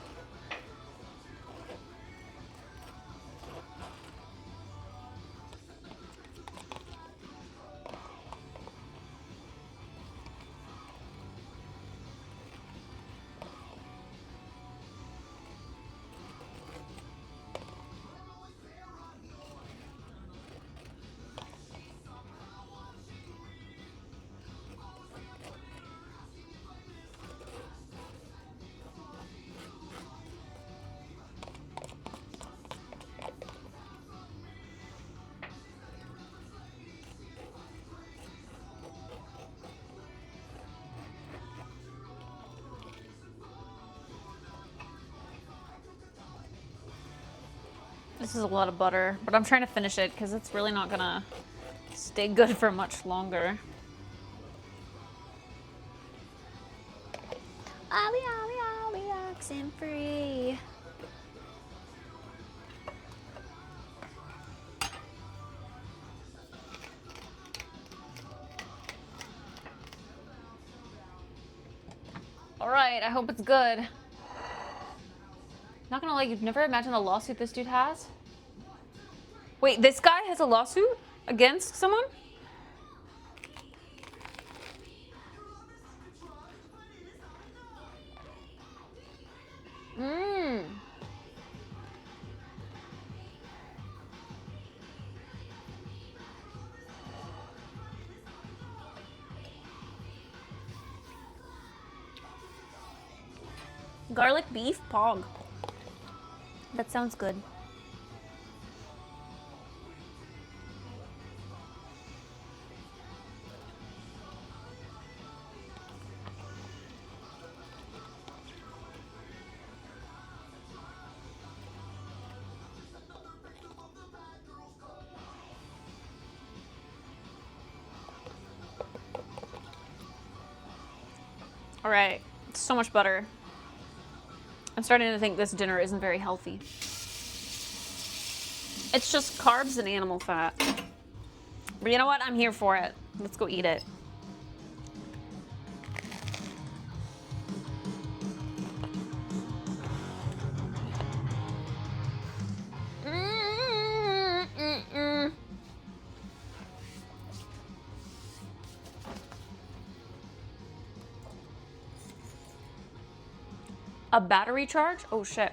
This is a lot of butter, but I'm trying to finish it because it's really not gonna stay good for much longer. Ollie, Ollie, Ollie, oxen free. All right, I hope it's good. Not gonna lie, you've never imagined the lawsuit this dude has? Wait, this guy has a lawsuit against someone? Mmm. Garlic beef pog. That sounds good. All right, so much butter. I'm starting to think this dinner isn't very healthy. It's just carbs and animal fat. But you know what? I'm here for it. Let's go eat it. A battery charge? Oh shit.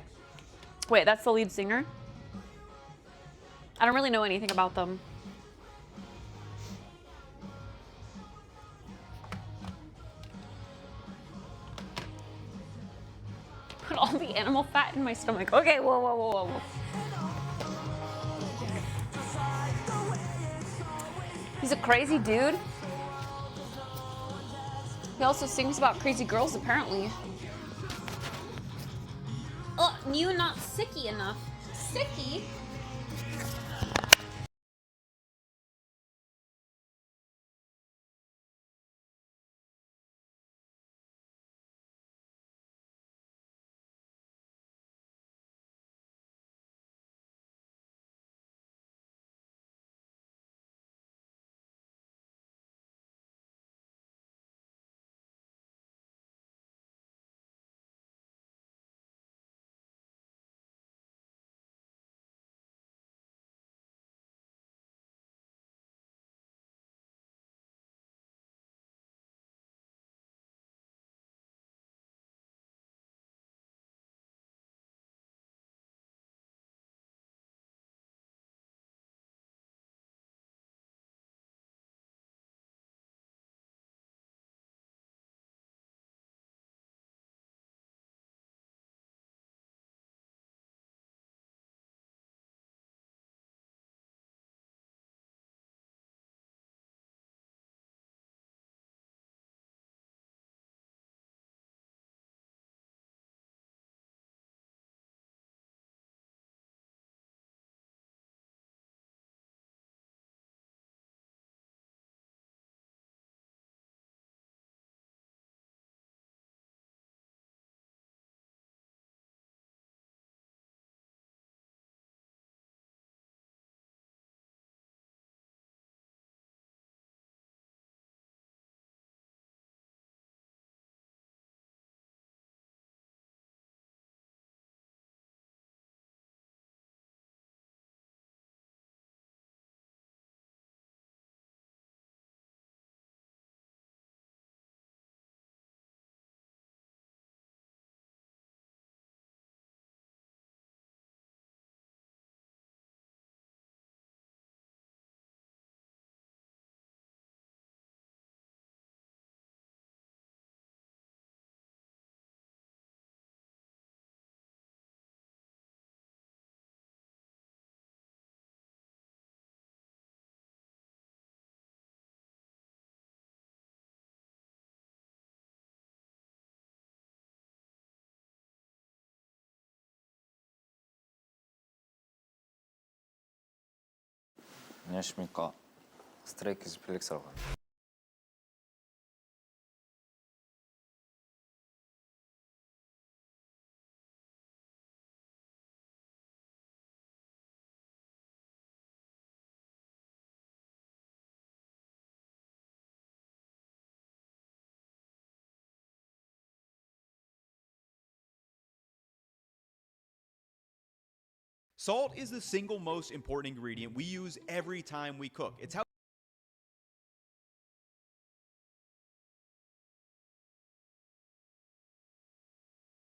Wait, that's the lead singer? I don't really know anything about them. Put all the animal fat in my stomach. Okay, whoa, whoa, whoa, whoa. He's a crazy dude. He also sings about crazy girls, apparently. Oh, you not sicky enough. Sicky? 안녕하십니까. 스트레이키즈 필릭스라고 합니다. Salt is the single most important ingredient we use every time we cook. It's how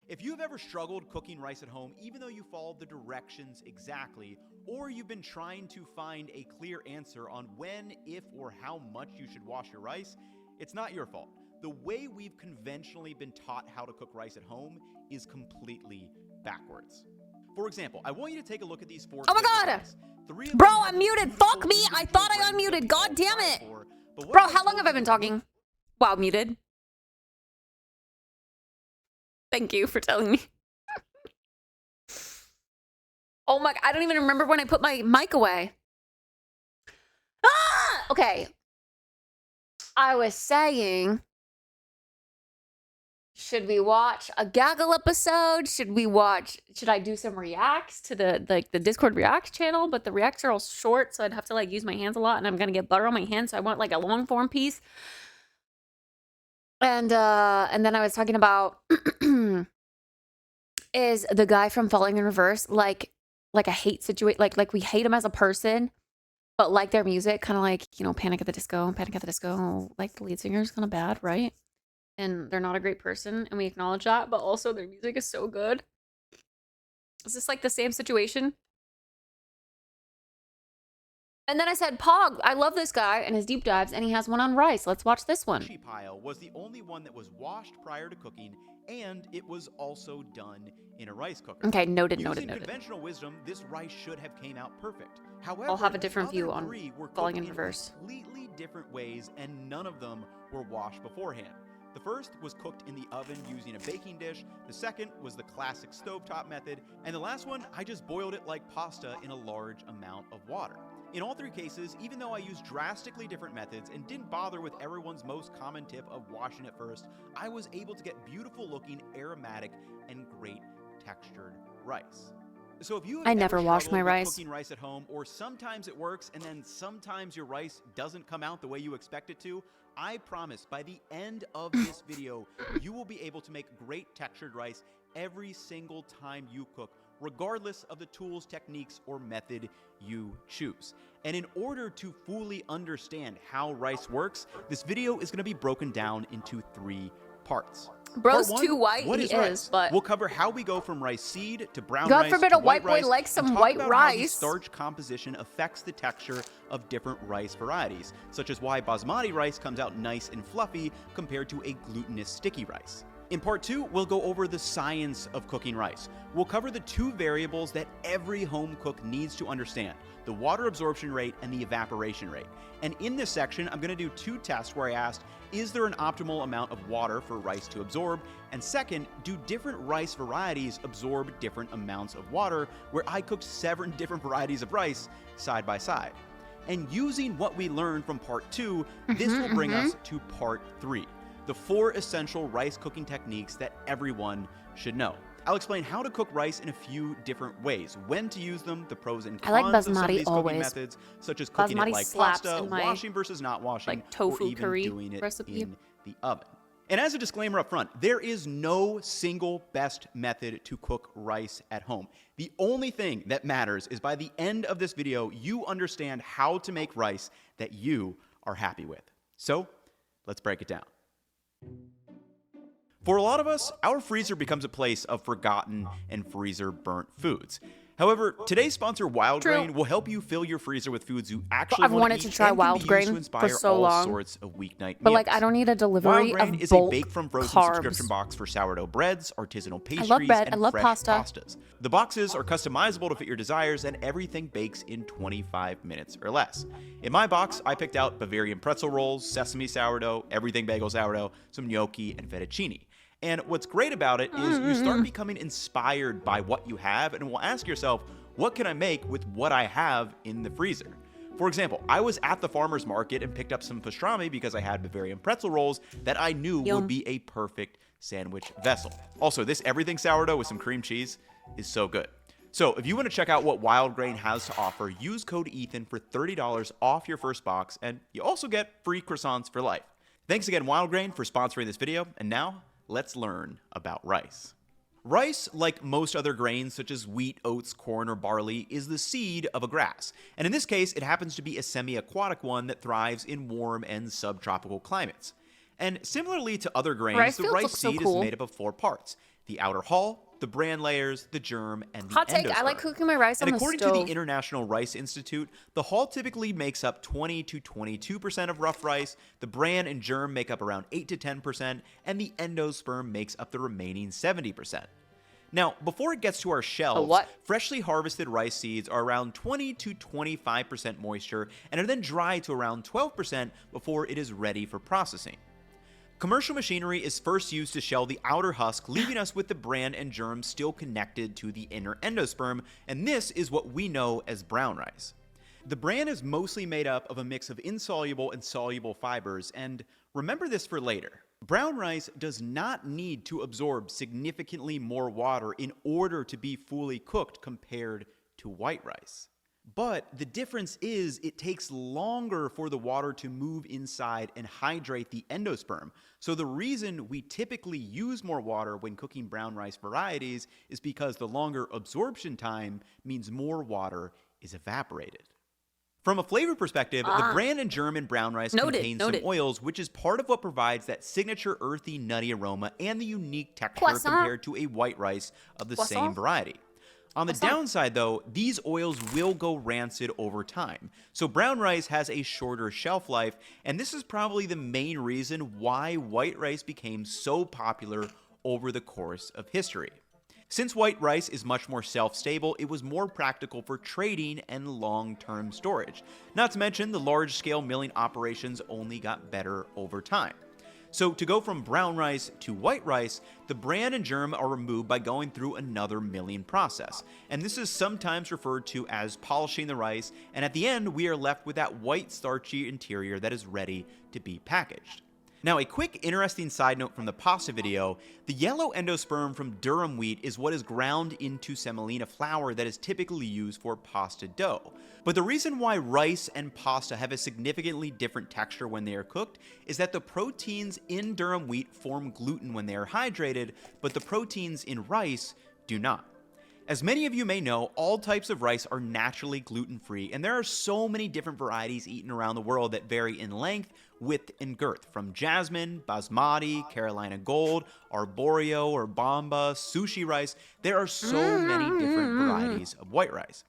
If you've ever struggled cooking rice at home, even though you followed the directions exactly, or you've been trying to find a clear answer on when, if, or how much you should wash your rice, it's not your fault. The way we've conventionally been taught how to cook rice at home is completely backwards. For example, I want you to take a look at these 4 Oh my clips of God! rice. 3 of Bro, them I'm have muted. beautiful Fuck me. I thought I individual unmuted. grains God that damn we'll it. try for, but what Bro, I how long told have I been you- talking? Wow, muted. Thank you for telling me. Oh my, I don't even remember when I put my mic away. Ah! Okay. I was saying, should we watch a gaggle episode? Should I do some reacts to the Discord Reacts channel? But the reacts are all short, so I'd have to like use my hands a lot, and I'm gonna get butter on my hands, so I want like a long form piece. And then I was talking about is the guy from Falling in Reverse like a hate situation, like we hate him as a person, but like their music, kind of like, you know, Panic at the Disco, like the lead singer is kind of bad, right? And they're not a great person, and we acknowledge that, but also their music is so good. Is this like the same situation? And then I said, Pog, I love this guy and his deep dives, and he has one on rice. Let's watch this one. Sushi pile was the only one that was washed prior to cooking, and it was also done in a rice cooker. Okay, noted. Using conventional wisdom, this rice should have came out perfect. However, I'll have a different the view other on 3 were Falling cooked in Reverse. completely different ways, and none of them were washed beforehand. The first was cooked in the oven using a baking dish, the second was the classic stovetop method, and the last one, I just boiled it like pasta in a large amount of water. In all 3 cases, even though I used drastically different methods and didn't bother with everyone's most common tip of washing it first, I was able to get beautiful looking, aromatic, and great textured rice. So if you have I never ever wash struggled my with rice. cooking rice at home, or sometimes it works and then sometimes your rice doesn't come out the way you expect it to, I promise by the end of this video, you will be able to make great textured rice every single time you cook, regardless of the tools, techniques, or method you choose. And in order to fully understand how rice works, this video is going to be broken down into 3 parts. Bro's Part 1, too white, what he is rice? is, but We'll cover how we go from rice seed to brown God rice forbid to a white boy rice, likes some and talk white about how the rice. starch composition affects the texture of different rice varieties, such as why basmati rice comes out nice and fluffy compared to a glutinous sticky rice. In part 2, we'll go over the science of cooking rice. We'll cover the 2 variables that every home cook needs to understand, the water absorption rate and the evaporation rate. And in this section, I'm going to do 2 tests where I asked, is there an optimal amount of water for rice to absorb? And second, do different rice varieties absorb different amounts of water, where I cooked 7 different varieties of rice side by side. And using what we learned from part 2, this will bring us to part 3. The 4 essential rice cooking techniques that everyone should know. I'll explain how to cook rice in a few different ways, when to use them, the pros and I like cons of some of basmati these always. cooking methods, such as cooking Basmati it like slaps pasta, in my, washing versus not washing, like, tofu or even curry doing it recipe. in the oven. And as a disclaimer up front, there is no single best method to cook rice at home. The only thing that matters is by the end of this video, you understand how to make rice that you are happy with. So, let's break it down. For a lot of us, our freezer becomes a place of forgotten and freezer burnt foods. However, today's sponsor, Wild True. Grain, will help you fill your freezer with foods you actually I've want wanted to to eat try and can Wild be used Grain to for inspire so all long. sorts of weeknight but meals. like I don't need a delivery Wild Grain of is bulk a bake from frozen carbs. subscription box for sourdough breads, artisanal pastries, love bread, and I love fresh pasta. pastas. The boxes are customizable to fit your desires, and everything bakes in 25 minutes or less. In my box, I picked out Bavarian pretzel rolls, sesame sourdough, everything bagel sourdough, some gnocchi, and fettuccine. And what's great about it is you start becoming inspired by what you have, and will ask yourself, what can I make with what I have in the freezer? For example, I was at the farmer's market and picked up some pastrami because I had Bavarian pretzel rolls that I knew would be a perfect sandwich vessel. Also, this everything sourdough with some cream cheese is so good. So if you want to check out what Wild Grain has to offer, use code Ethan for $30 off your first box, and you also get free croissants for life. Thanks again, Wild Grain, for sponsoring this video, and now let's learn about rice. Rice, like most other grains such as wheat, oats, corn, or barley, is the seed of a grass. And in this case, it happens to be a semi-aquatic one that thrives in warm and subtropical climates. And similarly to other grains, the rice seed is made up of 4 parts: the outer hull, the bran layers, the germ, and the Hot take, endosperm. I like cooking my rice on the stove. And according to the International Rice Institute, the hull typically makes up 20 to 22% of rough rice, the bran and germ make up around 8 to 10%, and the endosperm makes up the remaining 70%. Now, before it gets to our shelves, freshly harvested rice seeds are around 20 to 25% moisture and are then dried to around 12% before it is ready for processing. Commercial machinery is first used to shell the outer husk, leaving us with the bran and germ still connected to the inner endosperm, and this is what we know as brown rice. The bran is mostly made up of a mix of insoluble and soluble fibers, and remember this for later. Brown rice does not need to absorb significantly more water in order to be fully cooked compared to white rice. But the difference is it takes longer for the water to move inside and hydrate the endosperm. So the reason we typically use more water when cooking brown rice varieties is because the longer absorption time means more water is evaporated. From a flavor perspective, the bran and germ in brown rice contains some oils, which is part of what provides that signature earthy, nutty aroma and the unique texture compared to a white rice of the same variety. On the downside, though, these oils will go rancid over time. So brown rice has a shorter shelf life, and this is probably the main reason why white rice became so popular over the course of history. Since white rice is much more self-stable, it was more practical for trading and long-term storage. Not to mention, the large-scale milling operations only got better over time. So to go from brown rice to white rice, the bran and germ are removed by going through another milling process. And this is sometimes referred to as polishing the rice, and at the end, we are left with that white starchy interior that is ready to be packaged. Now, a quick interesting side note from the pasta video, the yellow endosperm from durum wheat is what is ground into semolina flour that is typically used for pasta dough. But the reason why rice and pasta have a significantly different texture when they are cooked is that the proteins in durum wheat form gluten when they are hydrated, but the proteins in rice do not. As many of you may know, all types of rice are naturally gluten-free, and there are so many different varieties eaten around the world that vary in length, width, and girth, from jasmine, basmati, Carolina Gold, arborio or bamba, sushi rice. There are so many different varieties of white rice.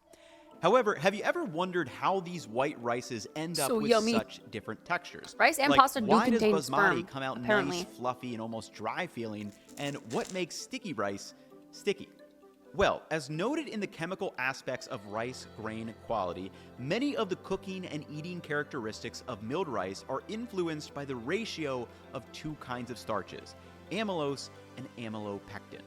However, have you ever wondered how these white rices end up with such different textures? Rice and pasta do contain why does basmati sperm, come out apparently. nice, fluffy, and almost dry feeling, and what makes sticky rice sticky? Well, as noted in the chemical aspects of rice grain quality, many of the cooking and eating characteristics of milled rice are influenced by the ratio of 2 kinds of starches, amylose and amylopectin.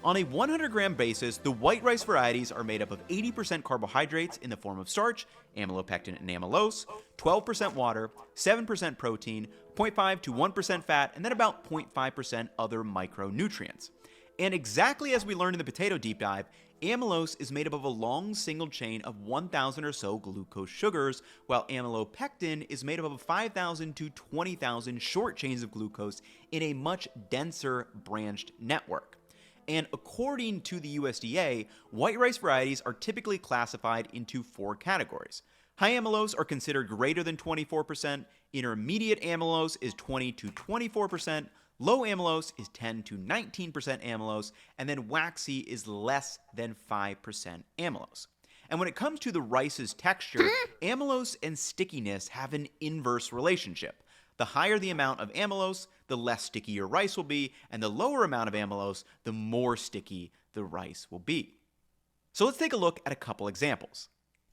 On a 100-gram basis, the white rice varieties are made up of 80% carbohydrates in the form of starch, amylopectin and amylose, 12% water, 7% protein, 0.5 to 1% fat, and then about 0.5% other micronutrients. And exactly as we learned in the potato deep dive, amylose is made up of a long single chain of 1,000 or so glucose sugars, while amylopectin is made up of 5,000 to 20,000 short chains of glucose in a much denser branched network. And according to the USDA, white rice varieties are typically classified into 4 categories. High amylose are considered greater than 24%, intermediate amylose is 20 to 24%, low amylose is 10 to 19% amylose, and then waxy is less than 5% amylose. And when it comes to the rice's texture, amylose and stickiness have an inverse relationship. The higher the amount of amylose, the less sticky your rice will be, and the lower amount of amylose, the more sticky the rice will be. So let's take a look at a couple examples.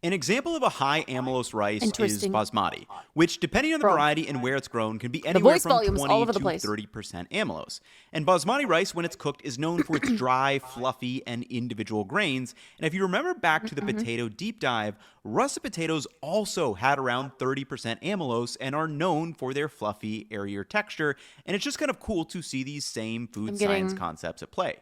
An example of a high amylose rice is Interesting. basmati, which, depending on the Bro. variety and where it's grown, can be anywhere voice from volume's 20 all over to the place. 30% amylose. And basmati rice, when it's cooked, is known for its dry, fluffy, and individual grains. And if you remember back to the potato deep dive, russet potatoes also had around 30% amylose and are known for their fluffy, airier texture. And it's just kind of cool to see these same food science concepts at play.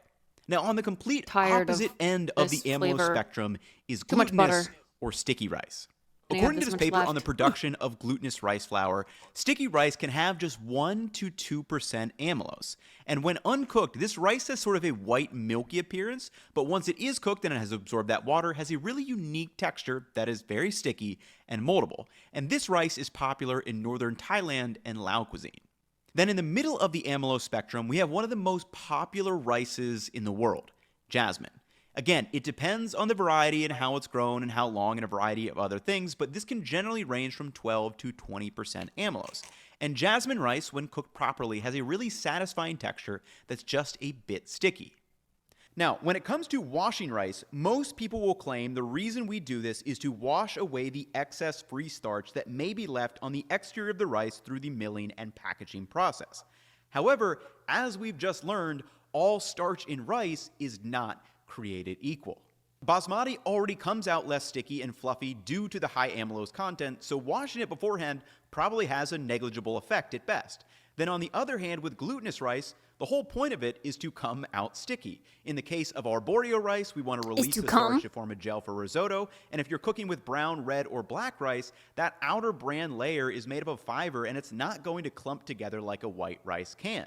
Now, on the complete Tired of opposite end of the this amylose flavor. spectrum is Too much glutinous butter. or sticky rice. I have According to this this much paper on the left. production of glutinous rice flour, sticky rice can have just 1 to 2% amylose. And when uncooked, this rice has sort of a white, milky appearance, but once it is cooked and it has absorbed that water, has a really unique texture that is very sticky and moldable. And this rice is popular in northern Thailand and Lao cuisine. Then in the middle of the amylose spectrum, we have one of the most popular rices in the world, jasmine. Again, it depends on the variety and how it's grown and how long and a variety of other things, but this can generally range from 12 to 20% amylose. And jasmine rice, when cooked properly, has a really satisfying texture that's just a bit sticky. Now, when it comes to washing rice, most people will claim the reason we do this is to wash away the excess free starch that may be left on the exterior of the rice through the milling and packaging process. However, as we've just learned, all starch in rice is not created equal. Basmati already comes out less sticky and fluffy due to the high amylose content, so washing it beforehand probably has a negligible effect at best. Then on the other hand, with glutinous rice, the whole point of it is to come out sticky. In the case of arborio rice, we want to release the starch to form a gel for risotto, and if you're cooking with brown, red, or black rice, that outer bran layer is made up of fiber and it's not going to clump together like a white rice can.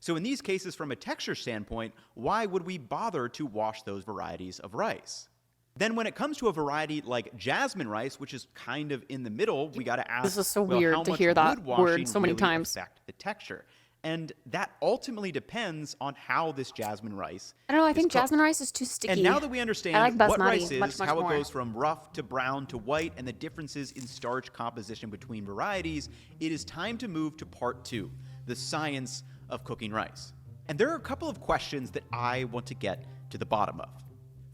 So in these cases, from a texture standpoint, why would we bother to wash those varieties of rice? Then when it comes to a variety like jasmine rice, which is kind of in the middle, we got to ask, This is so well, weird how to much hear that would washing word so many really times. affect the texture? And that ultimately depends on how this jasmine rice I don't know. I is think cooked. jasmine rice is too sticky. And now that we understand I like what basmati rice is, much how more. it goes from rough to brown to white, and the differences in starch composition between varieties, it is time to move to part 2, the science of cooking rice. And there are a couple of questions that I want to get to the bottom of.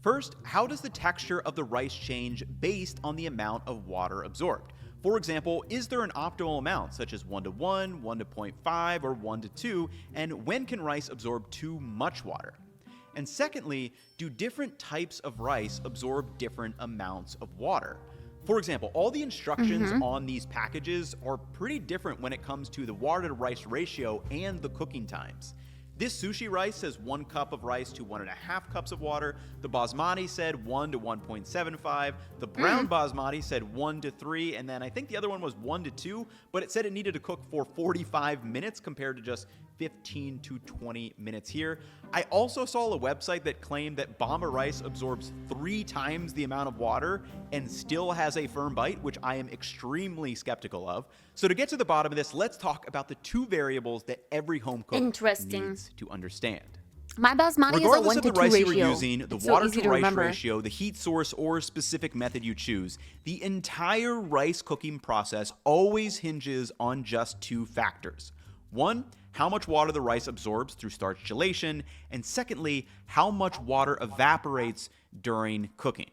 First, how does the texture of the rice change based on the amount of water absorbed? For example, is there an optimal amount, such as 1 to 1, 1 to 0.5, or 1 to 2, and when can rice absorb too much water? And secondly, do different types of rice absorb different amounts of water? For example, all the instructions on these packages are pretty different when it comes to the water to rice ratio and the cooking times. This sushi rice says 1 cup of rice to 1.5 cups of water. The basmati said 1 to 1.75. The brown basmati said 1 to 3. And then I think the other one was 1 to 2, but it said it needed to cook for 45 minutes compared to just 15 to 20 minutes here. I also saw a website that claimed that Bama rice absorbs 3 times the amount of water and still has a firm bite, which I am extremely skeptical of. So to get to the bottom of this, let's talk about the 2 variables that every home cook needs to understand. My basmati is a Regardless 1 of to the 2 rice ratio. you are using, the It's so water easy to rice remember. ratio, the heat source, or specific method you choose, the entire rice cooking process always hinges on just 2 factors. 1, how much water the rice absorbs through starch gelation, and secondly, how much water evaporates during cooking.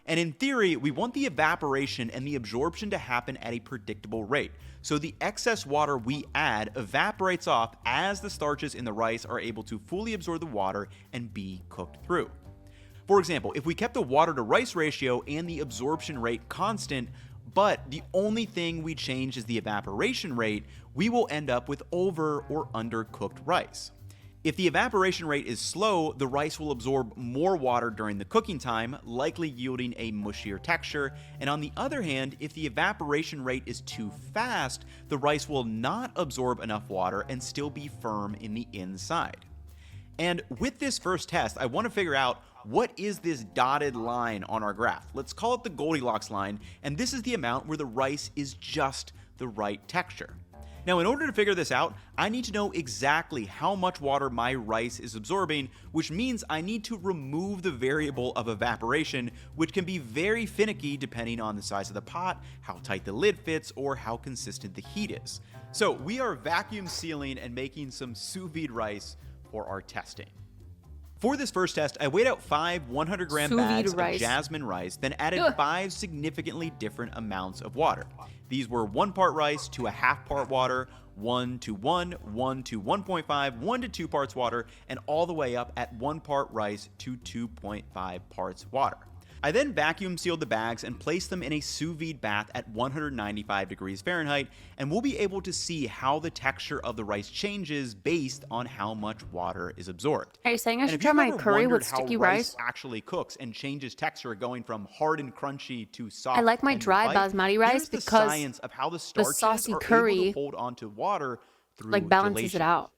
And in theory, we want the evaporation and the absorption to happen at a predictable rate. So the excess water we add evaporates off as the starches in the rice are able to fully absorb the water and be cooked through. For example, if we kept the water to rice ratio and the absorption rate constant, but the only thing we change is the evaporation rate, we will end up with over or undercooked rice. If the evaporation rate is slow, the rice will absorb more water during the cooking time, likely yielding a mushier texture. And on the other hand, if the evaporation rate is too fast, the rice will not absorb enough water and still be firm in the inside. And with this first test, I want to figure out, what is this dotted line on our graph? Let's call it the Goldilocks line, and this is the amount where the rice is just the right texture. Now, in order to figure this out, I need to know exactly how much water my rice is absorbing, which means I need to remove the variable of evaporation, which can be very finicky depending on the size of the pot, how tight the lid fits, or how consistent the heat is. So we are vacuum sealing and making some sous vide rice for our testing. For this first test, I weighed out 5 100-gram Sous vide bags rice. of jasmine rice, then added Ugh. 5 significantly different amounts of water. These were 1 part rice to a half part water, 1 to 1, 1 to 1.5, 1 to 2 parts water, and all the way up at 1 part rice to 2.5 parts water. I then vacuum sealed the bags and placed them in a sous vide bath at 195 degrees Fahrenheit, and we'll be able to see how the texture of the rice changes based on how much water is absorbed. Are you saying I And should if you've try my ever curry with wondered how sticky rice? actually cooks and changes texture going from hard and crunchy to soft, I like my and dry light, basmati rice here's the because science of how the starches saucy are able curry, to hold onto water through like balances gelation. it out.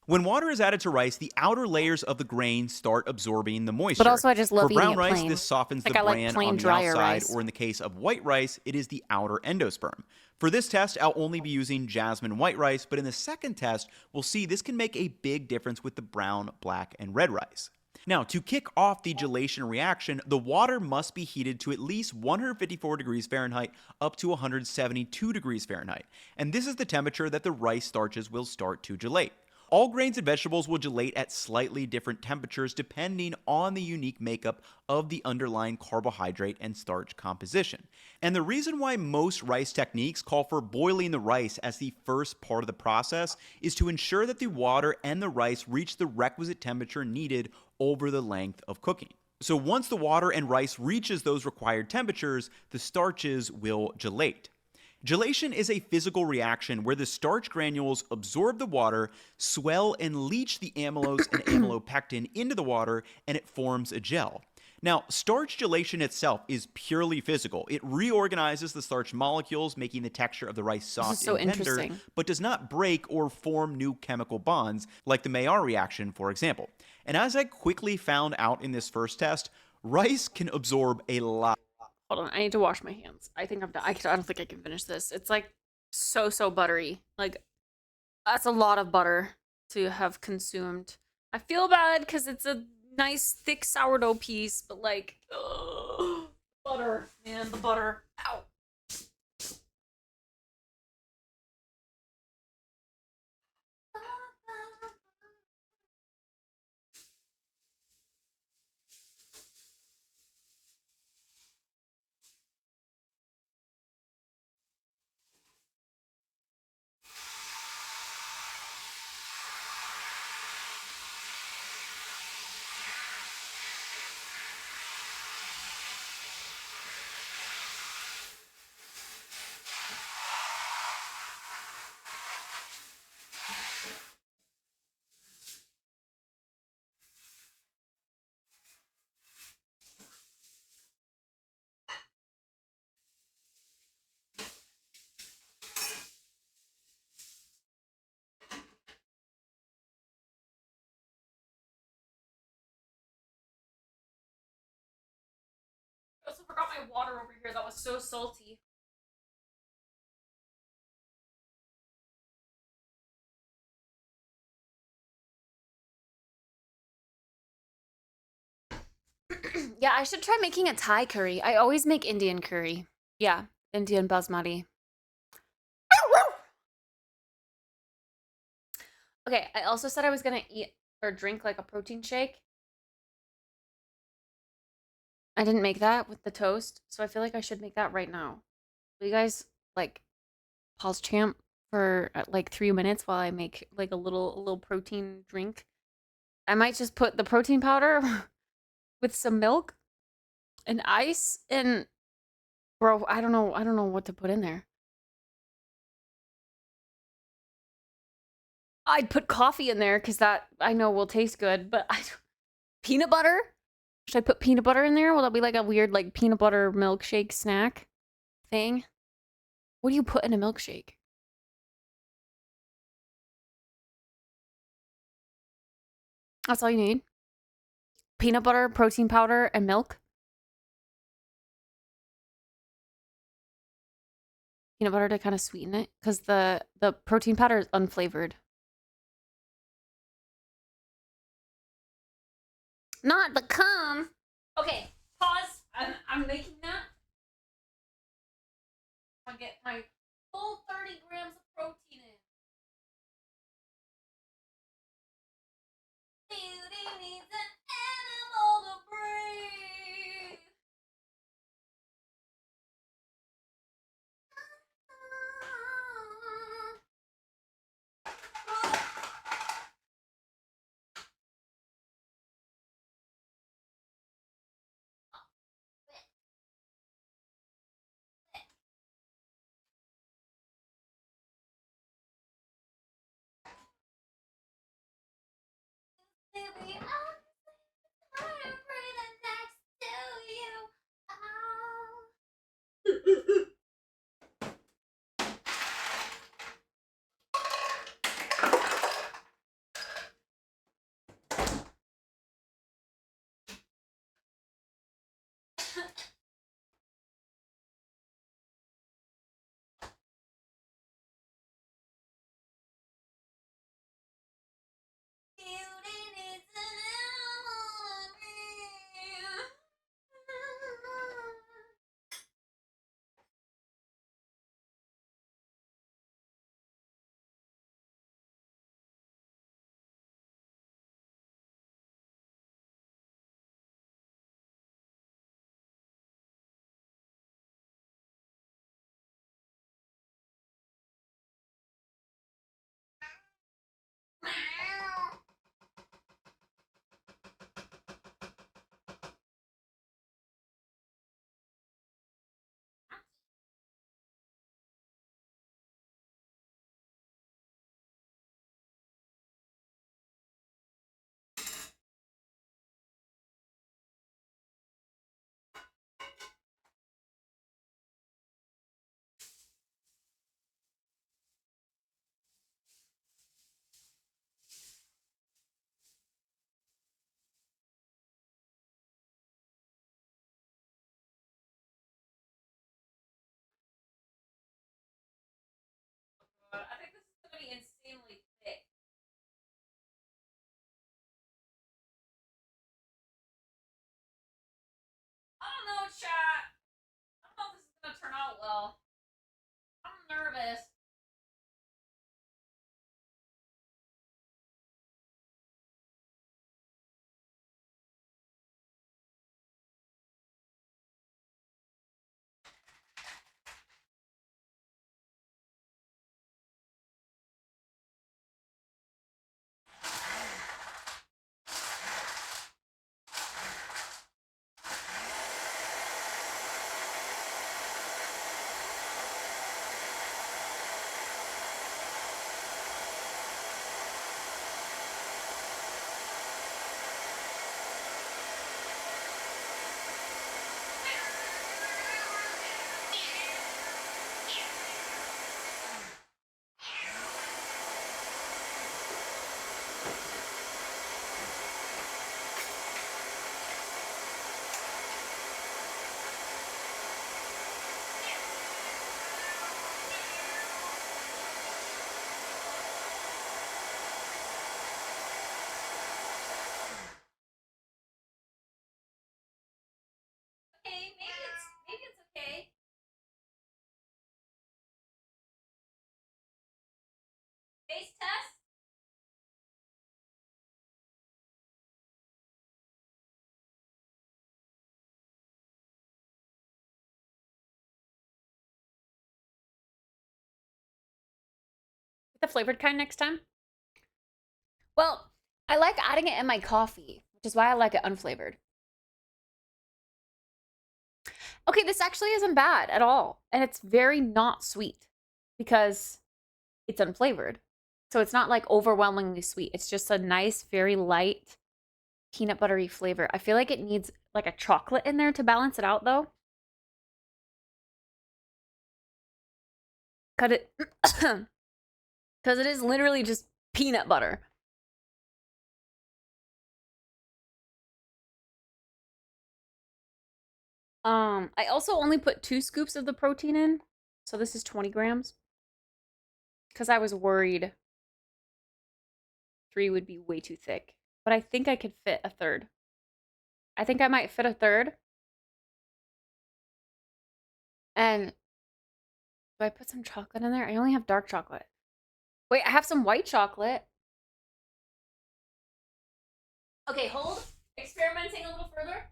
When water is added to rice, the outer layers of the grain start absorbing the moisture. But also I just love For brown eating it rice, plain. this softens Like the I like bran plain on the drier outside, rice. or in the case of white rice, it is the outer endosperm. For this test, I'll only be using jasmine white rice, but in the second test, we'll see this can make a big difference with the brown, black, and red rice. Now, to kick off the gelation reaction, the water must be heated to at least 154 degrees Fahrenheit up to 172 degrees Fahrenheit. And this is the temperature that the rice starches will start to gelate. All grains and vegetables will gelate at slightly different temperatures depending on the unique makeup of the underlying carbohydrate and starch composition. And the reason why most rice techniques call for boiling the rice as the first part of the process is to ensure that the water and the rice reach the requisite temperature needed over the length of cooking. So once the water and rice reaches those required temperatures, the starches will gelate. Gelation is a physical reaction where the starch granules absorb the water, swell, and leach the amylose and amylopectin into the water, and it forms a gel. Now, starch gelation itself is purely physical. It reorganizes the starch molecules, making the texture of the rice soft so and tender, interesting. but does not break or form new chemical bonds, like the Maillard reaction, for example. And as I quickly found out in this first test, rice can absorb a lot. Hold on, I need to wash my hands. I think I'm done. I don't think I can finish this. It's like so buttery. Like that's a lot of butter to have consumed. I feel bad because it's a nice thick sourdough piece, but like, ugh, butter, man, the butter. Ow. I also forgot my water over here. That was so salty. Yeah, I should try making a Thai curry. I always make Indian curry. Yeah, Indian basmati. Okay, I also said I was gonna eat or drink like a protein shake. I didn't make that with the toast, so I feel like I should make that right now. Will you guys like pause champ for like 3 minutes while I make like a little protein drink? I might just put the protein powder with some milk and ice and bro, I don't know what to put in there. I'd put coffee in there because that I know will taste good, but peanut butter? Should I put peanut butter in there? Will that be like a weird like peanut butter milkshake snack thing? What do you put in a milkshake? That's all you need? Peanut butter, protein powder, and milk? Peanut butter to kind of sweeten it because the protein powder is unflavored. Not the cum. Okay, pause. I'm making that. I get my full 30 grams of protein in. Beauty needs an baby. I'm breathing next to you. I think this is gonna be insanely thick. I don't know, chat. I don't know if this is gonna turn out well. I'm nervous. Okay, maybe it's okay. Face test. The flavored kind next time. Well, I like adding it in my coffee, which is why I like it unflavored. Okay, this actually isn't bad at all. And it's very not sweet because it's unflavored. So it's not like overwhelmingly sweet. It's just a nice, very light peanut buttery flavor. I feel like it needs like a chocolate in there to balance it out though. Cause it, because it is literally just peanut butter. I also only put 2 scoops of the protein in. So this is 20 grams. Because I was worried 3 would be way too thick. But I think I could fit a third. I think I might fit a third. And do I put some chocolate in there? I only have dark chocolate. Wait, I have some white chocolate. Okay, hold. Experimenting a little further.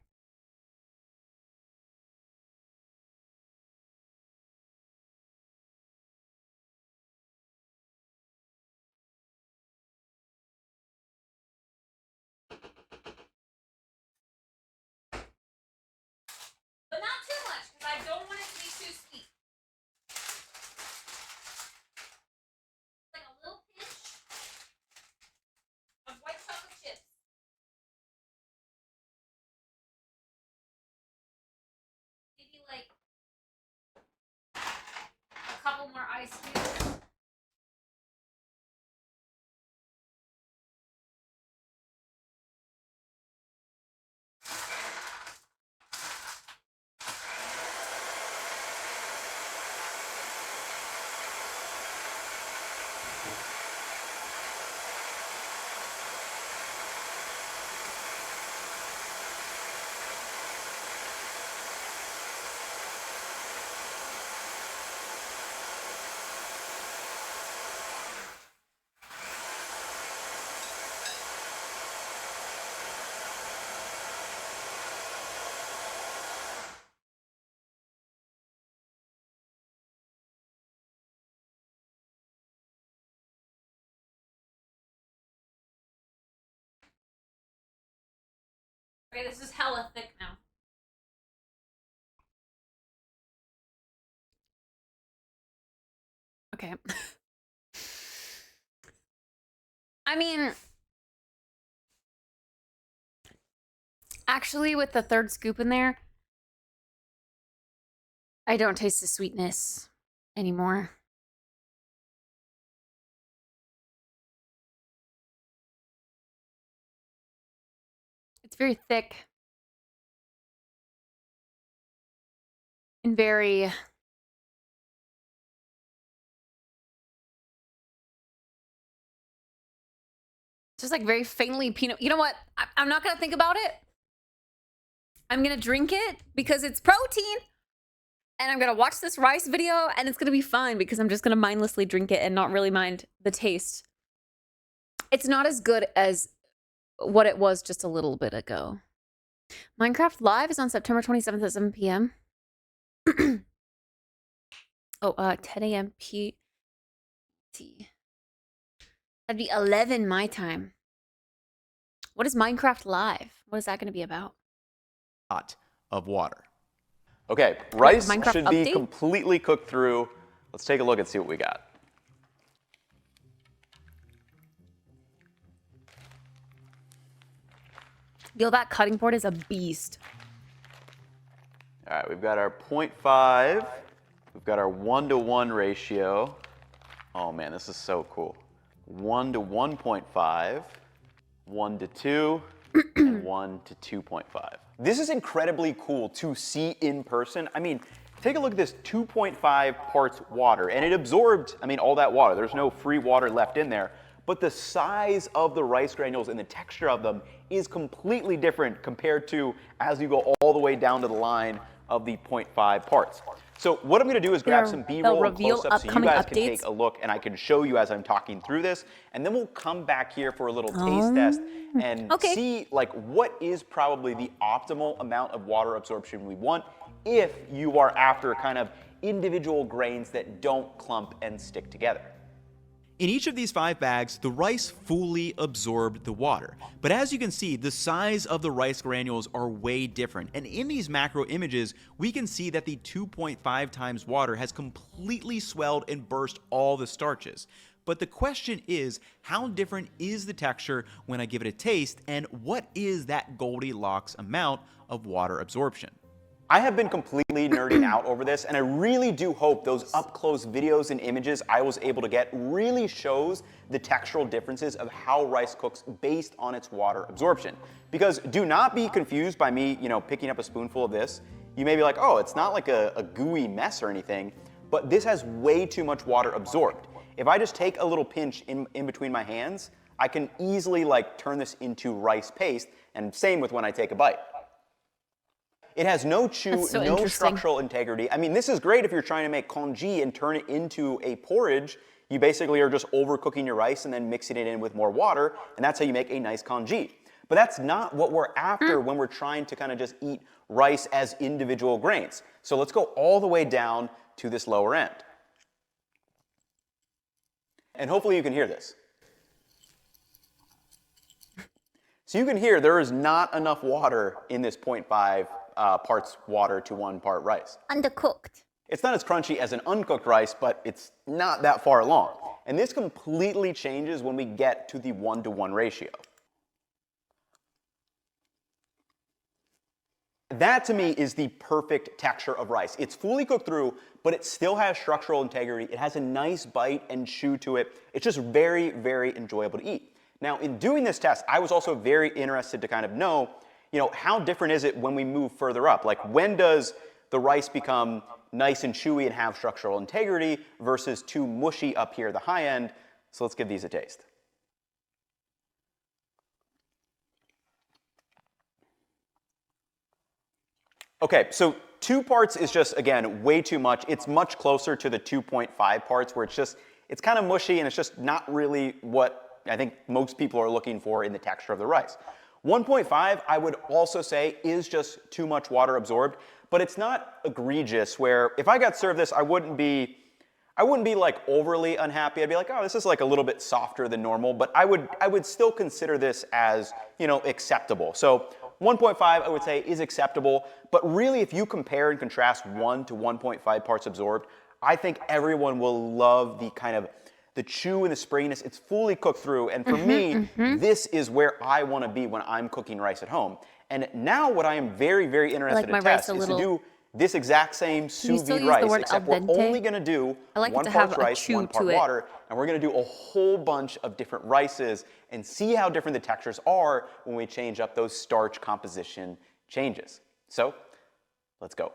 But not too much, because I don't want it to be too sweet. Like a little pinch of white chocolate chips. like a couple more ice cubes. Okay, this is hella thick now. Okay. I mean, actually, with the third scoop in there, I don't taste the sweetness anymore. It's very thick and very just like very faintly peanut. You know what? I'm not gonna think about it. I'm gonna drink it because it's protein, and I'm gonna watch this rice video, and it's gonna be fine because I'm just gonna mindlessly drink it and not really mind the taste. It's not as good as what it was just a little bit ago. Minecraft Live is on September 27th at 7 p.m. 10 a.m. PT. That'd be 11 my time. What is Minecraft Live? What is that going to be about? Lot of water. Okay, rice Minecraft should be update? completely cooked through. Let's take a look and see what we got. Yo, that cutting board is a beast. All right, we've got our 0.5. We've got our 1-to-1 ratio. Oh man, this is so cool. 1 to 1.5, 1 to 2, and 1 to 2.5. This is incredibly cool to see in person. I mean, take a look at this 2.5 parts water, and it absorbed, I mean, all that water. There's no free water left in there. But the size of the rice granules and the texture of them is completely different compared to as you go all the way down to the line of the 0.5 parts. So what I'm going to do is grab some B-roll and close-ups so you guys can take a look and I can show you as I'm talking through this. And then we'll come back here for a little taste test and see like what is probably the optimal amount of water absorption we want if you are after kind of individual grains that don't clump and stick together. In each of these 5 bags, the rice fully absorbed the water. But as you can see, the size of the rice granules are way different. And in these macro images, we can see that the 2.5 times water has completely swelled and burst all the starches. But the question is, how different is the texture when I give it a taste, and what is that Goldilocks amount of water absorption? I have been completely nerding out over this, and I really do hope those up-close videos and images I was able to get really shows the textural differences of how rice cooks based on its water absorption. Because do not be confused by me, picking up a spoonful of this. You may be like, oh, it's not like a gooey mess or anything, but this has way too much water absorbed. If I just take a little pinch in between my hands, I can easily turn this into rice paste, and same with when I take a bite. It has no chew, no structural integrity. I mean, this is great if you're trying to make congee and turn it into a porridge. You basically are just overcooking your rice and then mixing it in with more water, and that's how you make a nice congee. But that's not what we're after when we're trying to kind of just eat rice as individual grains. So let's go all the way down to this lower end. And hopefully you can hear this. So you can hear there is not enough water in this 0.5 parts water to 1 part rice. Undercooked. It's not as crunchy as an uncooked rice, but it's not that far along. And this completely changes when we get to the 1-to-1 ratio. that to me is the perfect texture of rice. It's fully cooked through, but it still has structural integrity. It has a nice bite and chew to it. It's just very, very enjoyable to eat. Now, in doing this test, I was also very interested to kind of know, how different is it when we move further up? Like, when does the rice become nice and chewy and have structural integrity versus too mushy up here at the high end? So let's give these a taste. Okay, so 2 parts is just, again, way too much. It's much closer to the 2.5 parts where it's kind of mushy and it's just not really what I think most people are looking for in the texture of the rice. 1.5, I would also say, is just too much water absorbed, but it's not egregious where if I got served this, I wouldn't be like overly unhappy. I'd be like, oh, this is like a little bit softer than normal, but I would still consider this as, acceptable. So 1.5, I would say, is acceptable, but really if you compare and contrast 1 to 1.5 parts absorbed, I think everyone will love the kind of the chew and the springiness. It's fully cooked through, and for me, this is where I want to be when I'm cooking rice at home. And now what I am very, very interested to test is to do this exact same sous vide rice, except we're only going to do 1 part rice, 1 part water, and we're going to do a whole bunch of different rices and see how different the textures are when we change up those starch composition changes. So let's go.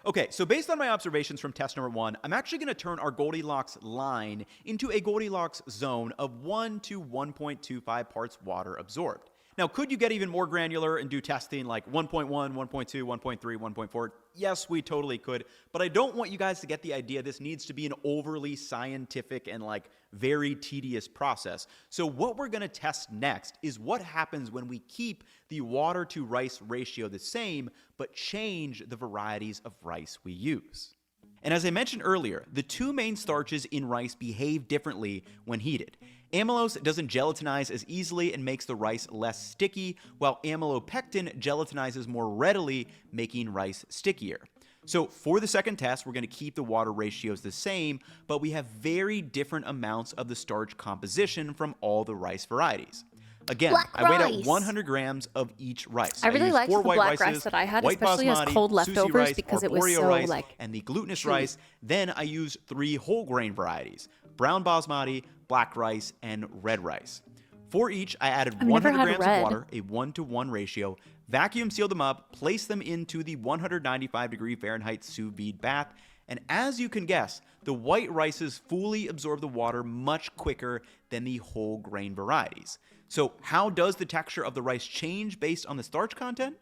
Okay, so based on my observations from test number 1, I'm actually going to turn our Goldilocks line into a Goldilocks zone of 1 to 1.25 parts water absorbed. Now, could you get even more granular and do testing like 1.1, 1.2, 1.3, 1.4? Yes, we totally could, but I don't want you guys to get the idea this needs to be an overly scientific and like very tedious process. So what we're going to test next is what happens when we keep the water to rice ratio the same, but change the varieties of rice we use. And as I mentioned earlier, the 2 main starches in rice behave differently when heated. Amylose doesn't gelatinize as easily and makes the rice less sticky, while amylopectin gelatinizes more readily, making rice stickier. So for the second test, we're going to keep the water ratios the same, but we have very different amounts of the starch composition from all the rice varieties. Again, I weighed out 100 grams of each rice. I really liked the black rice that I had, especially as cold leftovers because it was so rice, and the glutinous rice. Then I used 3 whole grain varieties: brown basmati, black rice, and red rice. For each, I added 100 grams of water, a 1-to-1 ratio, vacuum sealed them up, placed them into the 195-degree Fahrenheit sous vide bath, and as you can guess, the white rices fully absorb the water much quicker than the whole grain varieties. So how does the texture of the rice change based on the starch content?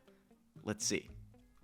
Let's see.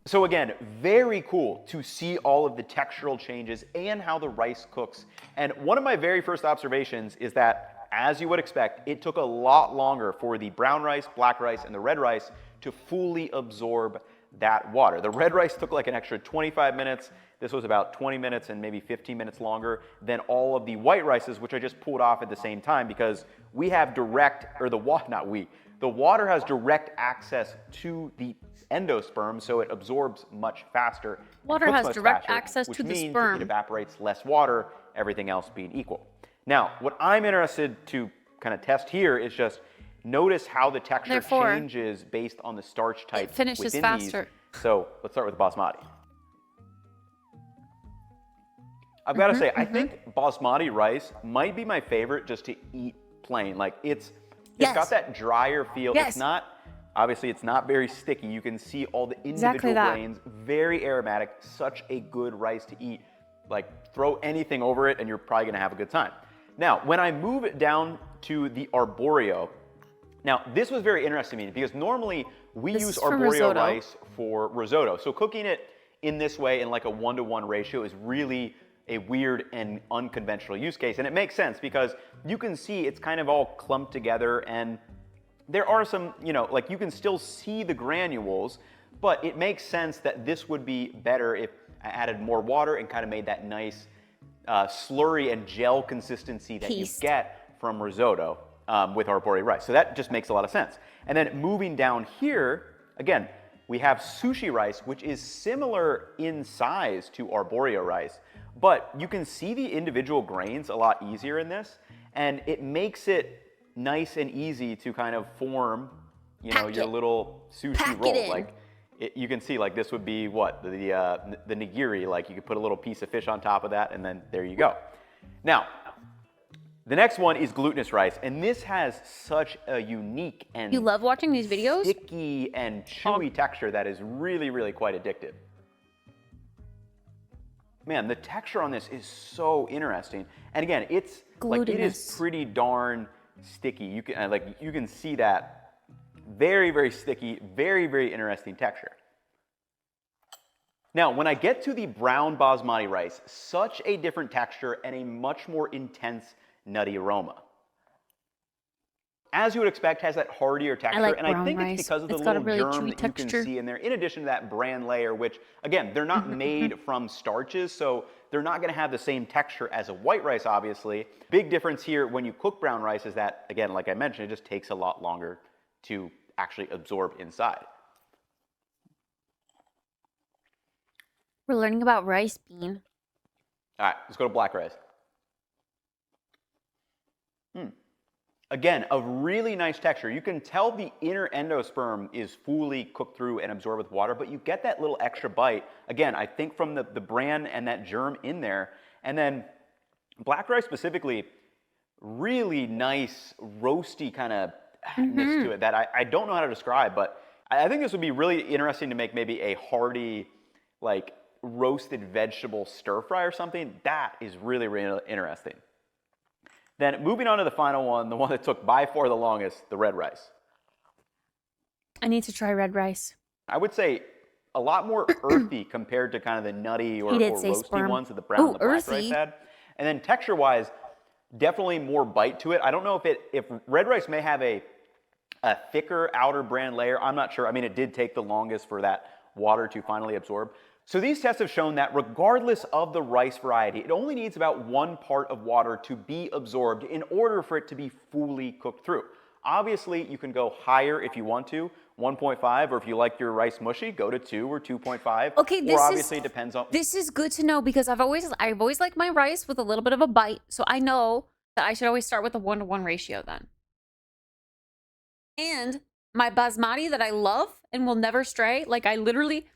So again, very cool to see all of the textural changes and how the rice cooks. And one of my very first observations is that, as you would expect, it took a lot longer for the brown rice, black rice, and the red rice to fully absorb that water. The red rice took like an extra 25 minutes. This was about 20 minutes and maybe 15 minutes longer than all of the white rices, which I just pulled off at the same time because we have direct, or the water has direct access to the endosperm, so it absorbs much faster. Water has direct access to the sperm. It evaporates less water, everything else being equal. Now, what I'm interested to kind of test here is just notice how the texture changes based on the starch type. It finishes within faster. These. So let's start with basmati. I've got to say, I think basmati rice might be my favorite just to eat plain. Like it's got that drier feel. It's not, obviously it's not very sticky. You can see all the individual grains, very aromatic, such a good rice to eat. Like throw anything over it and you're probably gonna have a good time. Now, when I move it down to the arborio, now this was very interesting to me because normally we use arborio rice for risotto. So cooking it in this way in like a 1-to-1 ratio is really a weird and unconventional use case. And it makes sense because you can see it's kind of all clumped together and there are some, like you can still see the granules, but it makes sense that this would be better if I added more water and kind of made that nice slurry and gel consistency that you get from risotto with arborio rice. So that just makes a lot of sense. And then moving down here, again, we have sushi rice, which is similar in size to arborio rice, but you can see the individual grains a lot easier in this, and it makes it nice and easy to kind of form, your little sushi roll. Like You can see like this would be what the nigiri. Like you could put a little piece of fish on top of that, and then there you go. Now, the next one is glutinous rice, and this has such a unique and You love watching these videos? sticky and chewy texture that is really, really quite addictive. Man, the texture on this is so interesting, and again, it's like it is pretty darn sticky. You can see that. Very, very sticky, very, very interesting texture. Now, when I get to the brown basmati rice, such a different texture and a much more intense nutty aroma. As you would expect, has that heartier texture, like and I brown think rice. it's because of the It's got a little really germ chewy that you texture. can see in there, in addition to that bran layer, which, again, they're not made from starches, so they're not going to have the same texture as a white rice, obviously. Big difference here when you cook brown rice is that, again, like I mentioned, it just takes a lot longer to actually absorb inside. We're learning about rice bean. All right, let's go to black rice. Again, a really nice texture. You can tell the inner endosperm is fully cooked through and absorbed with water, but you get that little extra bite. Again, I think from the bran and that germ in there. And then black rice specifically, really nice, roasty kind of to it that I don't know how to describe, but I think this would be really interesting to make maybe a hearty, like roasted vegetable stir fry or something. That is really, really interesting. Then moving on to the final one, the one that took by far the longest, the red rice. I need to try red rice. I would say a lot more earthy compared to kind of the nutty or roasty ones that the brown and the black rice had. And then texture-wise, definitely more bite to it. I don't know if red rice may have a thicker outer bran layer. I'm not sure. I mean, it did take the longest for that water to finally absorb. So these tests have shown that regardless of the rice variety, it only needs about 1 part of water to be absorbed in order for it to be fully cooked through. Obviously, you can go higher if you want to, 1.5, or if you like your rice mushy, go to 2 or 2.5. Okay, or obviously it depends on. This is good to know because I've always liked my rice with a little bit of a bite, so I know that I should always start with a 1-to-1 ratio then. And my basmati that I love and will never stray, like I literally,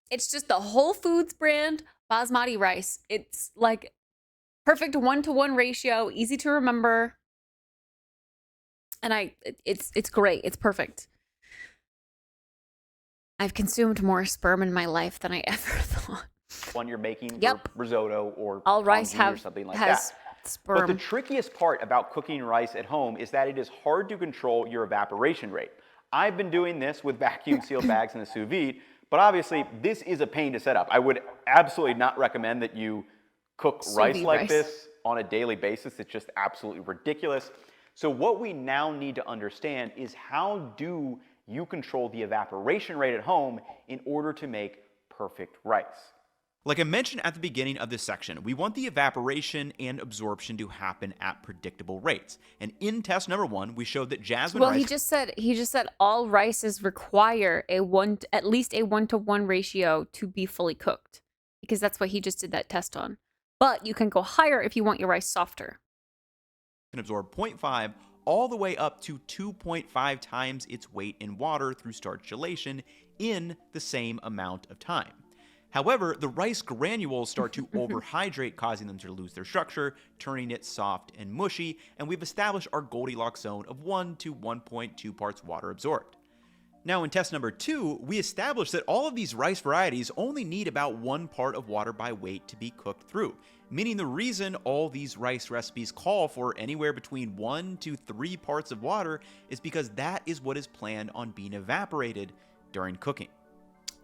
it's just the Whole Foods brand basmati rice. It's like perfect 1-to-1 ratio, easy to remember. And it's great. It's perfect. I've consumed more sperm in my life than I ever thought. When you're making risotto or all rice or something like that. Sperm. But the trickiest part about cooking rice at home is that it is hard to control your evaporation rate. I've been doing this with vacuum sealed bags in the sous vide, but obviously this is a pain to set up. I would absolutely not recommend that you cook rice like this on a daily basis. It's just absolutely ridiculous. So what we now need to understand is how do you control the evaporation rate at home in order to make perfect rice? Like I mentioned at the beginning of this section, we want the evaporation and absorption to happen at predictable rates. And in test number 1, we showed that jasmine rice... Well, he just said all rices require at least a 1-to-1 ratio to be fully cooked, because that's what he just did that test on. But you can go higher if you want your rice softer. Can absorb 0.5 all the way up to 2.5 times its weight in water through starch gelation in the same amount of time. However, the rice granules start to overhydrate, causing them to lose their structure, turning it soft and mushy, and we've established our Goldilocks zone of 1 to 1.2 parts water absorbed. Now in test number 2, we established that all of these rice varieties only need about 1 part of water by weight to be cooked through, meaning the reason all these rice recipes call for anywhere between 1 to 3 parts of water is because that is what is planned on being evaporated during cooking.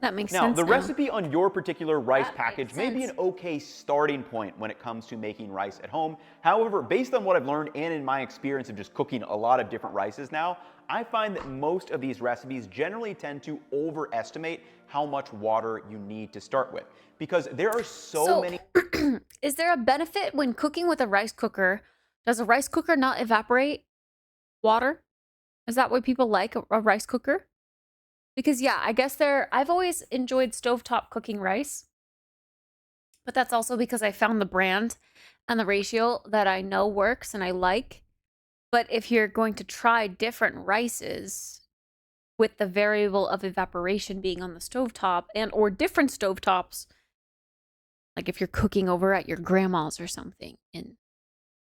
That makes sense. sense. Now, the recipe on your particular rice package may be an okay starting point when it comes to making rice at home. However, based on what I've learned and in my experience of just cooking a lot of different rices now, I find that most of these recipes generally tend to overestimate how much water you need to start with, because there are so many... Is there a benefit when cooking with a rice cooker? Does a rice cooker not evaporate water? Is that why people like a rice cooker? Because yeah, I guess I've always enjoyed stovetop cooking rice, but that's also because I found the brand and the ratio that I know works and I like. But if you're going to try different rices with the variable of evaporation being on the stovetop and or different stovetops. Like if you're cooking over at your grandma's or something and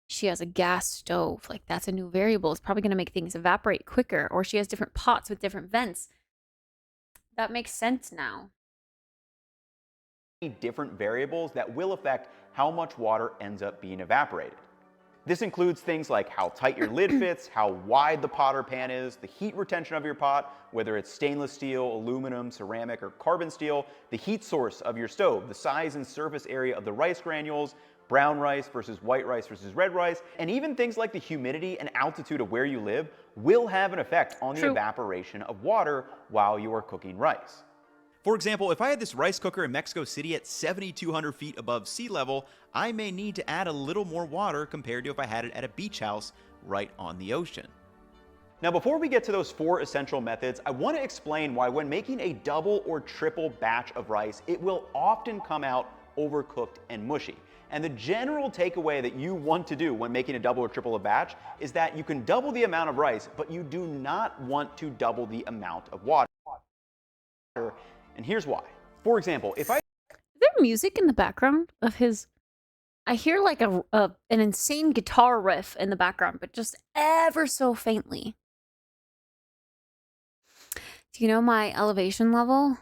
she has a gas stove, like that's a new variable. It's probably going to make things evaporate quicker. Or she has different pots with different vents. That makes sense now. Different variables that will affect how much water ends up being evaporated. This includes things like how tight your lid fits, how wide the pot or pan is, the heat retention of your pot, whether it's stainless steel, aluminum, ceramic, or carbon steel, the heat source of your stove, the size and surface area of the rice granules, brown rice versus white rice versus red rice, and even things like the humidity and altitude of where you live will have an effect on the evaporation of water while you are cooking rice. For example, if I had this rice cooker in Mexico City at 7,200 feet above sea level, I may need to add a little more water compared to if I had it at a beach house right on the ocean. Now, before we get to those 4 essential methods, I want to explain why when making a double or triple batch of rice, it will often come out overcooked and mushy. And the general takeaway that you want to do when making a double or triple batch is that you can double the amount of rice, but you do not want to double the amount of water. And here's why. For example, if I... Is there music in the background of his... I hear like an insane guitar riff in the background, but just ever so faintly. Do you know my elevation level?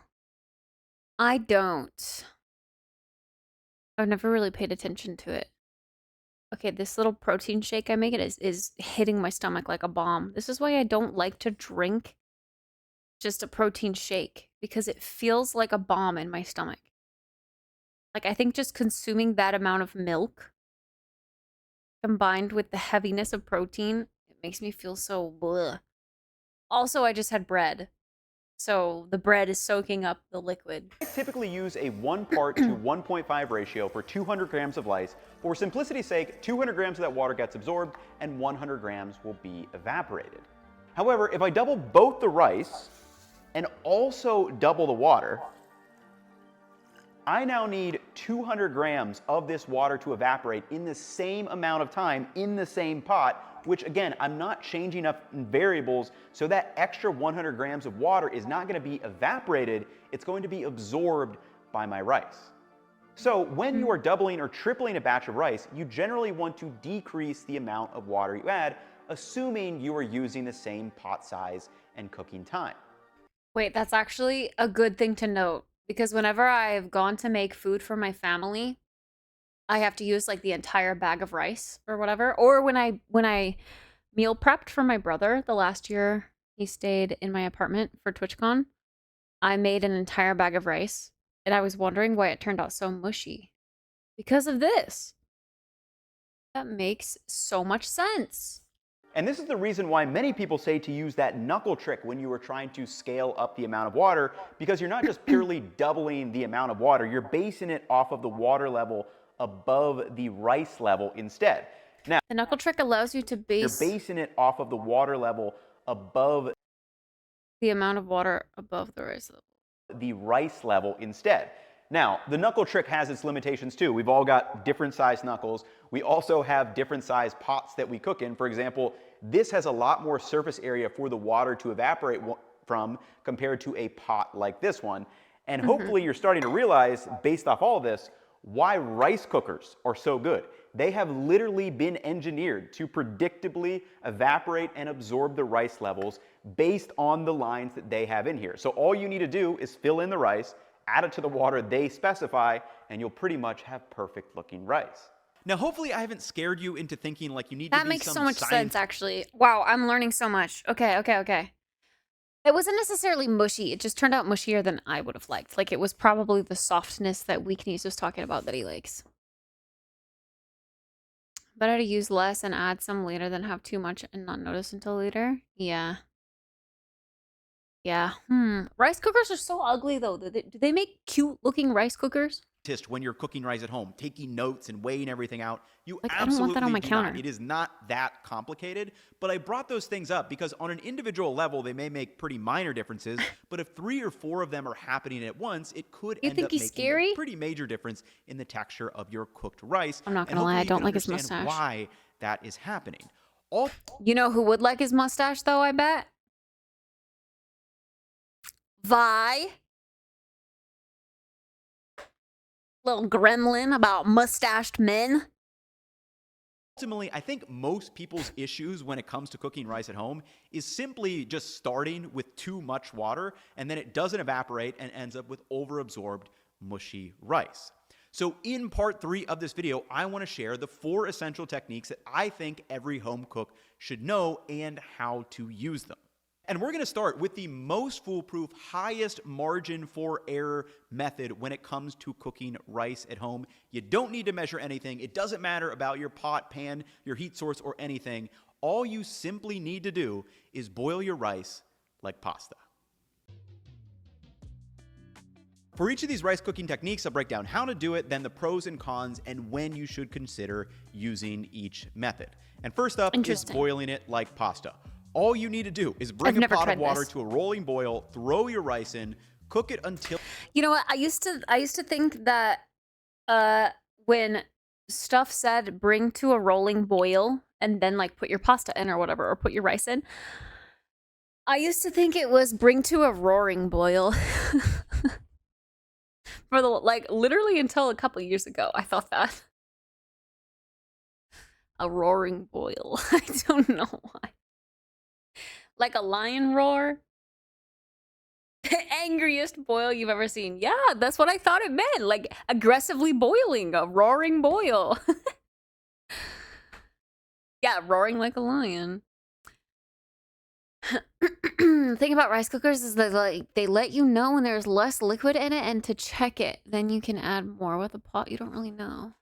I don't. I've never really paid attention to it. Okay, this little protein shake I make is hitting my stomach like a bomb. This is why I don't like to drink just a protein shake, because it feels like a bomb in my stomach. Like, I think just consuming that amount of milk combined with the heaviness of protein, it makes me feel so bleh. Also, I just had bread. So the bread is soaking up the liquid. I typically use a 1 part to 1.5 ratio for 200 grams of rice. For simplicity's sake, 200 grams of that water gets absorbed and 100 grams will be evaporated. However, if I double both the rice and also double the water, I now need 200 grams of this water to evaporate in the same amount of time in the same pot, which again, I'm not changing up variables, so that extra 100 grams of water is not going to be evaporated, it's going to be absorbed by my rice. So when you are doubling or tripling a batch of rice, you generally want to decrease the amount of water you add, assuming you are using the same pot size and cooking time. Wait, that's actually a good thing to note. Because whenever I've gone to make food for my family, I have to use like the entire bag of rice or whatever. Or when I meal prepped for my brother the last year he stayed in my apartment for TwitchCon, I made an entire bag of rice. And I was wondering why it turned out so mushy. Because of this. That makes so much sense. And this is the reason why many people say to use that knuckle trick when you are trying to scale up the amount of water, because you're not just purely doubling the amount of water, you're basing it off of the water level above the rice level instead. Now, the knuckle trick allows you to base... You're basing it off of the water level above... the amount of water above the rice level. The rice level instead. Now, the knuckle trick has its limitations too. We've all got different size knuckles. We also have different size pots that we cook in. For example, this has a lot more surface area for the water to evaporate from compared to a pot like this one. And hopefully you're starting to realize, based off all of this, why rice cookers are so good. They have literally been engineered to predictably evaporate and absorb the rice levels based on the lines that they have in here. So all you need to do is fill in the rice, add it to the water they specify, and you'll pretty much have perfect looking rice. Now, hopefully I haven't scared you into thinking like you need to be some... That makes so much sense, actually. Wow, I'm learning so much. Okay. It wasn't necessarily mushy. It just turned out mushier than I would have liked. Like, it was probably the softness that Weeknees was talking about that he likes. Better to use less and add some later than have too much and not notice until later? Yeah. Rice cookers are so ugly, though. Do they make cute-looking rice cookers? When you're cooking rice at home, taking notes and weighing everything out, you like, absolutely I don't want that on my counter. Not. It is not that complicated, but I brought those things up because on an individual level, they may make pretty minor differences, but if 3 or 4 of them are happening at once, it could end up making a pretty major difference in the texture of your cooked rice. I'm not gonna lie, I don't like his mustache. Why that is happening. You know who would like his mustache, though, I bet? Vi. Little gremlin about mustached men. Ultimately, I think most people's issues when it comes to cooking rice at home is simply just starting with too much water, and then it doesn't evaporate and ends up with overabsorbed, mushy rice. So in part 3 of this video, I want to share the 4 essential techniques that I think every home cook should know and how to use them. And we're going to start with the most foolproof, highest margin for error method when it comes to cooking rice at home. You don't need to measure anything. It doesn't matter about your pot, pan, your heat source, or anything. All you simply need to do is boil your rice like pasta. For each of these rice cooking techniques, I'll break down how to do it, then the pros and cons, and when you should consider using each method. And first up is boiling it like pasta. All you need to do is bring a pot of water to a rolling boil, throw your rice in, cook it until... You know what? I used to think that when stuff said bring to a rolling boil and then like put your pasta in or whatever, or put your rice in, I used to think it was bring to a roaring boil. For the literally until a couple years ago, I thought that. A roaring boil. I don't know why. Like a lion roar? The angriest boil you've ever seen. Yeah, that's what I thought it meant. Like aggressively boiling, a roaring boil. Yeah, roaring like a lion. The thing about rice cookers is that they let you know when there's less liquid in it, and to check it, then you can add more. With a pot, you don't really know.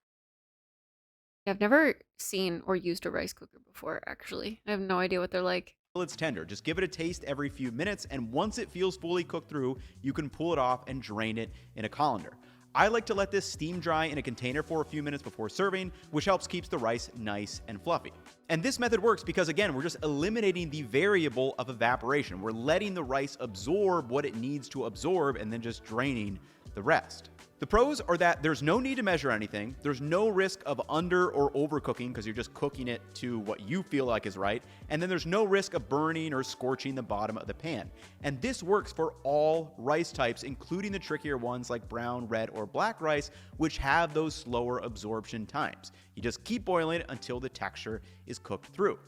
I've never seen or used a rice cooker before, actually. I have no idea what they're like. It's tender. Just give it a taste every few minutes, and once it feels fully cooked through, you can pull it off and drain it in a colander. I like to let this steam dry in a container for a few minutes before serving, which helps keep the rice nice and fluffy. And this method works because, again, we're just eliminating the variable of evaporation. We're letting the rice absorb what it needs to absorb and then just draining the rest. The pros are that there's no need to measure anything, there's no risk of under or overcooking because you're just cooking it to what you feel like is right, and then there's no risk of burning or scorching the bottom of the pan. And this works for all rice types, including the trickier ones like brown, red, or black rice, which have those slower absorption times. You just keep boiling it until the texture is cooked through.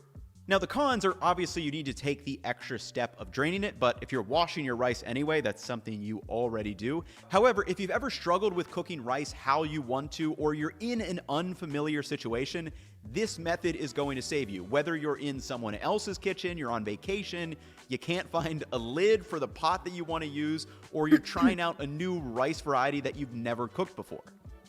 Now, the cons are obviously you need to take the extra step of draining it, but if you're washing your rice anyway, that's something you already do. However, if you've ever struggled with cooking rice how you want to, or you're in an unfamiliar situation, this method is going to save you. Whether you're in someone else's kitchen, you're on vacation, you can't find a lid for the pot that you want to use, or you're trying out a new rice variety that you've never cooked before.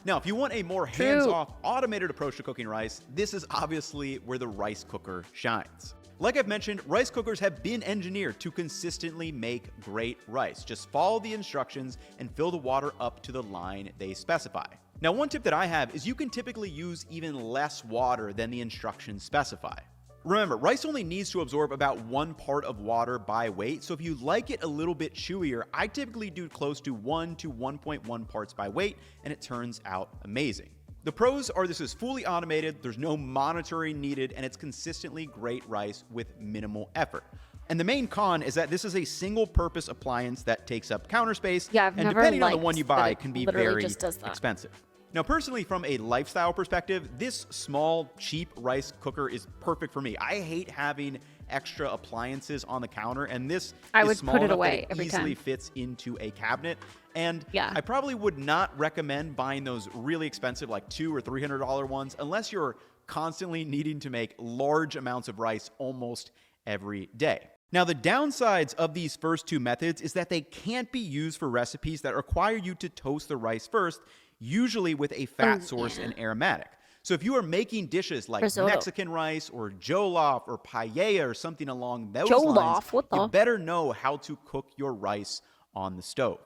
Now, if you want a more hands-off, automated approach to cooking rice, this is obviously where the rice cooker shines. Like I've mentioned, rice cookers have been engineered to consistently make great rice. Just follow the instructions and fill the water up to the line they specify. Now, one tip that I have is you can typically use even less water than the instructions specify. Remember, rice only needs to absorb about 1 part of water by weight, so if you like it a little bit chewier, I typically do close to 1 to 1.1 parts by weight, and it turns out amazing. The pros are this is fully automated, there's no monitoring needed, and it's consistently great rice with minimal effort. And the main con is that this is a single-purpose appliance that takes up counter space, and depending on the one you buy, can be very expensive. Now, personally, from a lifestyle perspective, this small, cheap rice cooker is perfect for me. I hate having extra appliances on the counter, and this is small enough that it easily fits into a cabinet. And I probably would not recommend buying those really expensive, like $200 or $300 ones, unless you're constantly needing to make large amounts of rice almost every day. Now, the downsides of these first 2 methods is that they can't be used for recipes that require you to toast the rice first, usually with a fat source and aromatic. So if you are making dishes like Mexican rice or jollof or paella or something along those lines, you better know how to cook your rice on the stove.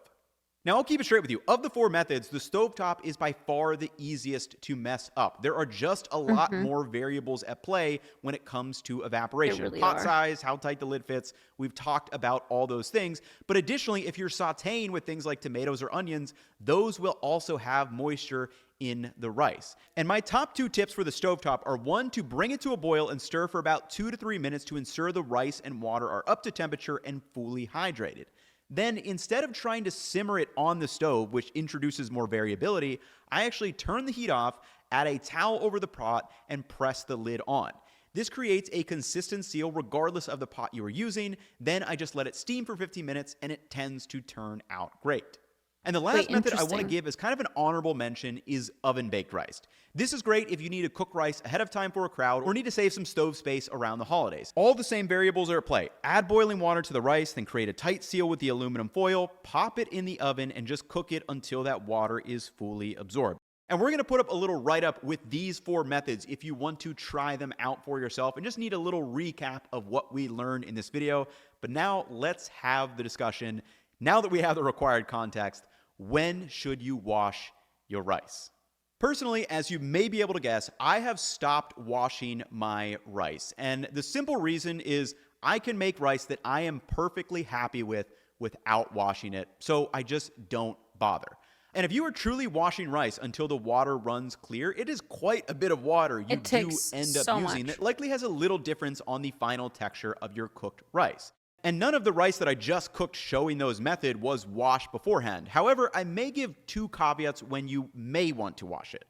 Now, I'll keep it straight with you. Of the 4 methods, the stovetop is by far the easiest to mess up. There are just a lot more variables at play when it comes to evaporation. Pot size, how tight the lid fits. We've talked about all those things. But additionally, if you're sauteing with things like tomatoes or onions, those will also have moisture in the rice. And my top 2 tips for the stovetop are 1, to bring it to a boil and stir for about 2 to 3 minutes to ensure the rice and water are up to temperature and fully hydrated. Then instead of trying to simmer it on the stove, which introduces more variability, I actually turn the heat off, add a towel over the pot, and press the lid on. This creates a consistent seal regardless of the pot you are using. Then I just let it steam for 15 minutes and it tends to turn out great. And the last method I want to give as kind of an honorable mention is oven-baked rice. This is great if you need to cook rice ahead of time for a crowd or need to save some stove space around the holidays. All the same variables are at play. Add boiling water to the rice, then create a tight seal with the aluminum foil, pop it in the oven, and just cook it until that water is fully absorbed. And we're going to put up a little write-up with these 4 methods if you want to try them out for yourself and just need a little recap of what we learned in this video. But now let's have the discussion. Now that we have the required context, when should you wash your rice? Personally, as you may be able to guess, I have stopped washing my rice. And the simple reason is I can make rice that I am perfectly happy with without washing it. So I just don't bother. And if you are truly washing rice until the water runs clear, it is quite a bit of water you do end up using that likely has a little difference on the final texture of your cooked rice. And none of the rice that I just cooked showing those method was washed beforehand. However, I may give 2 caveats when you may want to wash it.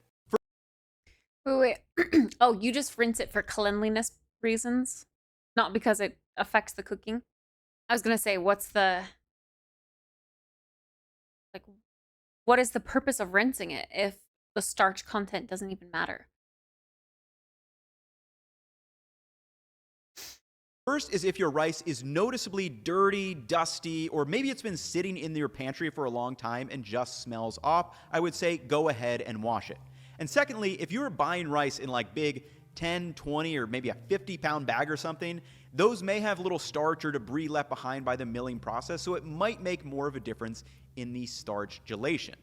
Wait. Oh, you just rinse it for cleanliness reasons? Not because it affects the cooking? I was going to say, what is the purpose of rinsing it if the starch content doesn't even matter? First is if your rice is noticeably dirty, dusty, or maybe it's been sitting in your pantry for a long time and just smells off, I would say go ahead and wash it. And secondly, if you're buying rice in like big 10, 20, or maybe a 50-pound bag or something, those may have little starch or debris left behind by the milling process, so it might make more of a difference in the starch gelation.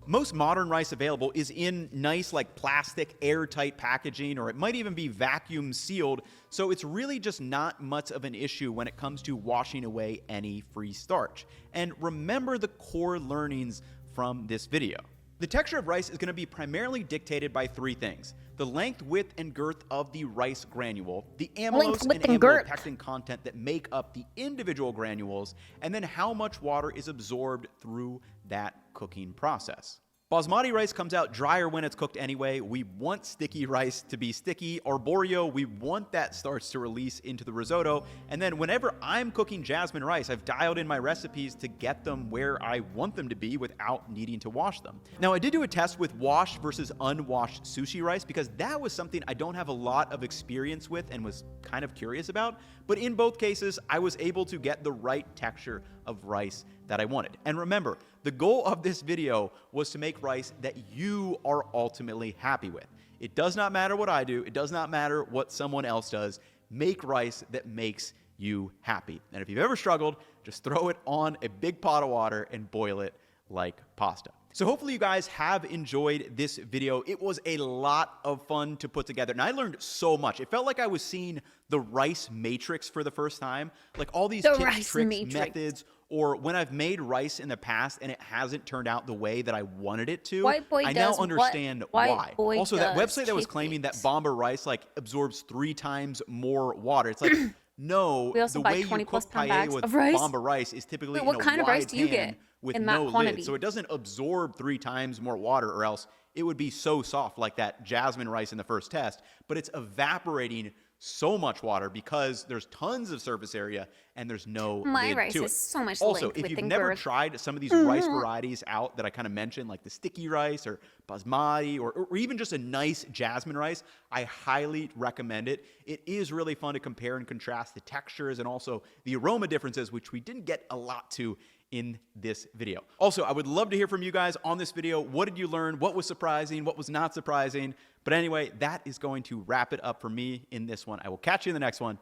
Most modern rice available is in nice like plastic airtight packaging, or it might even be vacuum sealed, so it's really just not much of an issue when it comes to washing away any free starch. And remember the core learnings from this video. The texture of rice is going to be primarily dictated by 3 things: the length, width, and girth of the rice granule, the amylose and amylopectin content that make up the individual granules, and then how much water is absorbed through that cooking process. Basmati rice comes out drier when it's cooked anyway. We want sticky rice to be sticky. Arborio, we want that starch to release into the risotto. And then whenever I'm cooking jasmine rice, I've dialed in my recipes to get them where I want them to be without needing to wash them. Now, I did do a test with washed versus unwashed sushi rice because that was something I don't have a lot of experience with and was kind of curious about. But in both cases, I was able to get the right texture of rice that I wanted. And remember, the goal of this video was to make rice that you are ultimately happy with. It does not matter what I do. It does not matter what someone else does. Make rice that makes you happy. And if you've ever struggled, just throw it on a big pot of water and boil it like pasta. So hopefully you guys have enjoyed this video. It was a lot of fun to put together, and I learned so much. It felt like I was seeing the rice matrix for the first time, like all these tips, tricks, methods, or when I've made rice in the past and it hasn't turned out the way that I wanted it to, I now understand why. Also, that website that was claiming that Bomba rice like absorbs 3 times more water. It's like, no, the way you cook paella with Bomba rice is typically in a wide pan with no lid. So it doesn't absorb 3 times more water, or else it would be so soft like that jasmine rice in the first test. But it's evaporating so much water because there's tons of surface area and there's no lid to it. Is so much also, if you've never tried some of these rice varieties out that I kind of mentioned, like the sticky rice or basmati or even just a nice jasmine rice, I highly recommend it. It is really fun to compare and contrast the textures and also the aroma differences, which we didn't get a lot to in this video. Also, I would love to hear from you guys on this video. What did you learn? What was surprising? What was not surprising? But anyway, that is going to wrap it up for me in this one. I will catch you in the next one.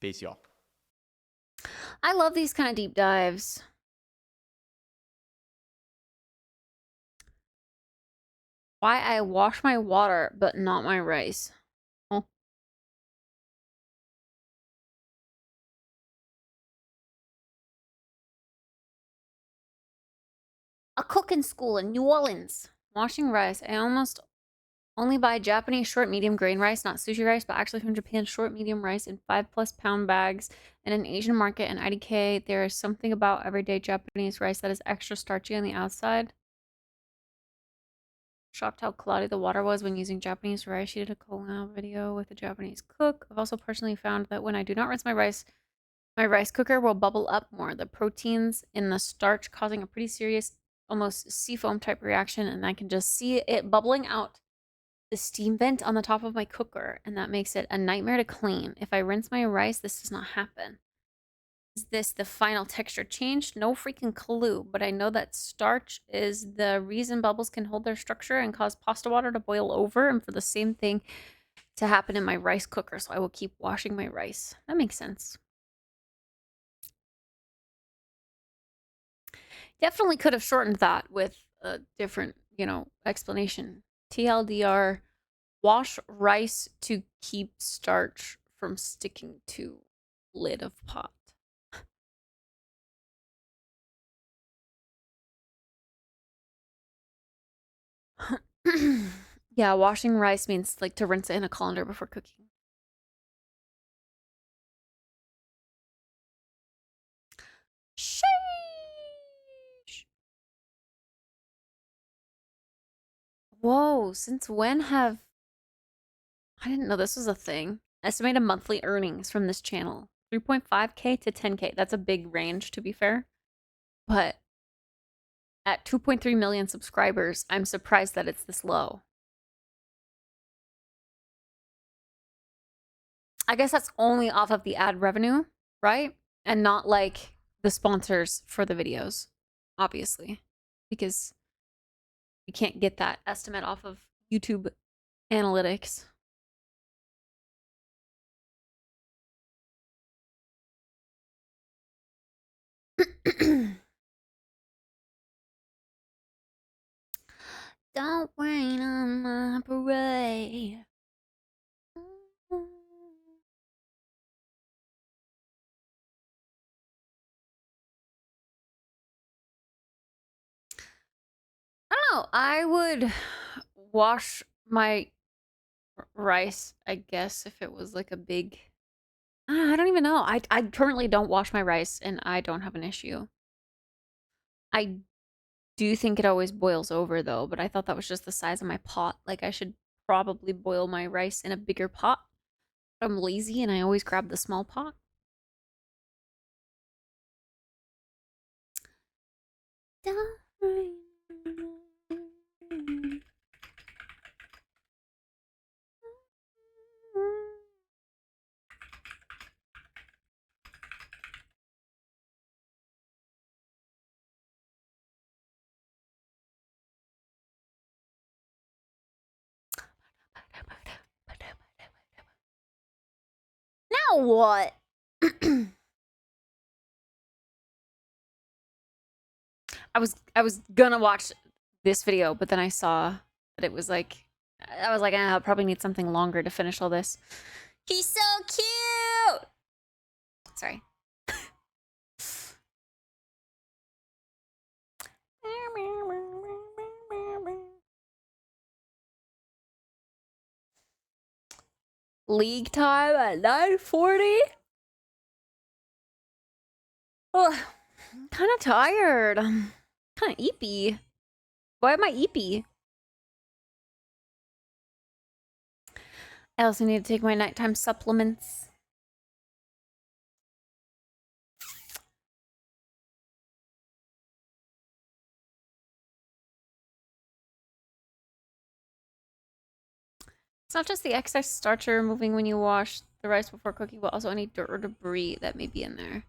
Peace, y'all. I love these kind of deep dives. Why I wash my water, but not my rice. Oh. A cooking school in New Orleans. Washing rice. I almost Only buy Japanese short medium grain rice, not sushi rice, but actually from Japan, short medium rice in 5+ pound bags in an Asian market and IDK. There is something about everyday Japanese rice that is extra starchy on the outside. Shocked how cloudy the water was when using Japanese rice. She did a collab video with a Japanese cook. I've also personally found that when I do not rinse my rice cooker will bubble up more. The proteins in the starch causing a pretty serious, almost seafoam type reaction, and I can just see it bubbling out the steam vent on the top of my cooker, and that makes it a nightmare to clean. If I rinse my rice, this does not happen. Is this the final texture change? No freaking clue, but I know that starch is the reason bubbles can hold their structure and cause pasta water to boil over, and for the same thing to happen in my rice cooker, so I will keep washing my rice. That makes sense. Definitely could have shortened that with a different, explanation. TLDR, wash rice to keep starch from sticking to lid of pot. Yeah, washing rice means like to rinse it in a colander before cooking. Sheesh. Whoa, since when have... I didn't know this was a thing. Estimated monthly earnings from this channel. 3.5K to 10K. That's a big range, to be fair. But at 2.3 million subscribers, I'm surprised that it's this low. I guess that's only off of the ad revenue, right? And not like the sponsors for the videos, obviously. Because you can't get that estimate off of YouTube analytics. Don't rain on my parade. I don't know. I would wash my rice, I guess, if it was like a big... I don't even know. I currently don't wash my rice, and I don't have an issue. I do think it always boils over, though, but I thought that was just the size of my pot. Like, I should probably boil my rice in a bigger pot. But I'm lazy, and I always grab the small pot. Don't rain. Now what? I was gonna watch this video, but then I saw that it was like, I was like, I'll probably need something longer to finish all this. He's so cute! Sorry. League time at 9:40? Oh, I'm kind of tired. I'm kind of eepy. Why am I eepy? I also need to take my nighttime supplements. It's not just the excess starch you're removing when you wash the rice before cooking, but also any dirt or debris that may be in there.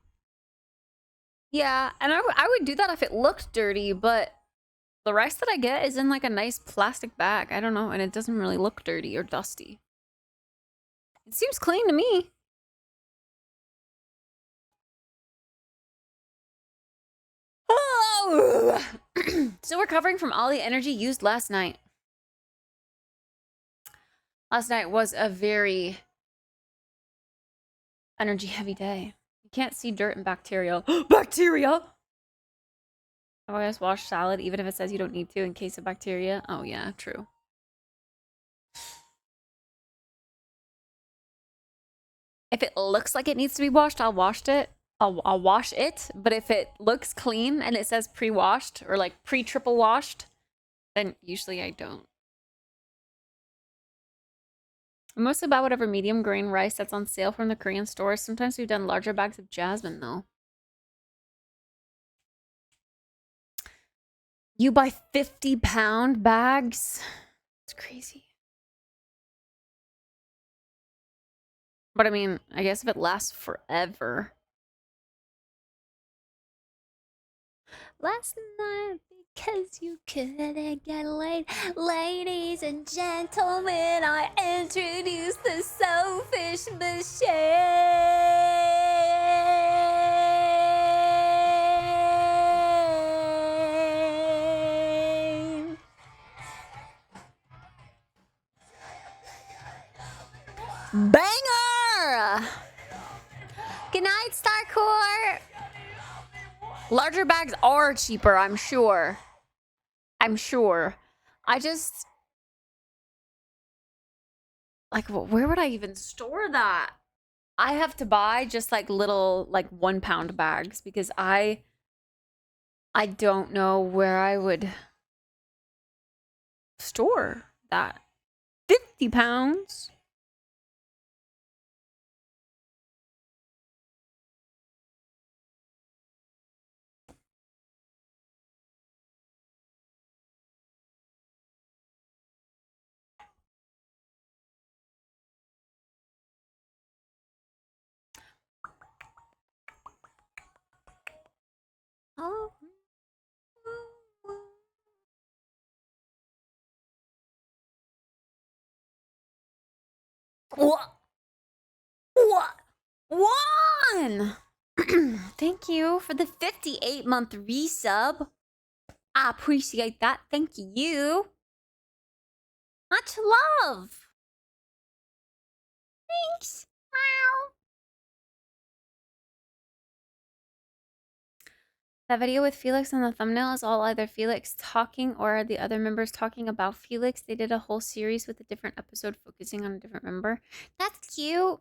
Yeah, and I would do that if it looked dirty, but the rice that I get is in like a nice plastic bag. I don't know, and it doesn't really look dirty or dusty. It seems clean to me. Oh! Still recovering from all the energy used last night. Last night was a very energy heavy day. You can't see dirt and bacteria. Bacteria! I always wash salad even if it says you don't need to in case of bacteria. Oh yeah, true. If it looks like it needs to be washed, I'll wash it. I'll wash it. But if it looks clean and it says pre-washed or like pre-triple washed, then usually I don't. I mostly buy whatever medium grain rice that's on sale from the Korean stores. Sometimes we've done larger bags of jasmine though. You buy 50-pound bags? It's crazy. But I mean, I guess if it lasts forever. Last night, because you couldn't get laid. Ladies and gentlemen, I introduce the Soulfish Machine. Banger! Good night, Starcore. Larger bags are cheaper, I'm sure. I'm sure. I just... Like, where would I even store that? I have to buy just like little, like 1-pound bags because I don't know where I would store that. 50 pounds? Oh. What? One! Thank you for the 58-month resub. I appreciate that. Thank you. Much love. Thanks. Wow. That video with Felix on the thumbnail is all either Felix talking or the other members talking about Felix. They did a whole series with a different episode focusing on a different member. That's cute.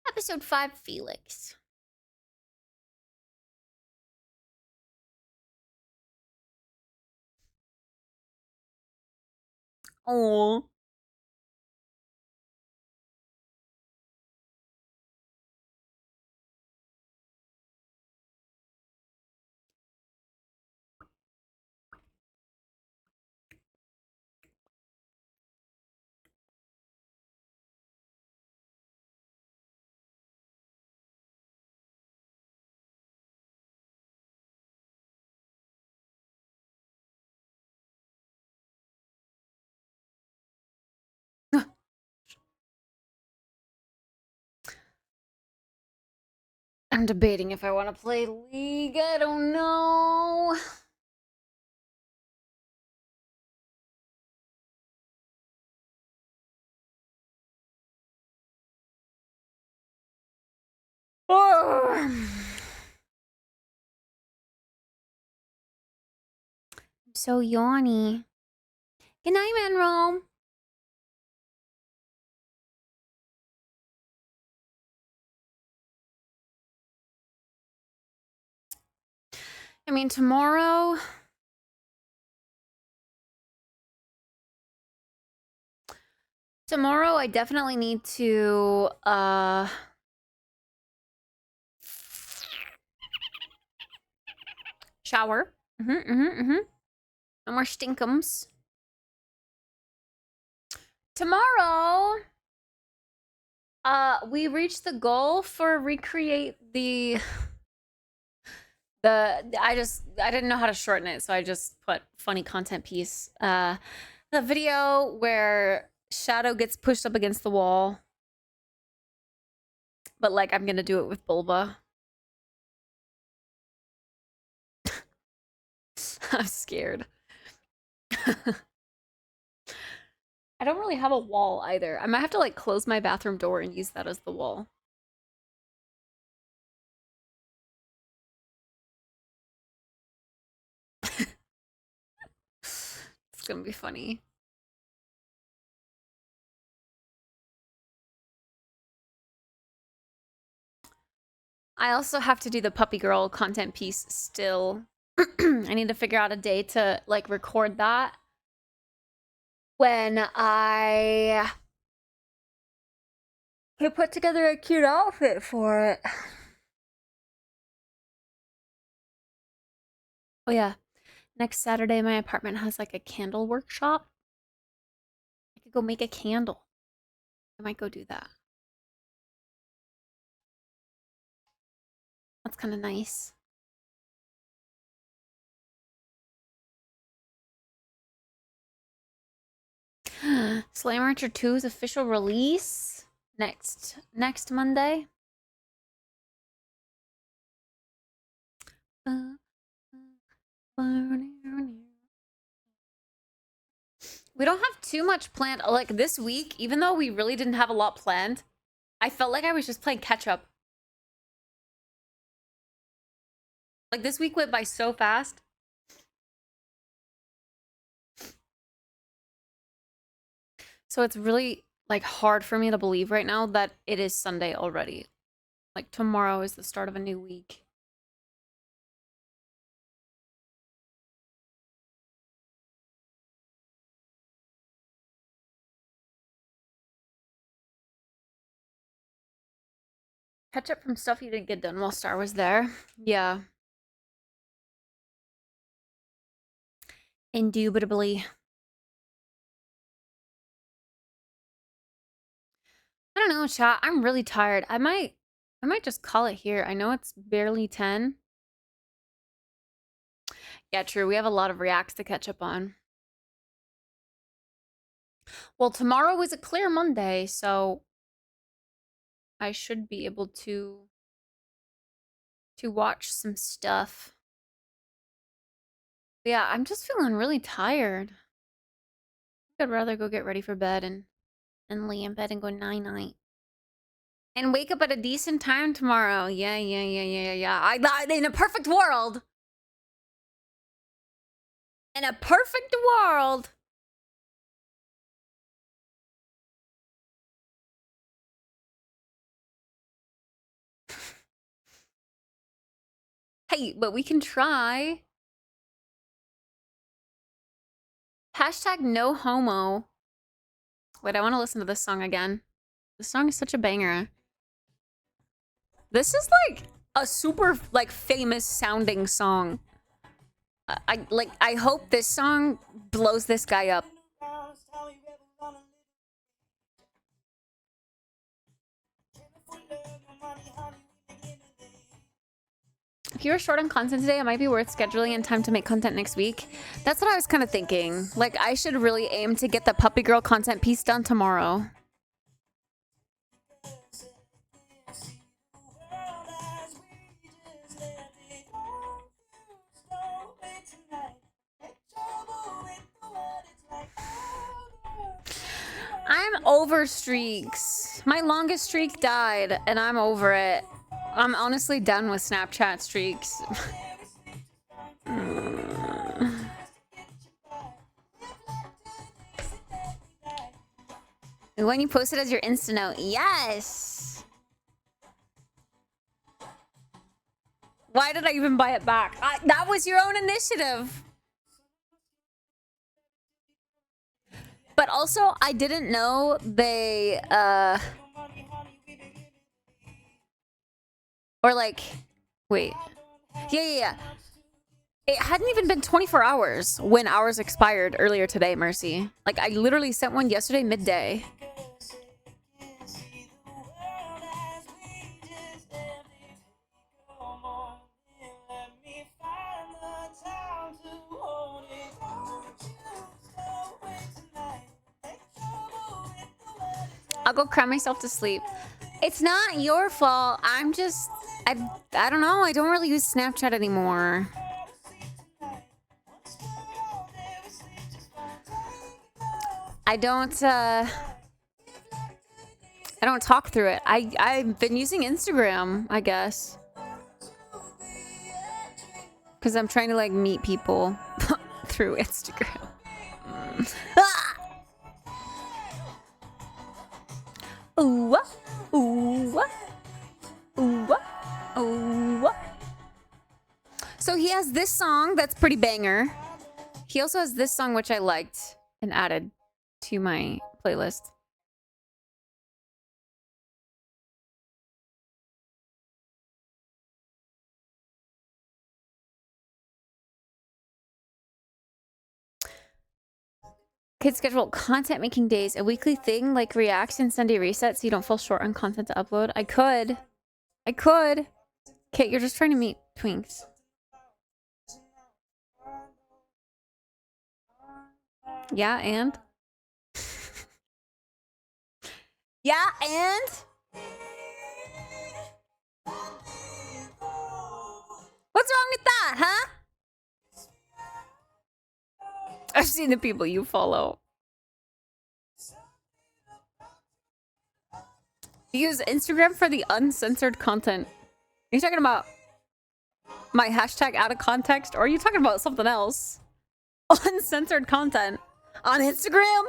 Episode 5, Felix. Oh. I'm debating if I want to play League. I don't know. I'm so yawny. Good night, Manrome. I mean, tomorrow I definitely need to shower. No more stinkums. Tomorrow we reached the goal for recreate the I didn't know how to shorten it, so I just put funny content piece. The video where Shadow gets pushed up against the wall. But like I'm gonna do it with Bulba. I'm scared. I don't really have a wall either. I might have to like close my bathroom door and use that as the wall. It's gonna be funny. I also have to do the puppy girl content piece still. I need to figure out a day to like record that when I could put together a cute outfit for it. Oh yeah, next Saturday my apartment has like a candle workshop. I could go make a candle. I might go do that. That's kind of nice. Slam Rancher 2's official release next Monday. We don't have too much planned. Like this week, even though we really didn't have a lot planned, I felt like I was just playing catch up. Like this week went by so fast. So it's really like hard for me to believe right now that it is Sunday already. Like tomorrow is the start of a new week. Catch up from stuff you didn't get done while Star was there. Yeah. Indubitably. I don't know, chat. I'm really tired. I might just call it here. I know it's barely 10. Yeah, true. We have a lot of reacts to catch up on. Well, tomorrow is a clear Monday, so I should be able to watch some stuff. But yeah, I'm just feeling really tired. I'd rather go get ready for bed and lay in bed and go night-night. And wake up at a decent time tomorrow. Yeah. In a perfect world. In a perfect world. Hey, but we can try. Hashtag no homo. Wait, I want to listen to this song again. This song is such a banger. This is like a super like famous sounding song. I hope this song blows this guy up. If you're short on content today, it might be worth scheduling in time to make content next week. That's what I was kind of thinking. Like, I should really aim to get the puppy girl content piece done tomorrow. I'm over streaks. My longest streak died, and I'm over it. I'm honestly done with Snapchat streaks. When you post it as your Insta note, yes! Why did I even buy it back? That was your own initiative. But also, I didn't know they, or like, wait. Yeah. It hadn't even been 24 hours when ours expired earlier today, Mercy. Like, I literally sent one yesterday midday. I'll go cry myself to sleep. It's not your fault. I'm just, I don't know. I don't really use Snapchat anymore. I don't talk through it. I've been using Instagram, I guess. Because I'm trying to like meet people through Instagram. Ooh, ooh, ooh. Oh. So he has this song that's pretty banger. He also has this song which I liked and added to my playlist. Could schedule content making days, a weekly thing like React and Sunday Reset so you don't fall short on content to upload. I could. Kit, you're just trying to meet twinks. Yeah, and? Yeah, and? What's wrong with that, huh? I've seen the people you follow. Use Instagram for the uncensored content. Are you talking about my hashtag out of context, or are you talking about something else? Uncensored content on Instagram?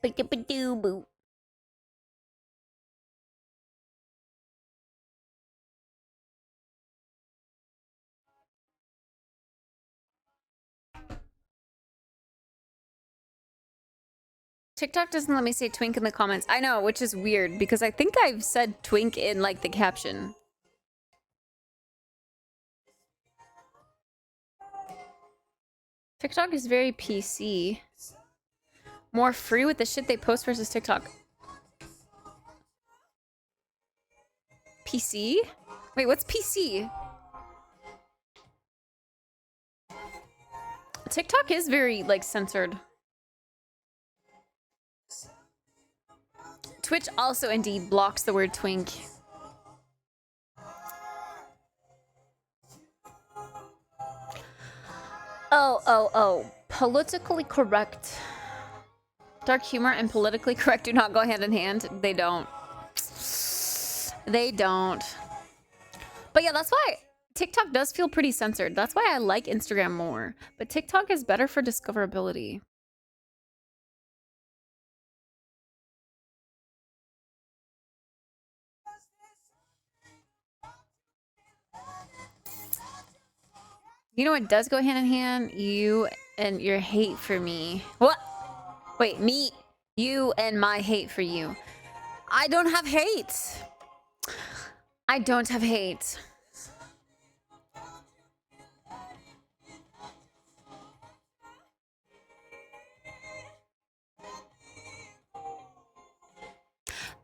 Ba-da-ba-doo-boo. TikTok doesn't let me say twink in the comments. I know, which is weird because I think I've said twink in like the caption. TikTok is very PC. More free with the shit they post versus TikTok. PC? Wait, what's PC? TikTok is very like censored. Twitch also indeed blocks the word twink. Oh. Politically correct. Dark humor and politically correct do not go hand in hand. They don't. They don't. But yeah, that's why TikTok does feel pretty censored. That's why I like Instagram more. But TikTok is better for discoverability. You know what does go hand in hand? You and your hate for me. What? Wait, me, you, and my hate for you. I don't have hate. I don't have hate.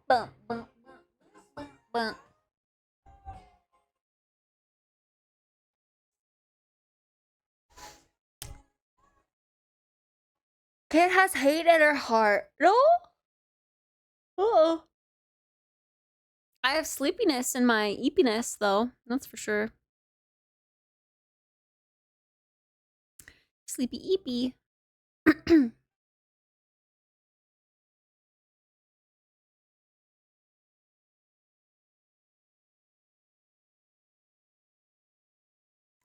Bum, bum, bum, bum. Kid has hate in her heart. No? Uh-oh. I have sleepiness in my eepiness, though. That's for sure. Sleepy eepy.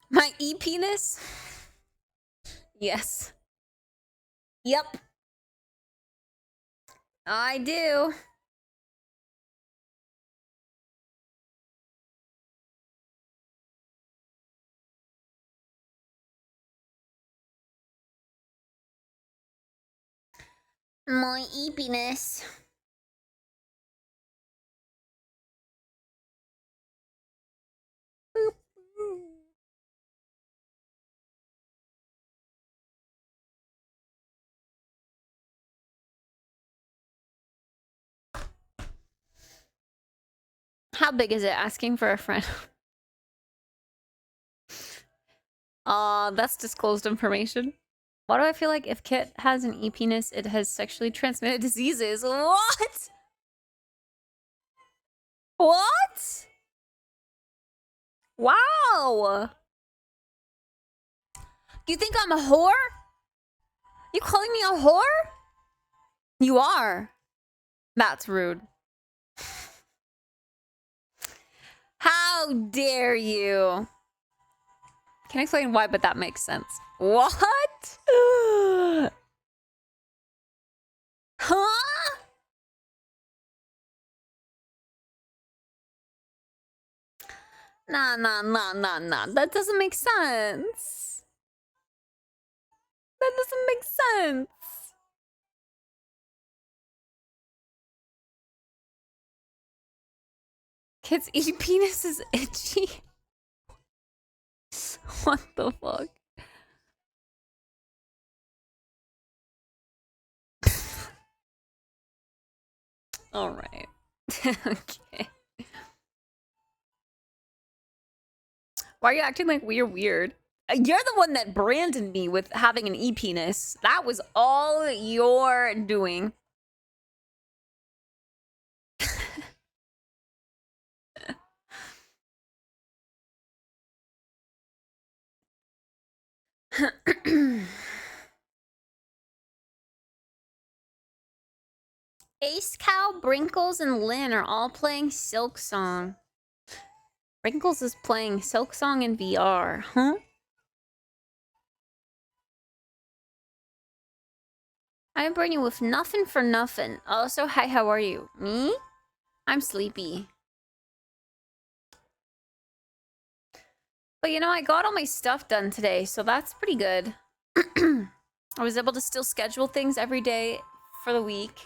My eepiness? Yes. Yep. I do. My eepiness. Boop. How big is it? Asking for a friend. That's disclosed information. Why do I feel like if Kit has an e-penis, it has sexually transmitted diseases? What? What? Wow. You think I'm a whore? You calling me a whore? You are. That's rude. How dare you? Can't explain why, but that makes sense. What? Huh? Nah. That doesn't make sense. That doesn't make sense. Kids eat penis is itchy. What the fuck? All right. Okay. Why are you acting like we're weird? You're the one that branded me with having an e-penis. That was all your doing. Ace Cow, Brinkles, and Lynn are all playing Silk Song. Brinkles is playing Silk Song in VR, huh? I'm burning with nothing for nothing. Also, hi, how are you? Me? I'm sleepy. But you know, I got all my stuff done today, so that's pretty good. I was able to still schedule things every day for the week.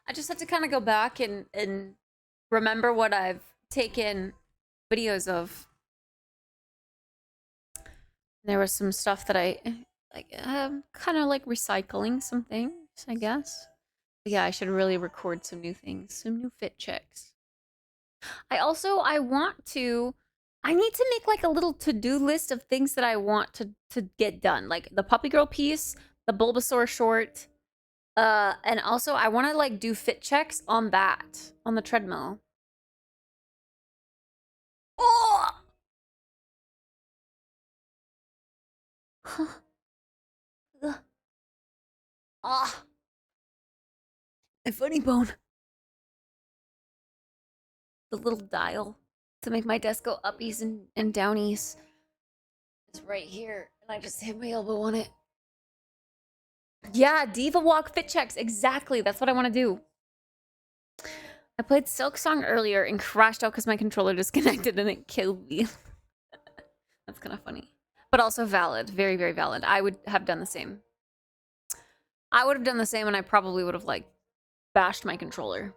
I just had to kind of go back and remember what I've taken videos of. There was some stuff that I like, kind of like recycling some things, I guess. But yeah, I should really record some new things, some new fit checks. I need to make like a little to-do list of things that I want to get done, like the puppy girl piece, the Bulbasaur short, and also I want to like do fit checks on that, on the treadmill. Oh! Ah! My funny bone. The little dial to make my desk go uppies and downies is right here, and I just hit my elbow on it. Yeah, Diva Walk fit checks. Exactly. That's what I want to do. I played Silk Song earlier and crashed out because my controller disconnected and it killed me. That's kind of funny. But also valid. Very, very valid. I would have done the same. I would have done the same, and I probably would have, like, bashed my controller.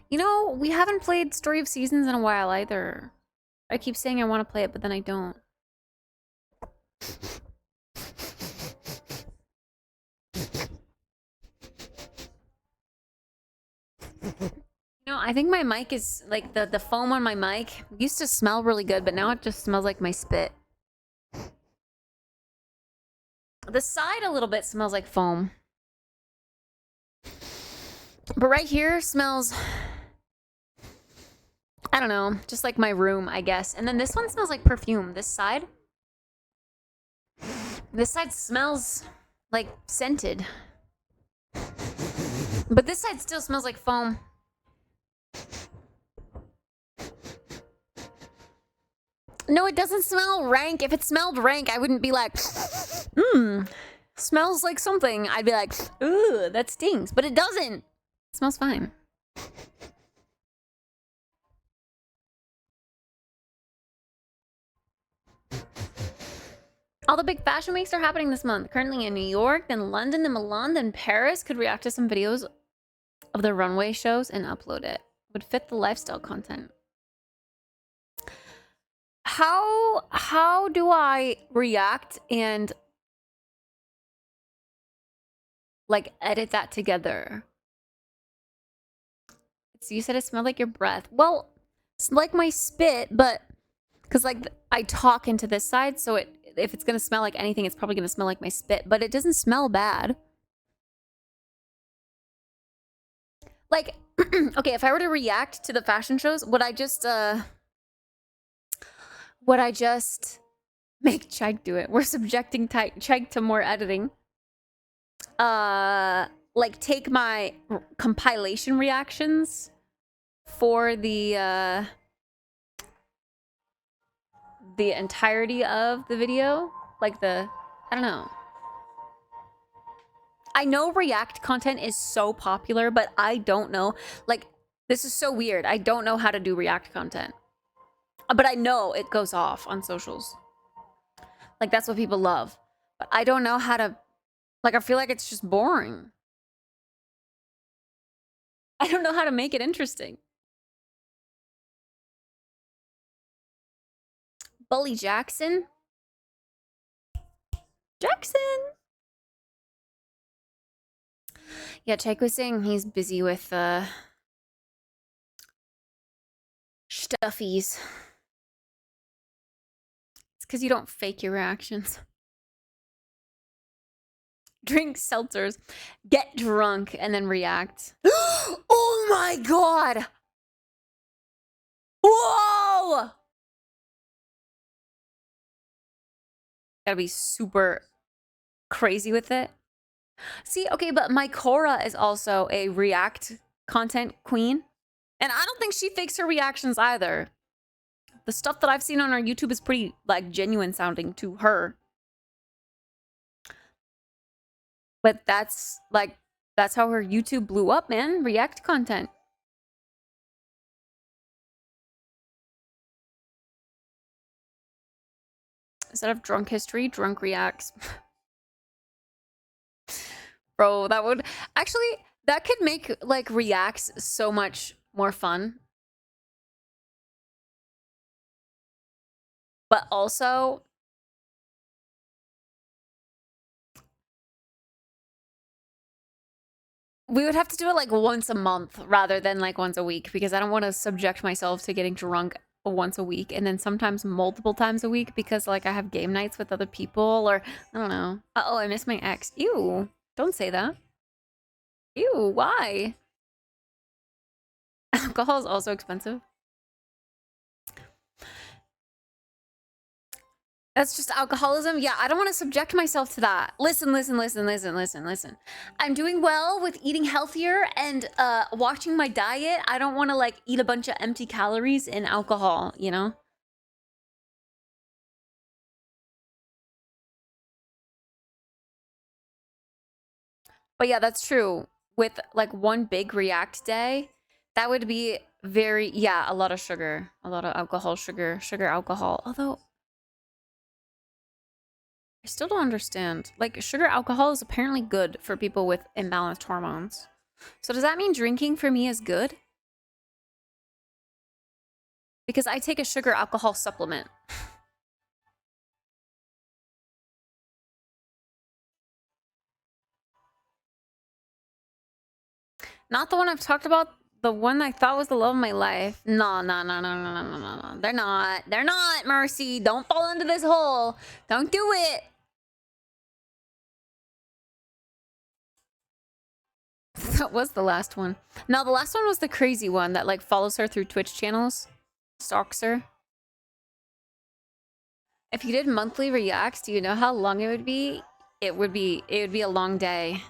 You know, we haven't played Story of Seasons in a while either. I keep saying I want to play it, but then I don't. You know, I think my mic is, like, the foam on my mic used to smell really good, but now it just smells like my spit. The side a little bit smells like foam. But right here smells, I don't know, just like my room, I guess. And then this one smells like perfume. This side smells like scented. But this side still smells like foam. No, it doesn't smell rank. If it smelled rank, I wouldn't be like, smells like something. I'd be like, ooh, that stings. But it doesn't. It smells fine. All the big fashion weeks are happening this month. Currently in New York, then London, then Milan, then Paris. Could react to some videos of the runway shows and upload it. Would fit the lifestyle content. How do I react and like edit that together? So you said it smelled like your breath. Well, it's like my spit, but because like I talk into this side, so if it's gonna smell like anything, it's probably gonna smell like my spit, but it doesn't smell bad. Like, okay, if I were to react to the fashion shows, would I just Make Chike do it. We're subjecting Chike to more editing. Like take my compilation reactions for the entirety of the video. Like I don't know. I know React content is so popular, but I don't know. Like, this is so weird. I don't know how to do React content. But I know it goes off on socials. Like, that's what people love. But I don't know how to... Like, I feel like it's just boring. I don't know how to make it interesting. Bully Jackson? Jackson! Yeah, Chike was saying he's busy with, stuffies. It's because you don't fake your reactions. Drink seltzers, get drunk, and then react. Oh my god! Whoa! Gotta be super crazy with it. See, okay, but my Cora is also a React content queen. And I don't think she fakes her reactions either. The stuff that I've seen on her YouTube is pretty, like, genuine sounding to her. But that's, like, that's how her YouTube blew up, man. React content. Instead of drunk history, drunk reacts. Bro, that would... Actually, that could make, like, reacts so much more fun. But also... we would have to do it, like, once a month rather than, like, once a week. Because I don't want to subject myself to getting drunk once a week. And then sometimes multiple times a week. Because, like, I have game nights with other people. Or, I don't know. Uh-oh, I miss my ex. Ew. Don't say that. Ew, why? Alcohol is also expensive. That's just alcoholism? Yeah, I don't want to subject myself to that. Listen. I'm doing well with eating healthier and watching my diet. I don't want to, like, eat a bunch of empty calories in alcohol, you know? But yeah, that's true. With, like, one big React day, that would be very... yeah, a lot of sugar. A lot of alcohol, sugar, alcohol. Although... I still don't understand. Like, sugar alcohol is apparently good for people with imbalanced hormones. So does that mean drinking for me is good? Because I take a sugar alcohol supplement. Not the one I've talked about. The one I thought was the love of my life. No. They're not, Mercy. Don't fall into this hole. Don't do it. That was the last one. No, the last one was the crazy one that, like, follows her through Twitch channels. Stalks her. If you did monthly reacts, do you know how long it would be? It would be a long day.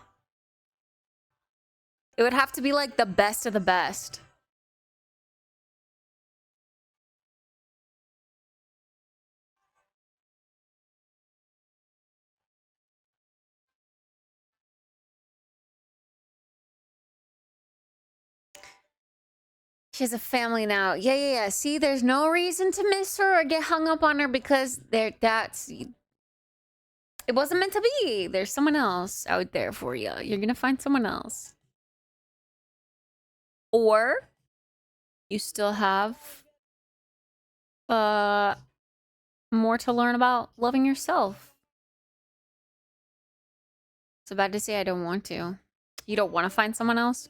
It would have to be, like, the best of the best. She has a family now. Yeah. See, there's no reason to miss her or get hung up on her because it wasn't meant to be. There's someone else out there for you. You're gonna find someone else. Or you still have more to learn about loving yourself. It's bad to say I don't want to. You don't want to find someone else?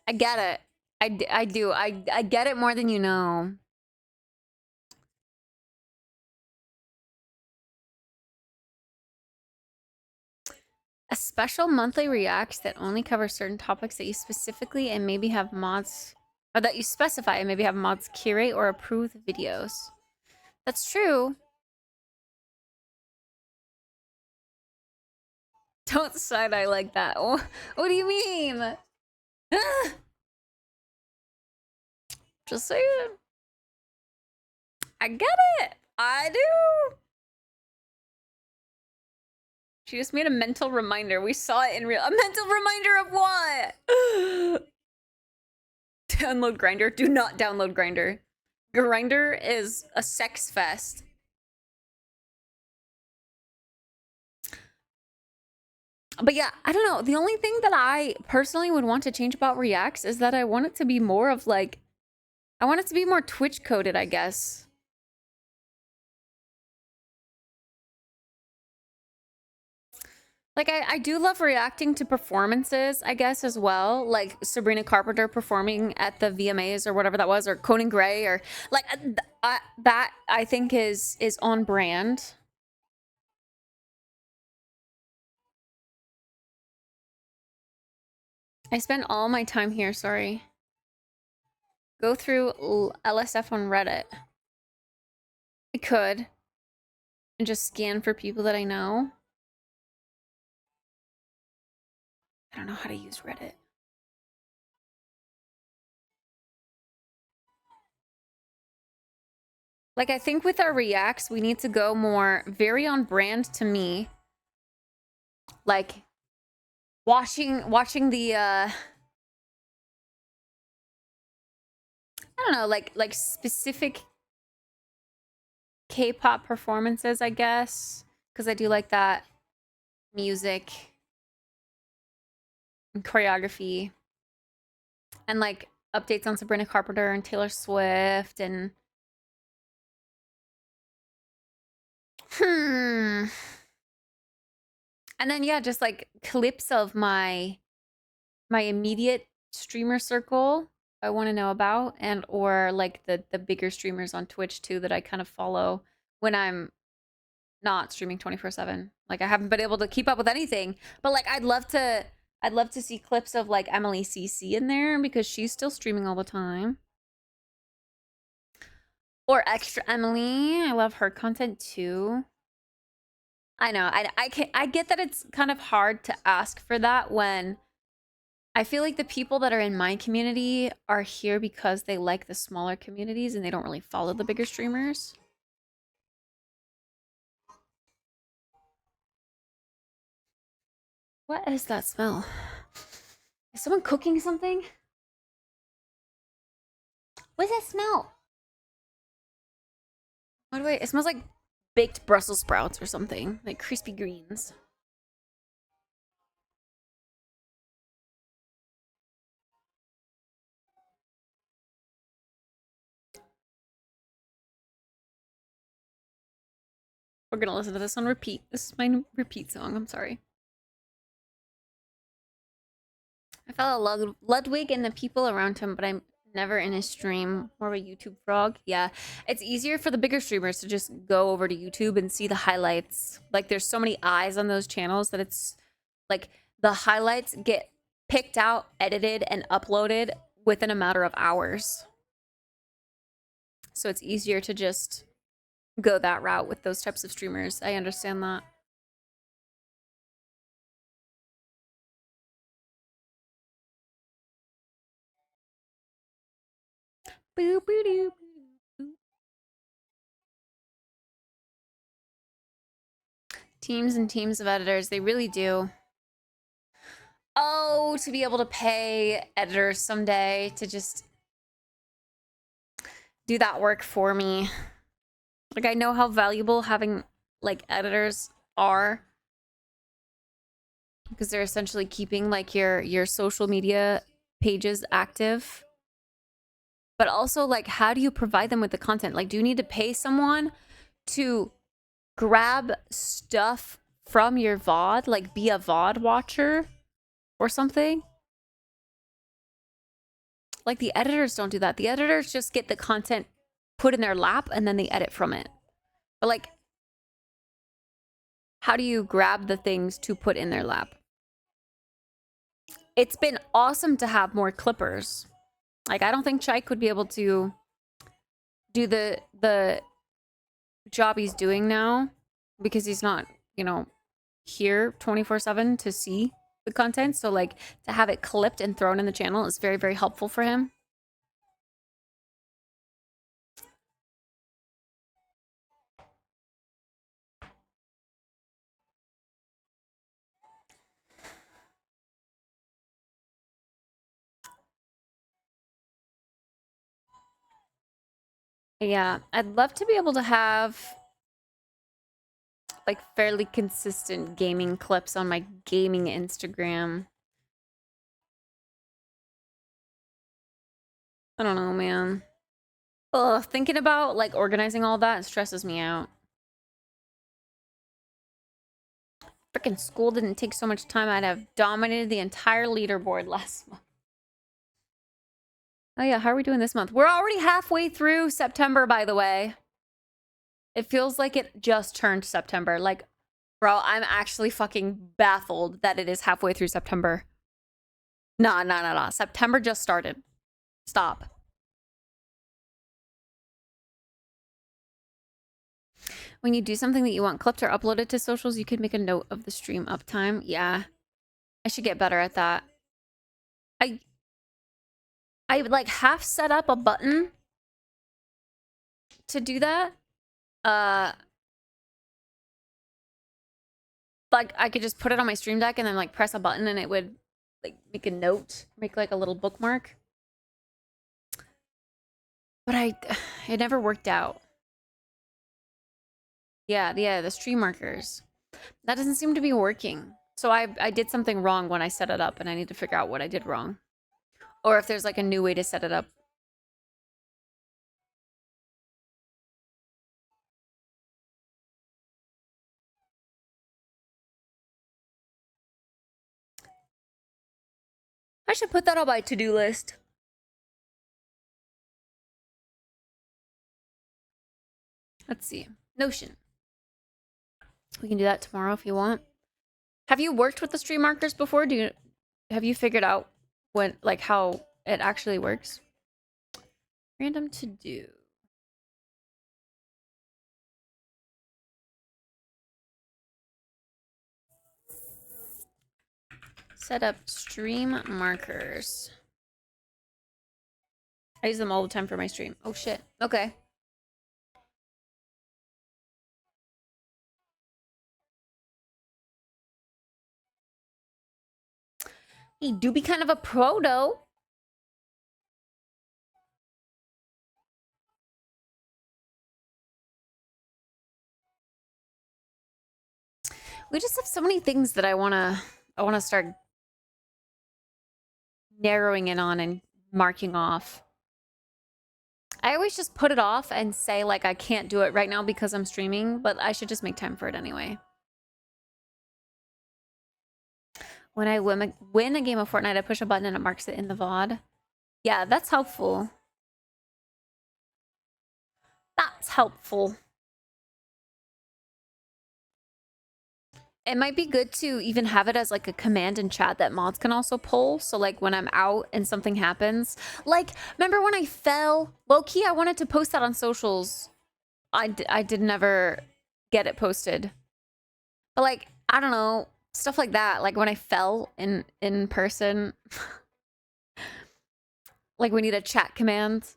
I get it. I do. I get it more than you know. A special monthly reacts that only covers certain topics that you specifically and maybe have mods, or that you specify and maybe have mods curate or approve the videos. That's true. Don't side-eye like that. What do you mean? Just saying. I get it. I do. She just made a mental reminder. We saw it in real. A mental reminder of what? Download Grinder. Do not download Grinder. Grinder is a sex fest. But yeah, I don't know. The only thing that I personally would want to change about Reacts is that I want it to be more of like, I want it to be more Twitch coded, I guess. Like, I do love reacting to performances, I guess, as well. Like Sabrina Carpenter performing at the VMAs or whatever that was, or Conan Gray, or like that I think is on brand. I spend all my time here, sorry. Go through LSF on Reddit. I could. And just scan for people that I know. I don't know how to use Reddit. Like, I think with our reacts, we need to go more very on brand to me. Like, watching the, I don't know, like specific K-pop performances, I guess. Because I do like that music and choreography. And, like, updates on Sabrina Carpenter and Taylor Swift and... And then, yeah, just, like, clips of my immediate streamer circle I want to know about, and or, like, the bigger streamers on Twitch, too, that I kind of follow when I'm not streaming 24/7. Like, I haven't been able to keep up with anything, but, like, I'd love to see clips of, like, Emily CC in there because she's still streaming all the time. Or Extra Emily. I love her content too. I know. I get that it's kind of hard to ask for that when I feel like the people that are in my community are here because they like the smaller communities and they don't really follow the bigger streamers. What is that smell? Is someone cooking something? What's that smell? What do it smells like baked Brussels sprouts or something, like crispy greens. We're gonna listen to this on repeat. This is my repeat song. I'm sorry. I follow Ludwig and the people around him, but I'm never in his stream. More of a YouTube frog. Yeah, it's easier for the bigger streamers to just go over to YouTube and see the highlights. Like, there's so many eyes on those channels that it's like the highlights get picked out, edited, and uploaded within a matter of hours. So it's easier to just go that route with those types of streamers. I understand that. Boo boo doo. Teams and teams of editors, they really do. Oh, to be able to pay editors someday to just do that work for me. Like, I know how valuable having, like, editors are. Because they're essentially keeping, like, your social media pages active. But also, like, how do you provide them with the content? Like, do you need to pay someone to grab stuff from your VOD? Like, be a VOD watcher or something? Like, the editors don't do that. The editors just get the content put in their lap and then they edit from it. But, like, how do you grab the things to put in their lap? It's been awesome to have more clippers. Like, I don't think Chike would be able to do the job he's doing now because he's not, you know, here 24/7 to see the content. So like to have it clipped and thrown in the channel is very, very helpful for him. Yeah, I'd love to be able to have like fairly consistent gaming clips on my gaming Instagram. I don't know, man. Ugh, thinking about like organizing all that stresses me out. Freaking school didn't take so much time. I'd have dominated the entire leaderboard last month. Oh yeah, how are we doing this month? We're already halfway through September, by the way. It feels like it just turned September. Like, bro, I'm actually fucking baffled that it is halfway through September. Nah. September just started. Stop. When you do something that you want clipped or uploaded to socials, you could make a note of the stream uptime. Yeah. I should get better at that. I would like half set up a button to do that. Like I could just put it on my stream deck and then like press a button and it would like make a note, make like a little bookmark. But it never worked out. Yeah, the stream markers. That doesn't seem to be working. So I did something wrong when I set it up and I need to figure out what I did wrong. Or if there's like a new way to set it up. I should put that on my to-do list. Let's see. Notion. We can do that tomorrow if you want. Have you worked with the stream markers before? Have you figured out when like how it actually works? Random to do. Set up stream markers. I use them all the time for my stream. Oh shit. Okay. He do be kind of a pro though. We just have so many things that I wanna start narrowing in on and marking off. I always just put it off and say like I can't do it right now because I'm streaming, but I should just make time for it anyway. When I win a game of Fortnite, I push a button and it marks it in the VOD. Yeah, that's helpful. That's helpful. It might be good to even have it as like a command in chat that mods can also pull. So like when I'm out and something happens, like remember when I fell? Low-key, I wanted to post that on socials. I did never get it posted. But like, I don't know, stuff like that. Like when I fell in person, like we need a chat command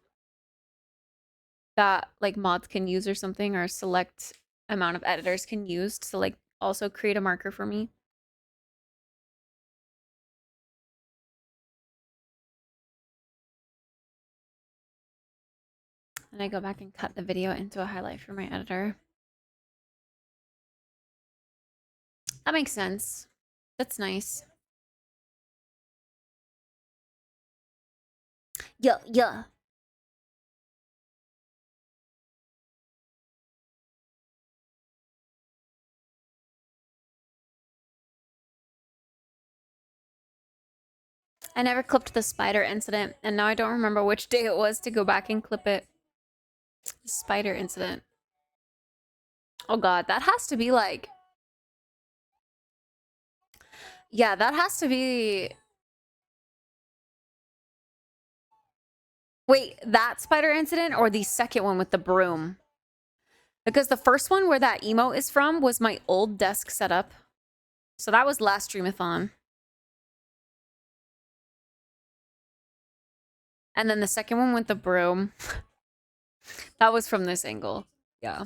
that like mods can use or something, or a select amount of editors can use to like also create a marker for me. And I go back and cut the video into a highlight for my editor. That makes sense. That's nice. Yeah. I never clipped the spider incident, and now I don't remember which day it was to go back and clip it. Spider incident. Oh god, that has to be like... Yeah, that has to be... Wait, that spider incident or the second one with the broom? Because the first one where that emote is from was my old desk setup. So that was last streamathon. And then the second one with the broom. That was from this angle. Yeah.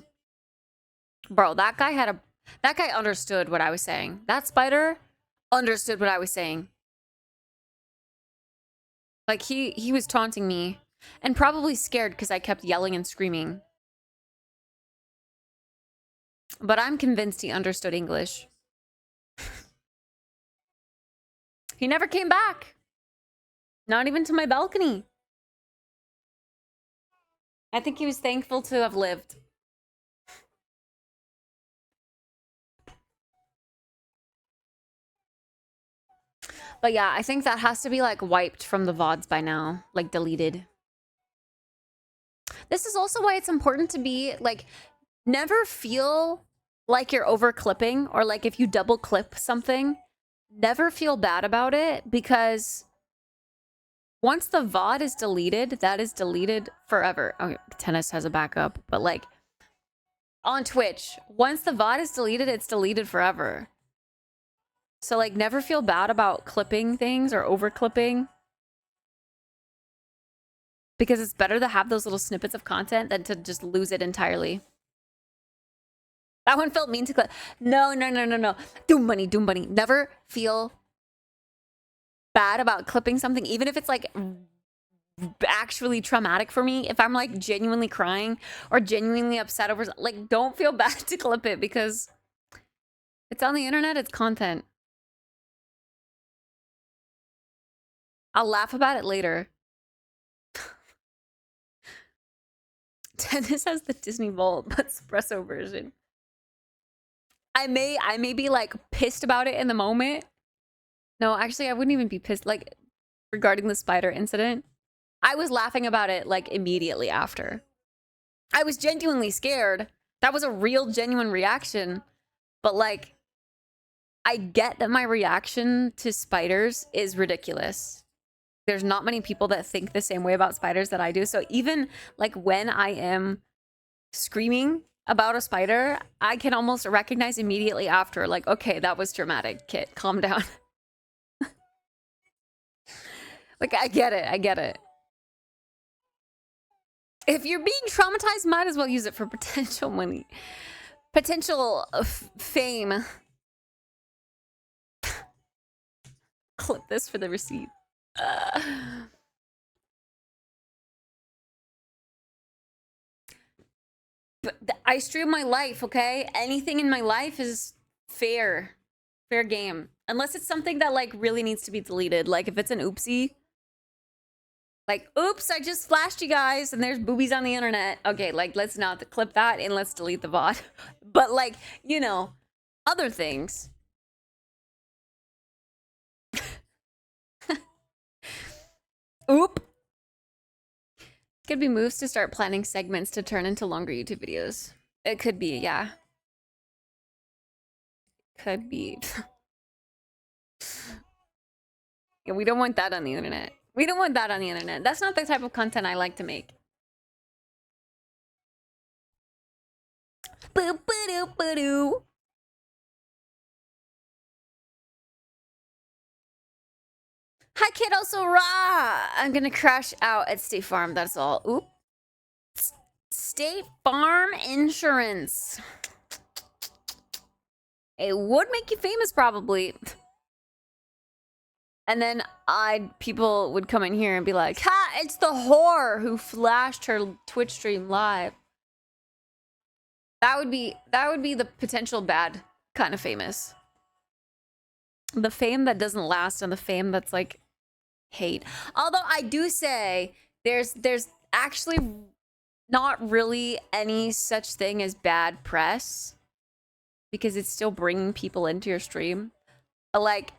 Bro, that guy understood what I was saying. That spider understood what I was saying. Like he was taunting me and probably scared because I kept yelling and screaming. But I'm convinced he understood English. He never came back. Not even to my balcony. I think he was thankful to have lived. But yeah, I think that has to be like wiped from the VODs by now, like deleted. This is also why it's important to be like, never feel like you're over clipping, or like if you double clip something, never feel bad about it, because once the VOD is deleted, that is deleted forever. Okay, Tennis has a backup, but like on Twitch, once the VOD is deleted, it's deleted forever. So like never feel bad about clipping things or over clipping, because it's better to have those little snippets of content than to just lose it entirely. That one felt mean to clip. No. Doom bunny. Never feel bad about clipping something, even if it's like actually traumatic for me. If I'm like genuinely crying or genuinely upset over, like, don't feel bad to clip it, because it's on the internet, it's content. I'll laugh about it later. Tennis has the Disney Vault, but espresso version. I may be like pissed about it in the moment. No, actually, I wouldn't even be pissed. Like, regarding the spider incident, I was laughing about it like immediately after. I was genuinely scared. That was a real, genuine reaction. But like, I get that my reaction to spiders is ridiculous. There's not many people that think the same way about spiders that I do. So even like when I am screaming about a spider, I can almost recognize immediately after, like, okay, that was dramatic. Kit, calm down. Like, I get it. If you're being traumatized, might as well use it for potential money. Potential fame. Clip this for the receipt. But I stream my life, okay? Anything in my life is fair. Fair game. Unless it's something that, like, really needs to be deleted. Like, if it's an oopsie. Like, oops, I just flashed you guys and there's boobies on the internet. Okay, like, let's not clip that and let's delete the VOD. But, like, you know, other things. Oop. Could be moves to start planning segments to turn into longer YouTube videos. It could be, yeah. Could be. Yeah, we don't want that on the internet. We don't want that on the internet. That's not the type of content I like to make. Boo-ba-doo-ba-doo. Hi, kid, also raw. I'm gonna crash out at State Farm, that's all. Oop. State Farm Insurance. It would make you famous, probably. And then people would come in here and be like, ha, it's the whore who flashed her Twitch stream live. That would be the potential bad kind of famous. The fame that doesn't last and the fame that's like hate. Although I do say there's actually not really any such thing as bad press, because it's still bringing people into your stream. Like,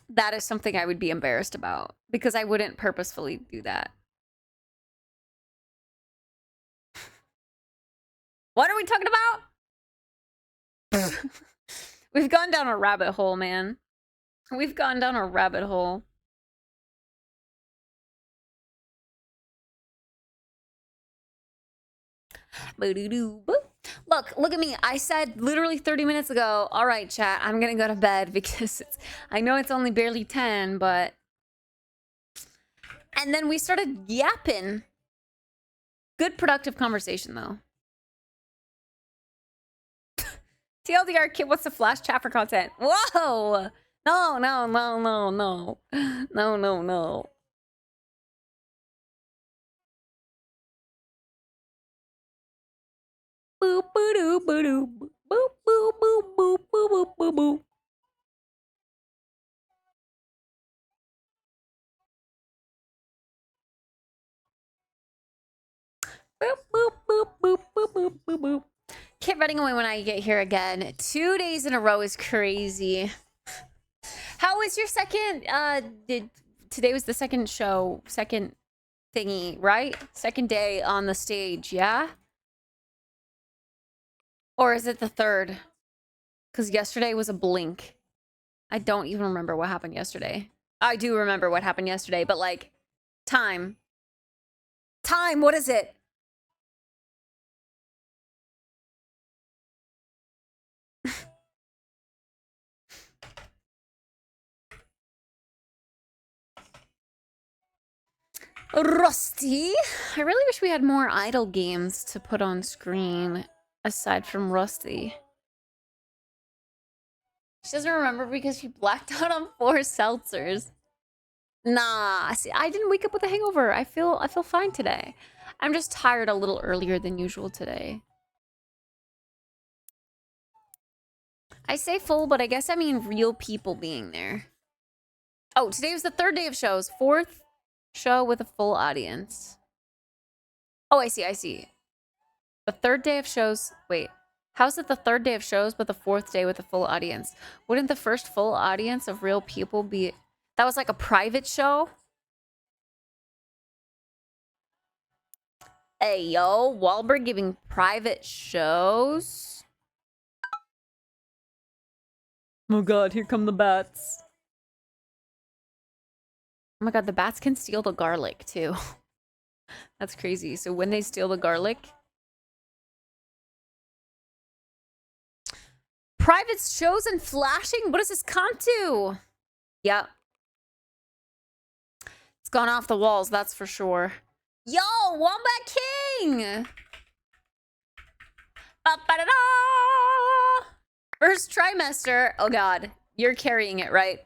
that is something I would be embarrassed about, because I wouldn't purposefully do that. What are we talking about? We've gone down a rabbit hole, man. We've gone down a rabbit hole. Look at me. I said literally 30 minutes ago, all right, chat, I'm gonna go to bed because I know it's only barely 10, but... And then we started yapping. Good productive conversation, though. TLDR, kid wants to flash chat for content. Whoa! No. No. Boop, boop, boop, boop, boop, boop, boop, boop, boop, boop. Boop, boop, boop, boop, boop, boop, boop, boop. Kid running away when I get here again. 2 days in a row is crazy. How was your second, today was the second show, second thingy, right? Second day on the stage, yeah? Or is it the third? Because yesterday was a blink. I don't even remember what happened yesterday. I do remember what happened yesterday, but like, time. Time, what is it? Rusty? I really wish we had more idle games to put on screen aside from Rusty. She doesn't remember because she blacked out on 4 seltzers. Nah, see, I didn't wake up with a hangover. I feel fine today. I'm just tired a little earlier than usual today. I say full, but I guess I mean real people being there. Oh, today was the 3rd day of shows. 4th show with a full audience. Oh, I see. The 3rd day of shows. Wait, how's it the 3rd day of shows but the 4th day with a full audience? Wouldn't the first full audience of real people be... That was like a private show? Hey, yo, Wahlberg giving private shows? Oh god, here come the bats. Oh my god, the bats can steal the garlic, too. That's crazy. So when they steal the garlic... Private shows and flashing? What does this come to? Yep. It's gone off the walls, that's for sure. Yo, Wombat King! Ba-ba-da-da! First trimester. Oh god, you're carrying it, right?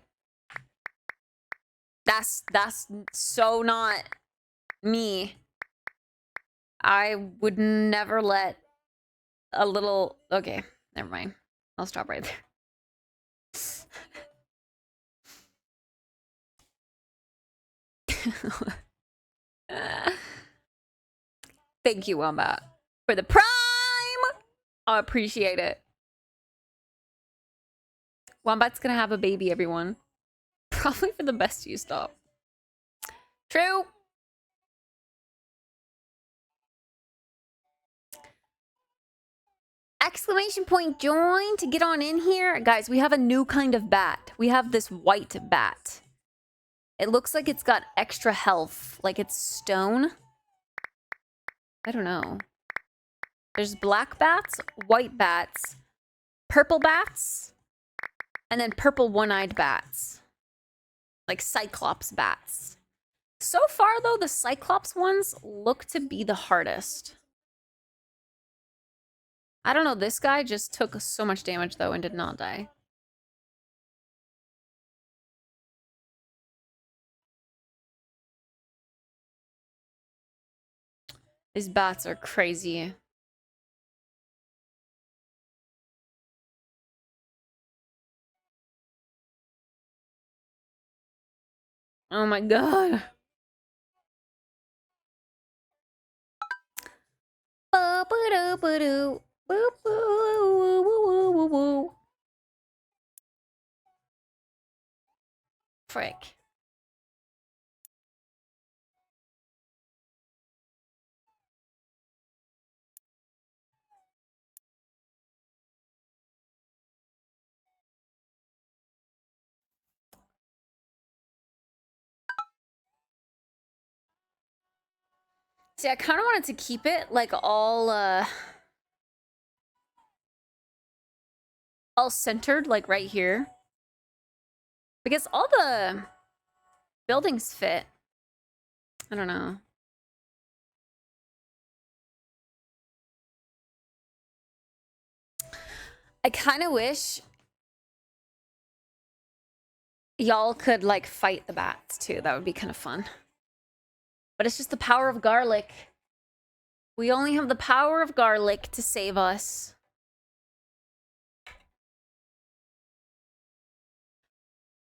That's so not me. I would never let a little... Okay, never mind. I'll stop right there. Thank you, Wombat, for the prime! I appreciate it. Wombat's gonna have a baby, everyone. Probably for the best you stop. True. Exclamation point join to get on in here. Guys, we have a new kind of bat. We have this white bat. It looks like it's got extra health. Like it's stone. I don't know. There's black bats, white bats, purple bats, and then purple one-eyed bats. Like Cyclops bats. So far, though, the Cyclops ones look to be the hardest. I don't know, this guy just took so much damage, though, and did not die. These bats are crazy. Oh my god. Frick. See, I kind of wanted to keep it like all centered, like right here, because all the buildings fit. I don't know. I kind of wish y'all could like fight the bats too. That would be kind of fun. But it's just the power of garlic. We only have the power of garlic to save us.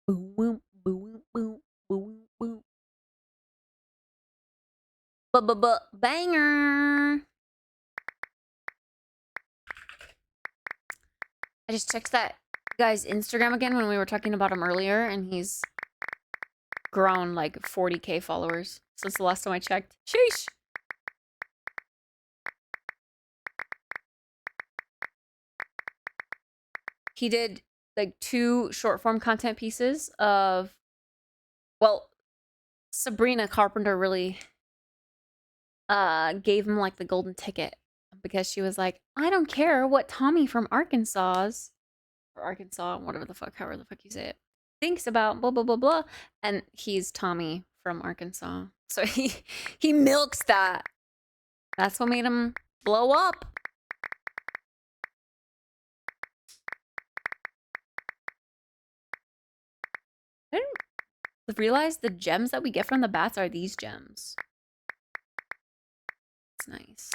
Boom, boom, boom, boom, boom, boom. Banger. I just checked that guy's Instagram again when we were talking about him earlier, and he's grown like 40K followers since the last time I checked. Sheesh. He did like 2 short form content pieces of, well, Sabrina Carpenter really gave him like the golden ticket because she was like, I don't care what Tommy from Arkansas, whatever the fuck, however the fuck you say it, thinks about blah blah blah blah, and he's Tommy from Arkansas, so he milks that. That's what made him blow up. I didn't realize the gems that we get from the bats are these gems. It's nice.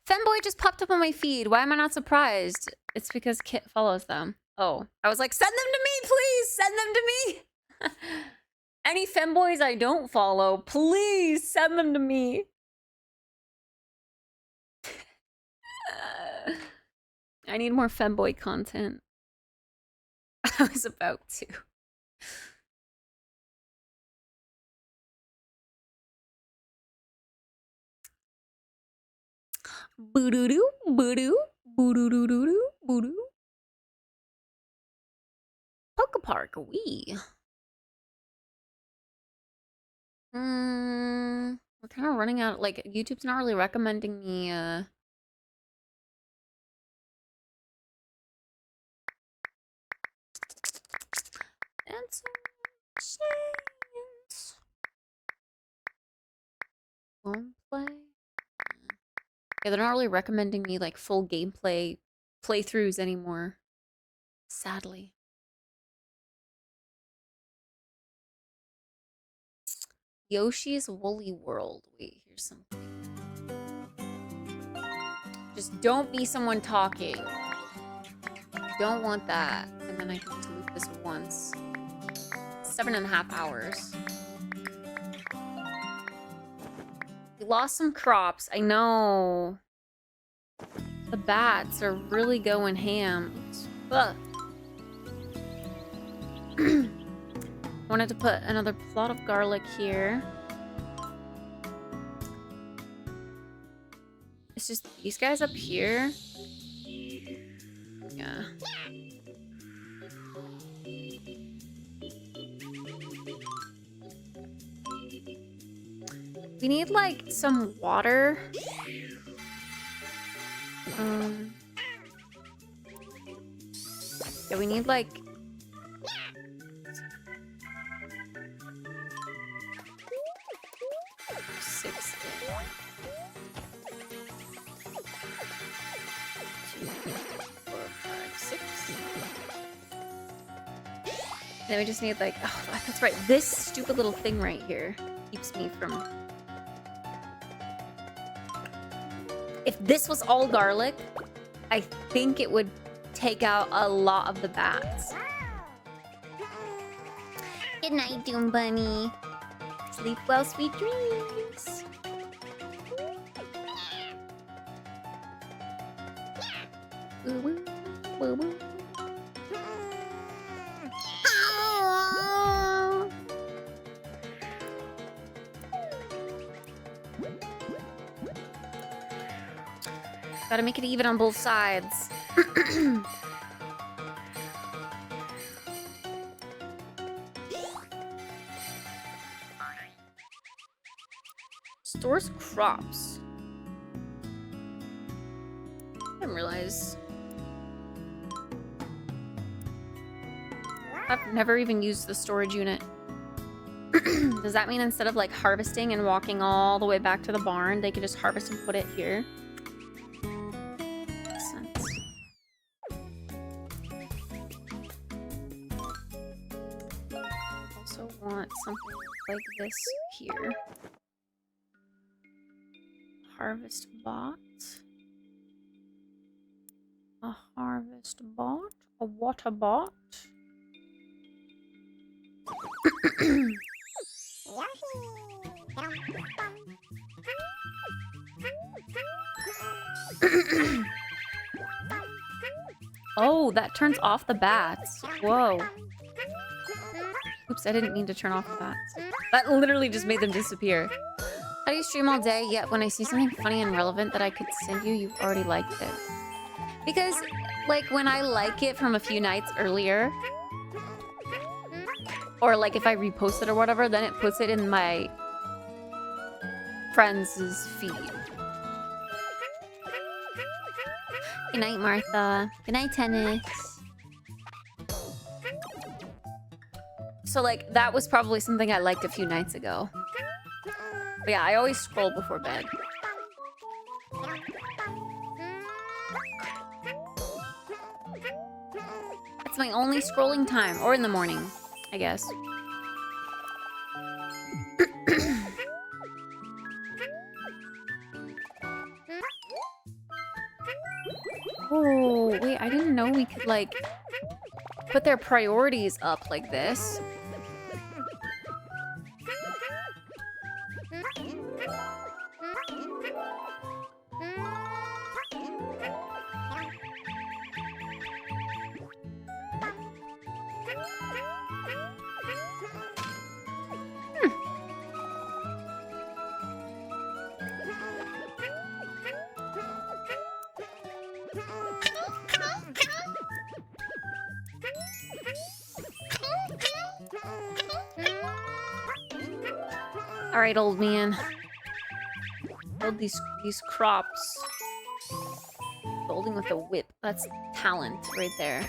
Femboy just popped up on my feed. Why am I not surprised? It's because Kit follows them. Oh, I was like, send them to me, please! Send them to me! Any femboys I don't follow, please send them to me. I need more femboy content. I was about to. Boo-doo-doo, boo-doo, boo-doo-doo-doo-doo, boo-doo. Poke Park, wee. We're kind of running out. Like, YouTube's not really recommending me, and some chance. Won't play. Yeah, they're not really recommending me like full gameplay playthroughs anymore. Sadly. Yoshi's Woolly World. Wait, here's something. Just don't be someone talking. Don't want that. And then I can just loop this once. 7.5 hours. We lost some crops. I know. The bats are really going ham. Ugh. Wanted to put another plot of garlic here. It's just these guys up here. Yeah. We need like some water. Yeah, we need like 6. 2, 3, 4, 5, 6. Then we just need like, oh, that's right. This stupid little thing right here keeps me from. If this was all garlic, I think it would take out a lot of the bats. Good night, Doom Bunny. Sleep well, sweet dreams. Woo woo, woo woo. Gotta make it even on both sides. Stores crops. I didn't realize. I've never even used the storage unit. Does that mean instead of like harvesting and walking all the way back to the barn, they could just harvest and put it here? Makes sense. Also want something like this here. Harvest bot. A harvest bot. A water bot. Oh, that turns off the bats. Whoa. Oops, I didn't mean to turn off the bats. That literally just made them disappear. How do you stream all day, yet when I see something funny and relevant that I could send you, you've already liked it? Because, like, when I like it from a few nights earlier, or like if I repost it or whatever, then it puts it in my friends' feed. Good night, Martha. Good night, Tennis. So like, that was probably something I liked a few nights ago. But yeah, I always scroll before bed. That's my only scrolling time, or in the morning, I guess. Oh, wait, I didn't know we could, like, put their priorities up like this. Alright, old man. Build these crops. Building with a whip. That's talent right there.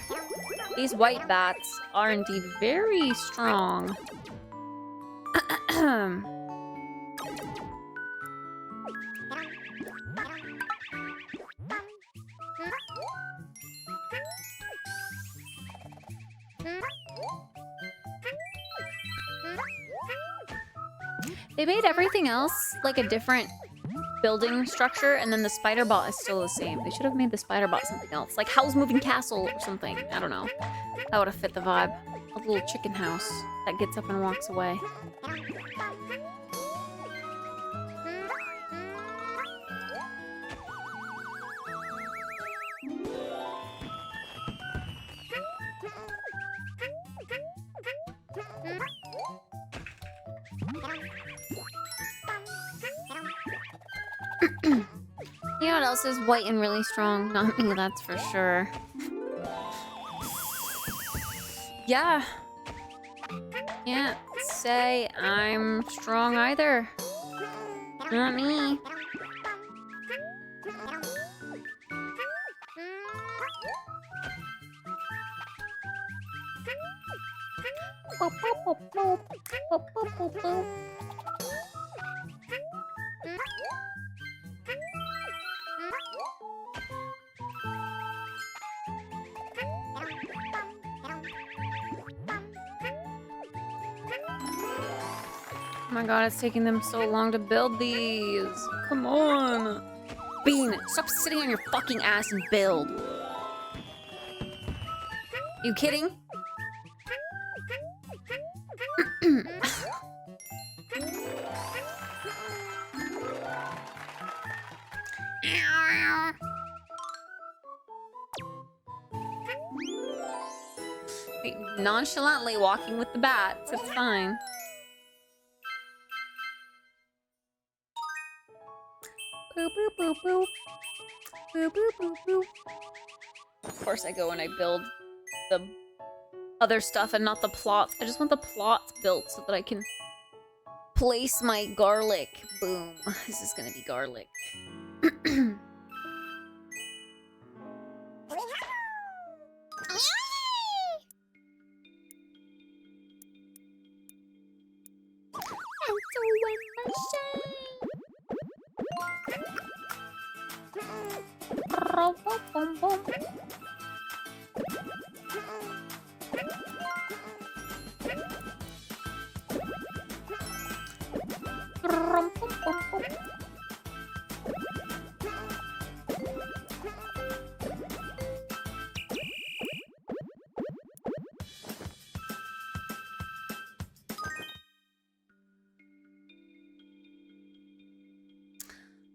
These white bats are indeed very strong. They made everything else like a different building structure, and then the spider bot is still the same. They should have made the spider bot something else, like Howl's Moving Castle or something. I don't know. That would have fit the vibe. A little chicken house that gets up and walks away. You know what else is white and really strong? Not me, that's for sure. Yeah. Can't say I'm strong either. Not me. Boop, boop, boop, boop. Boop, boop, boop, boop. Oh my god, it's taking them so long to build these. Come on. Bean, stop sitting on your fucking ass and build. You kidding? Wait, nonchalantly walking with the bats, it's fine. Boop, boop, boop, boop. Boop, boop, boop, boop. Of course I go and I build the other stuff and not the plots. I just want the plots built so that I can place my garlic. Boom. This is gonna be garlic.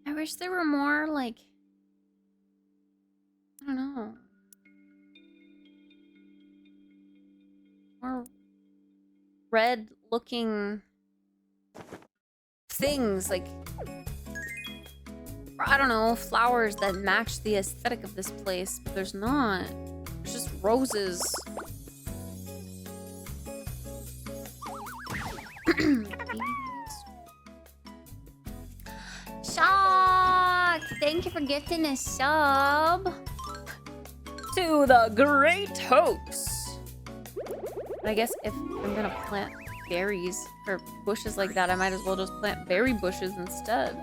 I wish there were more, like, I don't know, more red-looking things, like, I don't know, flowers that match the aesthetic of this place, but there's not. There's just roses. Shock! Thank you for gifting a sub to the Great Hoax. I guess if I'm gonna plant berries or bushes like that, I might as well just plant berry bushes instead.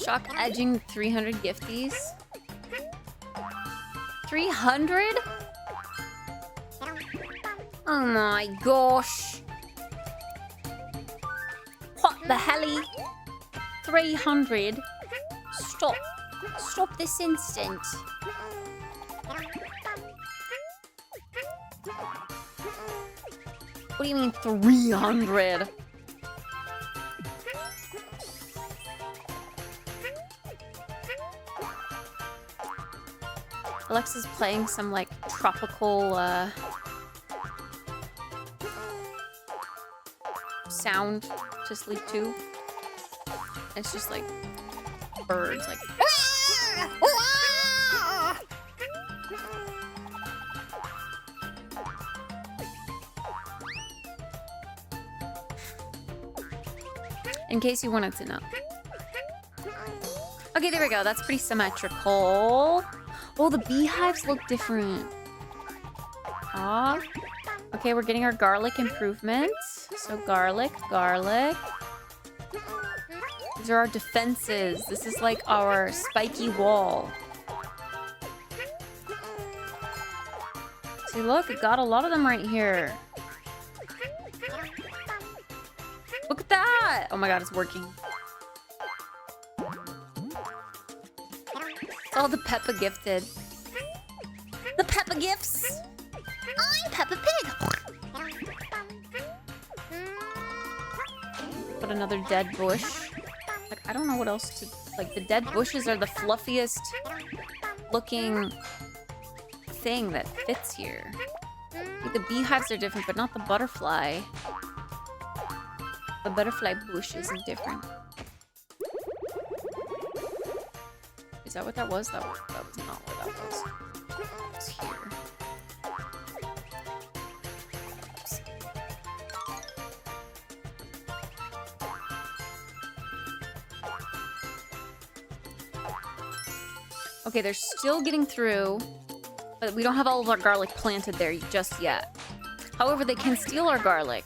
Shock edging 300 gifties. 300? Oh my gosh. What the helly? 300? Stop. Stop this instant. What do you mean 300? Alexa's playing some, like, tropical, sound to sleep to. It's just, like, birds, like... In case you wanted to know. Okay, there we go. That's pretty symmetrical. Oh, the beehives look different. Ah. Okay, we're getting our garlic improvements. So garlic, garlic. These are our defenses. This is like our spiky wall. See, look, I got a lot of them right here. Look at that! Oh my god, it's working. It's all the Peppa gifted. The Peppa gifts! I'm Peppa Pig! Put another dead bush. Like, I don't know what else to... Like, the dead bushes are the fluffiest looking thing that fits here. Like, the beehives are different, but not the butterfly. The butterfly bush isn't different. Is that what that was? That was not what that was. It's here. Oops. Okay, they're still getting through, but we don't have all of our garlic planted there just yet. However, they can steal our garlic.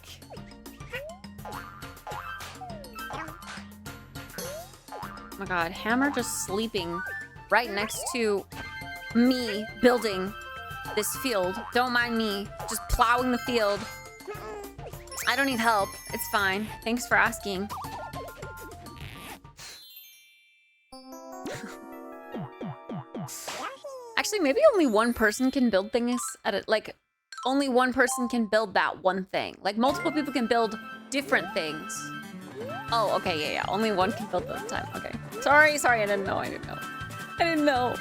Oh my god, Hammer just sleeping right next to me building this field. Don't mind me, just plowing the field. I don't need help, it's fine. Thanks for asking. Actually, maybe only one person can build things at it. Like, only one person can build that one thing. Like, multiple people can build different things. Oh, okay, yeah, yeah. Only one can build at a time. Okay. Sorry, I didn't know.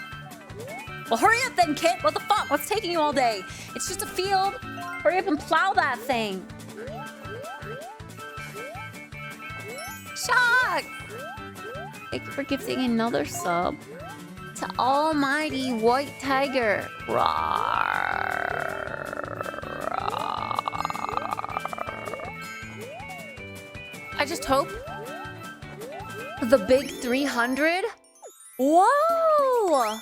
Well, hurry up then, Kit. What the fuck? What's taking you all day? It's just a field. Hurry up and plow that thing. Shock! Thank you for gifting another sub to Almighty White Tiger. Rawr. I just hope the big 300. Whoa!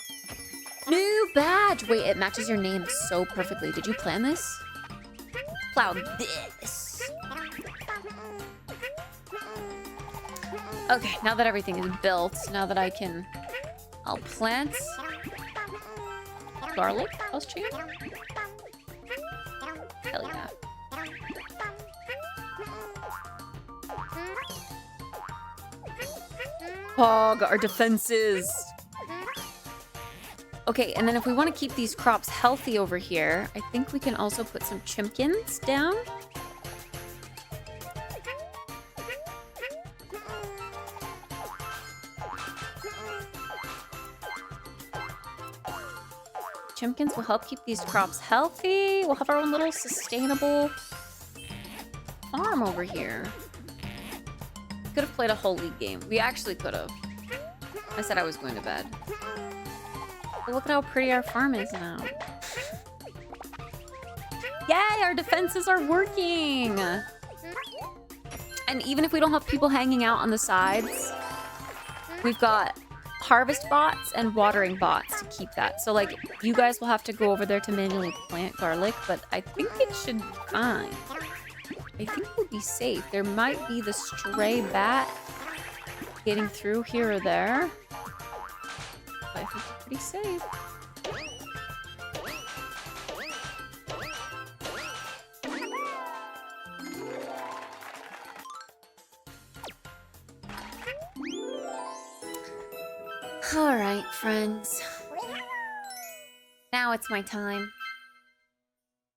New badge. Wait, it matches your name so perfectly. Did you plan this? Plow this. Okay, now that everything is built, now that I'll plant garlic. How's chicken? Hell yeah. Hog our defenses. Okay, and then if we want to keep these crops healthy over here, I think we can also put some chimkins down. Chimkins will help keep these crops healthy. We'll have our own little sustainable farm over here. Could have played a whole league game. We actually could have. I said I was going to bed. But look at how pretty our farm is now. Yay, our defenses are working! And even if we don't have people hanging out on the sides, we've got harvest bots and watering bots to keep that. So like, you guys will have to go over there to manually plant garlic, but I think it should be fine. I think we'll be safe. There might be the stray bat getting through here or there. But I think we're pretty safe. All right, friends. Now it's my time.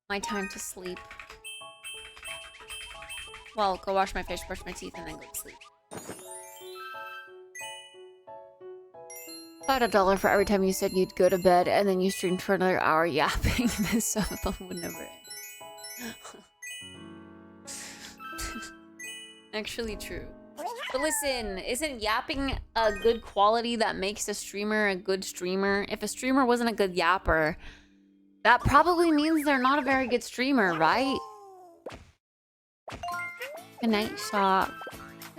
My time to sleep. Well, go wash my face, brush my teeth, and then go to sleep. About $1 for every time you said you'd go to bed, and then you streamed for another hour yapping. This subathon would never end. Actually true. But listen, isn't yapping a good quality that makes a streamer a good streamer? If a streamer wasn't a good yapper, that probably means they're not a very good streamer, right? Good night, Shock.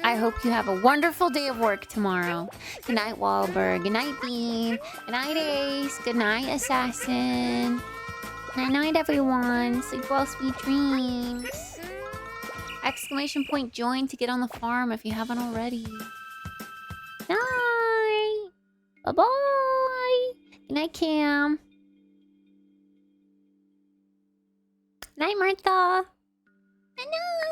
I hope you have a wonderful day of work tomorrow. Good night, Wahlberg. Good night, Bean. Good night, Ace. Good night, Assassin. Good night, everyone. Sleep well, sweet dreams. Exclamation point join to get on the farm if you haven't already. Night. Bye-bye. Good night, Cam. Night, Martha. Good night.